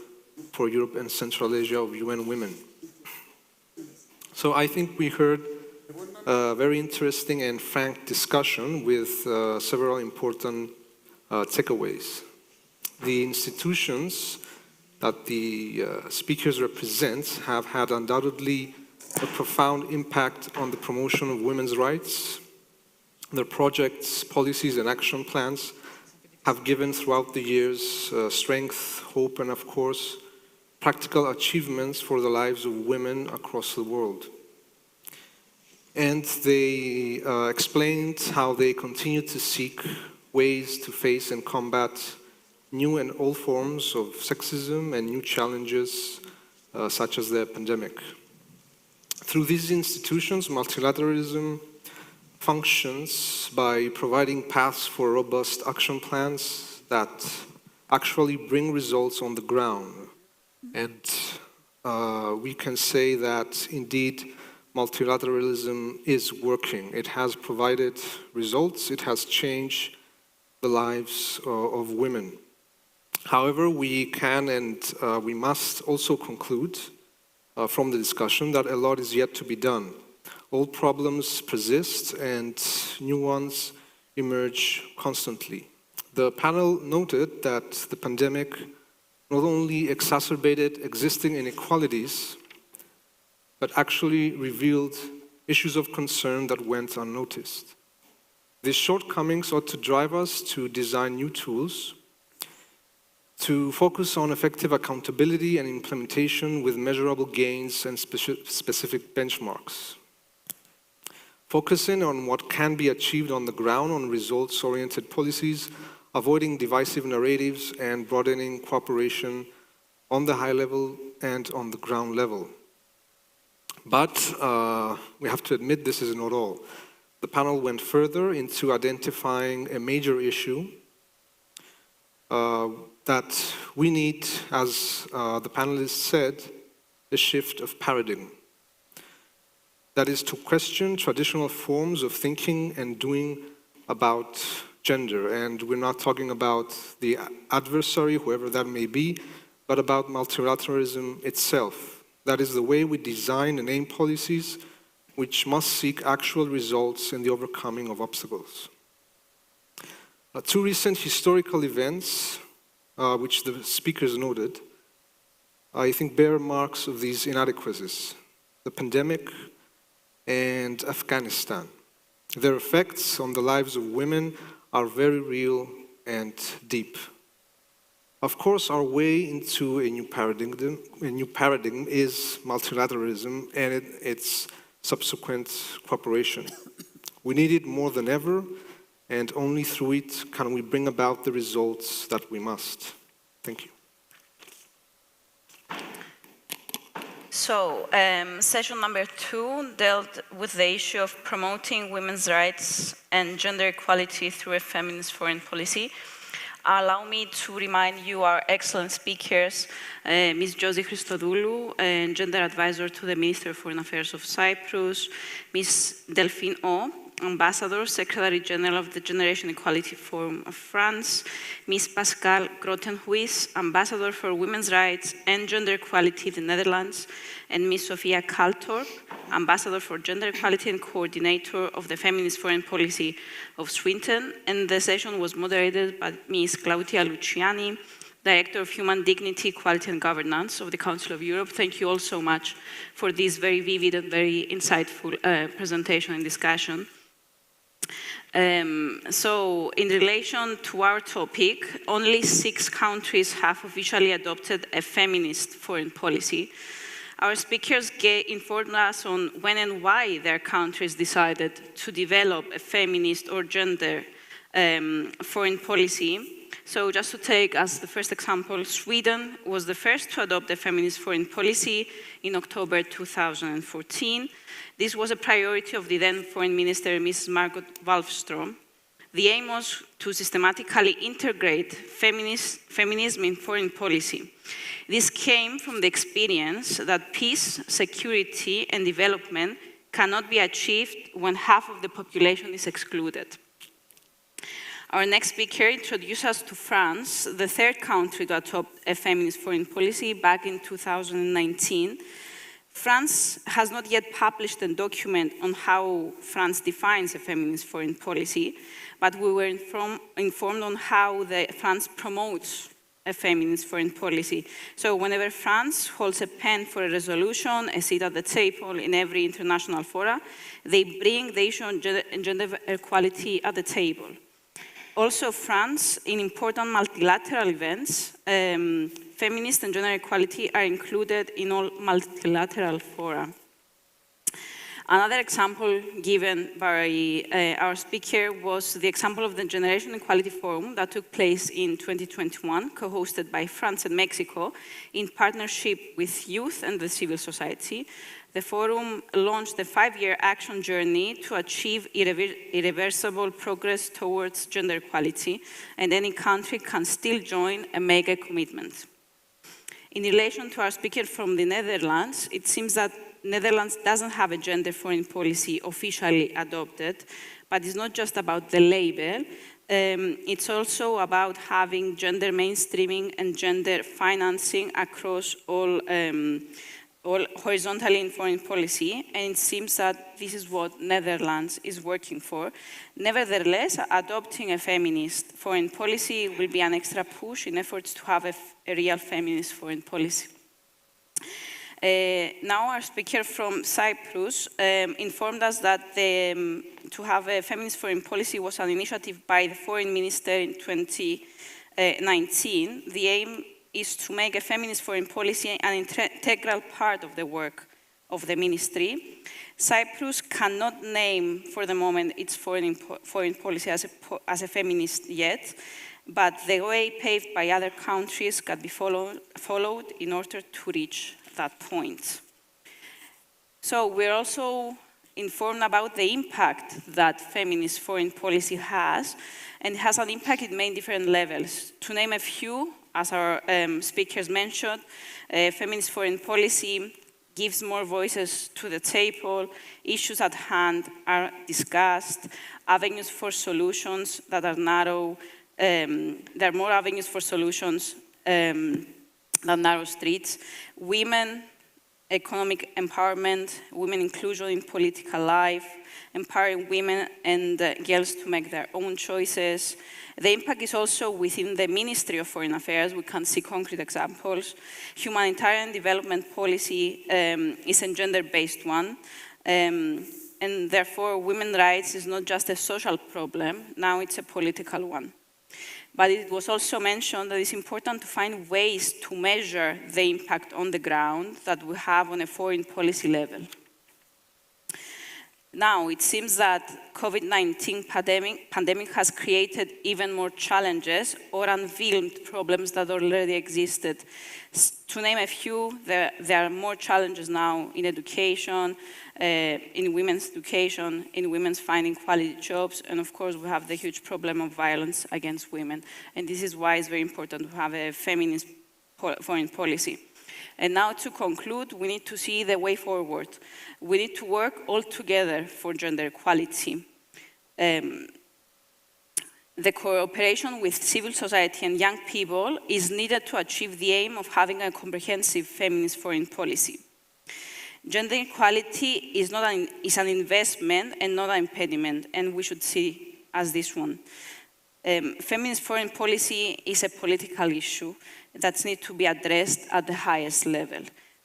for Europe and Central Asia of UN Women. So I think we heard a very interesting and frank discussion with several important takeaways. The institutions that the speakers represent have had undoubtedly a profound impact on the promotion of women's rights. Their projects, policies, and action plans have given throughout the years strength, hope, and of course, practical achievements for the lives of women across the world. And they explained how they continue to seek ways to face and combat new and old forms of sexism and new challenges such as the pandemic. Through these institutions, multilateralism functions by providing paths for robust action plans that actually bring results on the ground. And we can say that indeed multilateralism is working. It has provided results. It has changed the lives of women. However, we can and we must also conclude from the discussion that a lot is yet to be done. Old problems persist and new ones emerge constantly. The panel noted that the pandemic not only exacerbated existing inequalities, but actually revealed issues of concern that went unnoticed. These shortcomings ought to drive us to design new tools, to focus on effective accountability and implementation with measurable gains and specific benchmarks. Focusing on what can be achieved on the ground on results-oriented policies, avoiding divisive narratives, and broadening cooperation on the high level and on the ground level. But we have to admit this is not all. The panel went further into identifying a major issue that we need, as the panelists said, a shift of paradigm. That is to question traditional forms of thinking and doing about gender. And we're not talking about the adversary, whoever that may be, but about multilateralism itself. That is the way we design and aim policies which must seek actual results in the overcoming of obstacles. Two recent historical events, which the speakers noted, I think bear marks of these inadequacies: the pandemic and Afghanistan. Their effects on the lives of women are very real and deep. Of course, our way into a new paradigm is multilateralism and its subsequent cooperation. We need it more than ever, and only through it can we bring about the results that we must. Thank you. So, session number 2 dealt with the issue of promoting women's rights and gender equality through a feminist foreign policy. Allow me to remind you our excellent speakers, Ms. Josie Christodoulou, Gender Advisor to the Minister of Foreign Affairs of Cyprus, Ms. Delphine O, Ambassador, Secretary General of the Generation Equality Forum of France, Ms. Pascale Grottenhuis, Ambassador for Women's Rights and Gender Equality in the Netherlands, and Ms. Sofia Kaltorp, Ambassador for Gender Equality and Coordinator of the Feminist Foreign Policy of Sweden. And the session was moderated by Ms. Claudia Luciani, Director of Human Dignity, Equality and Governance of the Council of Europe. Thank you all so much for this very vivid and very insightful presentation and discussion. So, in relation to our topic, only 6 countries have officially adopted a feminist foreign policy. Our speakers informed us on when and why their countries decided to develop a feminist or gender foreign policy. So just to take as the first example, Sweden was the first to adopt a feminist foreign policy in October 2014. This was a priority of the then Foreign Minister, Mrs. Margot Wallström. The aim was to systematically integrate feminism in foreign policy. This came from the experience that peace, security, and development cannot be achieved when half of the population is excluded. Our next speaker introduced us to France, the 3rd country to adopt a feminist foreign policy back in 2019. France has not yet published a document on how France defines a feminist foreign policy, but we were informed on how France promotes a feminist foreign policy. So whenever France holds a pen for a resolution, a seat at the table in every international fora, they bring the issue of gender equality at the table. Also, France, in important multilateral events, feminist and gender equality are included in all multilateral fora. Another example given by our speaker was the example of the Generation Equality Forum that took place in 2021, co-hosted by France and Mexico, in partnership with youth and the civil society. The forum launched a 5-year action journey to achieve irreversible progress towards gender equality, and any country can still join and make a commitment. In relation to our speaker from the Netherlands, it seems that Netherlands doesn't have a gender foreign policy officially adopted, but it's not just about the label. It's also about having gender mainstreaming and gender financing across all horizontally in foreign policy, and it seems that this is what Netherlands is working for. Nevertheless, adopting a feminist foreign policy will be an extra push in efforts to have a real feminist foreign policy. Now our speaker from Cyprus informed us that to have a feminist foreign policy was an initiative by the foreign minister in 2019. The aim is to make a feminist foreign policy an integral part of the work of the ministry. Cyprus cannot name for the moment its foreign policy as a feminist yet, but the way paved by other countries can be followed in order to reach that point. So we're also informed about the impact that feminist foreign policy has, and it has an impact in many different levels. To name a few, as our speakers mentioned, feminist foreign policy gives more voices to the table, issues at hand are discussed, avenues for solutions that are narrow, there are more avenues for solutions than narrow streets. Women economic empowerment, women inclusion in political life, empowering women and girls to make their own choices. The impact is also within the Ministry of Foreign Affairs. We can see concrete examples. Humanitarian development policy is a gender-based one. And therefore, women's rights is not just a social problem, now it's a political one. But it was also mentioned that it's important to find ways to measure the impact on the ground that we have on a foreign policy level. Now, it seems that COVID-19 pandemic has created even more challenges or unveiled problems that already existed. To name a few, there are more challenges now in education, in women's education, in women's finding quality jobs, and of course we have the huge problem of violence against women. And this is why it's very important to have a feminist foreign policy. And now to conclude, we need to see the way forward. We need to work all together for gender equality. The cooperation with civil society and young people is needed to achieve the aim of having a comprehensive feminist foreign policy. Gender equality is an investment and not an impediment, and we should see as this one. Feminist foreign policy is a political issue that needs to be addressed at the highest level.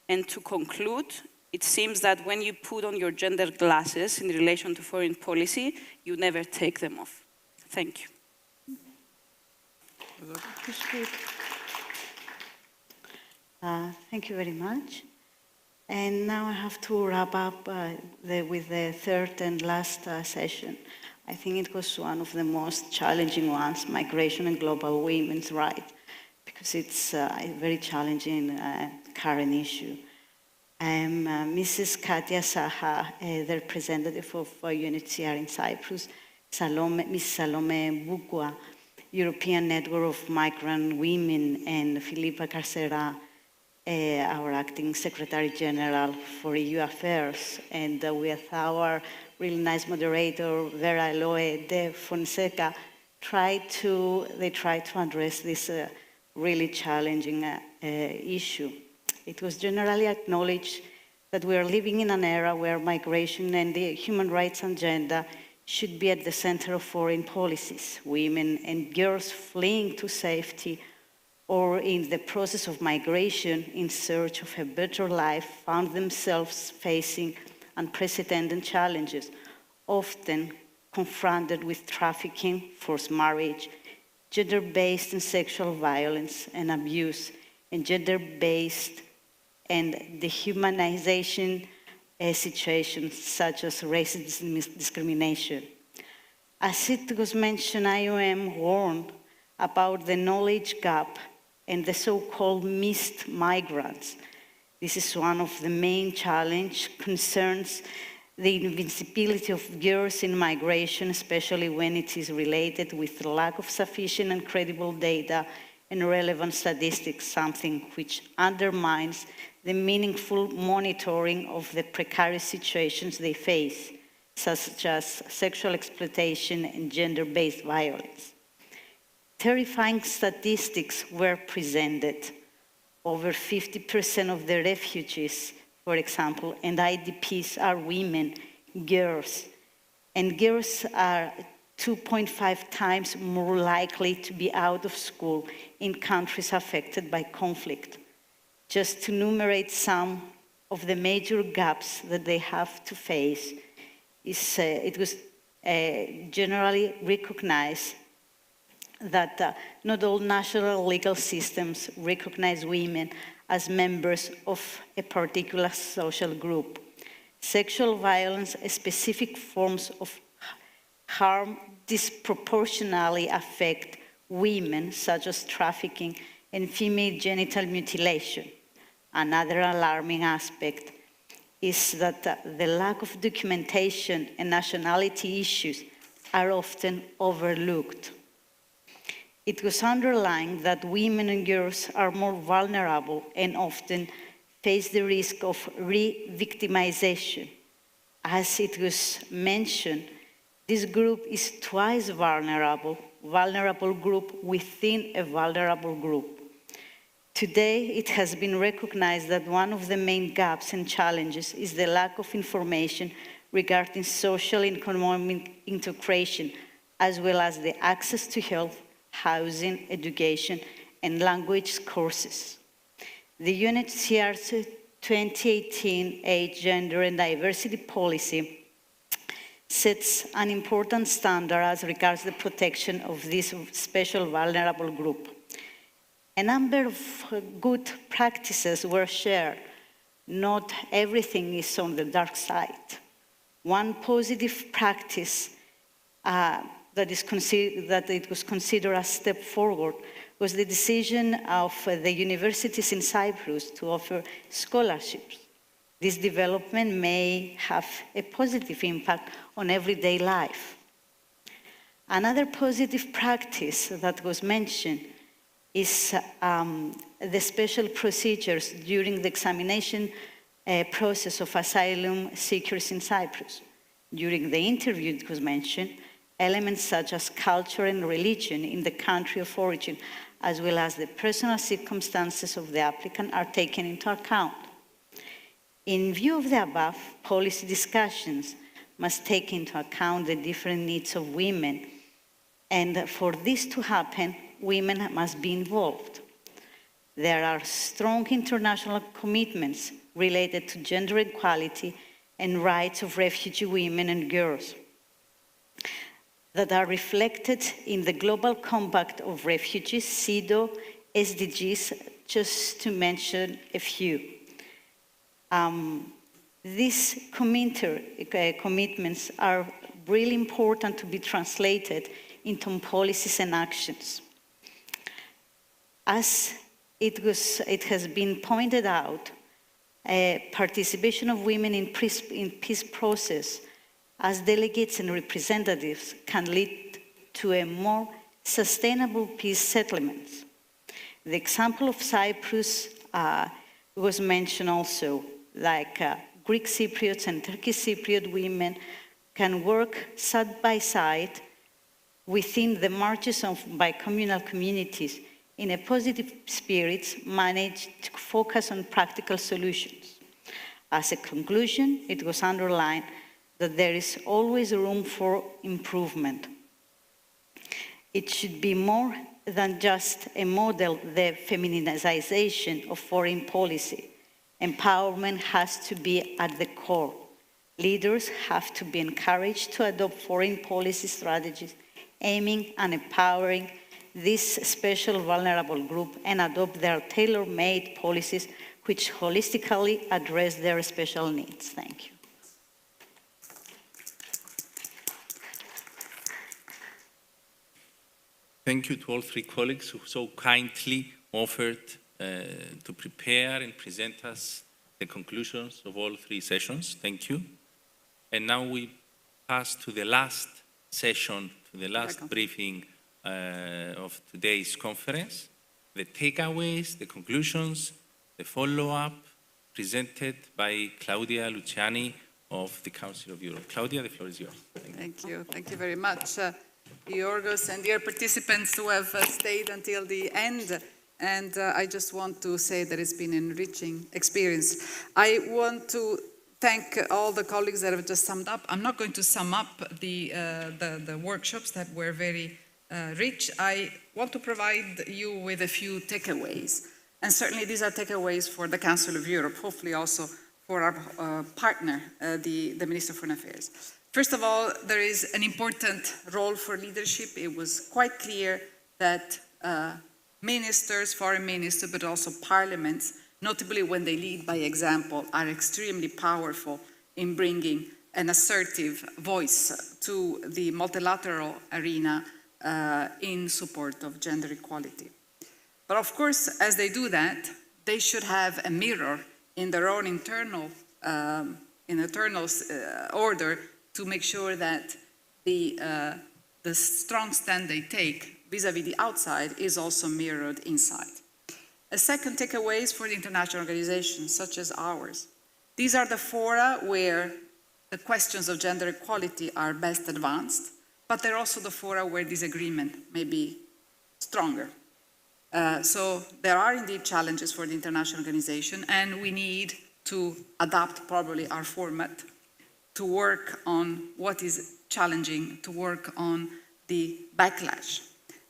And to conclude, it seems that when you put on your gender glasses in relation to foreign policy, you never take them off. Thank you. Thank you very much. And now I have to wrap up with the third and last session. I think it was one of the most challenging ones, migration and global women's rights, because it's a very challenging current issue. I'm Mrs. Katia Saha, the representative of UNHCR in Cyprus, Ms. Salome Bukwa, European Network of Migrant Women, and Philippa Carcera, our acting Secretary General for EU Affairs, and with our really nice moderator, Vera Eloe de Fonseca, they tried to address this really challenging issue. It was generally acknowledged that we are living in an era where migration and the human rights agenda should be at the center of foreign policies. Women and girls fleeing to safety or in the process of migration in search of a better life found themselves facing unprecedented challenges, often confronted with trafficking, forced marriage, gender-based and sexual violence and abuse, and gender-based and dehumanization situations such as racism and discrimination. As it was mentioned, IOM warned about the knowledge gap and the so-called missed migrants. This is one of the main challenges, concerns the invisibility of girls in migration, especially when it is related with the lack of sufficient and credible data and relevant statistics, something which undermines the meaningful monitoring of the precarious situations they face, such as sexual exploitation and gender-based violence. Terrifying statistics were presented. Over 50% of the refugees, for example, and IDPs are women, girls, and girls are 2.5 times more likely to be out of school in countries affected by conflict. Just to enumerate some of the major gaps that they have to face, it was generally recognized that not all national legal systems recognize women as members of a particular social group. Sexual violence, specific forms of harm disproportionately affect women, such as trafficking and female genital mutilation. Another alarming aspect is that the lack of documentation and nationality issues are often overlooked. It was underlined that women and girls are more vulnerable and often face the risk of re-victimization. As it was mentioned, this group is twice vulnerable group within a vulnerable group. Today, it has been recognized that one of the main gaps and challenges is the lack of information regarding social and economic integration, as well as the access to health, housing, education, and language courses. The UNHCR's 2018 Age, Gender, and Diversity Policy sets an important standard as regards the protection of this special vulnerable group. A number of good practices were shared. Not everything is on the dark side. One positive practice that it was considered a step forward was the decision of the universities in Cyprus to offer scholarships. This development may have a positive impact on everyday life. Another positive practice that was mentioned is the special procedures during the examination process of asylum seekers in Cyprus. During the interview, it was mentioned, elements such as culture and religion in the country of origin, as well as the personal circumstances of the applicant, are taken into account. In view of the above, policy discussions must take into account the different needs of women, and for this to happen, women must be involved. There are strong international commitments related to gender equality and rights of refugee women and girls that are reflected in the Global Compact of Refugees, CEDAW, SDGs, just to mention a few. These commitments are really important to be translated into policies and actions. As it has been pointed out, participation of women in peace process as delegates and representatives can lead to a more sustainable peace settlements. The example of Cyprus was mentioned also, like Greek Cypriots and Turkish Cypriot women can work side by side within the marches of bi-communal communities in a positive spirit, manage to focus on practical solutions. As a conclusion, it was underlined that there is always room for improvement. It should be more than just a model, the feminization of foreign policy. Empowerment has to be at the core. Leaders have to be encouraged to adopt foreign policy strategies aiming and empowering this special vulnerable group and adopt their tailor-made policies which holistically address their special needs. Thank you. Thank you to all three colleagues who so kindly offered to prepare and present us the conclusions of all three sessions. Thank you. And now we pass to the last session, to the last briefing of today's conference, the takeaways, the conclusions, the follow-up presented by Claudia Luciani of the Council of Europe. Claudia, the floor is yours. Thank you. Thank you very much, Yorgos, and dear participants who have stayed until the end. And I just want to say that it's been an enriching experience. I want to thank all the colleagues that have just summed up. I'm not going to sum up the workshops that were very rich. I want to provide you with a few takeaways. And certainly these are takeaways for the Council of Europe, hopefully also for our partner, the Minister for Foreign Affairs. First of all, there is an important role for leadership. It was quite clear that ministers, foreign ministers, but also parliaments, notably when they lead by example, are extremely powerful in bringing an assertive voice to the multilateral arena in support of gender equality. But of course, as they do that, they should have a mirror in their own internal order to make sure that the strong stand they take vis-à-vis the outside is also mirrored inside. A second takeaway is for the international organizations such as ours. These are the fora where the questions of gender equality are best advanced, but they're also the fora where disagreement may be stronger. So there are indeed challenges for the international organization, and we need to adapt probably our format to work on what is challenging, to work on the backlash.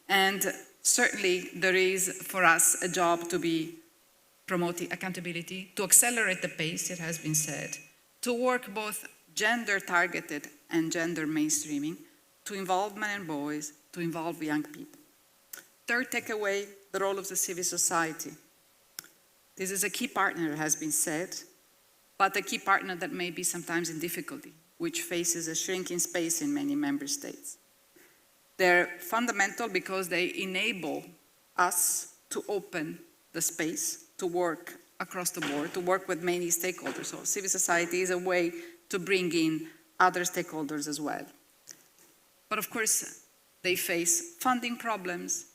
And certainly there is for us a job to be promoting accountability, to accelerate the pace, it has been said, to work both gender-targeted and gender mainstreaming, to involve men and boys, to involve young people. Third takeaway, the role of the civil society. This is a key partner, has been said, but a key partner that may be sometimes in difficulty, which faces a shrinking space in many member states. They're fundamental because they enable us to open the space to work across the board, to work with many stakeholders. So civil society is a way to bring in other stakeholders as well. But of course, they face funding problems,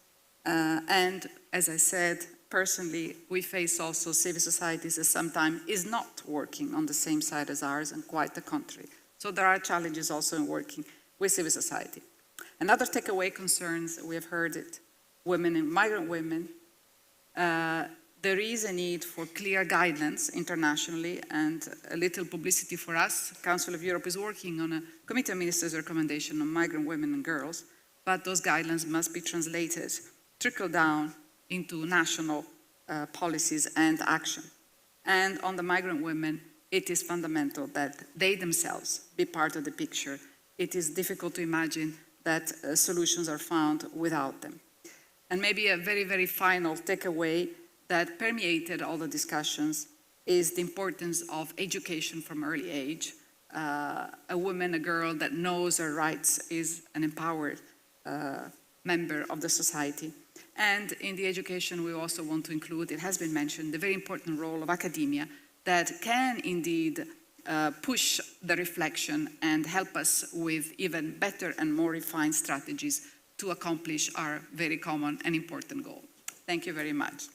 and as I said, personally, we face also civil societies that sometimes is not working on the same side as ours, and quite the contrary. So there are challenges also in working with civil society. Another takeaway concerns, we have heard it, women and migrant women. There is a need for clear guidelines internationally and a little publicity for us. Council of Europe is working on a Committee of Ministers recommendation on migrant women and girls, but those guidelines must be translated, trickle down into national policies and action. And on the migrant women, it is fundamental that they themselves be part of the picture. It is difficult to imagine that solutions are found without them. And maybe a very, very final takeaway that permeated all the discussions is the importance of education from early age. A woman, a girl that knows her rights is an empowered member of the society. And in the education, we also want to include, it has been mentioned, the very important role of academia that can indeed push the reflection and help us with even better and more refined strategies to accomplish our very common and important goal. Thank you very much.